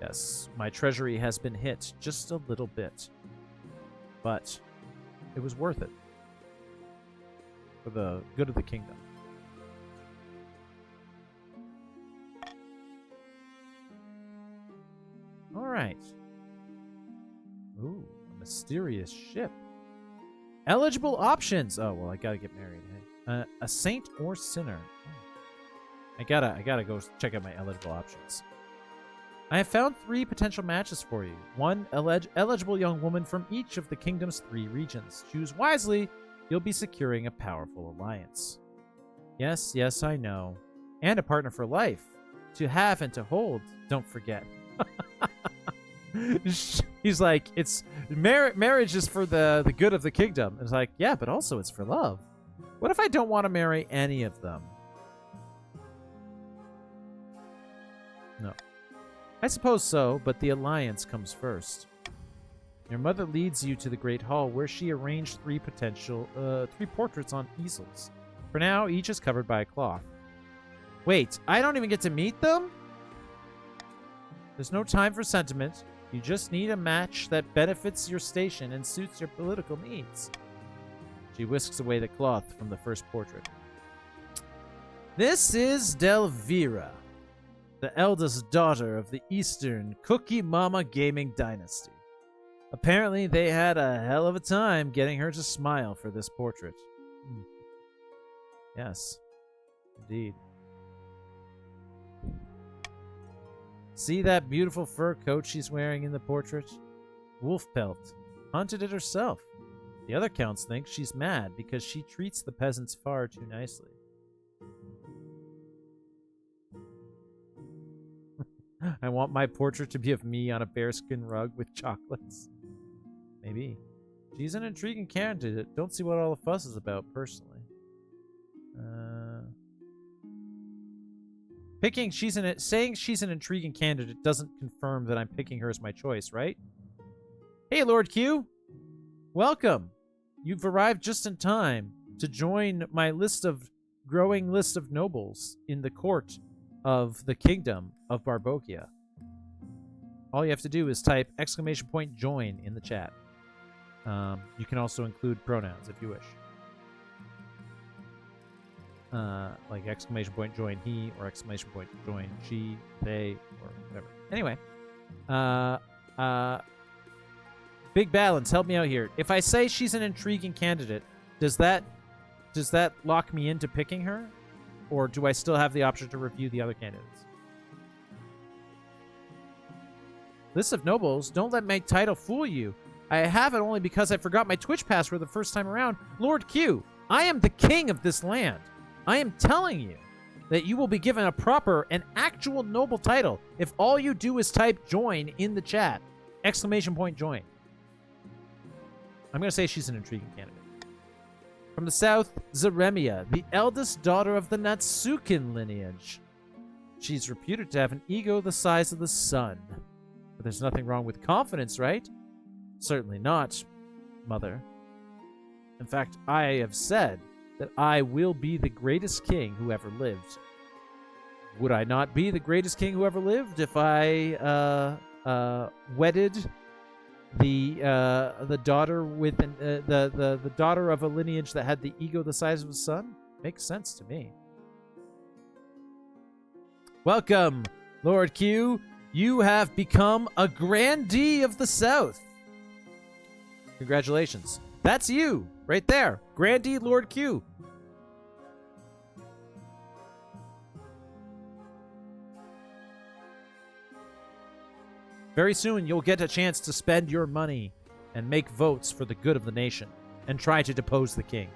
Yes. My treasury has been hit just a little bit. But it was worth it. For the good of the kingdom. Alright. Ooh, a mysterious ship. Eligible options. Oh, well, I gotta get married. Hey? A saint or sinner. Oh. I gotta go check out my eligible options. I have found 3 potential matches for you. 1 eligible young woman from each of the kingdom's 3 regions. Choose wisely. You'll be securing a powerful alliance. Yes, yes, I know. And a partner for life. To have and to hold. Don't forget. He's like, it's marriage is for the good of the kingdom. It's like, yeah, but also it's for love. What if I don't want to marry any of them? No. I suppose so, but the alliance comes first. Your mother leads you to the Great Hall, where she arranged 3 portraits on easels. For now, each is covered by a cloth. Wait, I don't even get to meet them? There's no time for sentiment. You just need a match that benefits your station and suits your political needs. She whisks away the cloth from the first portrait. This is Delvira, the eldest daughter of the Eastern Cookie Mama gaming dynasty. Apparently, they had a hell of a time getting her to smile for this portrait. Yes, indeed. See that beautiful fur coat she's wearing in the portrait? Wolf pelt. Hunted it herself. The other counts think she's mad because she treats the peasants far too nicely. I want my portrait to be of me on a bearskin rug with chocolates. Maybe. She's an intriguing candidate. Don't see what all the fuss is about, personally. Saying she's an intriguing candidate doesn't confirm that I'm picking her as my choice, right? Hey, Lord Q! Welcome! You've arrived just in time to join my growing list of nobles in the court of the kingdom of Barbokia. All you have to do is type !join in the chat. You can also include pronouns if you wish. Like !join he or !join she, they, or whatever. Anyway, Big Balance, help me out here. If I say she's an intriguing candidate, does that lock me into picking her, or do I still have the option to review the other candidates? List of nobles. Don't let my title fool you. I have it only because I forgot my Twitch password the first time around. Lord Q, I am the king of this land. I am telling you that you will be given a proper and actual noble title if all you do is type join in the chat. !join. I'm going to say she's an intriguing candidate. From the south, Zaremia, the eldest daughter of the Natsukin lineage. She's reputed to have an ego the size of the sun. But there's nothing wrong with confidence, right? Certainly not, mother. In fact, I have said that I will be the greatest king who ever lived. Would I not be the greatest king who ever lived if I wedded the daughter with the daughter of a lineage that had the ego the size of a sun? Makes sense to me. Welcome, Lord Q. You have become a grandee of the South. Congratulations. That's you, right there. Grandee Lord Q. Very soon, you'll get a chance to spend your money and make votes for the good of the nation and try to depose the king.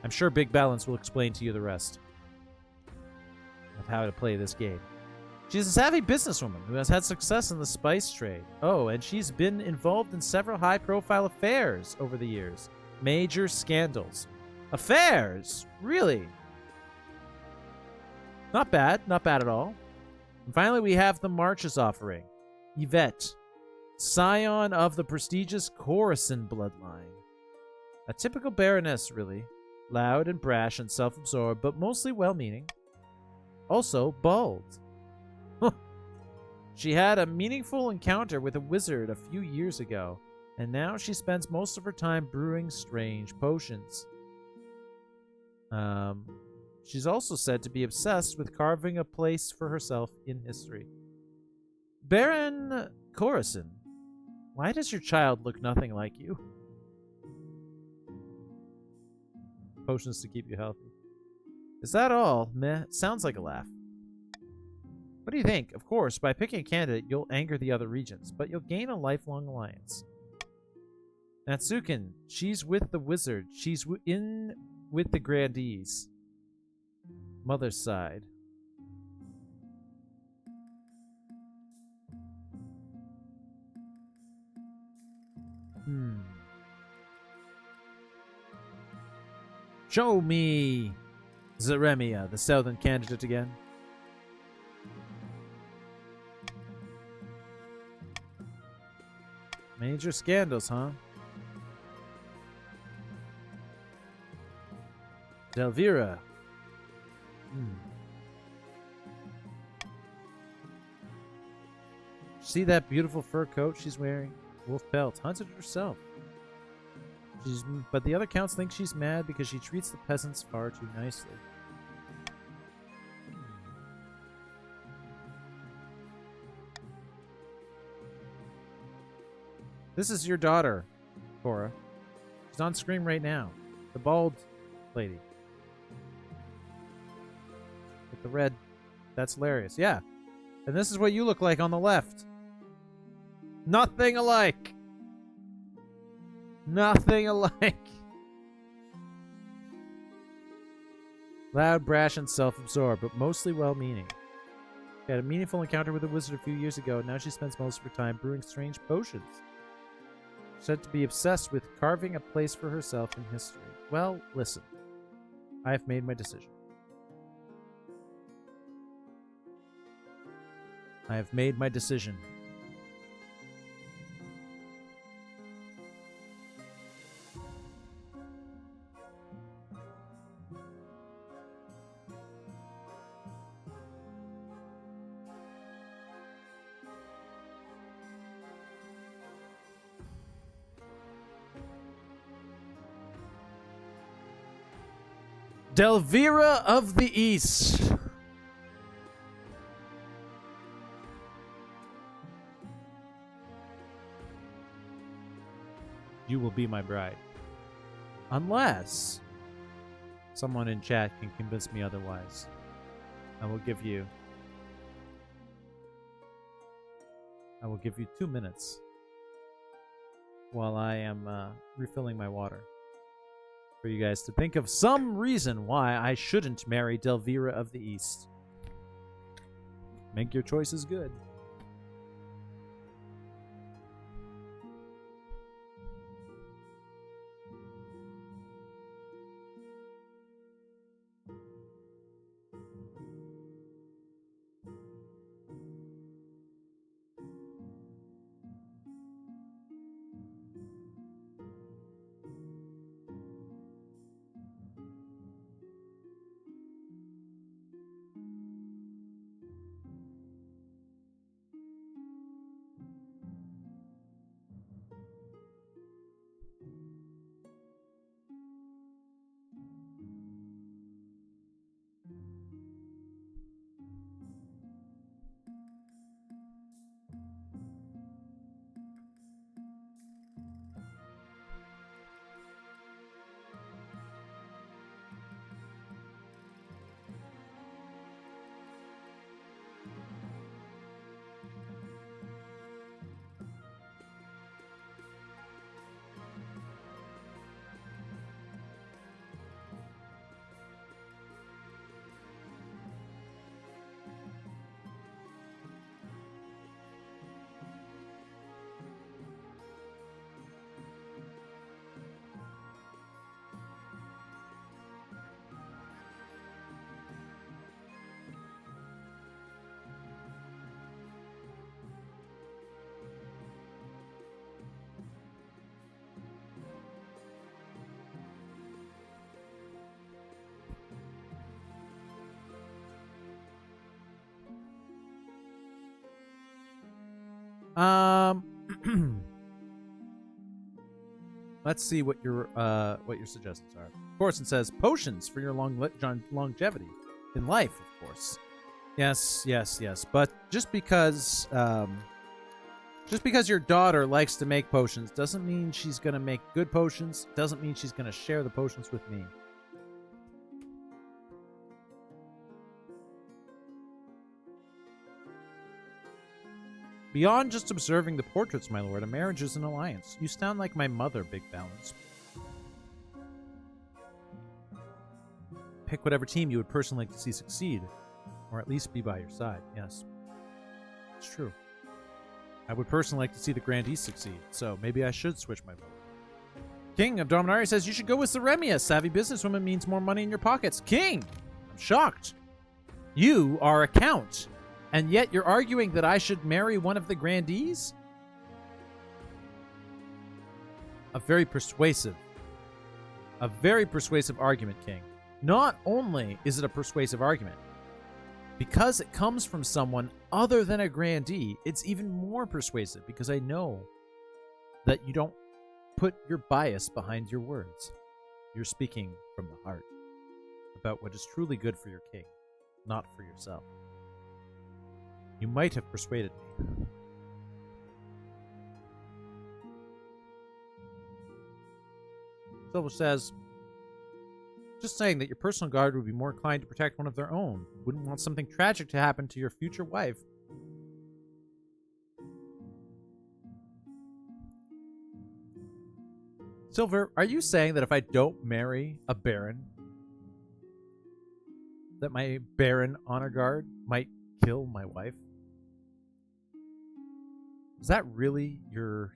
I'm sure Big Balance will explain to you the rest of how to play this game. She's a savvy businesswoman who has had success in the spice trade. Oh, and she's been involved in several high-profile affairs over the years. Major scandals. Affairs? Really? Not bad. Not bad at all. And finally, we have the Marches offering. Yvette, scion of the prestigious Coruscant bloodline. A typical baroness, really. Loud and brash and self-absorbed, but mostly well-meaning. Also, bald. She had a meaningful encounter with a wizard a few years ago, and now she spends most of her time brewing strange potions. She's also said to be obsessed with carving a place for herself in history. Baron Coruscant, why does your child look nothing like you? Potions to keep you healthy. Is that all? Meh, sounds like a laugh. What do you think? Of course, by picking a candidate, you'll anger the other regions, but you'll gain a lifelong alliance. Natsukin, she's with the wizard. She's in with the grandees. Mother's side. Show me Zaremia, the southern candidate again. Major scandals, huh? Delvira. See that beautiful fur coat she's wearing? Wolf pelt. Hunted herself. But the other counts think she's mad because she treats the peasants far too nicely. This is your daughter, Cora. She's on screen right now. The bald lady. With the red. That's hilarious. Yeah. And this is what you look like on the left. Nothing alike. Nothing alike. Loud, brash, and self-absorbed, but mostly well-meaning. She had a meaningful encounter with a wizard a few years ago, and now she spends most of her time brewing strange potions. Said to be obsessed with carving a place for herself in history. Well, listen. I have made my decision. I have made my decision. Delvira of the East. You will be my bride. Unless someone in chat can convince me otherwise. I will give you 2 minutes while I am refilling my water. For you guys to think of some reason why I shouldn't marry Delvira of the East. Make your choices good. Let's see what your suggestions are. Corson says potions for your longevity in life, of course. Yes. But just because your daughter likes to make potions doesn't mean she's gonna make good potions. Doesn't mean she's gonna share the potions with me. Beyond just observing the portraits, my lord, a marriage is an alliance. You sound like my mother, Big Balance. Pick whatever team you would personally like to see succeed, or at least be by your side. Yes, it's true. I would personally like to see the Grandees succeed, so maybe I should switch my vote. King of Dominaria says you should go with Zaremia. Savvy businesswoman means more money in your pockets. King! I'm shocked. You are a count, and yet you're arguing that I should marry one of the Grandees? A very persuasive argument, King. Not only is it a persuasive argument, because it comes from someone other than a Grandee, it's even more persuasive because I know that you don't put your bias behind your words. You're speaking from the heart about what is truly good for your king, not for yourself. You might have persuaded me. Silver says, just saying that your personal guard would be more inclined to protect one of their own. Wouldn't want something tragic to happen to your future wife. Silver, are you saying that if I don't marry a Baron, that my Baron honor guard might kill my wife? Is that really your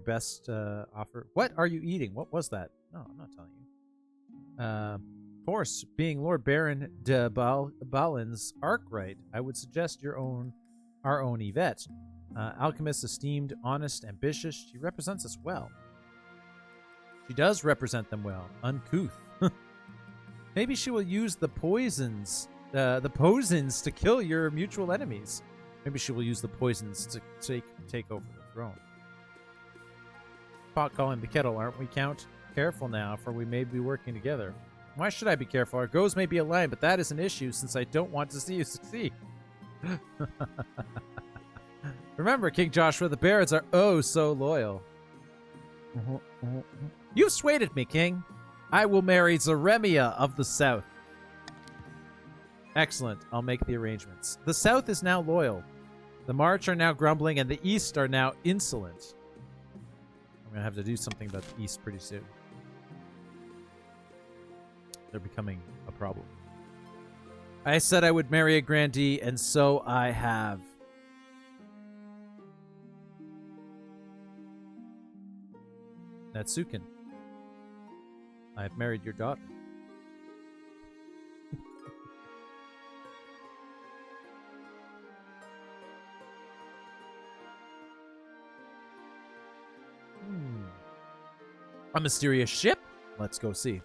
best offer? What are you eating? What was that? No, I'm not telling you. Force, being Lord Baron de Balin's Arkwright, I would suggest our own Yvette. Alchemist, esteemed, honest, ambitious. She represents us well. She does represent them well. Uncouth. Maybe she will use the poisons to kill your mutual enemies. Maybe she will use the poisons to take over the throne. Pot calling the kettle, aren't we, Count? Careful now, for we may be working together. Why should I be careful? Our goals may be aligned, but that is an issue since I don't want to see you succeed. Remember, King Joshua, the Barons are oh so loyal. You've swayed me, King. I will marry Zaremia of the South. Excellent. I'll make the arrangements. The South is now loyal. The March are now grumbling, and the East are now insolent. I'm going to have to do something about the East pretty soon. They're becoming a problem. I said I would marry a Grandee, and so I have. Natsukin, I have married your daughter. A mysterious ship? Let's go see.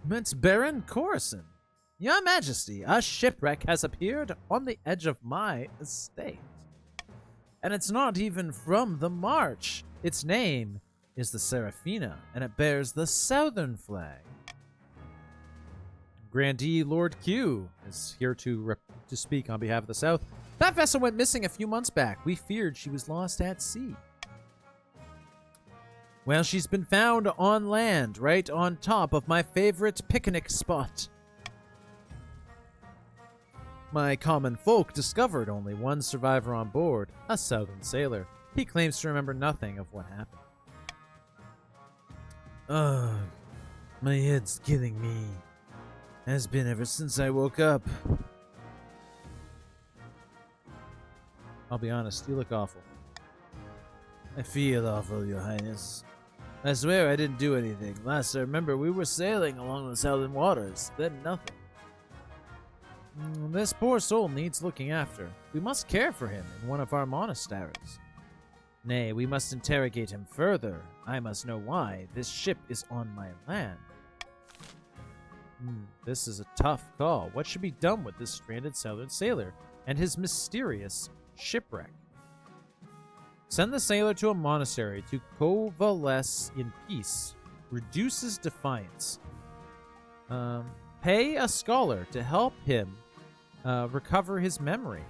Mint Baron Coruscant. Your Majesty, a shipwreck has appeared on the edge of my estate. And it's not even from the March. Its name is the Seraphina, and it bears the Southern flag. Grandee Lord Q is here to speak on behalf of the South. That vessel went missing a few months back. We feared she was lost at sea. Well, she's been found on land, right on top of my favorite picnic spot. My common folk discovered only one survivor on board, a Southern sailor. He claims to remember nothing of what happened. Ugh, my head's killing me. Has been ever since I woke up. I'll be honest, you look awful. I feel awful, Your Highness. I swear I didn't do anything. Last I remember, we were sailing along the southern waters, then nothing. This poor soul needs looking after. We must care for him in one of our monasteries. Nay, we must interrogate him further. I must know why this ship is on my land. This is a tough call. What should be done with this stranded southern sailor? and his mysterious shipwreck. Send the sailor to a monastery to coalesce in peace. Reduces defiance. Pay a scholar to help him recover his memory.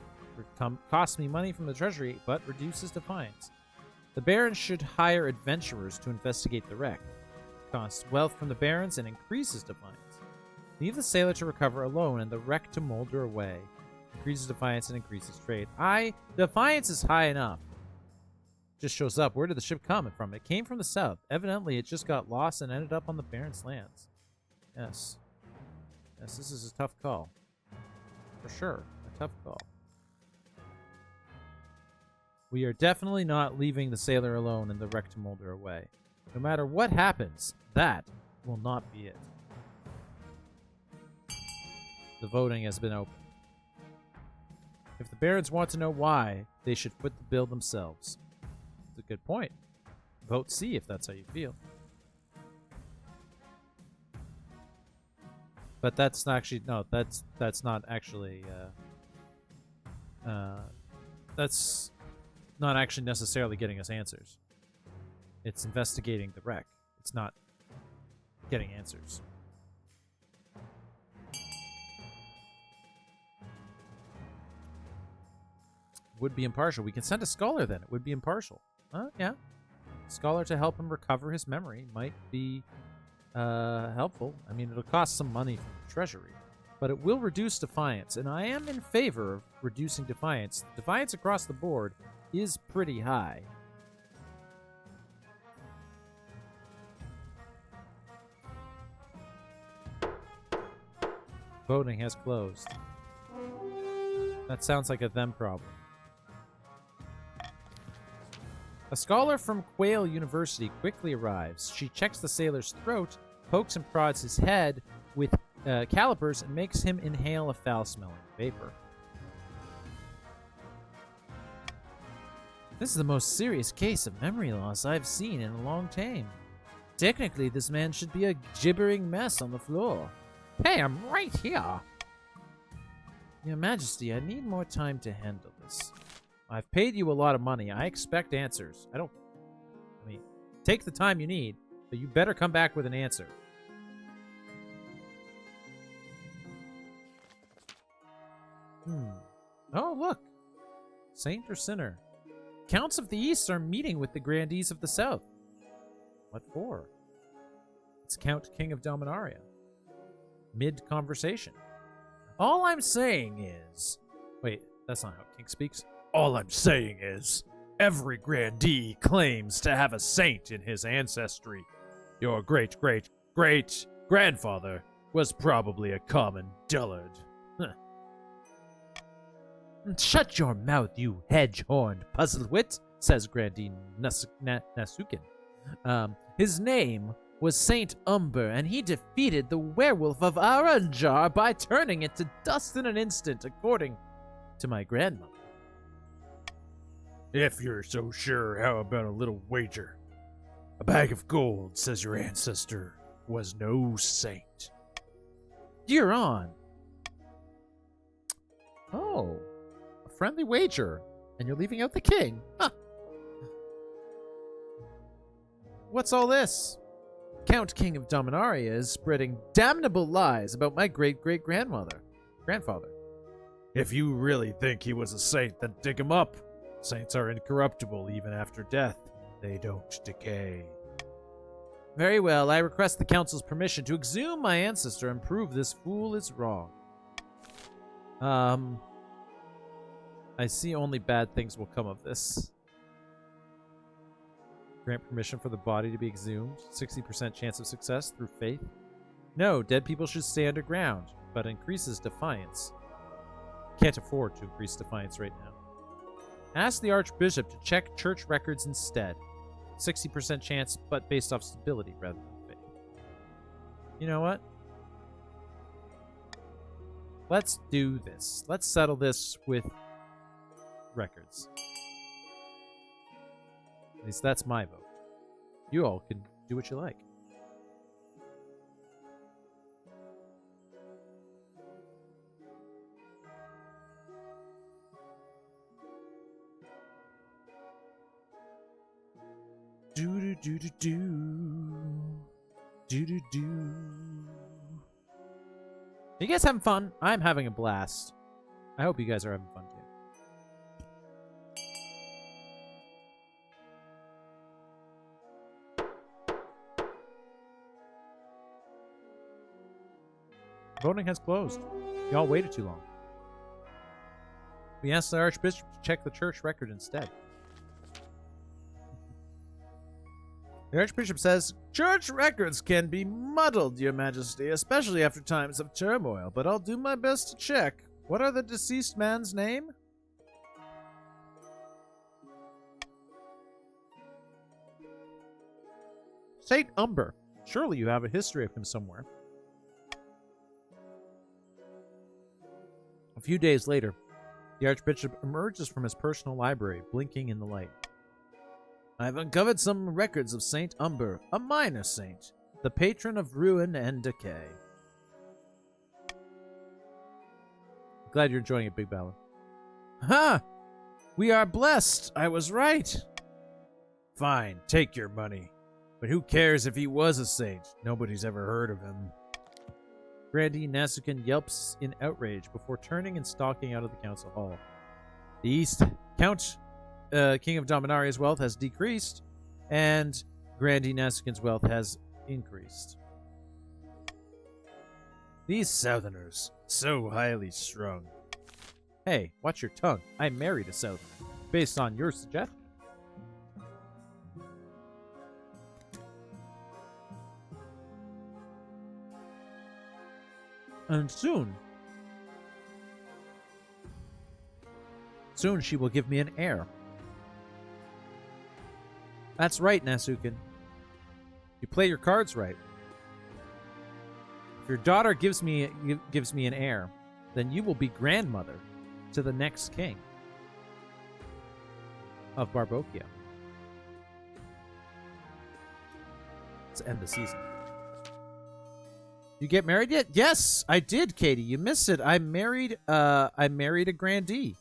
Costs me money from the treasury, but reduces defiance. The barons should hire adventurers to investigate the wreck. Costs wealth from the barons and increases defiance. Leave the sailor to recover alone and the wreck to molder away. Increases defiance and increases trade. Defiance is high enough. Just shows up. Where did the ship come from? It came from the south. Evidently, it just got lost and ended up on the barons' lands. Yes. Yes, this is a tough call. For sure. A tough call. We are definitely not leaving the sailor alone and the wreck to molder away. No matter what happens, that will not be it. The voting has been opened. If the barons want to know why, they should foot the bill themselves. It's a good point. Vote C if that's how you feel. But that's not actually that's not actually that's not actually necessarily getting us answers. It's investigating the wreck. It's not getting answers. Would be impartial. We can send a scholar then. It would be impartial. Yeah. Scholar to help him recover his memory might be helpful. I mean, it'll cost some money from the treasury, but it will reduce defiance, and I am in favor of reducing defiance. Defiance across the board is pretty high. Voting has closed. That sounds like a them problem. A scholar from Quail University quickly arrives. She checks the sailor's throat, pokes and prods his head with calipers, and makes him inhale a foul-smelling vapor. This is the most serious case of memory loss I've seen in a long time. Technically, this man should be a gibbering mess on the floor. Hey, I'm right here! Your Majesty, I need more time to handle this. I've paid you a lot of money. I expect answers. I mean, take the time you need, but you better come back with an answer. Oh, look. Saint or sinner? Counts of the East are meeting with the grandees of the South. What for? It's Count King of Dominaria. Mid-conversation. All I'm saying is... Wait, that's not how King speaks. All I'm saying is, every grandee claims to have a saint in his ancestry. Your great-great-great-grandfather was probably a common dullard. Huh. Shut your mouth, you hedge-horned puzzlewit, says Grandee Nasukin. His name was Saint Umber, and he defeated the werewolf of Aranjar by turning it to dust in an instant, according to my grandmother. If you're so sure, how about a little wager? A bag of gold says your ancestor was no saint. You're on. Oh, a friendly wager, and you're leaving out the king. Huh. What's all this? Count King of Dominaria is spreading damnable lies about my grandfather. If you really think he was a saint, then dig him up. Saints are incorruptible even after death. They don't decay. Very well, I request the council's permission to exhume my ancestor and prove this fool is wrong. I see only bad things will come of this. Grant permission for the body to be exhumed. 60% chance of success through faith. No, dead people should stay underground, but increases defiance. Can't afford to increase defiance right now. Ask the Archbishop to check church records instead. 60% chance, but based off stability rather than faith. You know what? Let's do this. Let's settle this with records. At least that's my vote. You all can do what you like. do do do. Do do do. You guys having fun? I'm having a blast. I hope you guys are having fun too. Voting has closed. Y'all waited too long. We asked the Archbishop to check the church record instead. The Archbishop says, church records can be muddled, Your Majesty, especially after times of turmoil, but I'll do my best to check. What are the deceased man's name? Saint Umber. Surely you have a history of him somewhere. A few days later, the Archbishop emerges from his personal library, blinking in the light. I've uncovered some records of Saint Umber, a minor saint, the patron of ruin and decay. Glad you're enjoying it, Big Ballon. Ha! We are blessed! I was right! Fine, take your money. But who cares if he was a saint? Nobody's ever heard of him. Grandee Nasukin yelps in outrage before turning and stalking out of the council hall. The East Count, King of Dominaria's wealth has decreased, and Grandee Nasukin's wealth has increased. These Southerners, so highly strung. Hey, watch your tongue. I married a Southerner, based on your suggestion. And soon she will give me an heir. That's right, Nasukin. You play your cards right. If your daughter gives me an heir, then you will be grandmother to the next king of Barbokia. Let's end the season. You get married yet? Yes, I did, Katie. You missed it. I married a grandee.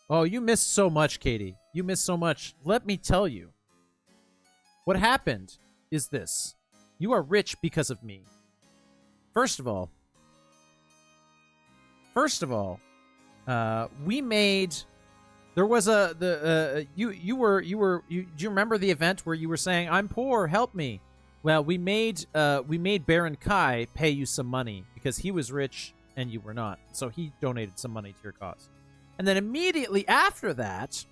Oh, you missed so much, Katie. You missed so much. Let me tell you. What happened is this. You are rich because of me. First of all, we made. There was do you remember the event where you were saying, "I'm poor, help me"? Well, we made Baron Kai pay you some money because he was rich and you were not. So he donated some money to your cause. And then immediately after that,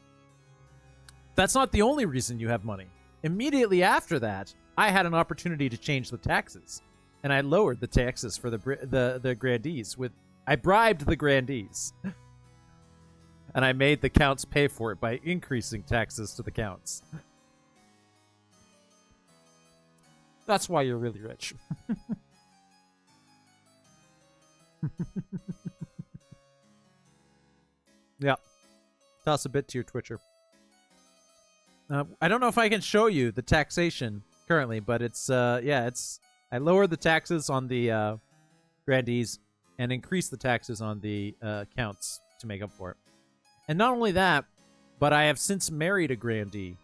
that's not the only reason you have money. Immediately after that, I had an opportunity to change the taxes, and I lowered the taxes for the grandees. I bribed the grandees, and I made the counts pay for it by increasing taxes to the counts. That's why you're really rich. Yeah. Toss a bit to your Twitcher. I don't know if I can show you the taxation currently, but it's I lowered the taxes on the grandees and increased the taxes on the counts to make up for it. And not only that, but I have since married a grandee.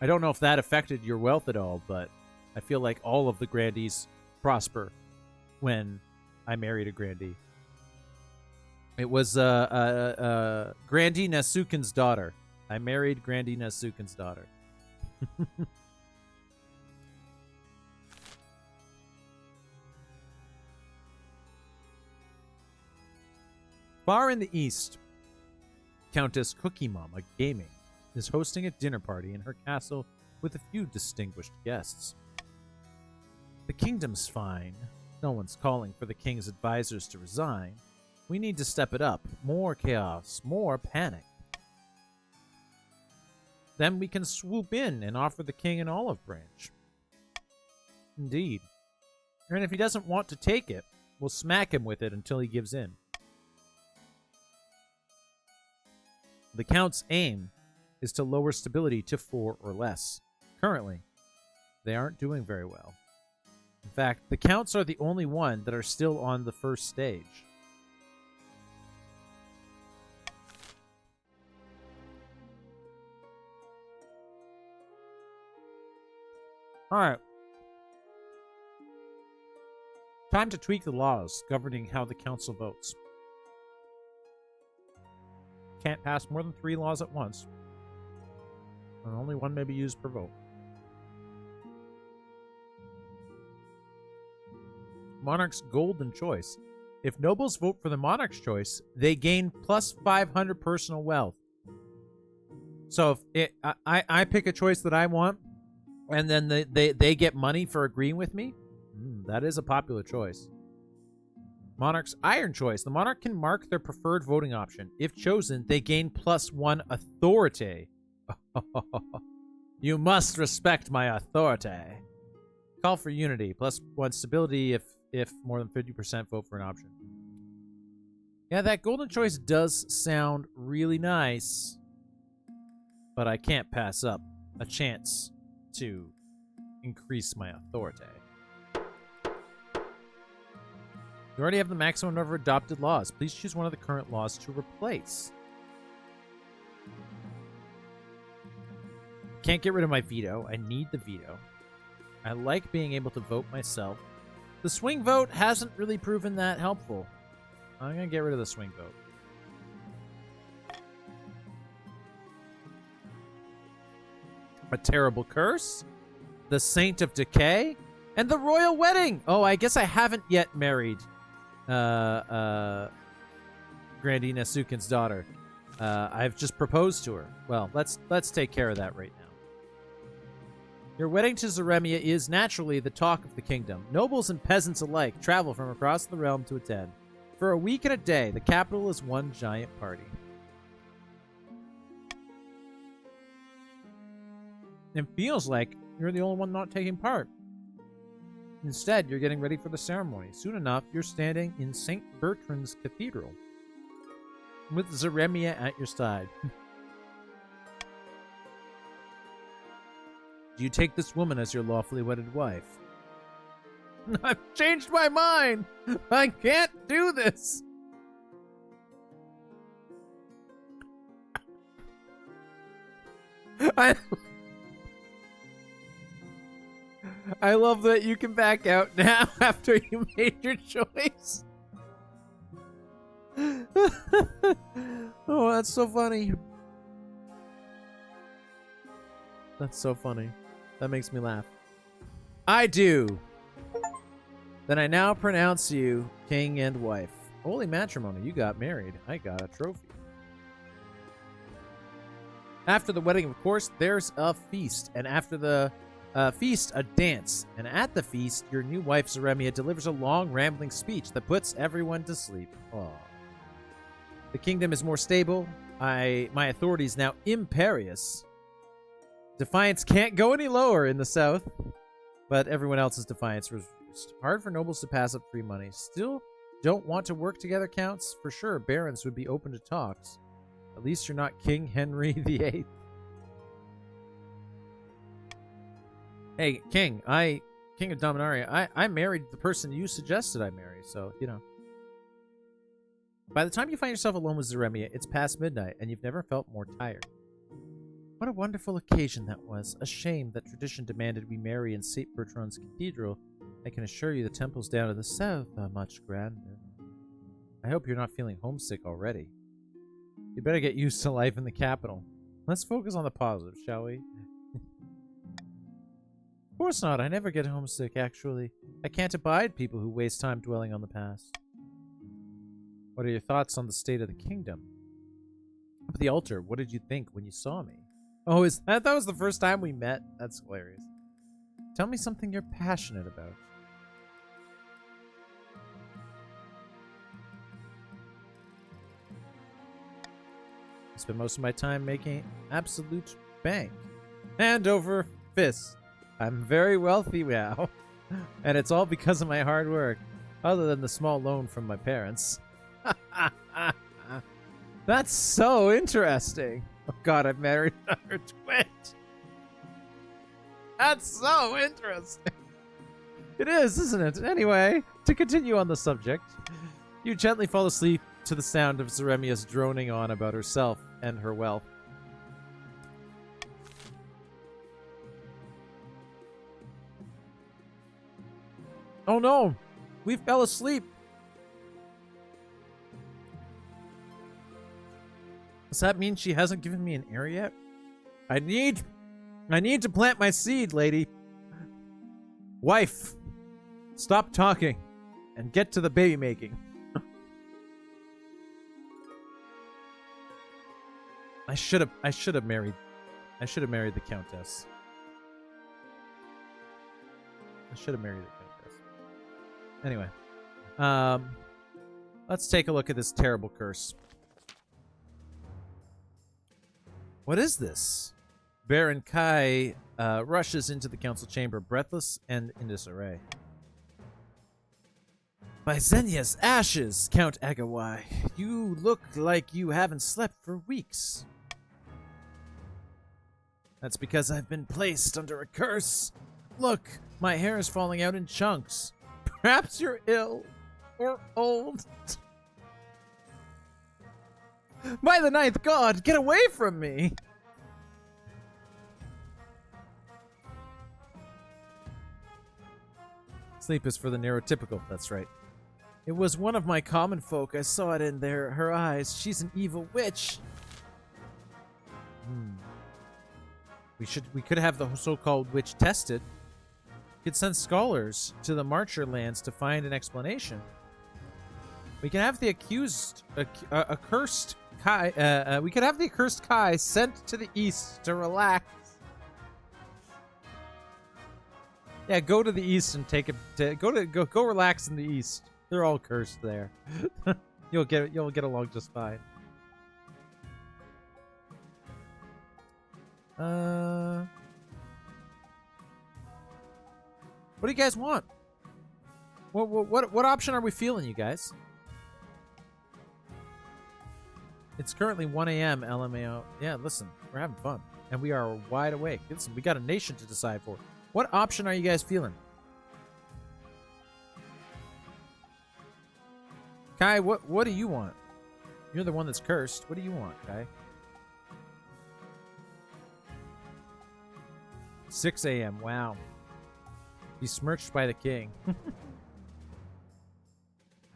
I don't know if that affected your wealth at all, but I feel like all of the grandees prosper when I married a grandee. It was Grandee Nasukin's daughter. I married Grandee Nasukin's daughter. Far in the east, Countess Cookie Mama Gaming is hosting a dinner party in her castle with a few distinguished guests. The kingdom's fine. No one's calling for the king's advisors to resign. We need to step it up. More chaos, more panic. Then we can swoop in and offer the king an olive branch. Indeed. And if he doesn't want to take it, we'll smack him with it until he gives in. The Count's aim is to lower stability to 4 or less. Currently, they aren't doing very well. In fact, the Counts are the only one that are still on the first stage. Alright. Time to tweak the laws governing how the council votes. Can't pass more than 3 laws at once. And only one may be used per vote. Monarch's golden choice. If nobles vote for the monarch's choice, they gain plus 500 personal wealth. So if I pick a choice that I want, and then they get money for agreeing with me, that is a popular choice. Monarch's iron choice. The monarch can mark their preferred voting option. If chosen, they gain plus 1 authority. You must respect my authority. Call for unity. Plus 1 stability if more than 50% vote for an option. Yeah, that golden choice does sound really nice. But I can't pass up a chance to increase my authority. You already have the maximum number of adopted laws. Please choose one of the current laws to replace. Can't get rid of my veto. I need the veto. I like being able to vote myself. The swing vote hasn't really proven that helpful. I'm going to get rid of the swing vote. A terrible curse, the Saint of Decay, and the royal wedding. Oh, I guess I haven't yet married Grandina Sukin's daughter. I've just proposed to her. Well, let's take care of that right now. Your wedding to Zaremia is naturally the talk of the kingdom. Nobles and peasants alike travel from across the realm to attend. For a week and a day, the capital is one giant party. It feels like you're the only one not taking part. Instead, you're getting ready for the ceremony. Soon enough, you're standing in St. Bertrand's Cathedral with Zaremia at your side. Do you take this woman as your lawfully wedded wife? I've changed my mind! I can't do this! I love that you can back out now after you made your choice. Oh, that's so funny. That's so funny. That makes me laugh. I do. Then I now pronounce you king and wife. Holy matrimony, you got married. I got a trophy. After the wedding, of course, there's a feast. And after the feast, a dance. And at the feast, your new wife, Zaremia, delivers a long, rambling speech that puts everyone to sleep. Aww. The kingdom is more stable. My authority is now imperious. Defiance can't go any lower in the south, but everyone else's defiance was reduced. Hard for nobles to pass up free money. Still don't want to work together, counts? For sure, barons would be open to talks. At least you're not King Henry VIII. Hey, King of Dominaria, I married the person you suggested I marry, so, you know. By the time you find yourself alone with Zaremia, it's past midnight, and you've never felt more tired. What a wonderful occasion that was. A shame that tradition demanded we marry in St. Bertrand's Cathedral. I can assure you the temples down to the south are much grander. I hope you're not feeling homesick already. You better get used to life in the capital. Let's focus on the positive, shall we? Of course not. I never get homesick, actually. I can't abide people who waste time dwelling on the past. What are your thoughts on the state of the kingdom? Up at the altar, what did you think when you saw me? Oh, is that was the first time we met? That's hilarious. Tell me something you're passionate about. I spend most of my time making absolute bank. Hand over fist. I'm very wealthy now. And it's all because of my hard work. Other than the small loan from my parents. That's so interesting. Oh god, I've married her twin. That's so interesting. It is, isn't it? Anyway, to continue on the subject, you gently fall asleep to the sound of Zaremia's droning on about herself and her wealth. Oh no! We fell asleep! Does that mean she hasn't given me an heir yet? I need to plant my seed, lady. Wife, stop talking and get to the baby making. I should have married the countess. I should have married the countess. Anyway, let's take a look at this terrible curse. What is this? Baron Kai rushes into the council chamber, breathless and in disarray. By Zenya's ashes, Count Agawai, you look like you haven't slept for weeks. That's because I've been placed under a curse. Look, my hair is falling out in chunks. Perhaps you're ill or old. By the ninth god, get away from me! Sleep is for the neurotypical, that's right. It was one of my common folk. I saw it in her eyes. She's an evil witch. We could have the so-called witch tested. We could send scholars to the Marcher lands to find an explanation. We can have the accursed Kai. We could have the accursed Kai sent to the east to relax. Yeah, go to the east and take it. Go relax in the east. They're all cursed there. You'll get along just fine. What do you guys want? What option are we feeling, you guys? It's currently 1 a.m. LMAO. Yeah, listen, we're having fun, and we are wide awake. Listen, we got a nation to decide for. What option are you guys feeling? Kai, what do you want? You're the one that's cursed. What do you want, Kai? 6 a.m. Wow. Besmirched by the king.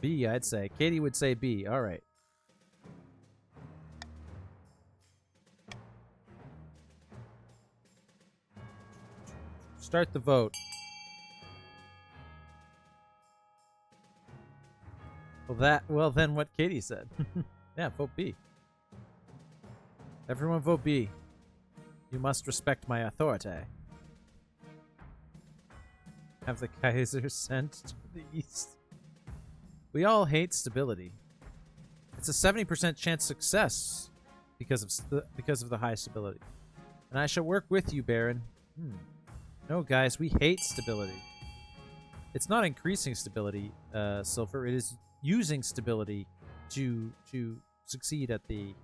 B, I'd say. Katie would say B. All right. Start the vote. Well, then what Katie said. Yeah, vote B. Everyone vote B. You must respect my authority. Have the Kaiser sent to the east. We all hate stability. It's a 70% chance success because of the high stability. And I shall work with you, Baron. No, guys, we hate stability. It's not increasing stability, Silver. It is using stability to succeed at the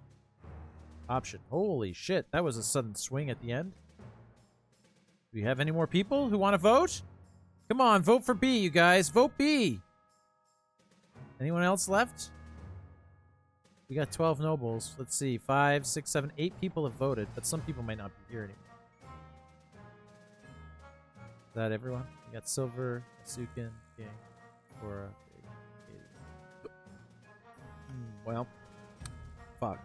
option. Holy shit, that was a sudden swing at the end. Do we have any more people who want to vote? Come on, vote for B, you guys. Vote B. Anyone else left? We got 12 nobles. Let's see. 5, 6, 7, 8 people have voted, but some people might not be here anymore. Is that everyone? We got Silver, Sukin, King, Cora, Katie. Well, fuck.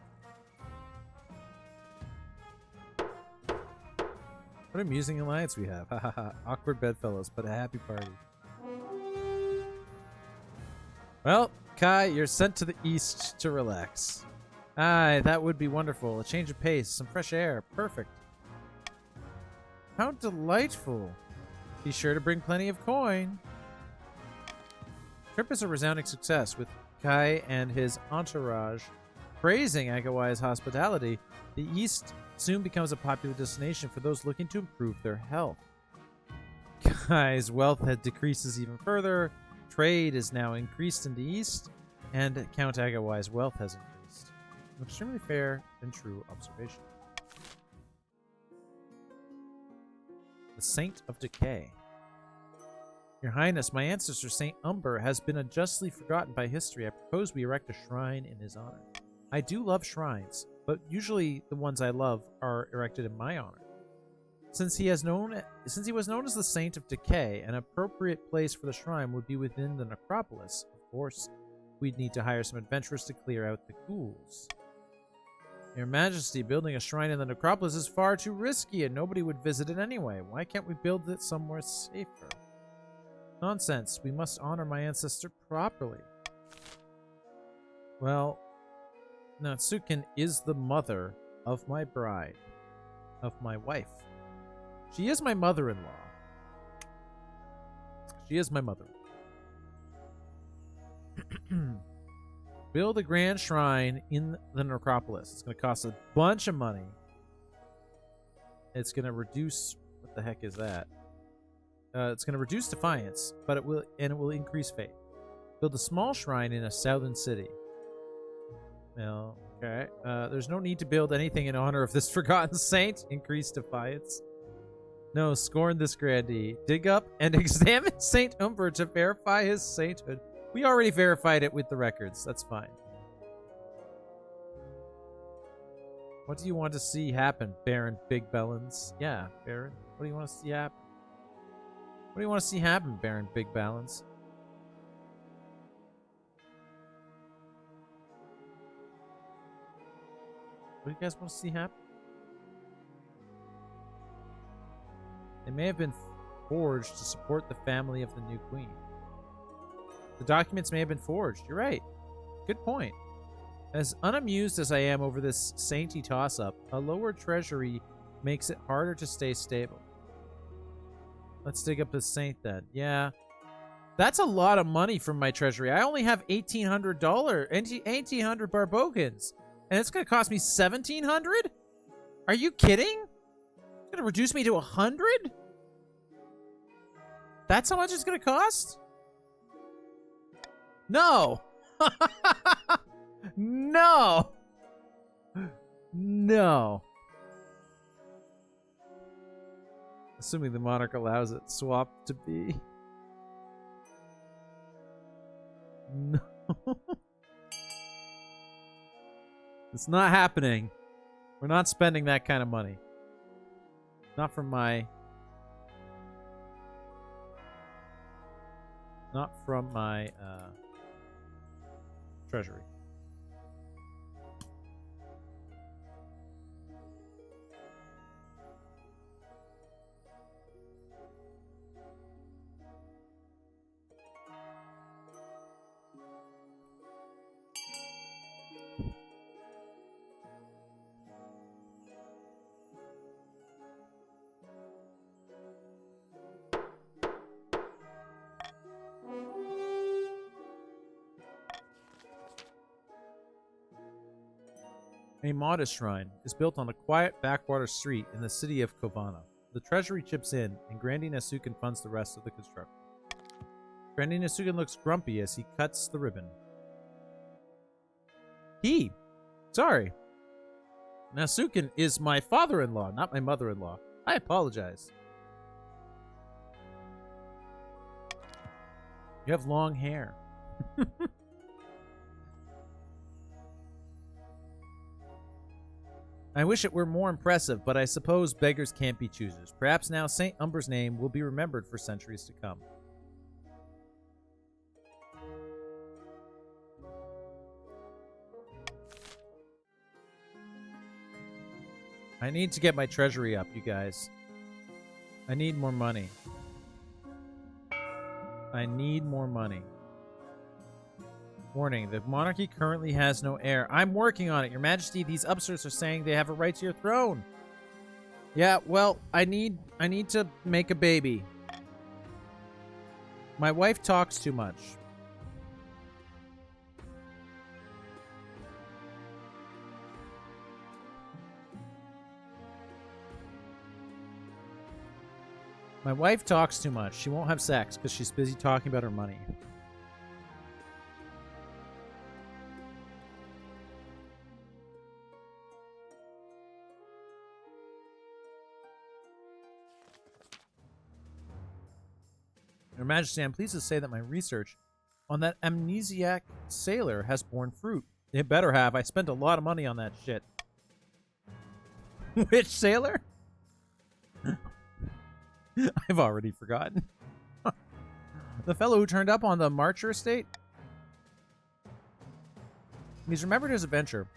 What amusing alliance we have. Awkward bedfellows, but a happy party. Well, Kai, you're sent to the east to relax. Aye, that would be wonderful. A change of pace, some fresh air. Perfect. How delightful. Be sure to bring plenty of coin. Trip is a resounding success, with Kai and his entourage praising Agawai's hospitality. The east soon becomes a popular destination for those looking to improve their health. Kai's wealth decreases even further. Trade is now increased in the east, and Count Agawai's wealth has increased. An extremely fair and true observation. The Saint of Decay. Your Highness, my ancestor Saint Umber has been unjustly forgotten by history. I propose we erect a shrine in his honor. I do love shrines, but usually the ones I love are erected in my honor. Since he was known as the Saint of Decay, an appropriate place for the shrine would be within the necropolis. Of course, we'd need to hire some adventurers to clear out the ghouls. Your Majesty, building a shrine in the necropolis is far too risky and nobody would visit it anyway. Why can't we build it somewhere safer? Nonsense. We must honor my ancestor properly. Well, Natsukin is the mother of my bride, of my wife. She is my mother-in-law. She is my mother. Build a grand shrine in the necropolis. It's going to cost a bunch of money. It's going to reduce... What the heck is that? It's going to reduce defiance, but it will increase faith. Build a small shrine in a southern city. Well, okay. There's no need to build anything in honor of this forgotten saint. Increase defiance. No, scorn this grandee. Dig up and examine Saint Umber to verify his sainthood. We already verified it with the records. That's fine. What do you want to see happen, Baron Big Bellins? Yeah, Baron. What do you want to see happen? What do you want to see happen, Baron Big Bellins? What do you guys want to see happen? They may have been forged to support the family of the new queen. The documents may have been forged. You're right. Good point. As unamused as I am over this sainty toss-up, a lower treasury makes it harder to stay stable. Let's dig up this saint then. Yeah. That's a lot of money from my treasury. I only have $1,800, 1,800 Barbogans. And it's going to cost me 1,700? Are you kidding? It's going to reduce me to 100? That's how much it's going to cost? No. No. No. Assuming the monarch allows it swapped to be. No. It's not happening. We're not spending that kind of money. Not from my... Not from my, treasury. A modest shrine is built on a quiet backwater street in the city of Kovana. The treasury chips in, and Grandy Nasukin funds the rest of the construction. Grandy Nasukin looks grumpy as he cuts the ribbon. Sorry. Nasukin is my father-in-law, not my mother-in-law. I apologize. You have long hair. I wish it were more impressive, but I suppose beggars can't be choosers. Perhaps now St. Umber's name will be remembered for centuries to come. I need to get my treasury up, you guys. I need more money. I need more money. Warning, the monarchy currently has no heir. I'm working on it, Your Majesty. These upstarts are saying they have a right to your throne. Yeah, well, I need to make a baby. My wife talks too much. My wife talks too much. She won't have sex because she's busy talking about her money. Your Majesty, I'm pleased to say that my research on that amnesiac sailor has borne fruit. It better have. I spent a lot of money on that shit. Which sailor? I've already forgotten. The fellow who turned up on the Marcher estate? He's remembered his adventure.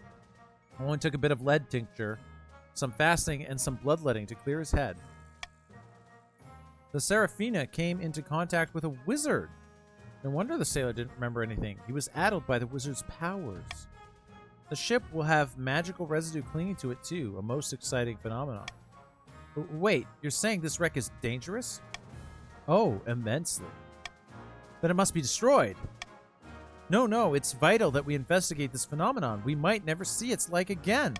Only took a bit of lead tincture, some fasting, and some bloodletting to clear his head. The Seraphina came into contact with a wizard. No wonder the sailor didn't remember anything. He was addled by the wizard's powers. The ship will have magical residue clinging to it too, a most exciting phenomenon. Wait, you're saying this wreck is dangerous? Oh, immensely. Then it must be destroyed. No, it's vital that we investigate this phenomenon. We might never see its like again.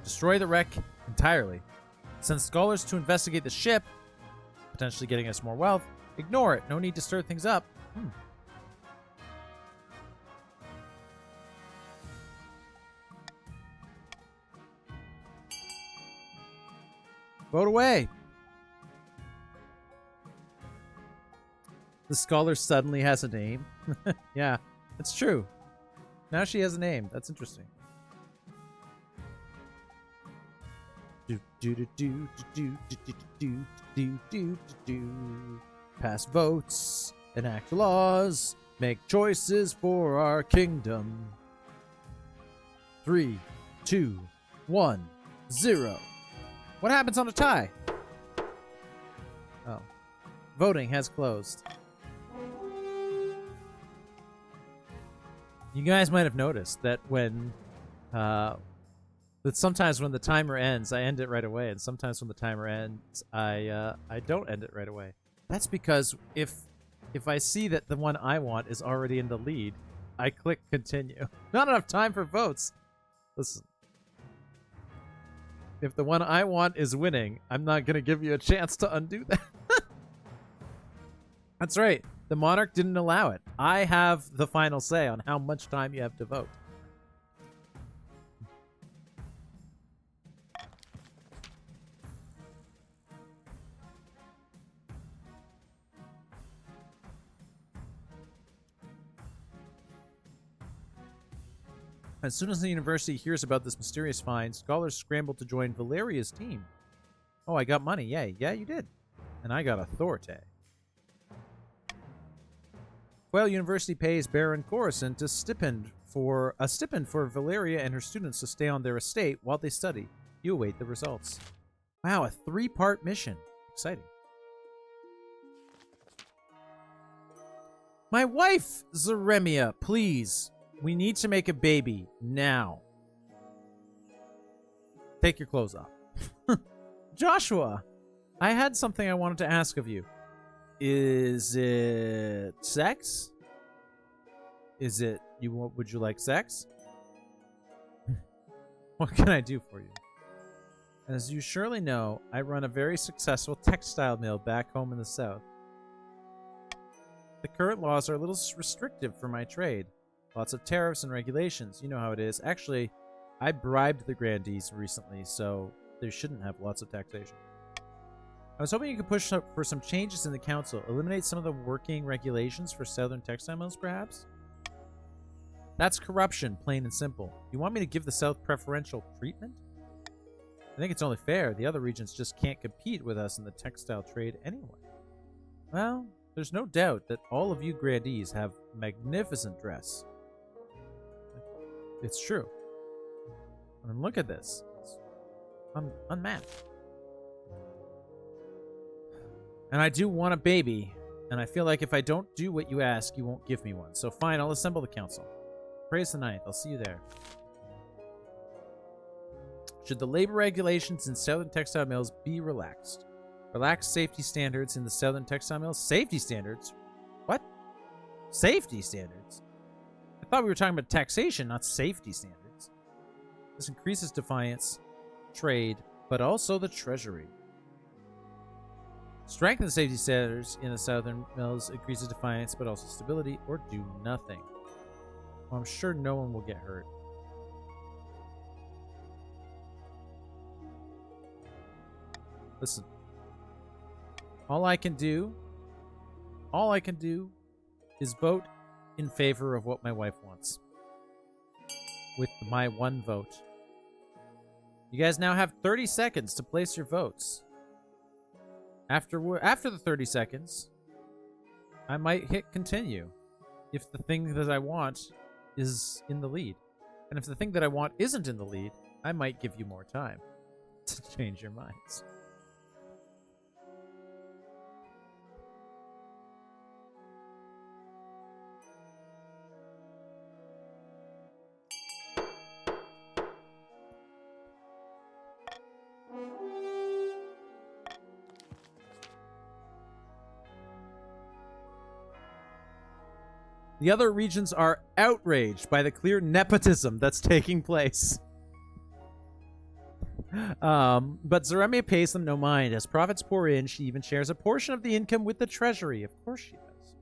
Destroy the wreck entirely. Send scholars to investigate the ship, potentially getting us more wealth. Ignore it. No need to stir things up. Vote away. The scholar suddenly has a name. Yeah, it's true. Now she has a name. That's interesting. Pass votes, enact laws, make choices for our kingdom. 3, 2, 1, 0. What happens on a tie? Oh. Voting has closed. You guys might have noticed that that sometimes when the timer ends, I end it right away, and sometimes when the timer ends, I don't end it right away. That's because if I see that the one I want is already in the lead, I click continue. Not enough time for votes. Listen. If the one I want is winning, I'm not going to give you a chance to undo that. That's right. The monarch didn't allow it. I have the final say on how much time you have to vote. As soon as the university hears about this mysterious find, scholars scramble to join Valeria's team. Oh, I got money. Yay. Yeah, you did. And I got authority. Quail University pays Baron Coruscant a stipend for Valeria and her students to stay on their estate while they study. You await the results. Wow, a 3-part mission. Exciting. My wife, Zaremia, please. We need to make a baby now. Take your clothes off. Joshua, I had something I wanted to ask of you. Is it sex? Is it would you like sex? What can I do for you? As you surely know, I run a very successful textile mill back home in the south. The current laws are a little restrictive for my trade. Lots of tariffs and regulations. You know how it is. Actually, I bribed the grandees recently, so they shouldn't have lots of taxation. I was hoping you could push for some changes in the council. Eliminate some of the working regulations for southern textile mills, perhaps? That's corruption, plain and simple. You want me to give the South preferential treatment? I think it's only fair. The other regions just can't compete with us in the textile trade anyway. Well, there's no doubt that all of you grandees have magnificent dress. It's true. And look at this. It's unmatched. And I do want a baby, and I feel like if I don't do what you ask, you won't give me one. So fine, I'll assemble the council. Praise the ninth. I'll see you there. Should the labor regulations in southern textile mills be relaxed? Relaxed safety standards in the southern textile mills? Safety standards? What? Safety standards? I thought we were talking about taxation, not safety standards. This increases defiance, trade, but also the treasury. Strengthen the safety standards in the southern mills, increases defiance, but also stability, or do nothing. Well, I'm sure no one will get hurt. Listen. All I can do is vote in favor of what my wife wants. With my one vote. You guys now have 30 seconds to place your votes. After the 30 seconds, I might hit continue if the thing that I want is in the lead. And if the thing that I want isn't in the lead, I might give you more time to change your minds. The other regions are outraged by the clear nepotism that's taking place. But Zaremia pays them no mind. As profits pour in, she even shares a portion of the income with the treasury. Of course she does.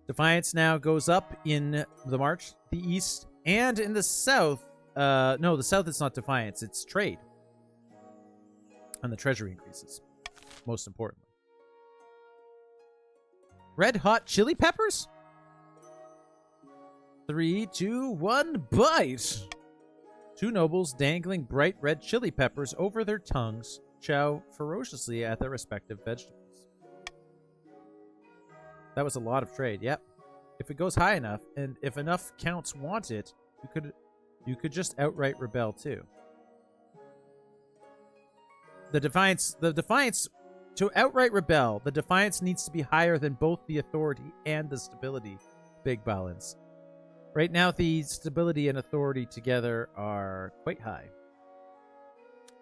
Defiance now goes up in the March, the East, and in the South. No, the South is not Defiance, it's trade. And the treasury increases, most importantly. Red hot chili peppers? 3, 2, 1, bite! Two nobles dangling bright red chili peppers over their tongues chow ferociously at their respective vegetables. That was a lot of trade, yep. If it goes high enough, and if enough counts want it, you could just outright rebel too. To outright rebel, the defiance needs to be higher than both the authority and the stability, Big Balance. Right now, the stability and authority together are quite high.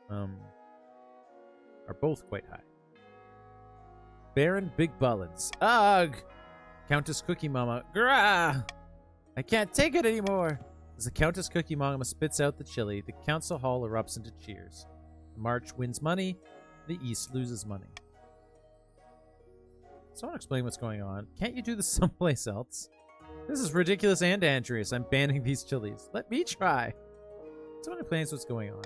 Are both quite high. Baron Big Balance. Ugh! Countess Cookie Mama. Grah! I can't take it anymore! As the Countess Cookie Mama spits out the chili, the council hall erupts into cheers. The March wins money, the East loses money. Someone explain what's going on. Can't you do this someplace else? This is ridiculous and dangerous. I'm banning these chilies. Let me try. Someone explains what's going on.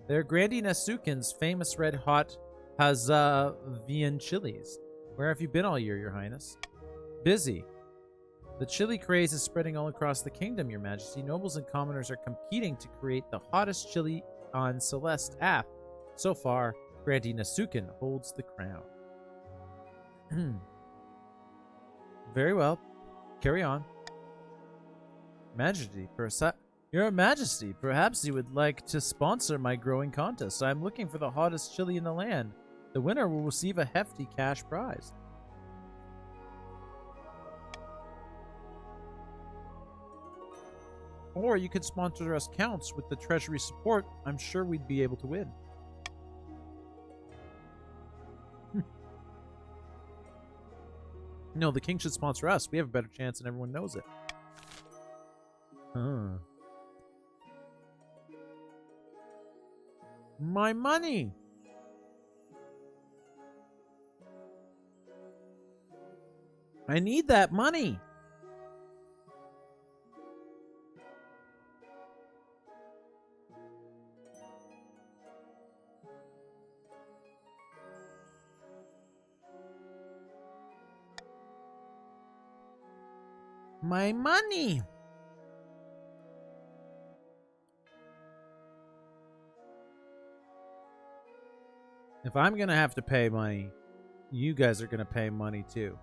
They're Grandy Nasukin's famous red hot Hazavian chilies. Where have you been all year, Your Highness? Busy. The chili craze is spreading all across the kingdom, Your Majesty. Nobles and commoners are competing to create the hottest chili on Celeste app. So far, Grandy Nasukin holds the crown. Very well. Carry on. Majesty, Your Majesty, perhaps you would like to sponsor my growing contest. I'm looking for the hottest chili in the land. The winner will receive a hefty cash prize. Or you could sponsor us counts with the treasury support. I'm sure we'd be able to win. No, the king should sponsor us. We have a better chance and everyone knows it. My money! I need that money! My money! If I'm gonna have to pay money, you guys are gonna pay money too.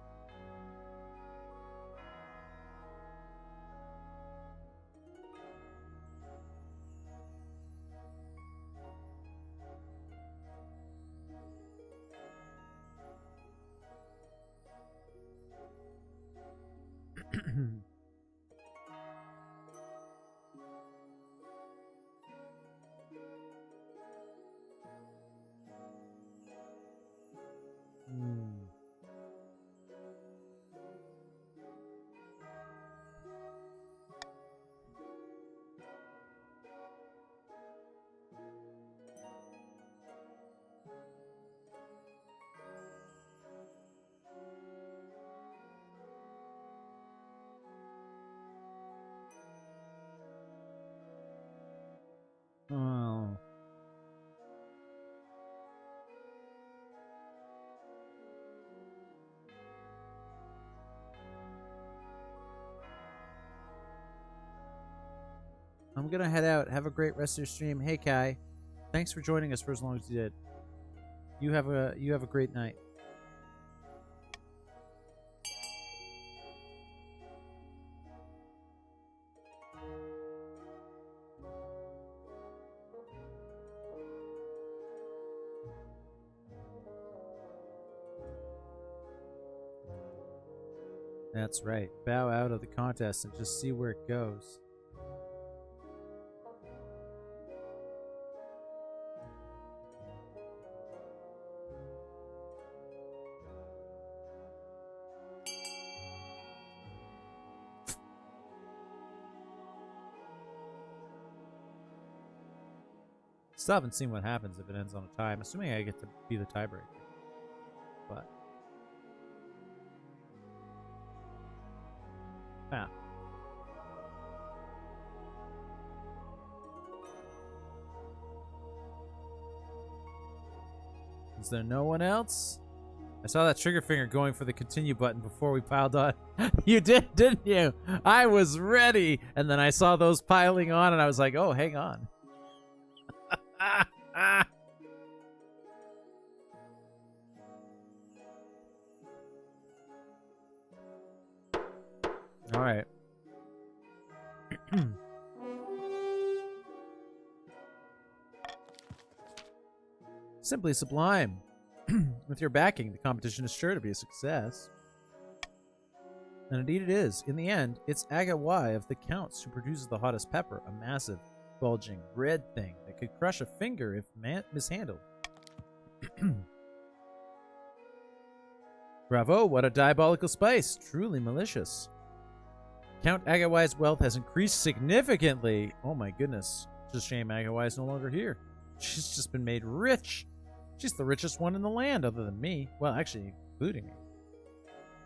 Oh. I'm gonna head out. Have a great rest of your stream. Hey, Kai. Thanks for joining us for as long as you did. You have a great night. That's right. Bow out of the contest and just see where it goes. Still haven't seen what happens if it ends on a tie. I'm assuming I get to be the tiebreaker. But yeah. Is there no one else? I saw that trigger finger going for the continue button before we piled on. You did, didn't you? I was ready. And then I saw those piling on and I was like, oh, hang on. All right. Simply sublime. With your backing, the competition is sure to be a success. And indeed it is. In the end, it's Aga Y of the Counts who produces the hottest pepper, a massive, bulging, red thing that could crush a finger if mishandled. Bravo, what a diabolical spice. Truly malicious. Count Agawai's wealth has increased significantly. Oh my goodness. It's a shame Agawai is no longer here. She's just been made rich. She's the richest one in the land other than me. Well, actually, including me.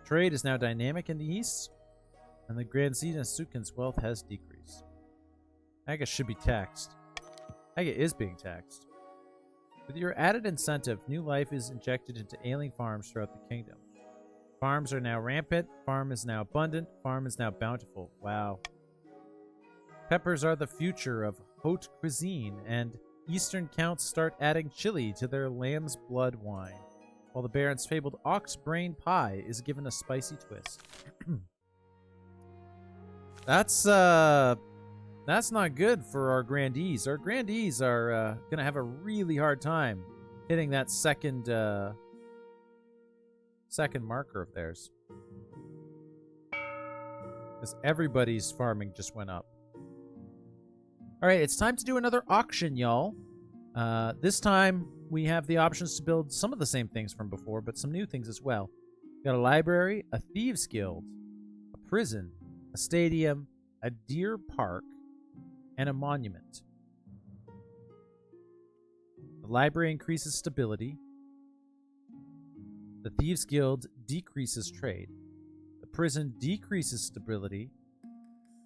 Trade is now dynamic in the east, and the Grand Zeta Sukin's wealth has decreased. Aga should be taxed. Aga is being taxed. With your added incentive, new life is injected into ailing farms throughout the kingdom. Farms are now rampant, farm is now abundant, farm is now bountiful. Wow. Peppers are the future of haute cuisine, and Eastern Counts start adding chili to their lamb's blood wine, while the Baron's fabled ox brain pie is given a spicy twist. That's not good for our grandees. Our grandees are gonna have a really hard time hitting that second marker of theirs, because everybody's farming just went up. All right, it's time to do another auction, y'all. This time we have the options to build some of the same things from before, but some new things as well. We got a library, a thieves guild, a prison, a stadium, a deer park, and a monument. The library increases stability. The thieves guild decreases trade. The prison decreases stability.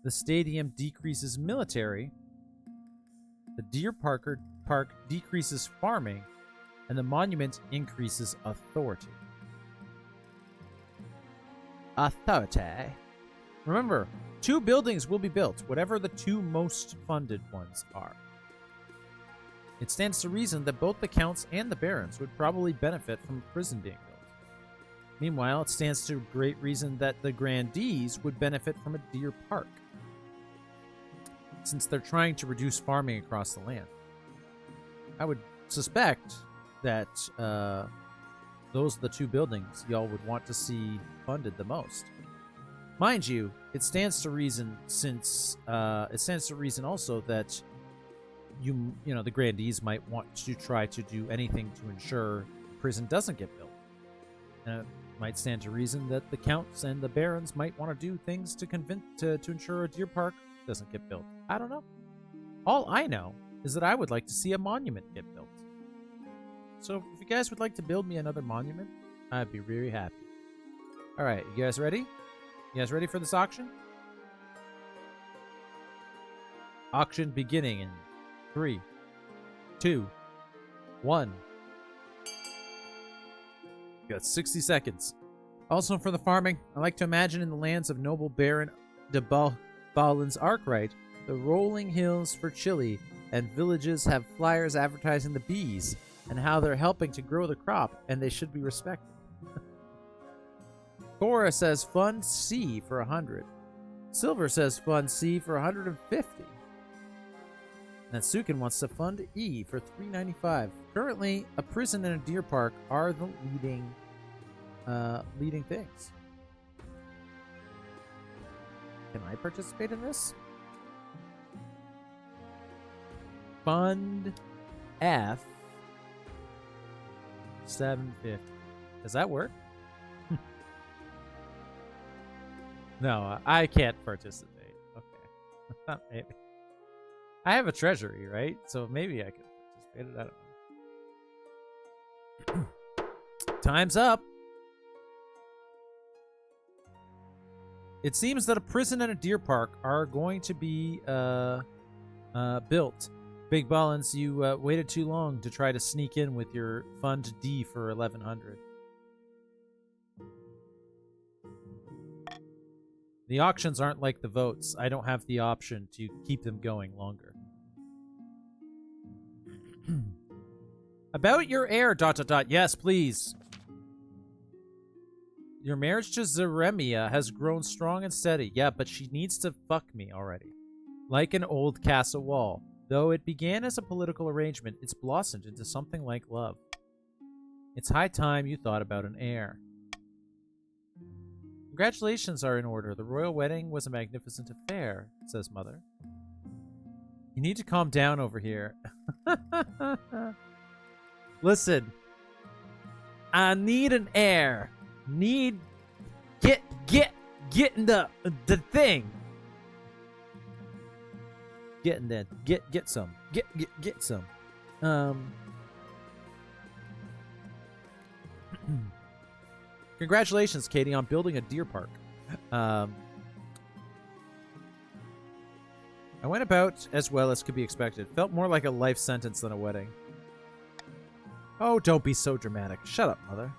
The stadium decreases military. The deer park decreases farming, and the monument increases authority. Authority. Remember, 2 buildings will be built, whatever the 2 most funded ones are. It stands to reason that both the counts and the barons would probably benefit from a prison being built. Meanwhile, it stands to great reason that the grandees would benefit from a deer park, since they're trying to reduce farming across the land. I would suspect that those are the 2 buildings y'all would want to see funded the most. Mind you, it stands to reason also that you know the grandees might want to try to do anything to ensure the prison doesn't get built. And it might stand to reason that the counts and the barons might want to do things to ensure a deer park doesn't get built. I don't know. All I know is that I would like to see a monument get built. So if you guys would like to build me another monument, I'd be really happy. All right, you guys ready? You guys ready for this auction? Auction beginning in 3, 2, 1. You got 60 seconds. Also for the farming, I like to imagine in the lands of noble Baron de Balin's Arkwright, the rolling hills for chili, and villages have flyers advertising the bees, and how they're helping to grow the crop, and they should be respected. Cora says Fund C for 100. Silver says Fund C for 150. And Sukin wants to fund E for 395. Currently, a prison and a deer park are the leading things. Can I participate in this? Fund F 750. Does that work? No, I can't participate. Okay. Maybe. I have a treasury, right? So maybe I could participate. I don't know. Time's up. It seems that a prison and a deer park are going to be built. Big Ballins, you waited too long to try to sneak in with your Fund D for 1100. The auctions aren't like the votes. I don't have the option to keep them going longer. About your heir, ... Yes, please. Your marriage to Zeremia has grown strong and steady. Yeah, but she needs to fuck me already. Like an old castle wall. Though it began as a political arrangement, it's blossomed into something like love. It's high time you thought about an heir. Congratulations are in order. The royal wedding was a magnificent affair, says Mother. You need to calm down over here. Listen. I need an heir. Get in the thing. Get in there. Get some. Get some. Congratulations, Katie, on building a deer park. I went about as well as could be expected. Felt more like a life sentence than a wedding. Oh, don't be so dramatic. Shut up, Mother.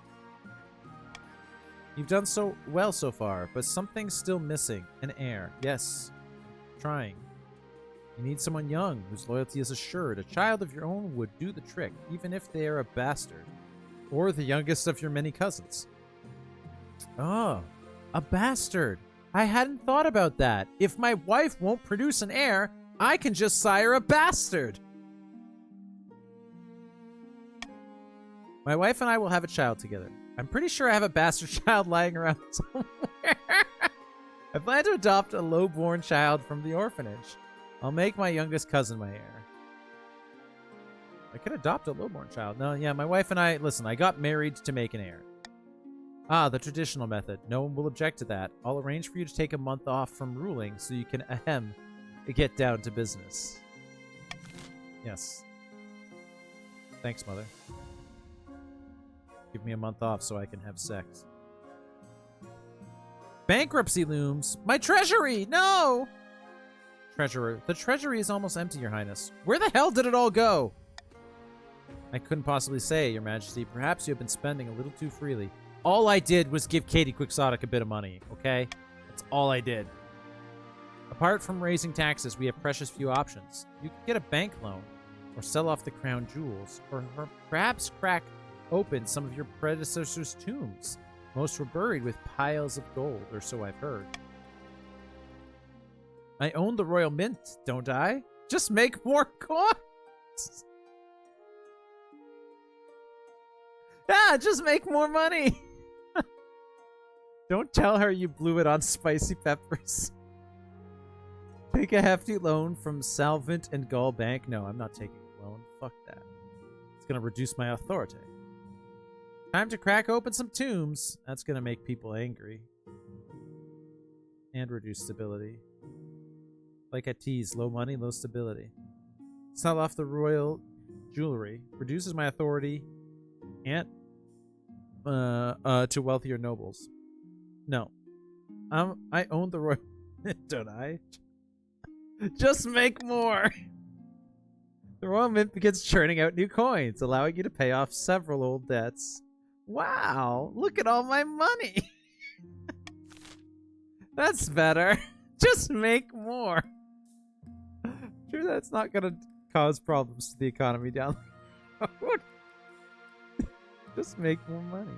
You've done so well so far, but something's still missing. An heir. Yes. Trying. You need someone young, whose loyalty is assured. A child of your own would do the trick, even if they are a bastard. Or the youngest of your many cousins. Oh, a bastard. I hadn't thought about that. If my wife won't produce an heir, I can just sire a bastard. My wife and I will have a child together. I'm pretty sure I have a bastard child lying around somewhere. I plan to adopt a low-born child from the orphanage. I'll make my youngest cousin my heir. I could adopt a low-born child. No, yeah, my wife and I... Listen, I got married to make an heir. Ah, the traditional method. No one will object to that. I'll arrange for you to take a month off from ruling so you can, get down to business. Yes. Thanks, Mother. Give me a month off so I can have sex. Bankruptcy looms. My treasury! No! Treasurer. The treasury is almost empty, Your Highness. Where the hell did it all go? I couldn't possibly say, Your Majesty. Perhaps you have been spending a little too freely. All I did was give Katie Quixotic a bit of money, okay? That's all I did. Apart from raising taxes, we have precious few options. You could get a bank loan, or sell off the crown jewels, or perhaps crack open some of your predecessors' tombs. Most were buried with piles of gold, or so I've heard. I own the Royal Mint, don't I? Just make more coins! Yeah, just make more money! Don't tell her you blew it on spicy peppers. Take a hefty loan from Salvant and Gull Bank. No, I'm not taking a loan. Fuck that. It's gonna reduce my authority. Time to crack open some tombs. That's gonna make people angry. And reduce stability. Like I tease, low money, low stability. Sell off the royal jewelry. Reduces my authority and to wealthier nobles. No. I own the royal mint, don't I? Just make more. The Royal Mint begins churning out new coins, allowing you to pay off several old debts. Wow, look at all my money. That's better. Just make more. Sure, that's not gonna cause problems to the economy down the road. Just make more money.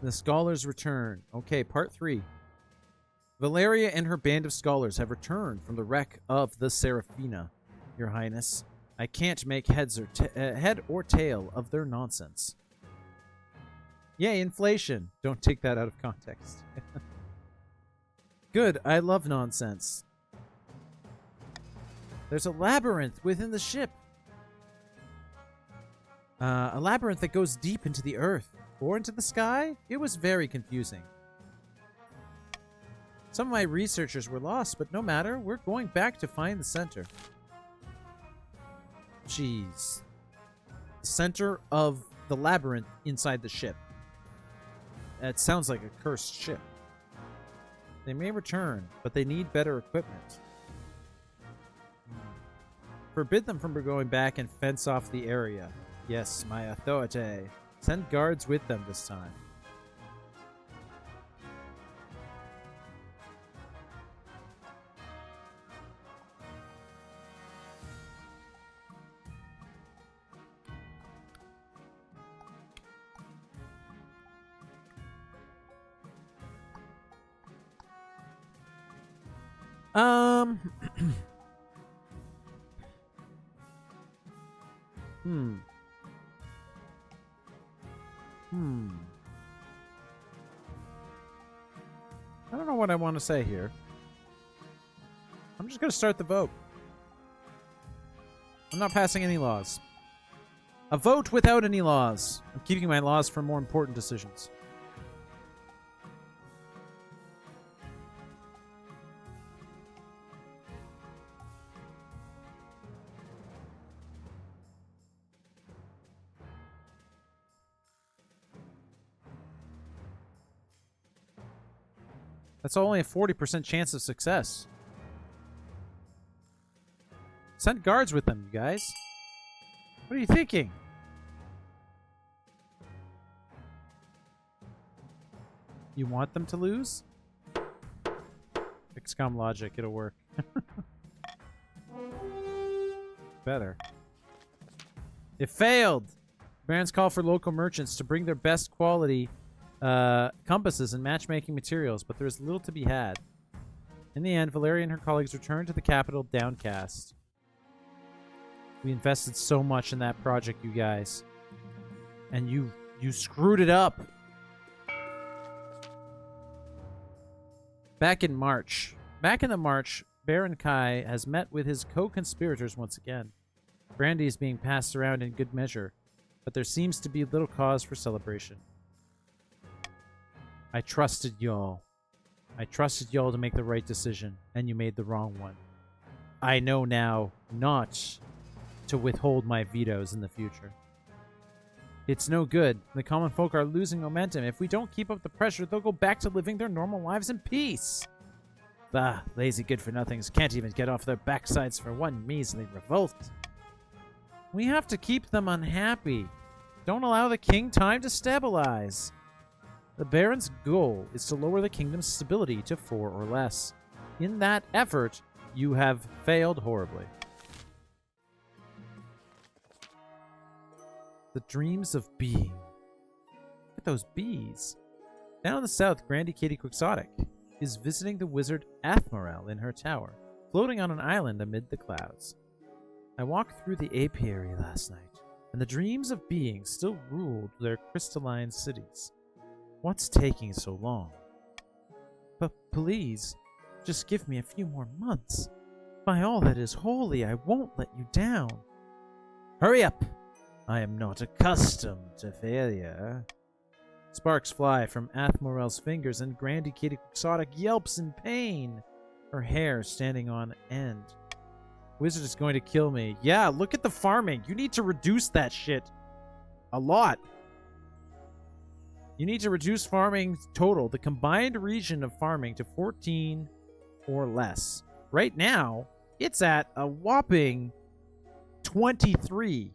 The scholars return. Okay, part 3. Valeria and her band of scholars have returned from the wreck of the Seraphina, Your Highness. I can't make head or tail of their nonsense. Yay, inflation. Don't take that out of context. Good, I love nonsense. There's a labyrinth within the ship. A labyrinth that goes deep into the earth or into the sky. It was very confusing. Some of my researchers were lost, but no matter. We're going back to find the center. Jeez. The center of the labyrinth inside the ship. That sounds like a cursed ship. They may return, but they need better equipment. Forbid them from going back and fence off the area. Yes, my authority. Send guards with them this time. I don't know what I want to say here. I'm just going to start the vote. I'm not passing any laws. A vote without any laws. I'm keeping my laws for more important decisions. That's only a 40% chance of success. Send guards with them, you guys. What are you thinking? You want them to lose? XCOM logic, it'll work. Better. It failed! Baron's call for local merchants to bring their best quality compasses and matchmaking materials, but there is little to be had. In the end, Valeria and her colleagues returned to the capital downcast. We invested so much in that project, you guys. And you screwed it up. Back in the March, Baron Kai has met with his co-conspirators once again. Brandy is being passed around in good measure, but there seems to be little cause for celebration. I trusted y'all. I trusted y'all to make the right decision, and you made the wrong one. I know now not to withhold my vetoes in the future. It's no good. The common folk are losing momentum. If we don't keep up the pressure, they'll go back to living their normal lives in peace. Bah, lazy good-for-nothings can't even get off their backsides for one measly revolt. We have to keep them unhappy. Don't allow the king time to stabilize. The Baron's goal is to lower the kingdom's stability to 4 or less. In that effort, you have failed horribly. The dreams of being. Look at those bees. Down in the south, Grandy Katie Quixotic is visiting the wizard Athmorel in her tower, floating on an island amid the clouds. I walked through the apiary last night, and the dreams of being still ruled their crystalline cities. What's taking so long? But please, just give me a few more months. By all that is holy, I won't let you down. Hurry up! I am not accustomed to failure. Sparks fly from Athmorel's fingers, and Grandy Katie Quixotic yelps in pain, her hair standing on end. Wizard is going to kill me. Yeah, look at the farming. You need to reduce that shit. A lot. You need to reduce farming total, the combined region of farming, to 14 or less. Right now, it's at a whopping 23.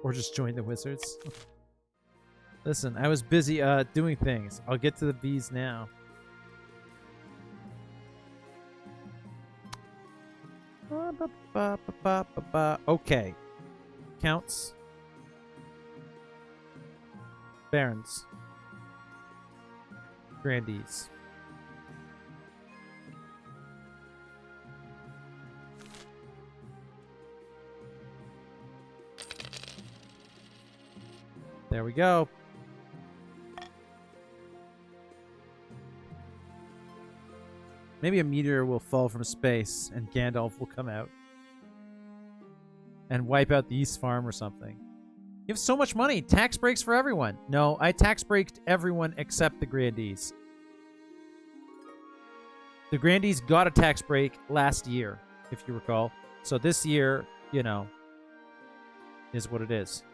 Or just join the wizards. Listen, I was busy doing things. I'll get to the bees now. Okay. Counts. Barons. Grandees. There we go. Maybe a meteor will fall from space and Gandalf will come out and wipe out the East Farm or something. You have so much money. Tax breaks for everyone. No, I tax braked everyone except the Grandees. The Grandees got a tax break last year, if you recall. So this year, you know, is what it is.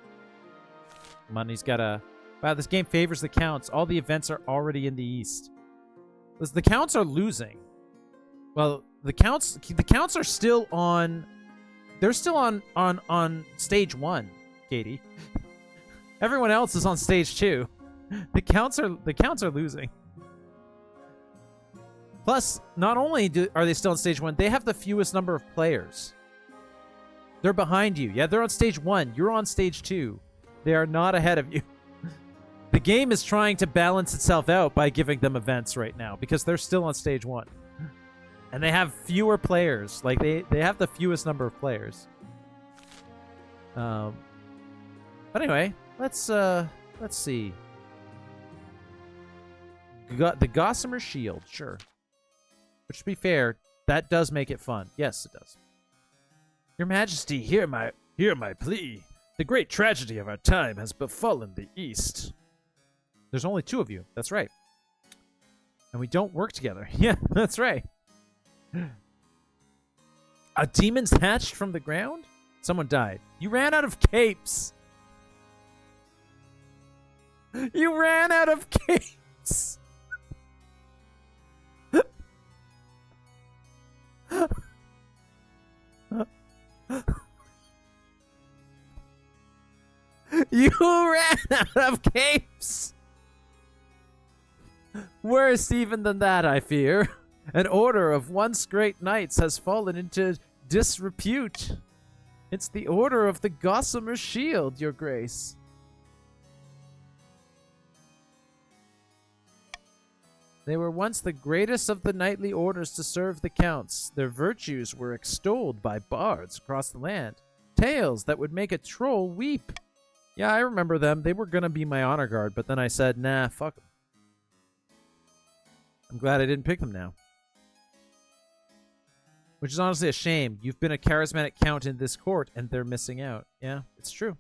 Money's gotta... Wow, this game favors the Counts. All the events are already in the East. The Counts are losing. Well, the Counts are still on... They're still on stage 1, Katie. Everyone else is on stage 2. The Counts are losing. Plus, not only are they still on stage 1, they have the fewest number of players. They're behind you. Yeah, they're on stage 1. You're on stage 2. They are not ahead of you. The game is trying to balance itself out by giving them events right now because they're still on stage 1. And they have fewer players. Like, they have the fewest number of players. But anyway, let's see. The Gossamer Shield, sure. Which, to be fair, that does make it fun. Yes, it does. Your Majesty, hear my plea. The great tragedy of our time has befallen the East. There's only 2 of you. That's right. And we don't work together. Yeah, that's right. A demon's hatched from the ground? Someone died. You ran out of capes. You ran out of capes. You ran out of capes. Worse even than that, I fear. An order of once great knights has fallen into disrepute. It's the Order of the Gossamer Shield, Your Grace. They were once the greatest of the knightly orders to serve the counts. Their virtues were extolled by bards across the land. Tales that would make a troll weep. Yeah, I remember them. They were going to be my honor guard, but then I said, nah, fuck them. I'm glad I didn't pick them now. Which is honestly a shame. You've been a charismatic count in this court, and they're missing out. Yeah, it's true.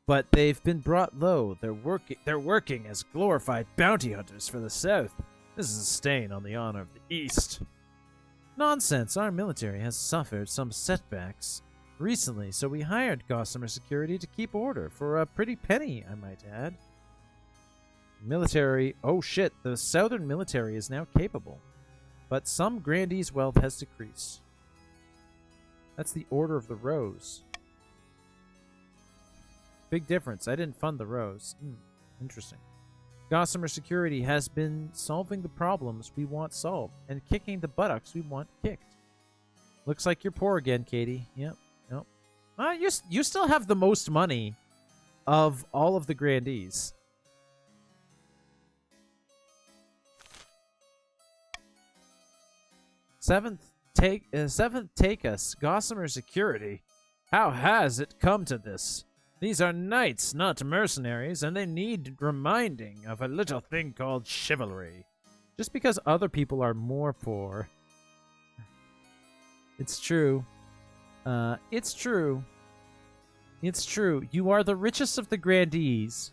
But they've been brought low. They're working as glorified bounty hunters for the South. This is a stain on the honor of the East. Nonsense. Our military has suffered some setbacks recently, so we hired Gossamer Security to keep order for a pretty penny, I might add. Military. Oh shit, the Southern military is now capable. But some grandees' wealth has decreased. That's the Order of the Rose. Big difference. I didn't fund the Rose. Interesting. Gossamer Security has been solving the problems we want solved and kicking the buttocks we want kicked. Looks like you're poor again, Katie. Yep. You still have the most money of all of the grandees. Seventh take us, Gossamer Security. How has it come to this? These are knights, not mercenaries, and they need reminding of a little thing called chivalry. Just because other people are more poor. It's true. It's true. It's true. You are the richest of the grandees.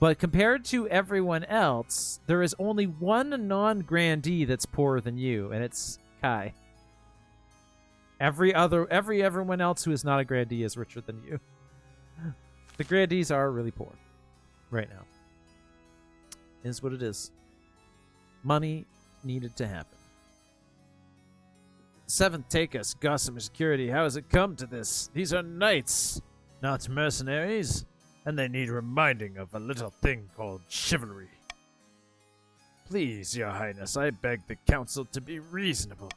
But compared to everyone else, there is only one non-grandee that's poorer than you, and it's Kai. Everyone else who is not a grandee is richer than you. The grandees are really poor right now. Is what it is. Money needed to happen. Seventh take us, Gossamer Security. How has it come to this? These are knights, not mercenaries, and they need reminding of a little thing called chivalry. Please, Your Highness, I beg the council to be reasonable.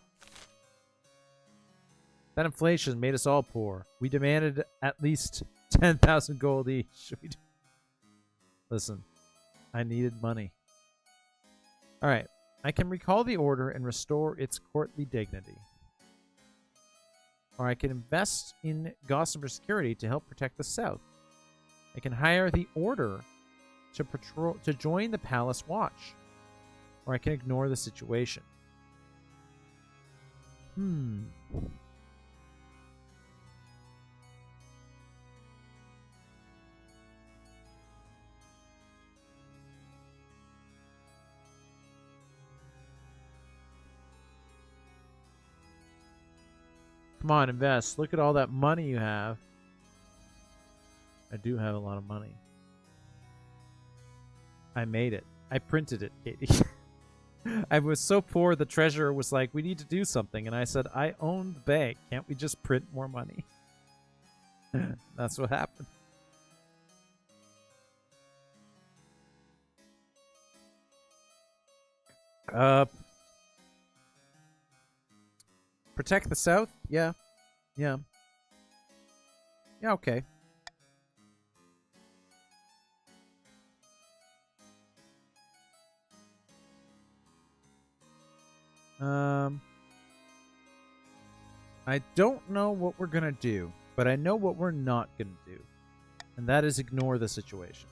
That inflation made us all poor. We demanded at least 10,000 gold each. Listen, I needed money. All right. I can recall the order and restore its courtly dignity. Or I can invest in Gossamer security to help protect the south. I can hire the order to join the palace watch. Or I can ignore the situation. Come on, invest. Look at all that money you have. I do have a lot of money. I made it. I printed it, Katie. I was so poor, the treasurer was like, we need to do something. And I said, I own the bank. Can't we just print more money? That's what happened. Protect the south? Yeah. Yeah. Yeah, okay. I don't know what we're gonna do, but I know what we're not gonna do. And that is ignore the situation.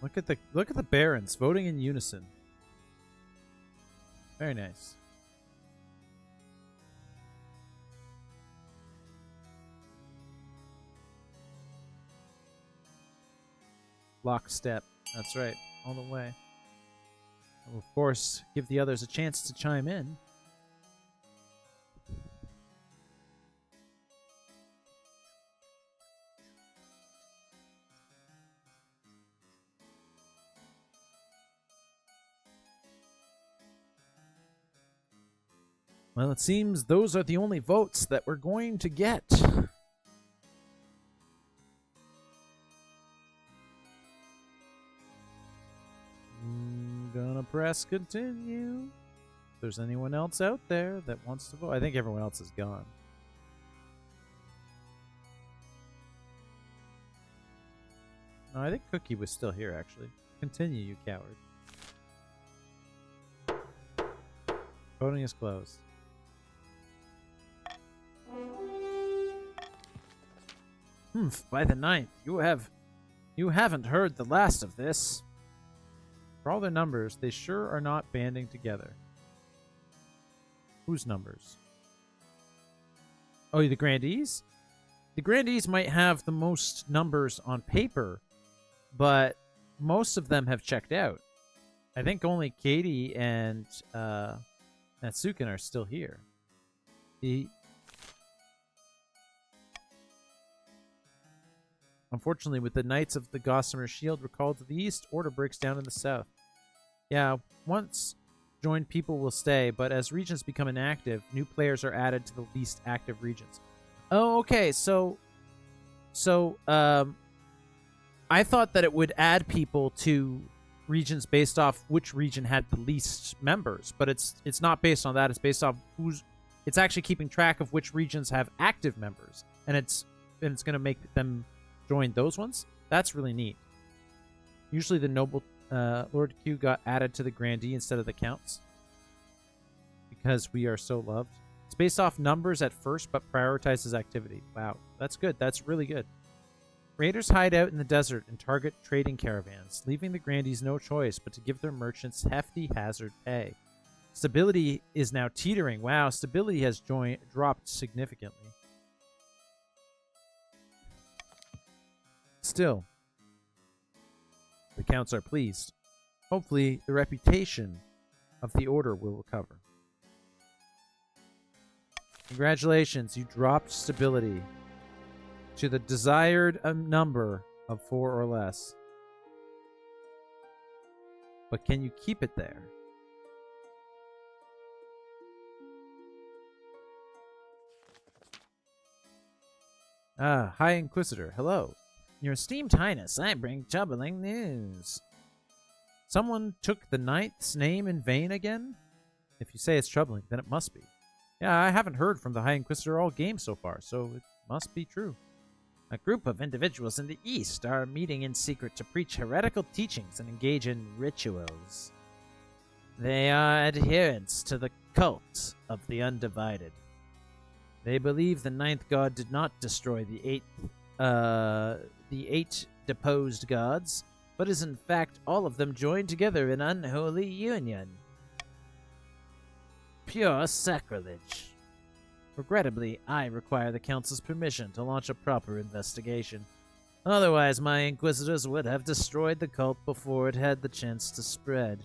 Look at the barons voting in unison. Very nice. Lockstep. That's right. All the way. And of course, give the others a chance to chime in. Well, it seems those are the only votes that we're going to get. Gonna press continue. If there's anyone else out there that wants to vote. I think everyone else is gone. No, I think Cookie was still here, actually. Continue, you coward. Voting is closed. By the 9th, you haven't heard the last of this. For all their numbers, they sure are not banding together. Whose numbers? Oh, the Grandees? The Grandees might have the most numbers on paper, but most of them have checked out. I think only Katie and Natsukin are still here. Unfortunately, with the Knights of the Gossamer Shield recalled to the east, order breaks down in the south. Yeah, once joined people will stay, but as regions become inactive, new players are added to the least active regions. Oh, okay, so I thought that it would add people to regions based off which region had the least members, but it's not based on that. It's based off it's actually keeping track of which regions have active members, and it's going to make them join those ones. That's really neat. Usually the noble Lord Q got added to the Grandee instead of the counts because we are so loved. It's based off numbers at first, but prioritizes activity. Wow, that's good. That's really good. Raiders hide out in the desert and target trading caravans, leaving the Grandees no choice but to give their merchants hefty hazard pay. Stability is now teetering. Wow, stability has dropped significantly. Still, the counts are pleased. Hopefully, the reputation of the order will recover. Congratulations, you dropped stability to the desired number of 4 or less. But can you keep it there? Ah, High Inquisitor, hello. Your esteemed highness, I bring troubling news. Someone took the Ninth's name in vain again? If you say it's troubling, then it must be. Yeah, I haven't heard from the High Inquisitor all game so far, so it must be true. A group of individuals in the East are meeting in secret to preach heretical teachings and engage in rituals. They are adherents to the cult of the Undivided. They believe the Ninth God did not destroy the eight deposed gods, but is in fact all of them joined together in unholy union. Pure sacrilege. Regrettably, I require the Council's permission to launch a proper investigation. Otherwise, my Inquisitors would have destroyed the cult before it had the chance to spread.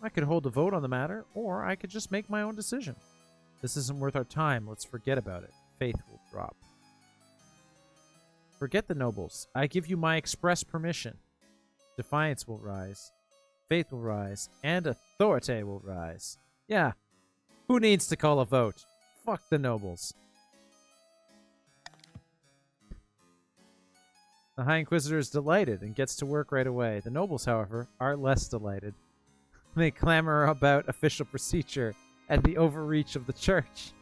I could hold a vote on the matter, or I could just make my own decision. This isn't worth our time. Let's forget about it. Faith will drop. Forget the nobles. I give you my express permission. Defiance will rise. Faith will rise. And authority will rise. Yeah. Who needs to call a vote? Fuck the nobles. The High Inquisitor is delighted and gets to work right away. The nobles, however, are less delighted. They clamor about official procedure and the overreach of the church.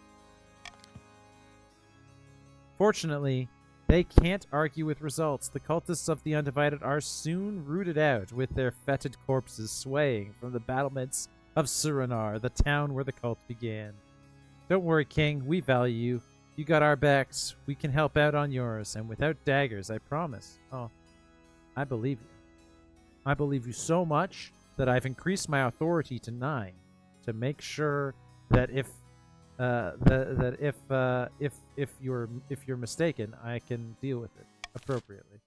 Fortunately, they can't argue with results. The cultists of the Undivided are soon rooted out, with their fetid corpses swaying from the battlements of Suranar, the town where the cult began. Don't worry, King. We value you. You got our backs. We can help out on yours, and without daggers, I promise. Oh, I believe you. I believe you so much that I've increased my authority to 9 to make sure that if you're mistaken, I can deal with it appropriately.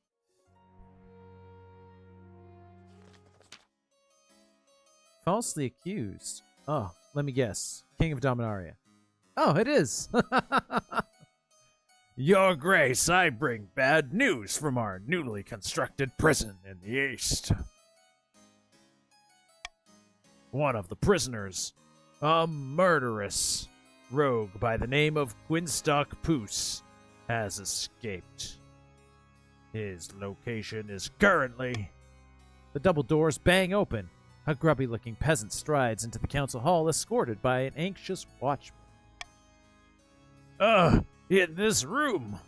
Falsely accused. Oh, let me guess. King of Dominaria. Oh, it is. Your Grace, I bring bad news from our newly constructed prison in the east. One of the prisoners, a murderous rogue by the name of Gwynstock Poos, has escaped. His location is currently... The double doors bang open. A grubby-looking peasant strides into the council hall, escorted by an anxious watchman. In this room.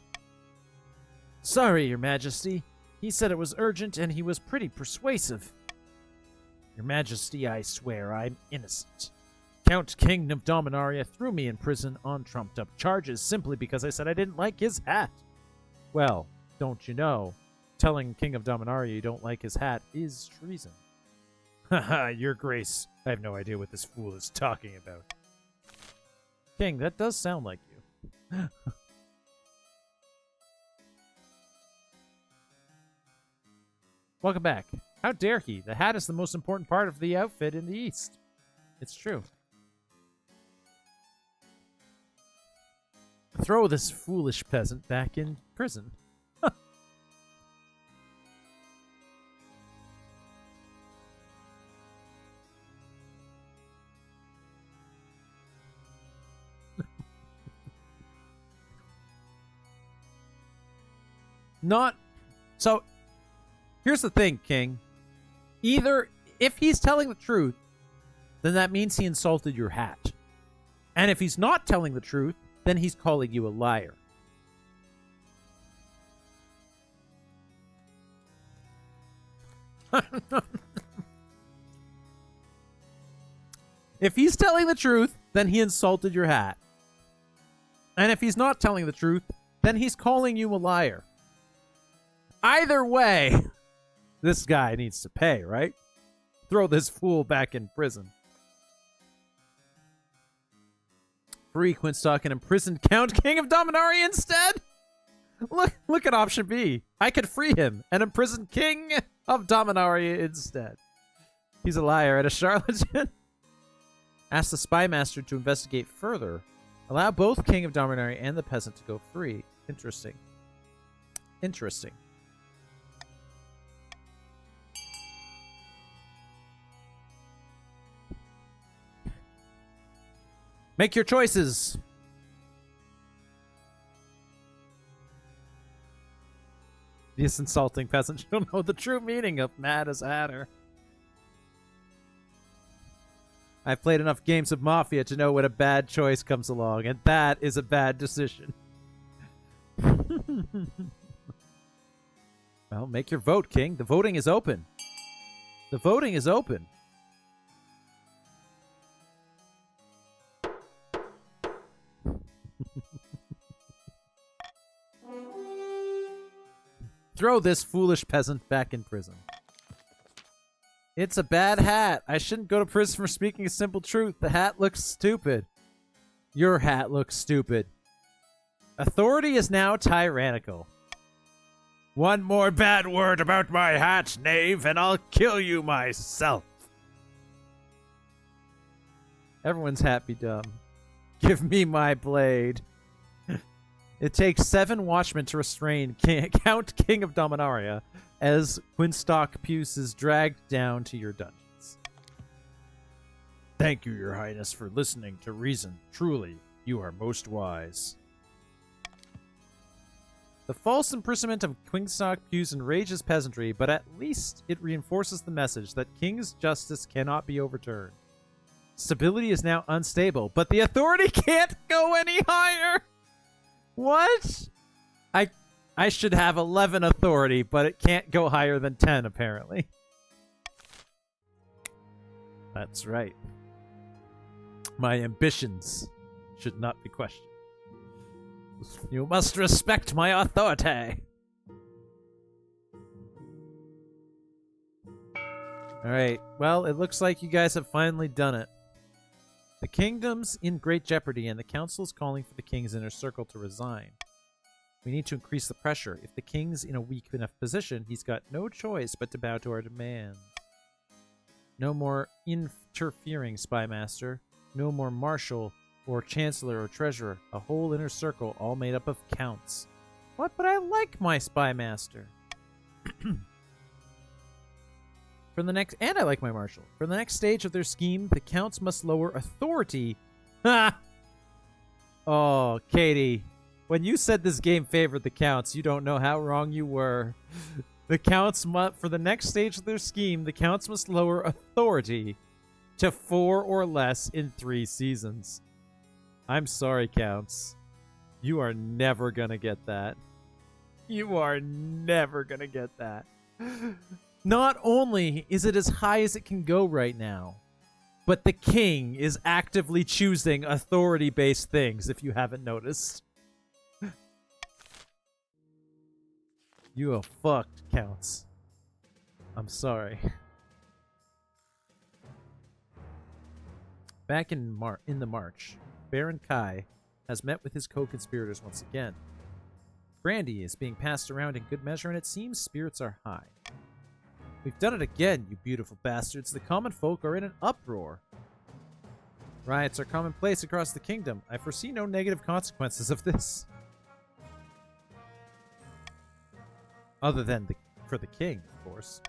Sorry, Your Majesty. He said it was urgent, and he was pretty persuasive. Your Majesty, I swear I'm innocent. Count King of Dominaria threw me in prison on trumped-up charges simply because I said I didn't like his hat. Well, don't you know, telling King of Dominaria you don't like his hat is treason. Haha, Your Grace, I have no idea what this fool is talking about. King, that does sound like you. Welcome back. How dare he? The hat is the most important part of the outfit in the East. It's true. Throw this foolish peasant back in prison. Not... So, here's the thing, King. Either, if he's telling the truth, then that means he insulted your hat. And if he's not telling the truth, then he's calling you a liar. If he's telling the truth, then he insulted your hat. And if he's not telling the truth, then he's calling you a liar. Either way, this guy needs to pay, right? Throw this fool back in prison. Free Gwynstock and imprison Count King of Dominaria instead? Look at option B. I could free him and imprison King of Dominaria instead. He's a liar and a charlatan. Ask the spy master to investigate further. Allow both King of Dominaria and the peasant to go free. Interesting. Interesting. Make your choices. This insulting peasant shall know the true meaning of Mad as Hatter. I've played enough games of Mafia to know when a bad choice comes along, and that is a bad decision. Well, make your vote, King. The voting is open. The voting is open. Throw this foolish peasant back in prison. It's a bad hat. I shouldn't go to prison for speaking a simple truth. The hat looks stupid. Your hat looks stupid. Authority is now tyrannical. One more bad word about my hat, knave, and I'll kill you myself. Everyone's happy, dumb. Give me my blade. It takes 7 watchmen to restrain Count King of Dominaria as Quinstock Puce is dragged down to your dungeons. Thank you, Your Highness, for listening to reason. Truly, you are most wise. The false imprisonment of Quinstock Puce enrages peasantry, but at least it reinforces the message that King's justice cannot be overturned. Stability is now unstable, but the authority can't go any higher! What? I should have 11 authority, but it can't go higher than 10, apparently. That's right. My ambitions should not be questioned. You must respect my authority. Alright, well, it looks like you guys have finally done it. The kingdom's in great jeopardy, and the council is calling for the king's inner circle to resign. We need to increase the pressure. If the king's in a weak enough position, he's got no choice but to bow to our demands. No more interfering, Spymaster. No more marshal, or chancellor, or treasurer. A whole inner circle, all made up of counts. What? But I like my Spymaster. And I like my marshal. For the next stage of their scheme, the counts must lower authority. Ha! Oh, Katie. When you said this game favored the counts, you don't know how wrong you were. The counts for the next stage of their scheme, the counts must lower authority to 4 or less in 3 seasons. I'm sorry, counts. You are never gonna get that. You are never gonna get that. Not only is it as high as it can go right now, but the king is actively choosing authority-based things, if you haven't noticed. You are fucked, counts. I'm sorry. Back in the March, Baron Kai has met with his co-conspirators once again. Brandy is being passed around in good measure, and it seems spirits are high. We've done it again, you beautiful bastards. The common folk are in an uproar. Riots are commonplace across the kingdom. I foresee no negative consequences of this. Other than for the king, of course.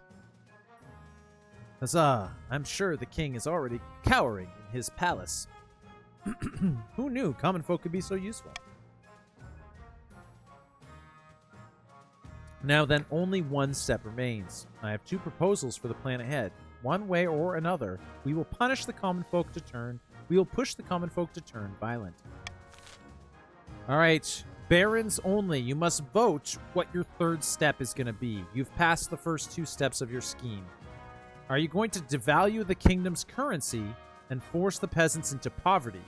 Huzzah! I'm sure the king is already cowering in his palace. Who knew common folk could be so useful? Now then, only one step remains. I have 2 proposals for the plan ahead. One way or another, we will punish the common folk we will push the common folk to turn violent. Alright, barons only. You must vote what your 3rd step is going to be. You've passed the first 2 steps of your scheme. Are you going to devalue the kingdom's currency and force the peasants into poverty?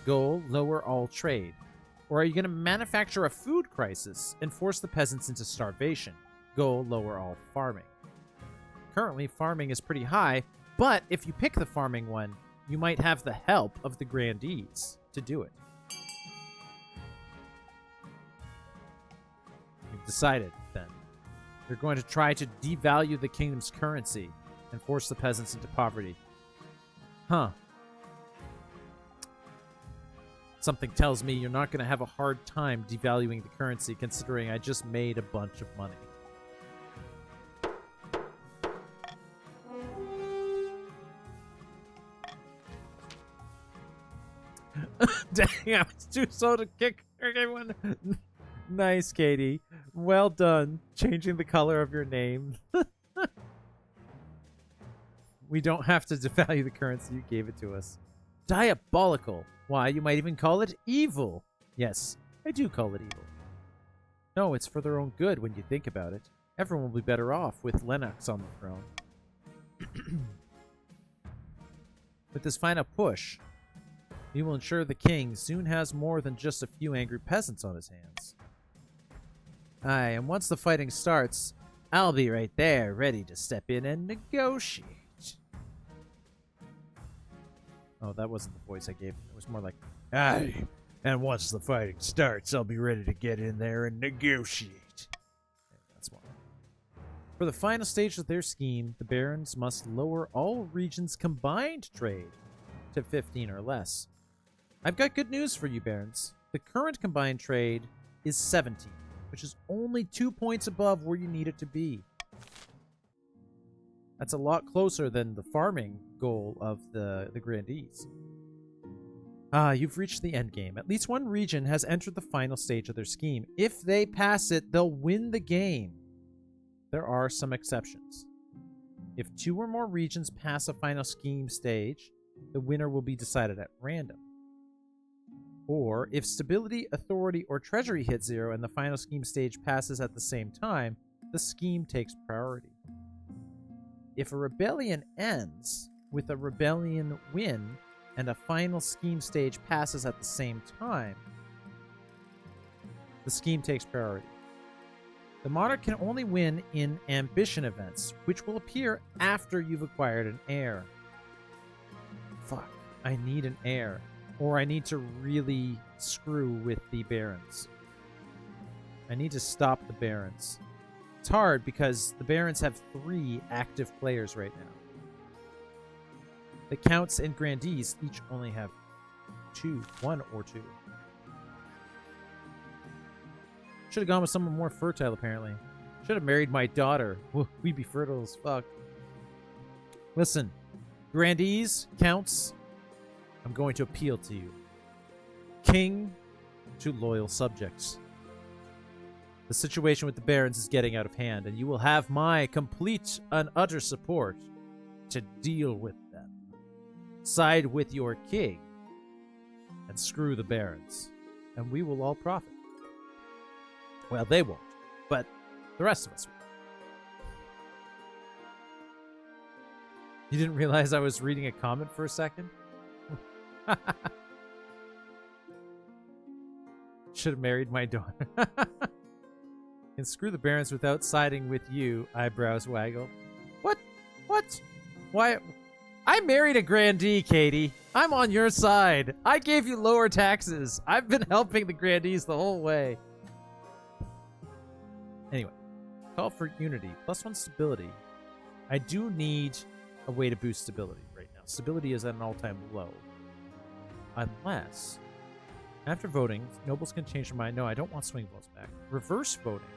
Goal, lower all trade. Or are you going to manufacture a food crisis and force the peasants into starvation? Goal, lower all farming. Currently, farming is pretty high, but if you pick the farming one, you might have the help of the grandees to do it. You've decided, then. You're going to try to devalue the kingdom's currency and force the peasants into poverty. Huh. Something tells me you're not going to have a hard time devaluing the currency, considering I just made a bunch of money. Dang, I was too slow to kick everyone. Nice, Katie. Well done. Changing the color of your name. We don't have to devalue the currency. You gave it to us. Diabolical. Why, you might even call it evil. Yes, I do call it evil. No, it's for their own good when you think about it. Everyone will be better off with Lennox on the throne. With this final push, we will ensure the king soon has more than just a few angry peasants on his hands. Aye, and once the fighting starts, I'll be right there, ready to step in and negotiate. Oh, that wasn't the voice I gave. It was more like, Aye, and once the fighting starts, I'll be ready to get in there and negotiate. that's more. For the final stage of their scheme, the barons must lower all regions' combined trade to 15 or less. I've got good news for you, barons. The current combined trade is 17, which is only 2 points above where you need it to be. That's a lot closer than the farming goal of the grandees. You've reached the end game. At least one region has entered the final stage of their scheme. If they pass it, they'll win the game. There are some exceptions. If 2 or more regions pass a final scheme stage, the winner will be decided at random. Or, if stability, authority, or treasury hit 0 and the final scheme stage passes at the same time, the scheme takes priority. If a rebellion ends with a rebellion win and a final scheme stage passes at the same time, the scheme takes priority. The monarch can only win in ambition events, which will appear after you've acquired an heir. Fuck, I need an heir. Or I need to really screw with the barons. I need to stop the barons. It's hard because the barons have 3 active players right now. The counts and grandees each only have 1 or 2. Should have gone with someone more fertile, apparently. Should have married my daughter. We'd be fertile as fuck. Listen, grandees, counts, I'm going to appeal to you. King to loyal subjects. The situation with the barons is getting out of hand, and you will have my complete and utter support to deal with them. Side with your king, and screw the barons, and we will all profit. Well, they won't, but the rest of us will. You didn't realize I was reading a comment for a second? Should have married my daughter. Can screw the barons without siding with you, eyebrows waggle. What? Why? I married a grandee, Katie. I'm on your side. I gave you lower taxes. I've been helping the grandees the whole way. Anyway, call for unity. +1 stability. I do need a way to boost stability right now. Stability is at an all-time low. Unless, after voting, nobles can change their mind. No, I don't want swing votes back. Reverse voting.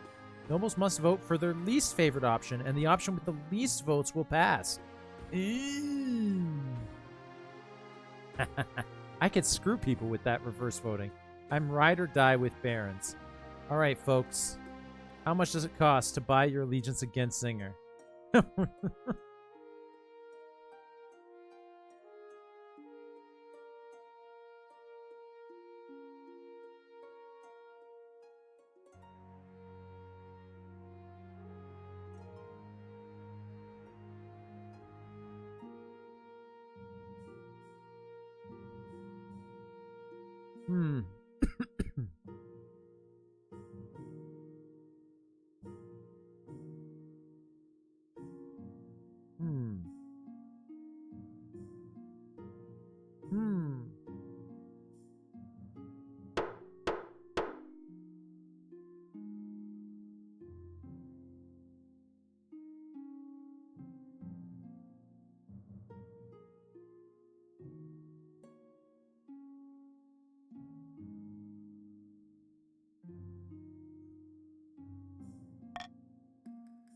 Nobles must vote for their least favorite option, and the option with the least votes will pass. I could screw people with that reverse voting. I'm ride or die with barons. All right, folks. How much does it cost to buy your allegiance against Singer?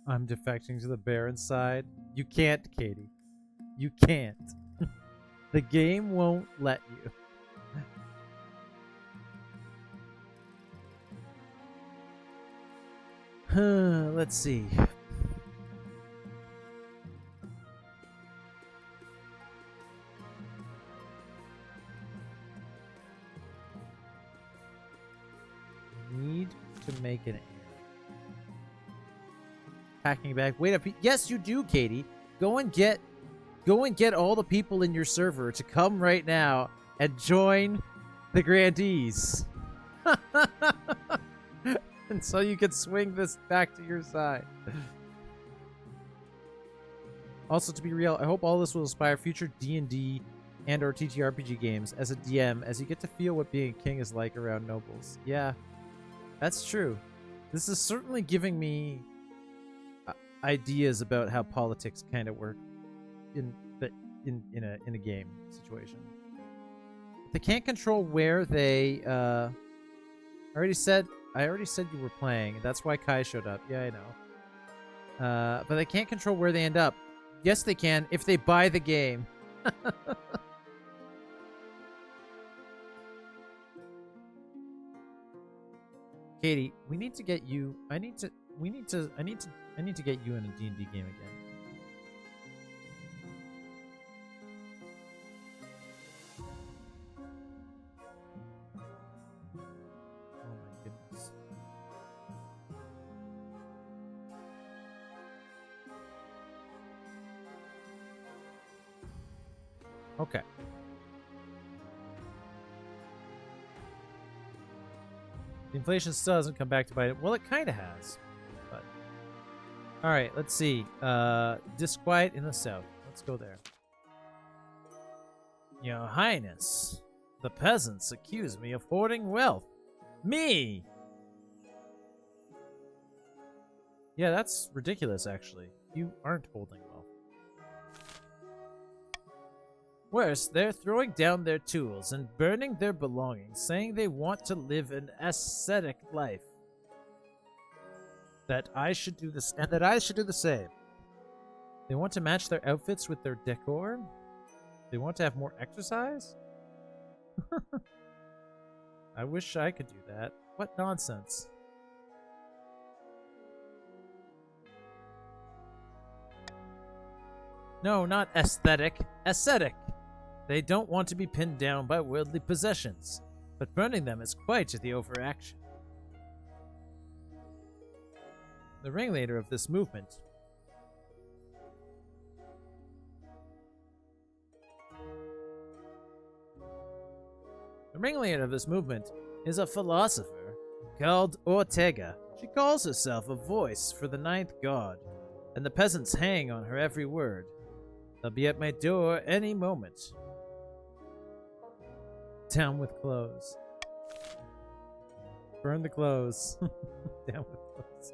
I'm defecting to the Baron's side. You can't, Katie. You can't. The game won't let you. Let's see. Need to make an error. Packing bag. Wait up. Yes, you do, Katie. Go and get all the people in your server to come right now and join the grandees. And so you can swing this back to your side. Also, to be real, I hope all this will inspire future D&D and or TTRPG games as a DM, as you get to feel what being a king is like around nobles. Yeah, that's true. This is certainly giving me ideas about how politics kind of work in a game situation. They can't control where they I already said you were playing. That's why Kai showed up. Yeah, I know. But they can't control where they end up. Yes, they can if they buy the game. Katie, we need to get you. I need to get you in a D&D game again. Oh my goodness. Okay. The inflation still hasn't come back to bite it. Well, it kind of has. But all right, let's see. Disquiet in the south. Let's go there. Your Highness, the peasants accuse me of hoarding wealth. Me! Yeah, that's ridiculous, actually. You aren't holding wealth. Worse, they're throwing down their tools and burning their belongings, saying they want to live an ascetic life. That I should do this, and that I should do the same. They want to match their outfits with their decor. They want to have more exercise. I wish I could do that. What nonsense. No, not aesthetic. Ascetic. They don't want to be pinned down by worldly possessions, but burning them is quite the overaction. The ringleader of this movement is a philosopher called Ortega. She calls herself a voice for the ninth god, and the peasants hang on her every word. They'll be at my door any moment. Down with clothes. Burn the clothes. Down with clothes.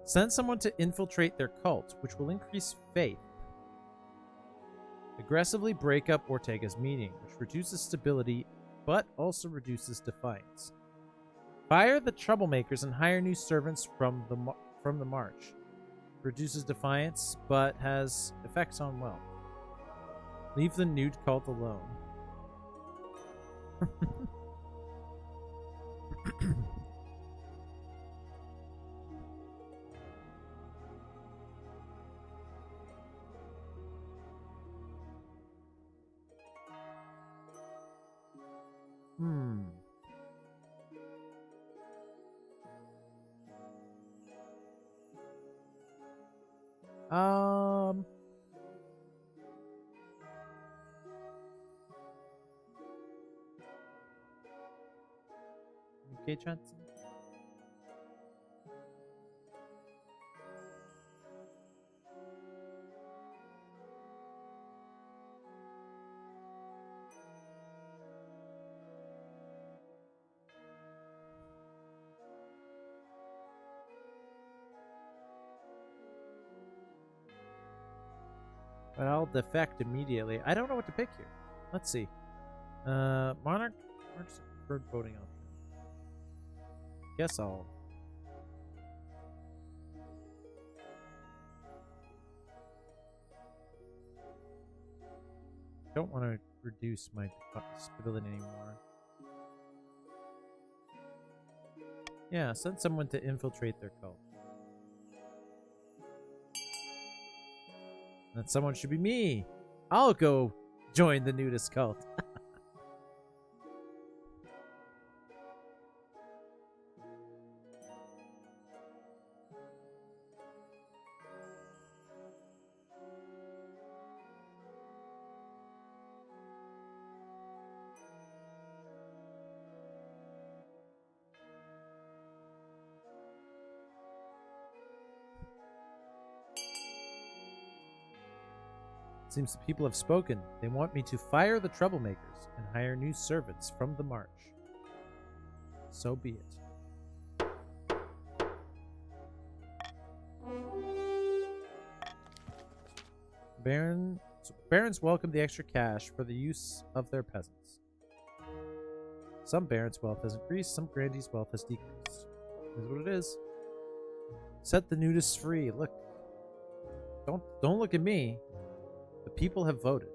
Send someone to infiltrate their cult, which will increase faith. Aggressively break up Ortega's meeting, which reduces stability, but also reduces defiance. Fire the troublemakers and hire new servants from the march. Reduces defiance, but has effects on wealth. Leave the nude cult alone. Okay, Johnson. But I'll defect immediately. I don't know what to pick here. Let's see. Monarch's a preferred voting option. Guess I'll... Don't want to reduce my stability anymore. Yeah, send someone to infiltrate their cult. That someone should be me. I'll go join the nudist cult. Seems the people have spoken. They want me to fire the troublemakers and hire new servants from the march. So be it. Barons welcome the extra cash for the use of their peasants. Some barons' wealth has increased, some grandees' wealth has decreased. Here's what it is. Set the nudists free. Look. Don't look at me. The people have voted.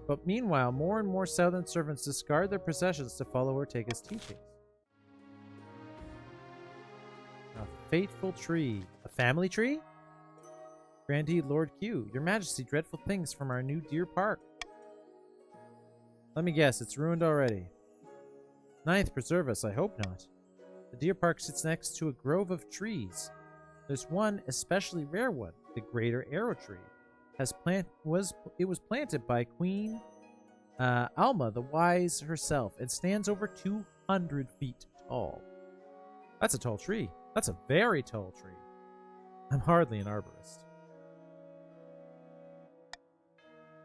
But meanwhile, more and more southern servants discard their possessions to follow Ortega's teachings. A fateful tree. A family tree? Grandee Lord Q, Your Majesty, dreadful things from our new deer park. Let me guess, it's ruined already. Ninth, preserve us, I hope not. The deer park sits next to a grove of trees. There's one especially rare one, the Greater Arrow Tree. It was planted by Queen Alma the Wise herself and stands over 200 feet tall. That's a tall tree. That's a very tall tree. I'm hardly an arborist.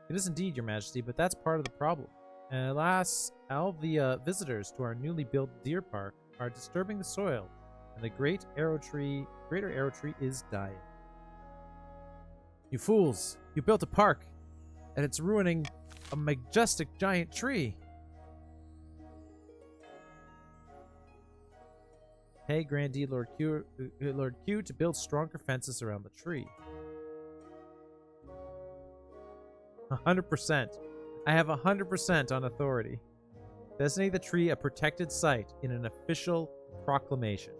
It is indeed, Your Majesty, but that's part of the problem. And alas, all the visitors to our newly built deer park are disturbing the soil, and the Greater Arrow Tree is dying. You fools! You built a park, and it's ruining a majestic giant tree. Pay Grandee Lord Q to build stronger fences around the tree. 100%. I have 100% on authority. Designate the tree a protected site in an official proclamation.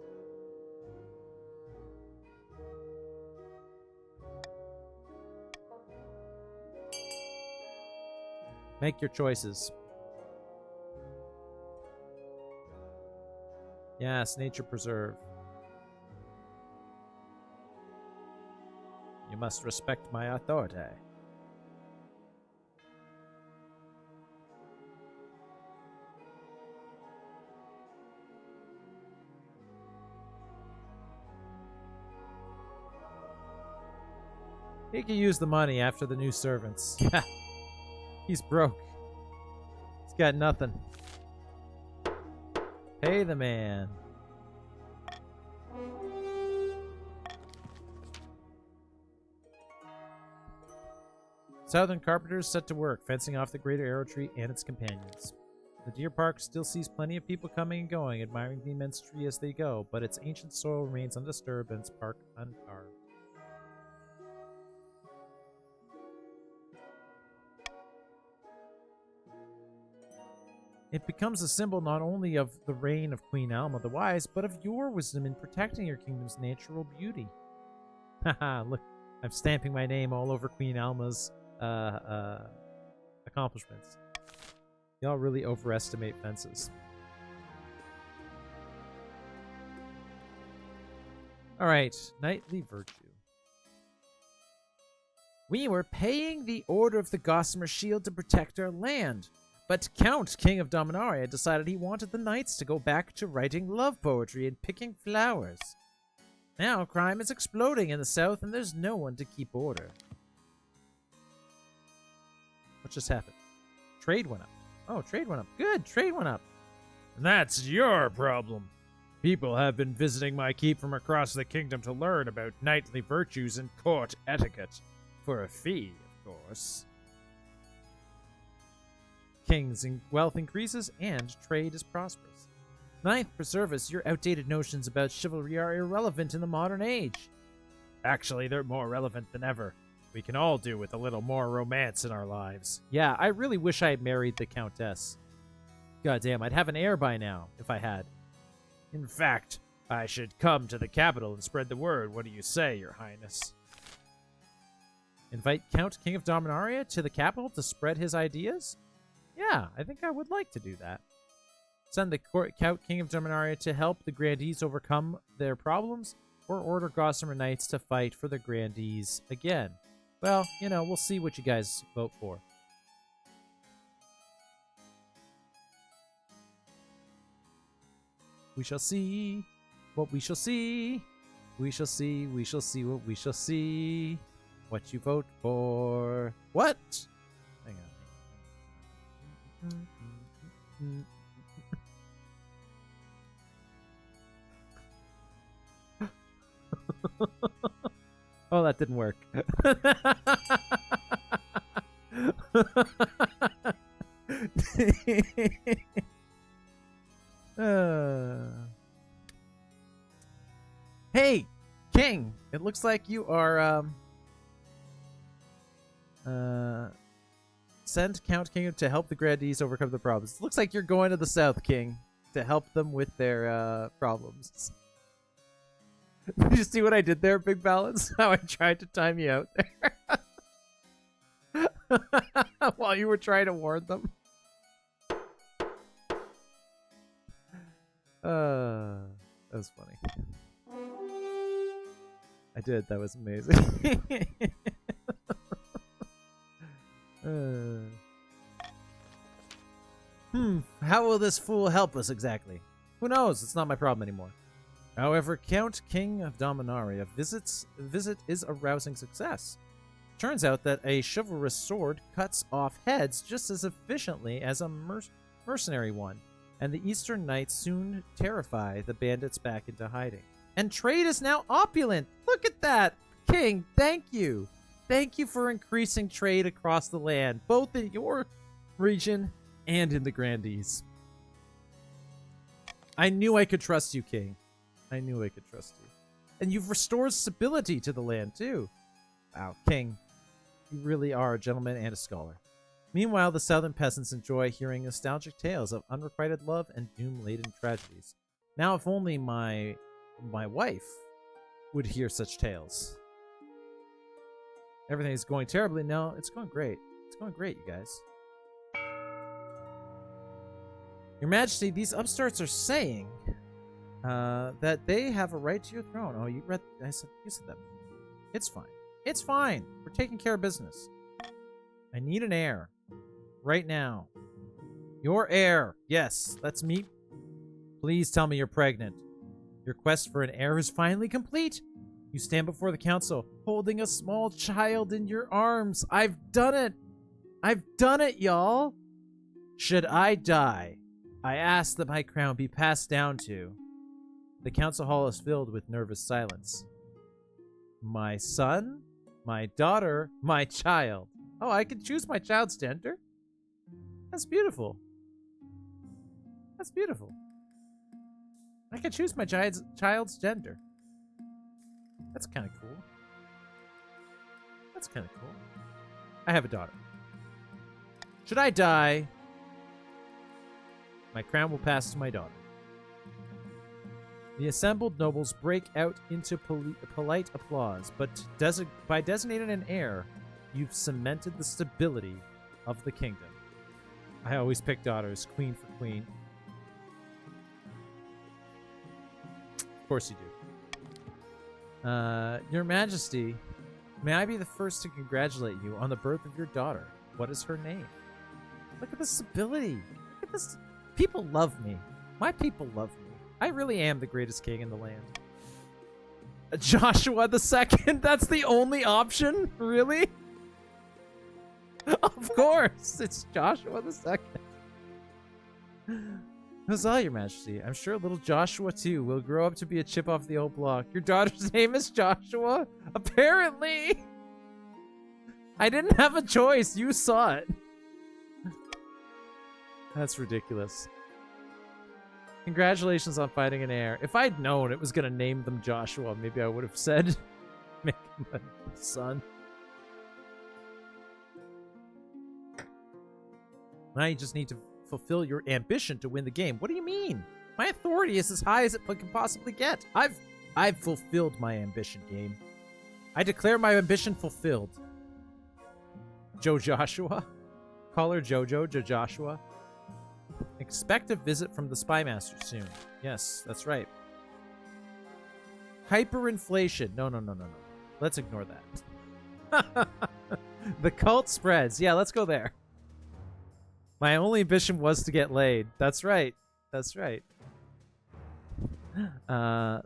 Make your choices. Yes, nature preserve. You must respect my authority. He can use the money after the new servants. He's broke. He's got nothing. Pay the man. Southern carpenters set to work, fencing off the Greater Arrow Tree and its companions. The deer park still sees plenty of people coming and going, admiring the immense tree as they go, but its ancient soil remains undisturbed and its park uncarved. It becomes a symbol not only of the reign of Queen Alma the Wise, but of your wisdom in protecting your kingdom's natural beauty. Haha, look, I'm stamping my name all over Queen Alma's accomplishments. Y'all really overestimate fences. Alright, knightly virtue. We were paying the Order of the Gossamer Shield to protect our land. But Count, King of Dominaria, decided he wanted the knights to go back to writing love poetry and picking flowers. Now crime is exploding in the south and there's no one to keep order. What just happened? Trade went up. Oh, trade went up. Good, trade went up. That's your problem. People have been visiting my keep from across the kingdom to learn about knightly virtues and court etiquette. For a fee, of course. King's wealth increases and trade is prosperous. Ninth, preserve us. Your outdated notions about chivalry are irrelevant in the modern age. Actually, they're more relevant than ever. We can all do with a little more romance in our lives. Yeah, I really wish I had married the Countess. Goddamn, I'd have an heir by now, if I had. In fact, I should come to the capital and spread the word. What do you say, Your Highness? Invite Count King of Dominaria to the capital to spread his ideas? Yeah, I think I would like to do that. Send the Count King of Dominaria to help the Grandees overcome their problems, or order Gossamer Knights to fight for the Grandees again. Well, you know, we'll see what you guys vote for. We shall see what we shall see. We shall see, we shall see what we shall see. What you vote for. What? Hang on. Oh, that didn't work. Hey, King! It looks like you are, send Count King to help the Grandees overcome the problems. It looks like you're going to the South, King, to help them with their, problems. Did you see what I did there, Big Balance? How I tried to time you out there. While you were trying to warn them. That was funny. I did. That was amazing. How will this fool help us exactly? Who knows? It's not my problem anymore. However, Count King of Dominaria visit is a rousing success. Turns out that a chivalrous sword cuts off heads just as efficiently as a mercenary one, and the Eastern Knights soon terrify the bandits back into hiding. And trade is now opulent! Look at that! King, thank you! Thank you for increasing trade across the land, both in your region and in the Grandees. I knew I could trust you, King. I knew I could trust you. And you've restored stability to the land, too. Wow, King, you really are a gentleman and a scholar. Meanwhile, the southern peasants enjoy hearing nostalgic tales of unrequited love and doom-laden tragedies. Now, if only my wife would hear such tales. Everything is going terribly. No, it's going great. It's going great, you guys. Your Majesty, these upstarts are saying that they have a right to your throne. Oh, you said that. It's fine. It's fine. We're taking care of business. I need an heir. Right now. Your heir. Yes, let's meet. Please tell me you're pregnant. Your quest for an heir is finally complete. You stand before the council, holding a small child in your arms. I've done it. I've done it, y'all. Should I die, I ask that my crown be passed down to. The council hall is filled with nervous silence. My son, my daughter, my child. Oh, I can choose my child's gender? That's beautiful. That's beautiful. I can choose my child's gender. That's kind of cool. That's kind of cool. I have a daughter. Should I die, my crown will pass to my daughter. The assembled nobles break out into polite applause, but by designating an heir, you've cemented the stability of the kingdom. I always pick daughters, queen for queen. Of course you do. Your Majesty, may I be the first to congratulate you on the birth of your daughter. What is her name? Look at the stability. Look at this. People love me. My people love me. I really am the greatest king in the land. Joshua II? That's the only option? Really? Of course, it's Joshua II. Huzzah, Your Majesty. I'm sure little Joshua, too, will grow up to be a chip off the old block. Your daughter's name is Joshua? Apparently! I didn't have a choice. You saw it. That's ridiculous. Congratulations on finding an heir. If I'd known it was going to name them Joshua, maybe I would have said, make him a son. Now you just need to fulfill your ambition to win the game. What do you mean? My authority is as high as it can possibly get. I've fulfilled my ambition, game. I declare my ambition fulfilled. Joe Joshua. Call her Jojo, Joe Joshua. Expect a visit from the Spymaster soon. Yes, that's right. Hyperinflation. No. Let's ignore that. The cult spreads. Yeah, let's go there. My only ambition was to get laid. That's right. That's right. The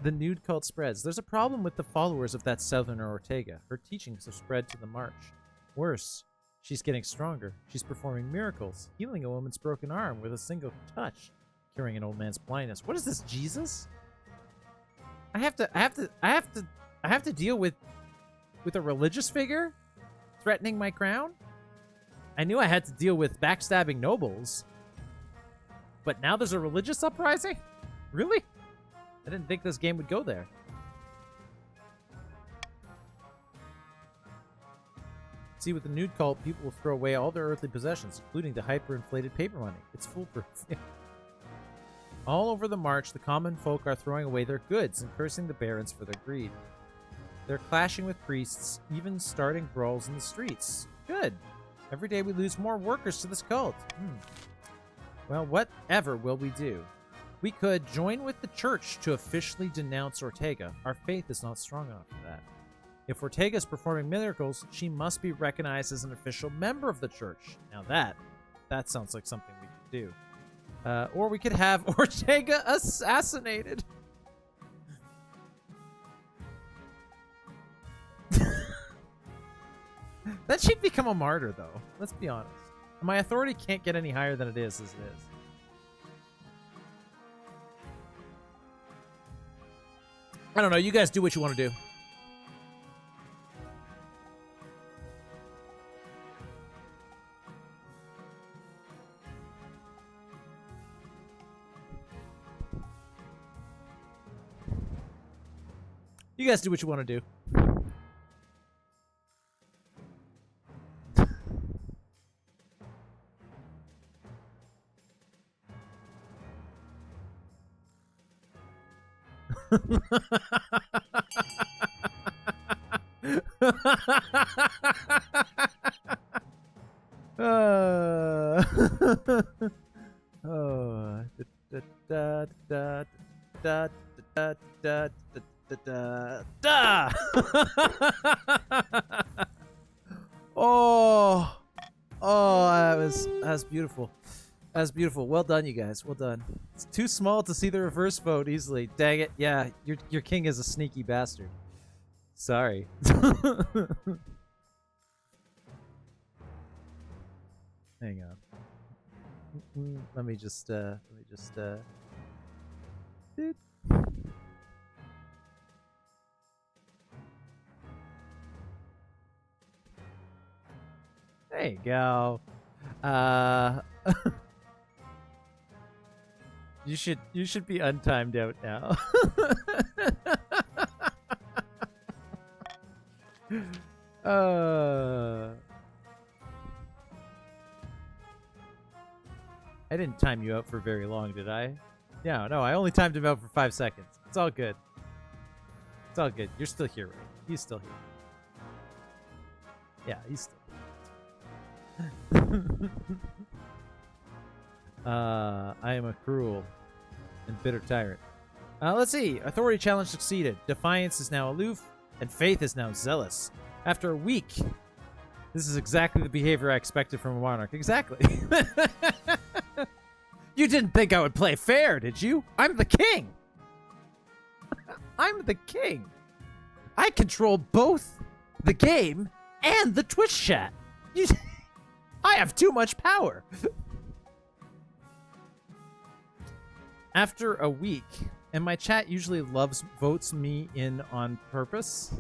nude cult spreads. There's a problem with the followers of that Southerner Ortega. Her teachings have spread to the march. Worse, she's getting stronger. She's performing miracles, healing a woman's broken arm with a single touch, curing an old man's blindness. What is this, Jesus? I have to deal with a religious figure threatening my crown? I knew I had to deal with backstabbing nobles. But now there's a religious uprising? Really? I didn't think this game would go there. See, with the nude cult, people will throw away all their earthly possessions, including the hyperinflated paper money. It's foolproof. All over the march, the common folk are throwing away their goods and cursing the barons for their greed. They're clashing with priests, even starting brawls in the streets. Good. Every day we lose more workers to this cult. Well, whatever will we do? We could join with the church to officially denounce Ortega. Our faith is not strong enough for that. If Ortega is performing miracles, she must be recognized as an official member of the church. Now that sounds like something we could do. Or we could have Ortega assassinated. That she'd become a martyr, though. Let's be honest. My authority can't get any higher than it is as it is. I don't know. You guys do what you want to do. You guys do what you want to do. That's beautiful. That's beautiful. Well done, you guys. Well done. It's too small to see the reverse vote easily. Dang it. Yeah, your king is a sneaky bastard. Sorry. Hang on. Let me just There you go. You should be untimed out now. I didn't time you out for very long, did I? No, I only timed him out for 5 seconds. It's all good. It's all good. You're still here, right? He's still here. Yeah, he's still I am a cruel and bitter tyrant. Let's see. Authority challenge succeeded. Defiance is now aloof, and faith is now zealous. After a week, this is exactly the behavior I expected from a monarch. Exactly. You didn't think I would play fair, did you? I'm the king. I'm the king. I control both the game and the Twitch chat. I have too much power. After a week, and my chat usually votes me in on purpose.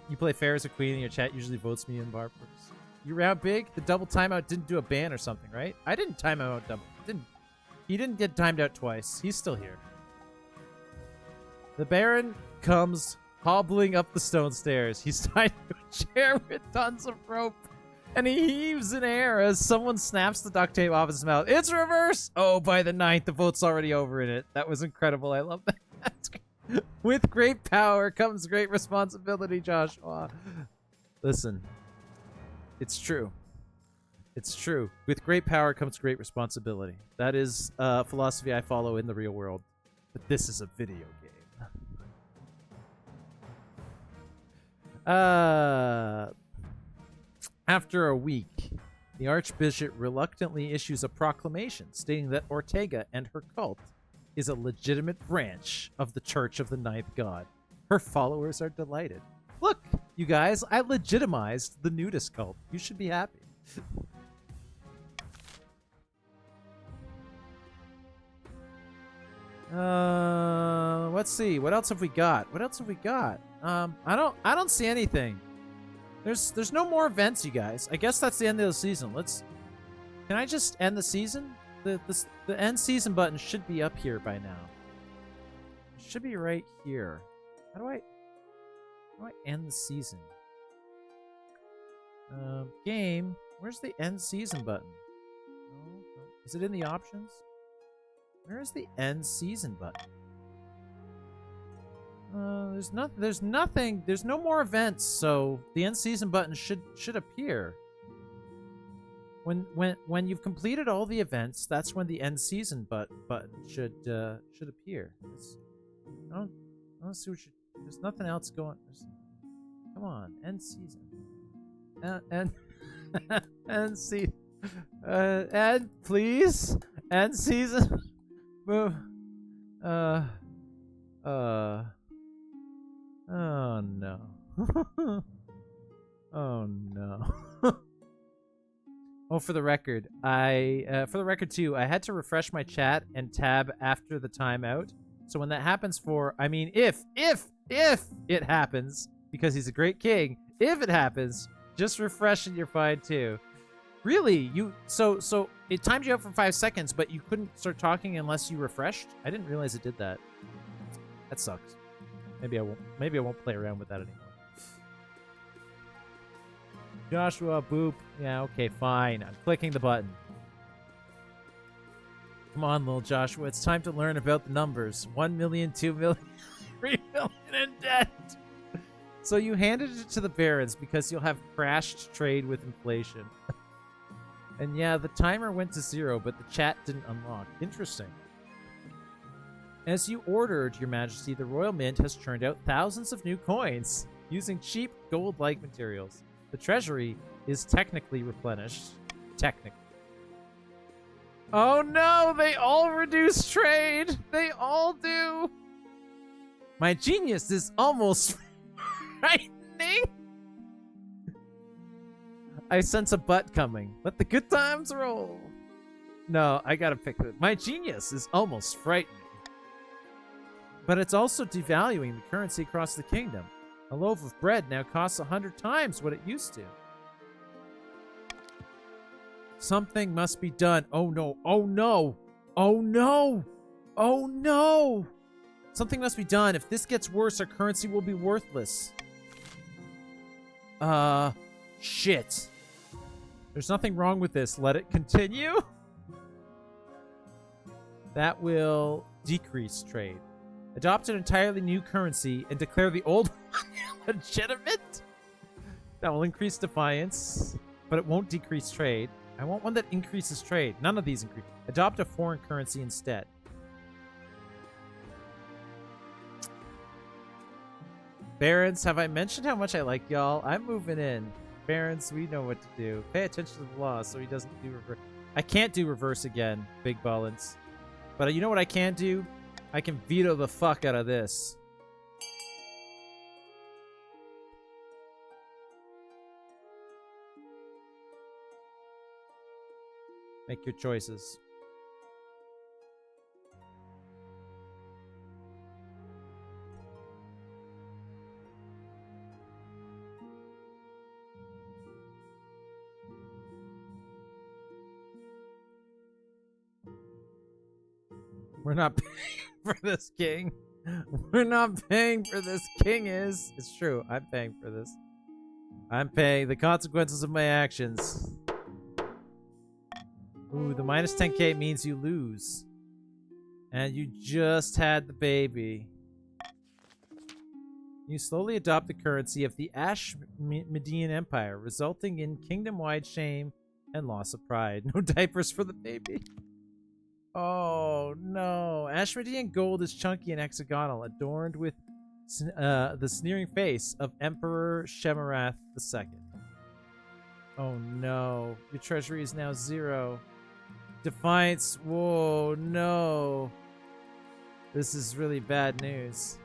You play fair as a queen, and your chat usually votes me in on purpose. You round big. The double timeout didn't do a ban or something, right? I didn't time him out double. He didn't get timed out twice. He's still here. The Baron comes hobbling up the stone stairs. He's tied to a chair with tons of rope. And he heaves in air as someone snaps the duct tape off his mouth. It's reverse! Oh, by the 9th, the vote's already over in it. That was incredible. I love that. With great power comes great responsibility, Joshua. Listen, it's true. It's true. With great power comes great responsibility. That is a philosophy I follow in the real world. But this is a video game. After a week, the Archbishop reluctantly issues a proclamation stating that Ortega and her cult is a legitimate branch of the Church of the Ninth God. Her followers are delighted. Look, you guys, I legitimized the nudist cult. You should be happy. Let's see. What else have we got? What else have we got? I don't see anything. There's no more events, you guys. I guess that's the end of the season. Can I just end the season? The end season button should be up here by now. It should be right here. How do I end the season? Game. Where's the end season button? No. Is it in the options? Where is the end season button? There's nothing. There's no more events, so the end season button should appear. When you've completed all the events, that's when the end season button should appear. I don't see what there's nothing else going. Come on, end season. End season. End, please. End season. Move. Oh no. Oh no. Oh, for the record, for the record too, I had to refresh my chat and tab after the timeout. So when that happens if it happens, because he's a great king, if it happens, just refresh and you're fine too. Really? So it timed you out for 5 seconds, but you couldn't start talking unless you refreshed? I didn't realize it did that. That sucks. Maybe I won't play around with that anymore. Joshua, boop. Yeah, okay, fine. I'm clicking the button. Come on, little Joshua. It's time to learn about the numbers. 1 million, 2 million, 3 million in debt. So you handed it to the barons because you'll have crashed trade with inflation. And yeah, the timer went to 0, but the chat didn't unlock. Interesting. As you ordered, Your Majesty, the Royal Mint has churned out thousands of new coins using cheap gold-like materials. The treasury is technically replenished. Technically. Oh no, they all reduce trade! They all do! My genius is almost frightening! I sense a butt coming. Let the good times roll. No, I gotta pick it. My genius is almost frightening. But it's also devaluing the currency across the kingdom. A loaf of bread now costs 100 times what it used to. Something must be done. Oh no, oh no, oh no, oh no! Something must be done. If this gets worse, our currency will be worthless. Shit. There's nothing wrong with this. Let it continue. That will decrease trade. Adopt an entirely new currency and declare the old one legitimate. That will increase defiance, but it won't decrease trade. I want one that increases trade. None of these increase. Adopt a foreign currency instead. Barons, have I mentioned how much I like y'all? I'm moving in. Barons, we know what to do. Pay attention to the law so he doesn't do reverse. I can't do reverse again, Big Ballins. But you know what I can do? I can veto the fuck out of this. Make your choices. We're not paying for this, king. We're not paying for this, king is. It's true. I'm paying for this. I'm paying the consequences of my actions. Ooh, the minus 10k means you lose. And you just had the baby. You slowly adopt the currency of the Ashmedean Empire, resulting in kingdom-wide shame and loss of pride. No diapers for the baby. Oh, no. Ashmedean gold is chunky and hexagonal, adorned with the sneering face of Emperor Shemarath II. Oh, no. Your treasury is now 0. Defiance. Whoa, no. This is really bad news.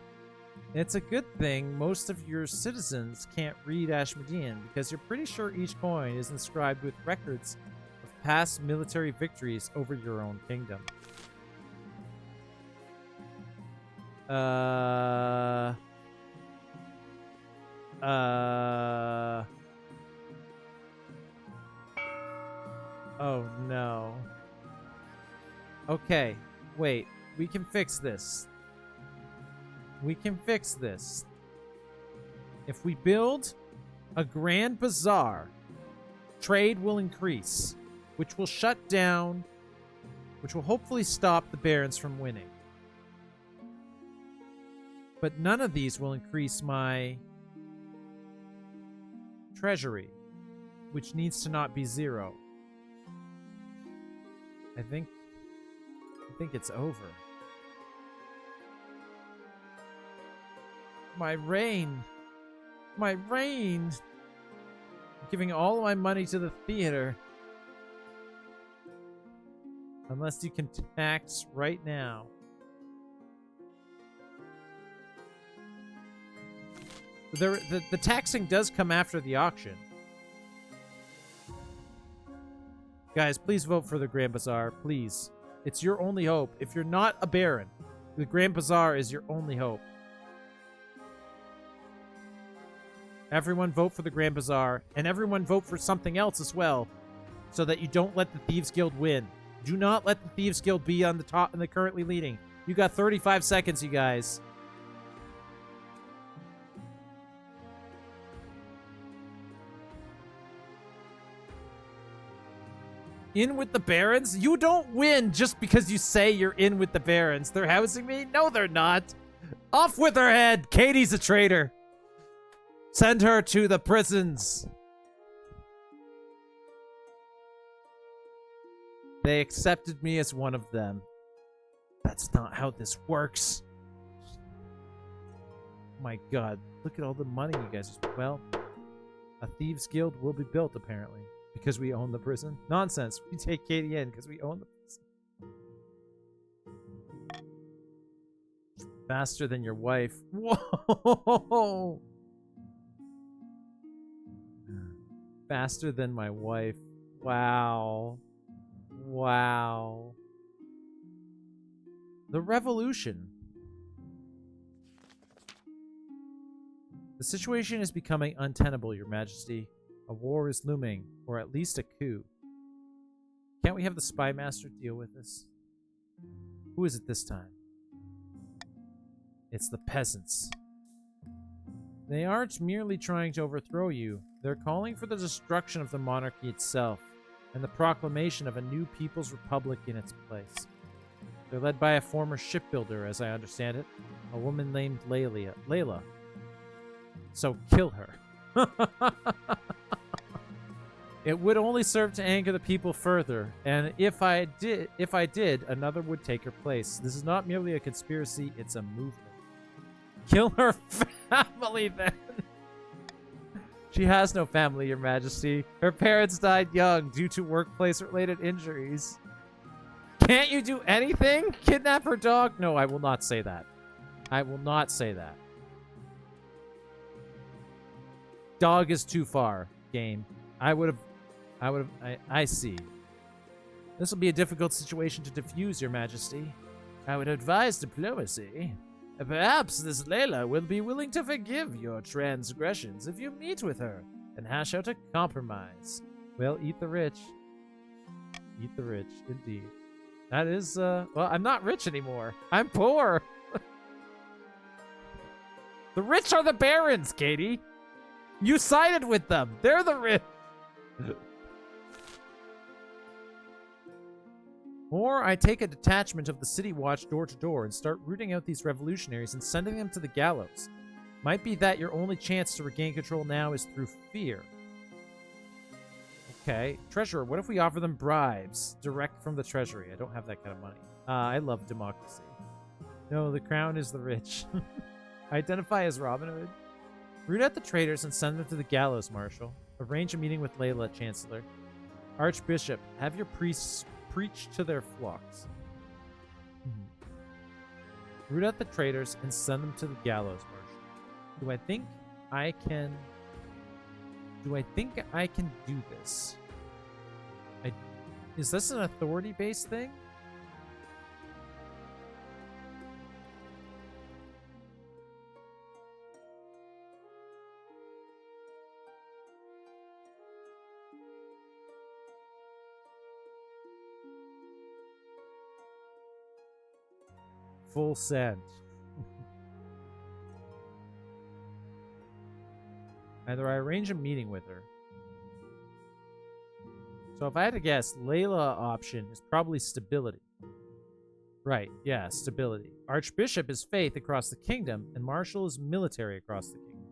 It's a good thing most of your citizens can't read Ashmedean, because you're pretty sure each coin is inscribed with records of past military victories over your own kingdom. Oh no. Okay, wait. We can fix this. We can fix this. If we build a grand bazaar, trade will increase, which will shut down, which will hopefully stop the barons from winning. But none of these will increase my treasury, which needs to not be 0. I think it's over. My reign! My reign! I'm giving all of my money to the theater. Unless you can tax right now. The taxing does come after the auction. Guys, please vote for the Grand Bazaar, please. It's your only hope. If you're not a baron, the Grand Bazaar is your only hope. Everyone vote for the Grand Bazaar, and everyone vote for something else as well, so that you don't let the Thieves Guild win. Do not let the Thieves Guild be on the top and the currently leading. You got 35 seconds, you guys. In with the barons? You don't win just because you say you're in with the barons. They're housing me? No, they're not. Off with her head. Katie's a traitor. Send her to the prisons. They accepted me as one of them. That's not how this works. My God, look at all the money you guys are... Well, a Thieves Guild will be built, apparently. Because we own the prison? Nonsense. We take Katie in because we own the prison. Faster than your wife. Whoa! Faster than my wife. Wow. Wow. The revolution. The situation is becoming untenable, Your Majesty. A war is looming, or at least a coup. Can't we have the Spy Master deal with this? Who is it this time? It's the peasants. They aren't merely trying to overthrow you. They're calling for the destruction of the monarchy itself, and the proclamation of a new People's Republic in its place. They're led by a former shipbuilder, as I understand it, a woman named Layla. So kill her. It would only serve to anger the people further, and if I did, another would take her place. This is not merely a conspiracy, it's a movement. Kill her family, then! She has no family, Your Majesty. Her parents died young due to workplace-related injuries. Can't you do anything? Kidnap her dog? No, I will not say that. I will not say that. Dog is too far, game. I see. This will be a difficult situation to defuse, Your Majesty. I would advise diplomacy. Perhaps this Layla will be willing to forgive your transgressions if you meet with her and hash out a compromise. Well, eat the rich. Eat the rich, indeed. That is, well, I'm not rich anymore. I'm poor. The rich are the barons, Katie. You sided with them. They're the rich. Or I take a detachment of the City Watch door to door and start rooting out these revolutionaries and sending them to the gallows. Might be that your only chance to regain control now is through fear. Okay. Treasurer, what if we offer them bribes direct from the treasury? I don't have that kind of money. I love democracy. No, the crown is the rich. Identify as Robin Hood. Root out the traitors and send them to the gallows, Marshal. Arrange a meeting with Layla, Chancellor. Archbishop, have your priests preach to their flocks. Root out the traitors and send them to the gallows, Marshal. Do I think I can do this? Is this an authority-based thing? Full send. Either I arrange a meeting with her. So if I had to guess, Layla option is probably stability. Right, yeah, stability. Archbishop is faith across the kingdom, and Marshal is military across the kingdom.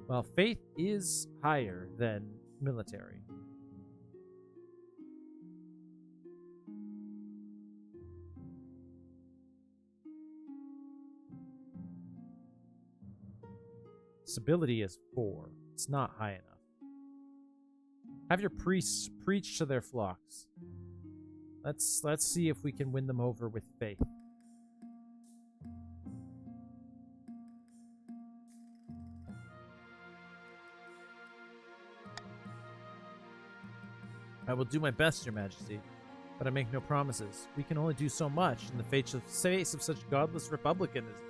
Well, faith is higher than military. Stability is 4. It's not high enough. Have your priests preach to their flocks. Let's see if we can win them over with faith. I will do my best, Your Majesty, but I make no promises. We can only do so much in the face of such godless republicanism.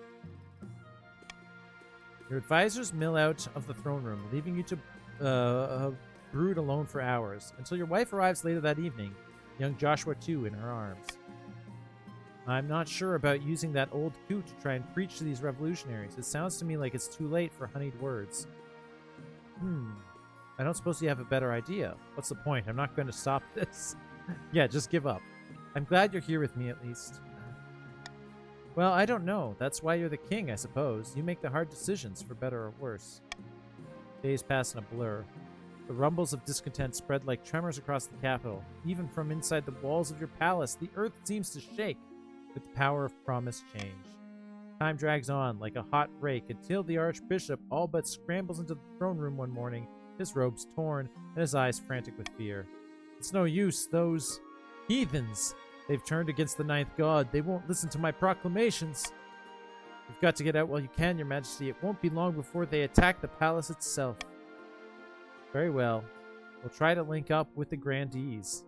Your advisors mill out of the throne room, leaving you to brood alone for hours, until your wife arrives later that evening, young Joshua too in her arms. I'm not sure about using that old coot to try and preach to these revolutionaries. It sounds to me like it's too late for honeyed words. I don't suppose you have a better idea. What's the point? I'm not going to stop this. Yeah, just give up. I'm glad you're here with me at least. Well, I don't know. That's why you're the king, I suppose. You make the hard decisions, for better or worse. Days pass in a blur. The rumbles of discontent spread like tremors across the capital. Even from inside the walls of your palace, the earth seems to shake with the power of promised change. Time drags on like a hot rake until the archbishop all but scrambles into the throne room one morning, his robes torn and his eyes frantic with fear. It's no use, those heathens. They've turned against the ninth god. They won't listen to my proclamations. You've got to get out while you can, Your Majesty. It won't be long before they attack the palace itself. Very well. We'll try to link up with the grandees.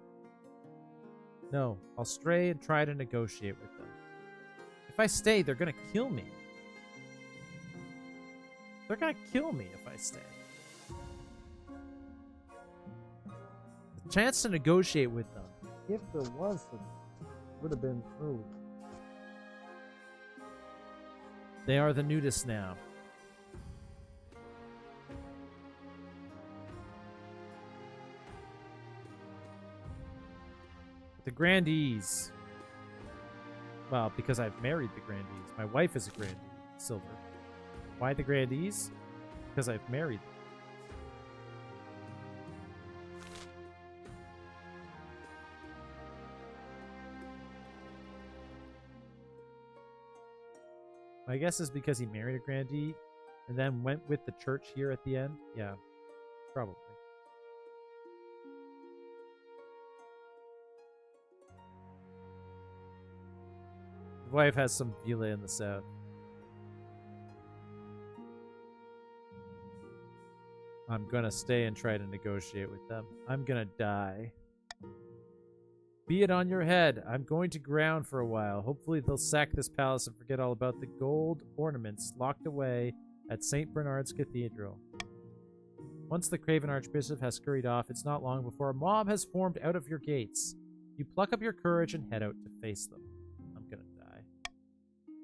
No, I'll stray and try to negotiate with them. If I stay, they're gonna kill me. They're gonna kill me if I stay. The chance to negotiate with them, if there was, would have been through. They are the nudists now. The grandees. Well, because I've married the grandees. My wife is a grandee, Silver. Why the grandees? Because I've married them. I guess it's because he married a grandee and then went with the church here at the end. Yeah, probably. His wife has some villa in the south. I'm gonna stay and try to negotiate with them. I'm gonna die. Be it on your head. I'm going to ground for a while. Hopefully they'll sack this palace and forget all about the gold ornaments locked away at St. Bernard's Cathedral. Once the craven archbishop has scurried off, it's not long before a mob has formed out of your gates. You pluck up your courage and head out to face them. I'm gonna die.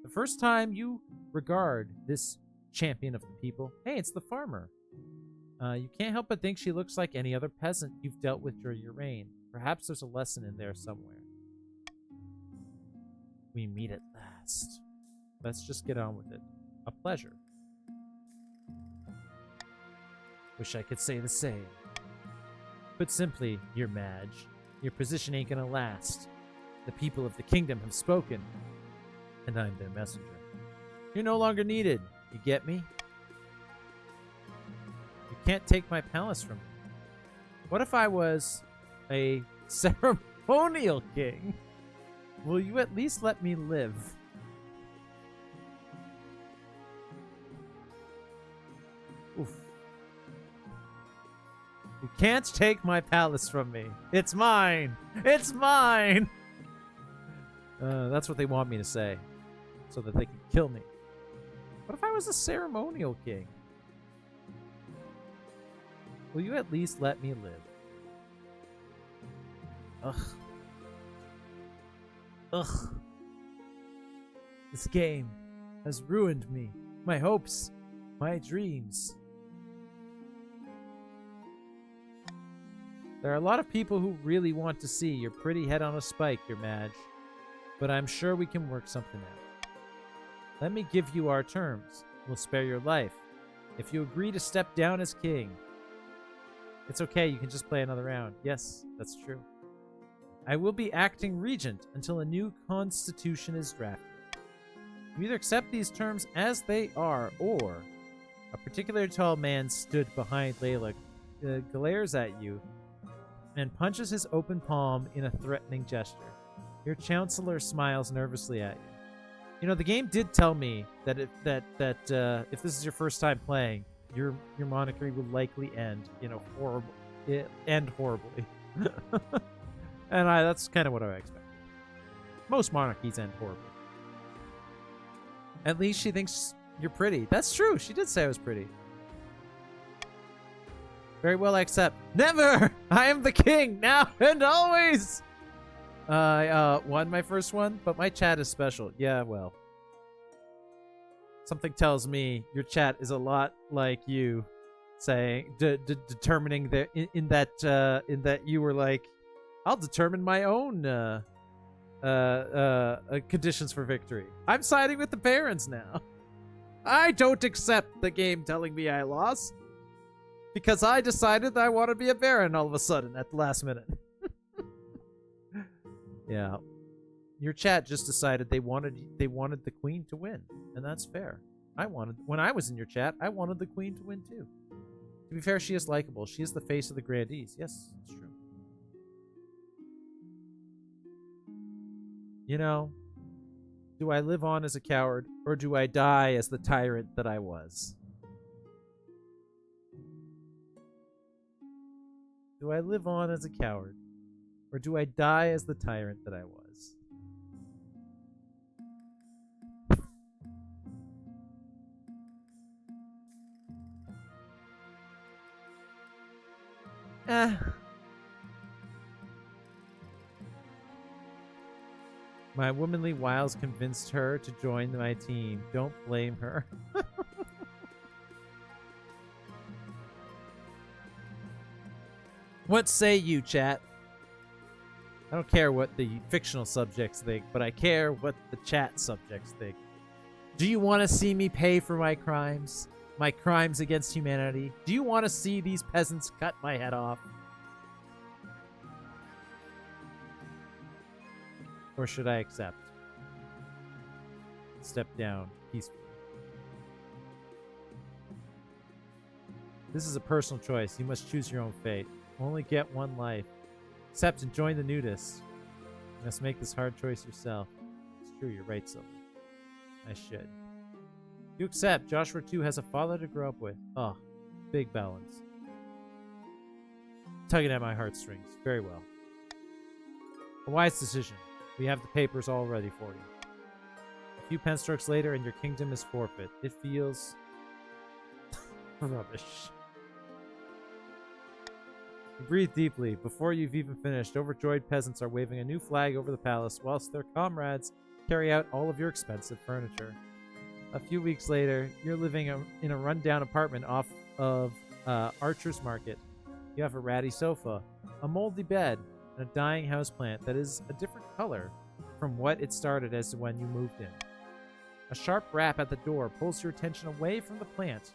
The first time you regard this champion of the people, hey, it's the farmer. You can't help but think she looks like any other peasant you've dealt with during your reign. Perhaps there's a lesson in there somewhere. We meet at last. Let's just get on with it. A pleasure. Wish I could say the same. Put simply, Your Madge, your position ain't gonna last. The people of the kingdom have spoken, and I'm their messenger. You're no longer needed. You get me? You can't take my palace from me. What if I was a ceremonial king? Will you at least let me live? Oof. You can't take my palace from me. It's mine. It's mine. That's what they want me to say, so that they can kill me. What if I was a ceremonial king? Will you at least let me live? Ugh. Ugh. This game has ruined me. My hopes. My dreams. There are a lot of people who really want to see your pretty head on a spike, Your Madge. But I'm sure we can work something out. Let me give you our terms. We'll spare your life. If you agree to step down as king. It's okay, you can just play another round. Yes, that's true. I will be acting regent until a new constitution is drafted. You either accept these terms as they are, or a particularly tall man stood behind Layla, glares at you, and punches his open palm in a threatening gesture. Your chancellor smiles nervously at you. You know, the game did tell me that if this is your first time playing, your monarchy will likely end horribly. And that's kind of what I expected. Most monarchies end horribly. At least she thinks you're pretty. That's true. She did say I was pretty. Very well, I accept. Never! I am the king, now and always! I won my first one, but my chat is special. Yeah, well. Something tells me your chat is a lot like you, saying, determining that in that you were like, I'll determine my own conditions for victory. I'm siding with the Barons now. I don't accept the game telling me I lost. Because I decided that I want to be a Baron all of a sudden at the last minute. Yeah. Your chat just decided they wanted the queen to win. And that's fair. When I was in your chat, I wanted the queen to win too. To be fair, she is likable. She is the face of the Grandees. Yes, it's true. You know, do I live on as a coward, or do I die as the tyrant that I was? Do I live on as a coward, or do I die as the tyrant that I was? My womanly wiles convinced her to join my team. Don't blame her. What say you, chat? I don't care what the fictional subjects think, but I care what the chat subjects think. Do you want to see me pay for my crimes? My crimes against humanity? Do you want to see these peasants cut my head off? Or should I accept? Step down peacefully. This is a personal choice. You must choose your own fate. Only get one life. Accept and join the nudists. You must make this hard choice yourself. It's true, you're right, Silver. I should. You accept. Joshua too has a father to grow up with. Oh, big balance. Tugging at my heartstrings. Very well. A wise decision. We have the papers all ready for you. A few pen strokes later and your kingdom is forfeit. It feels rubbish. You breathe deeply. Before you've even finished, overjoyed peasants are waving a new flag over the palace, whilst their comrades carry out all of your expensive furniture. A few weeks later, you're living in a rundown apartment off of Archer's Market. You have a ratty sofa, a moldy bed, and a dying houseplant that is a different color from what it started as when you moved in. A sharp rap at the door pulls your attention away from the plant.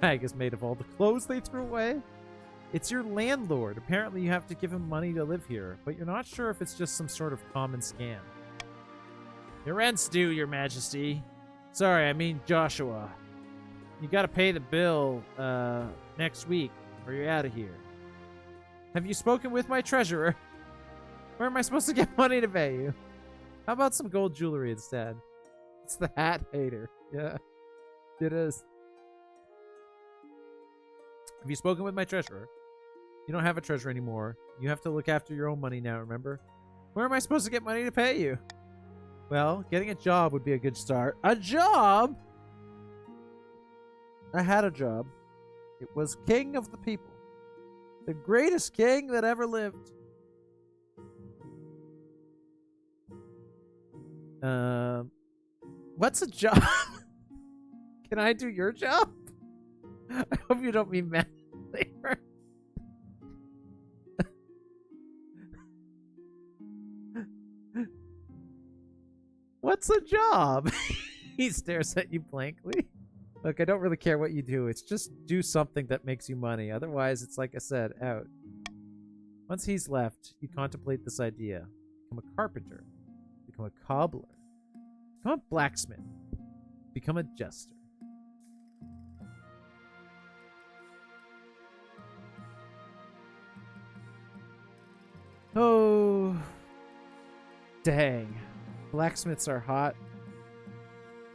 Bag is made of all the clothes they threw away. It's your landlord. Apparently you have to give him money to live here, but you're not sure if it's just some sort of common scam. Your rent's due, Your Majesty. Sorry, I mean Joshua. You gotta pay the bill, next week, or you're out of here. Have you spoken with my treasurer? Where am I supposed to get money to pay you? How about some gold jewelry instead? It's the hat hater. Yeah, it is. Have you spoken with my treasurer? You don't have a treasurer anymore. You have to look after your own money now, remember? Where am I supposed to get money to pay you? Well, getting a job would be a good start. A job? I had a job. It was king of the people. The greatest king that ever lived. What's a job? Can I do your job? I hope you don't mean manual labor. What's a job? He stares at you blankly. Look, I don't really care what you do. It's just do something that makes you money. Otherwise, it's like I said, out. Once he's left, you contemplate this idea. Become a carpenter. Become a cobbler. Become a blacksmith. Become a jester. Oh, dang. Blacksmiths are hot.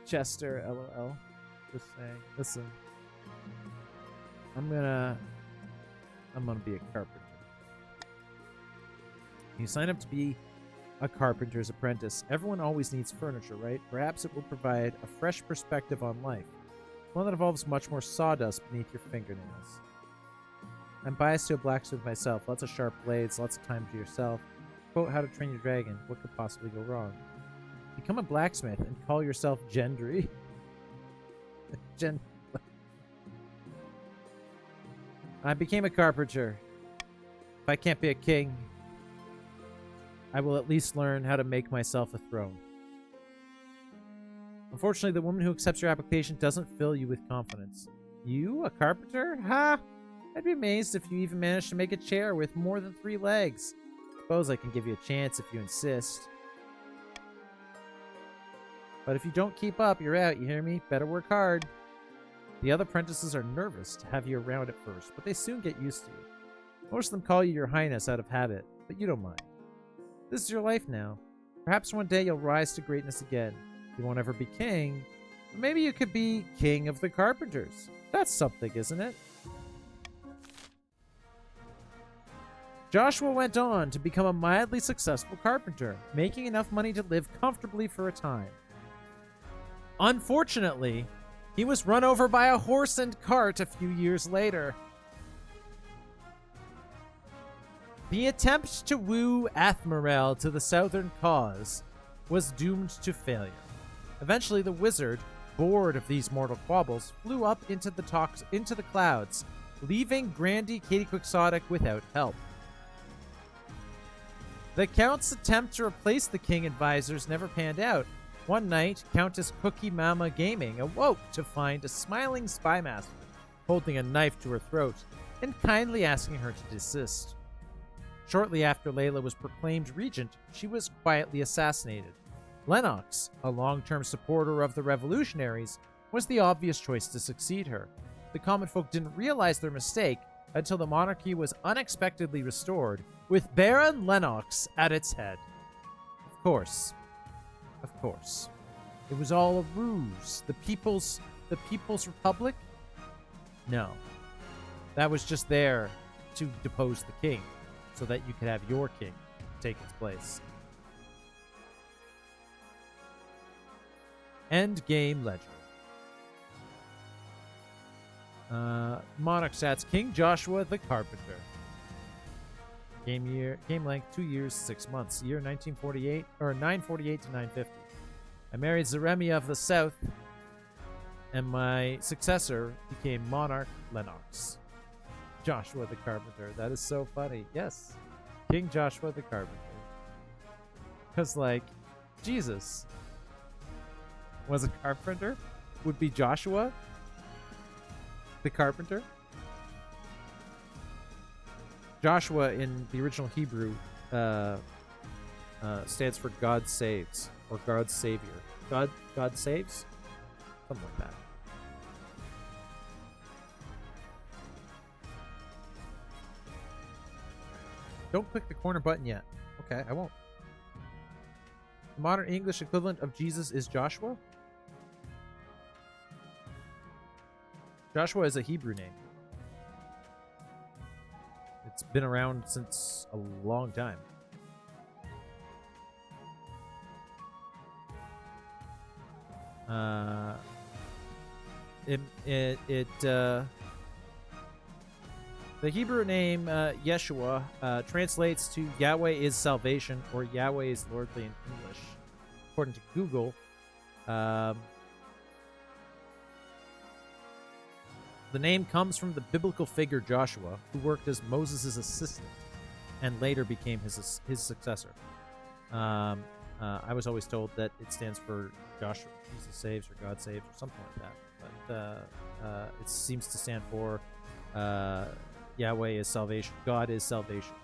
Chester, LOL. Just saying. Listen. I'm gonna be a carpenter. You sign up to be a carpenter's apprentice. Everyone always needs furniture, right? Perhaps it will provide a fresh perspective on life. One that involves much more sawdust beneath your fingernails. I'm biased to a blacksmith myself. Lots of sharp blades, lots of time to yourself. Quote, How to Train Your Dragon. What could possibly go wrong? Become a blacksmith and call yourself Gendry. I became a carpenter. If I can't be a king, I will at least learn how to make myself a throne. Unfortunately, the woman who accepts your application doesn't fill you with confidence. You, a carpenter? Ha! I'd be amazed if you even managed to make a chair with more than 3 legs. Suppose I can give you a chance if you insist. But if you don't keep up, you're out, you hear me? Better work hard. The other apprentices are nervous to have you around at first, but they soon get used to you. Most of them call you Your Highness out of habit, but you don't mind. This is your life now. Perhaps one day you'll rise to greatness again. You won't ever be king, but maybe you could be king of the carpenters. That's something, isn't it? Joshua went on to become a mildly successful carpenter, making enough money to live comfortably for a time. Unfortunately, he was run over by a horse and cart a few years later. The attempt to woo Athmorel to the southern cause was doomed to failure. Eventually, the wizard, bored of these mortal squabbles, flew up into the clouds, leaving Grandy Katie Quixotic without help. The Count's attempt to replace the king advisors never panned out. One night, Countess Cookie Mama Gaming awoke to find a smiling spymaster holding a knife to her throat and kindly asking her to desist. Shortly after Layla was proclaimed regent, she was quietly assassinated. Lennox, a long-term supporter of the revolutionaries, was the obvious choice to succeed her. The common folk didn't realize their mistake until the monarchy was unexpectedly restored, with Baron Lennox at its head. Of course. It was all a ruse. The People's Republic? No. That was just there to depose the king, so that you could have your king take its place. End game legend. Monarch stats: King Joshua the Carpenter. Game length 2 years, 6 months. Year 1948 or 948 to 950. I married Zeremia of the South, and my successor became Monarch Lennox. Joshua the Carpenter. That is so funny. Yes, King Joshua the Carpenter. Because, like, Jesus. was a carpenter would be Joshua, the carpenter. Joshua in the original Hebrew stands for God saves or God's savior. God saves? Something like that. Don't click the corner button yet. Okay, I won't. The modern English equivalent of Jesus is Joshua? Joshua is a Hebrew name. It's been around since a long time. The Hebrew name Yeshua translates to Yahweh is salvation or Yahweh is lordly in English. According to Google, the name comes from the biblical figure Joshua, who worked as Moses' assistant and later became his successor. I was always told that it stands for Joshua, Jesus saves or God saves or something like that. But it seems to stand for Yahweh is salvation. God is salvation.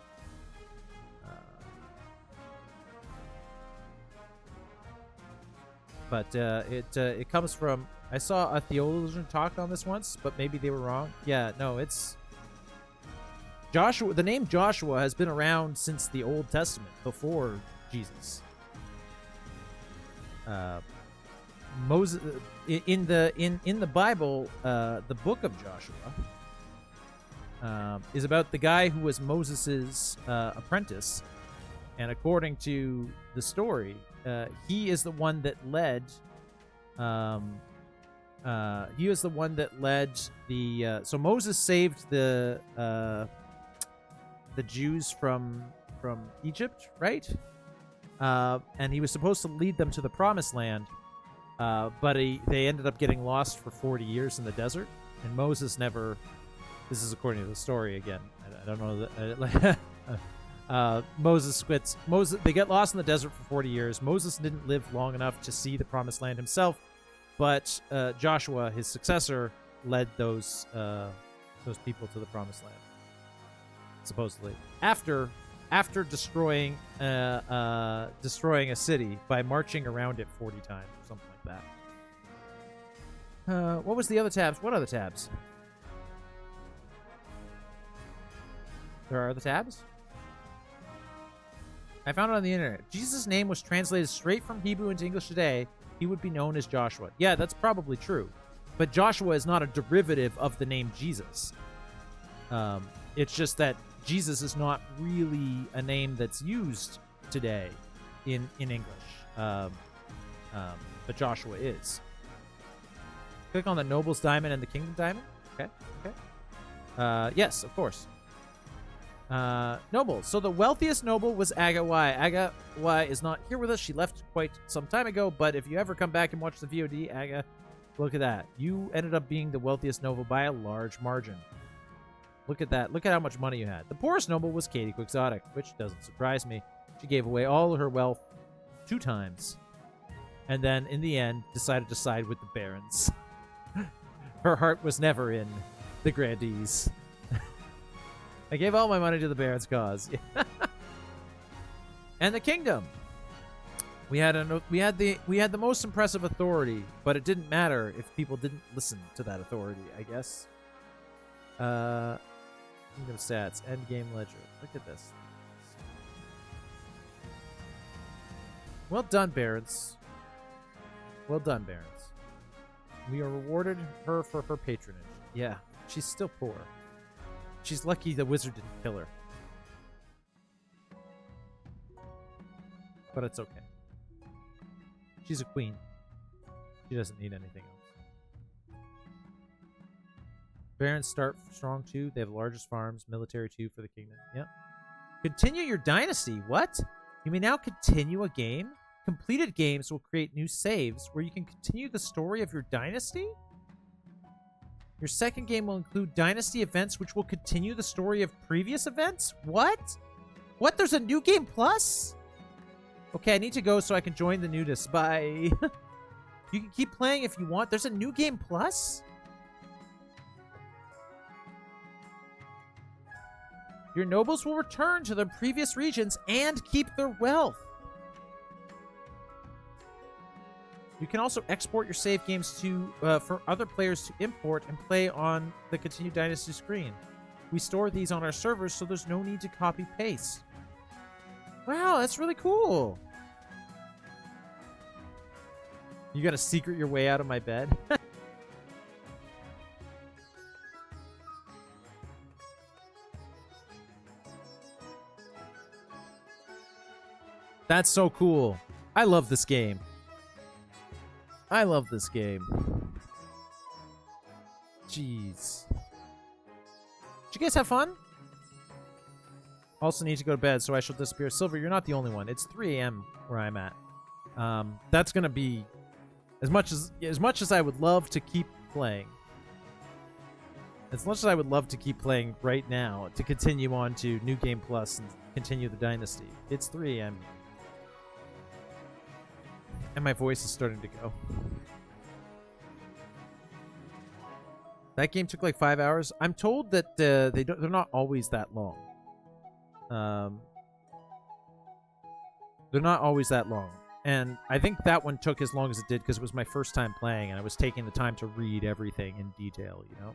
But it comes from... I saw a theologian talk on this once, but maybe they were wrong. Yeah, no, it's... Joshua. The name Joshua has been around since the Old Testament, before Jesus. Moses in the Bible, the book of Joshua is about the guy who was Moses's apprentice, and according to the story, he is the one that led. He was the one that led the. So Moses saved the Jews from Egypt, right? And he was supposed to lead them to the Promised Land, but they ended up getting lost for 40 years in the desert, and Moses never. This is according to the story again. I don't know that. Moses quits. They get lost in the desert for 40 years. Moses didn't live long enough to see the Promised Land himself, but Joshua, his successor, led those people to the Promised Land. Supposedly, after destroying a city by marching around it 40 times or something like that. What was the other tabs? What other tabs? There are other tabs? I found it on the internet. Jesus' name was translated straight from Hebrew into English today. He would be known as Joshua. Yeah, that's probably true. But Joshua is not a derivative of the name Jesus. It's just that Jesus is not really a name that's used today in English. But Joshua is. Click on the Noble's Diamond and the Kingdom Diamond. Okay. Yes, of course. Noble. So the wealthiest noble was Aga Y. Aga Y is not here with us. She left quite some time ago, but if you ever come back and watch the VOD, Aga, look at that. You ended up being the wealthiest noble by a large margin. Look at that. Look at how much money you had. The poorest noble was Katie Quixotic, which doesn't surprise me. She gave away all her wealth 2 times. And then, in the end, decided to side with the barons. Her heart was never in the grandees. I gave all my money to the barons' cause. And the kingdom. We had the most impressive authority, but it didn't matter if people didn't listen to that authority, I guess. Kingdom stats, end game ledger. Look at this. Well done, barons. Well done, barons. We are rewarded her for her patronage. Yeah, she's still poor. She's lucky the wizard didn't kill her. But it's okay. She's a queen. She doesn't need anything else. Barons start strong too. They have the largest farms, military too for the kingdom. Yep. Continue your dynasty. What? You may now continue a game? Completed games will create new saves where you can continue the story of your dynasty? Your second game will include dynasty events which will continue the story of previous events? What? What? There's a new game plus? Okay, I need to go so I can join the nudist. Bye. You can keep playing if you want. There's a new game plus? Your nobles will return to their previous regions and keep their wealth. You can also export your save games to for other players to import and play on the Continued Dynasty screen. We store these on our servers, so there's no need to copy-paste. Wow, that's really cool. You gotta secret your way out of my bed? That's so cool. I love this game. I love this game. Jeez. Did you guys have fun? Also need to go to bed, so I shall disappear. Silver, you're not the only one. It's 3 a.m. where I'm at. That's gonna be as much as I would love to keep playing. As much as I would love to keep playing right now to continue on to New Game Plus and continue the Dynasty. It's 3 a.m. And my voice is starting to go. That game took like 5 hours. I'm told that they're not always that long. They're not always that long. And I think that one took as long as it did because it was my first time playing and I was taking the time to read everything in detail, you know?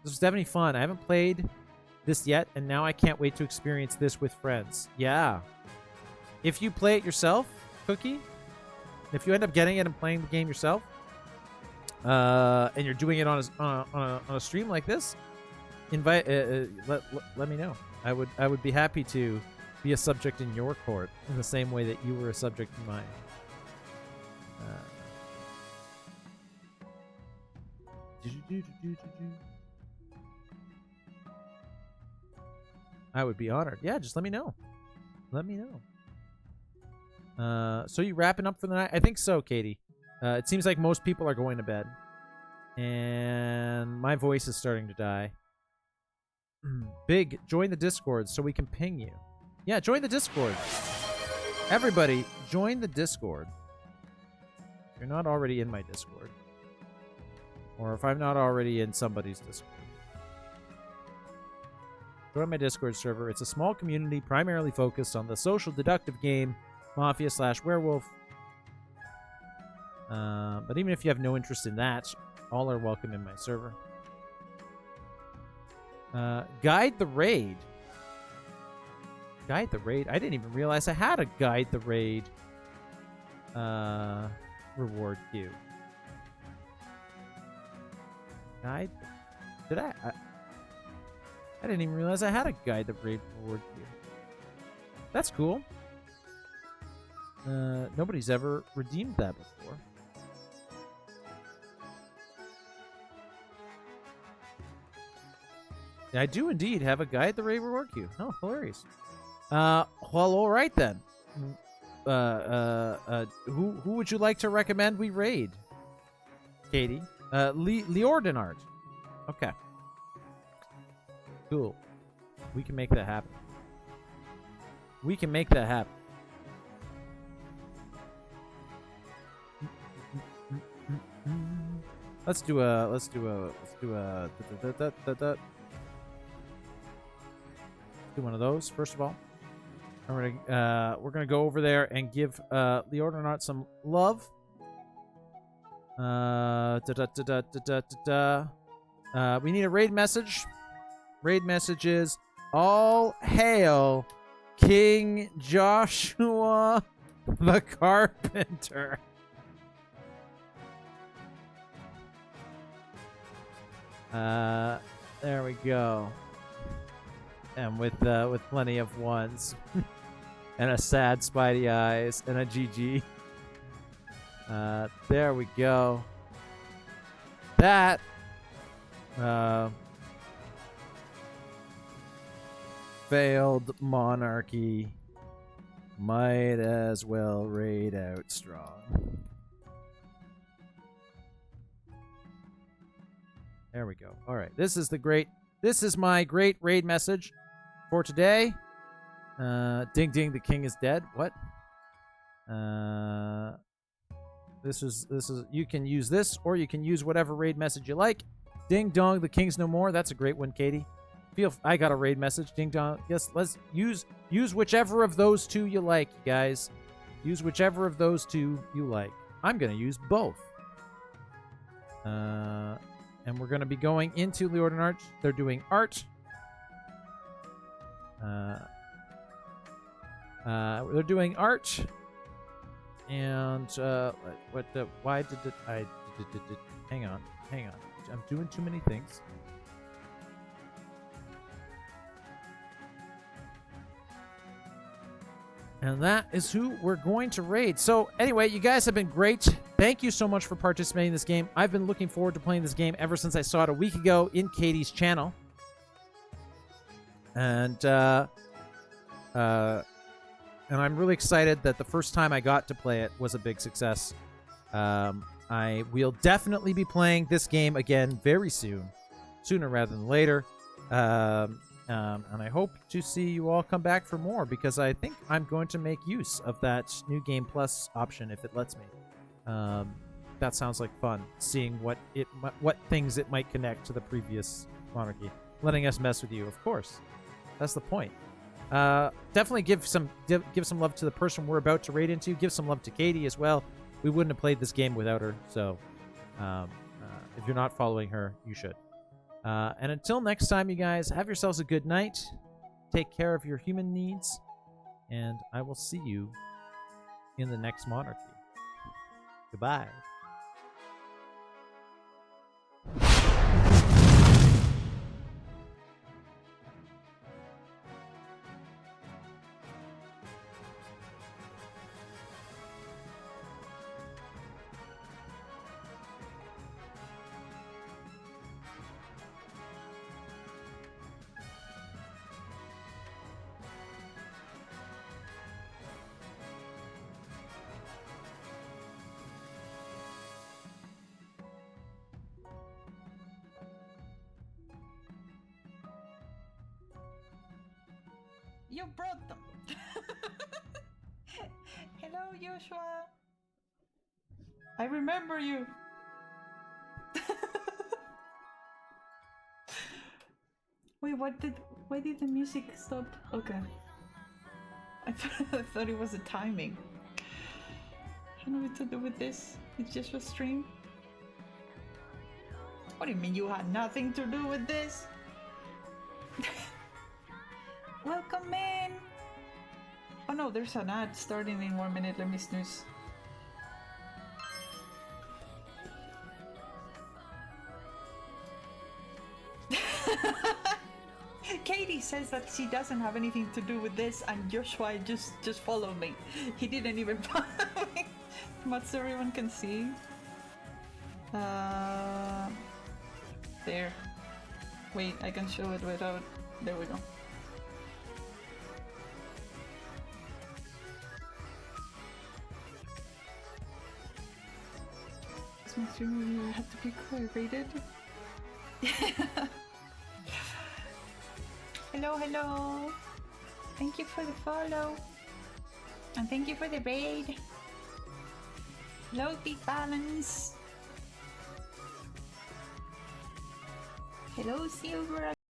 This was definitely fun. I haven't played this yet, and now I can't wait to experience this with friends. Yeah. If you play it yourself, Cookie, if you end up getting it and playing the game yourself, and you're doing it on a stream like this, let me know. I would be happy to be a subject in your court in the same way that you were a subject in mine. I would be honored. Yeah, just let me know. Let me know. So you wrapping up for the night? I think so, Katie. It seems like most people are going to bed. And my voice is starting to die. Big, join the Discord so we can ping you. Yeah, join the Discord. Everybody, join the Discord. If you're not already in my Discord. Or if I'm not already in somebody's Discord. Join my Discord server. It's a small community primarily focused on the social deductive game Mafia/Werewolf. But even if you have no interest in that, all are welcome in my server. Guide the Raid. Guide the Raid? I didn't even realize I had a Guide the Raid reward queue. Guide? Did I didn't even realize I had a Guide the Raid reward queue. That's cool. Nobody's ever redeemed that before. I do indeed have a Guide the Raid reward queue. Oh, hilarious. Well, all right then. Who would you like to recommend we raid? Katie. Leordinart. Okay. Cool. We can make that happen. We can make that happen. Let's do one of those first of all. We're gonna go over there and give Leordinart some love. We need a raid message. Raid message is all hail King Joshua the Carpenter. There we go. And with plenty of ones. And a sad Spidey eyes and a GG. There we go. That failed monarchy might as well raid out strong. There we go. All right. This is my great raid message for today. Ding ding, the king is dead. What? This is you can use this, or you can use whatever raid message you like. Ding dong, the king's no more. That's a great one, Katie. I got a raid message. Ding dong. Yes, let's use whichever of those two you like, you guys. Use whichever of those two you like. I'm gonna use both. And we're gonna be going into Leorden Arch. They're doing art. They're doing art. And why did it? Hang on. I'm doing too many things. And that is who we're going to raid. So anyway, you guys have been great. Thank you so much for participating in this game. I've been looking forward to playing this game ever since I saw it a week ago in Katie's channel. And I'm really excited that the first time I got to play it was a big success. I will definitely be playing this game again very soon. Sooner rather than later. And I hope to see you all come back for more, because I think I'm going to make use of that New Game Plus option if it lets me. That sounds like fun, seeing what things it might connect to the previous monarchy. Letting us mess with you, of course. That's the point. Definitely give some love to the person we're about to raid into. Give some love to Katie as well. We wouldn't have played this game without her, so if you're not following her, you should. And until next time, you guys, have yourselves a good night. Take care of your human needs. And I will see you in the next monarchy. Goodbye. You brought them. Hello, Joshua. I remember you. Wait, why did the music stop? Okay. I thought it was a timing. I don't know what to do with this. It's just a stream. What do you mean you had nothing to do with this? Welcome in! Oh no, there's an ad starting in 1 minute. Let me snooze. Katie says that she doesn't have anything to do with this, and Joshua just followed me. He didn't even follow me. But so everyone can see. There. Wait, I can show it without. There we go. My stream you have to be rated. Hello. Thank you for the follow. And thank you for the raid. Hello, Big Balance. Hello, Silver.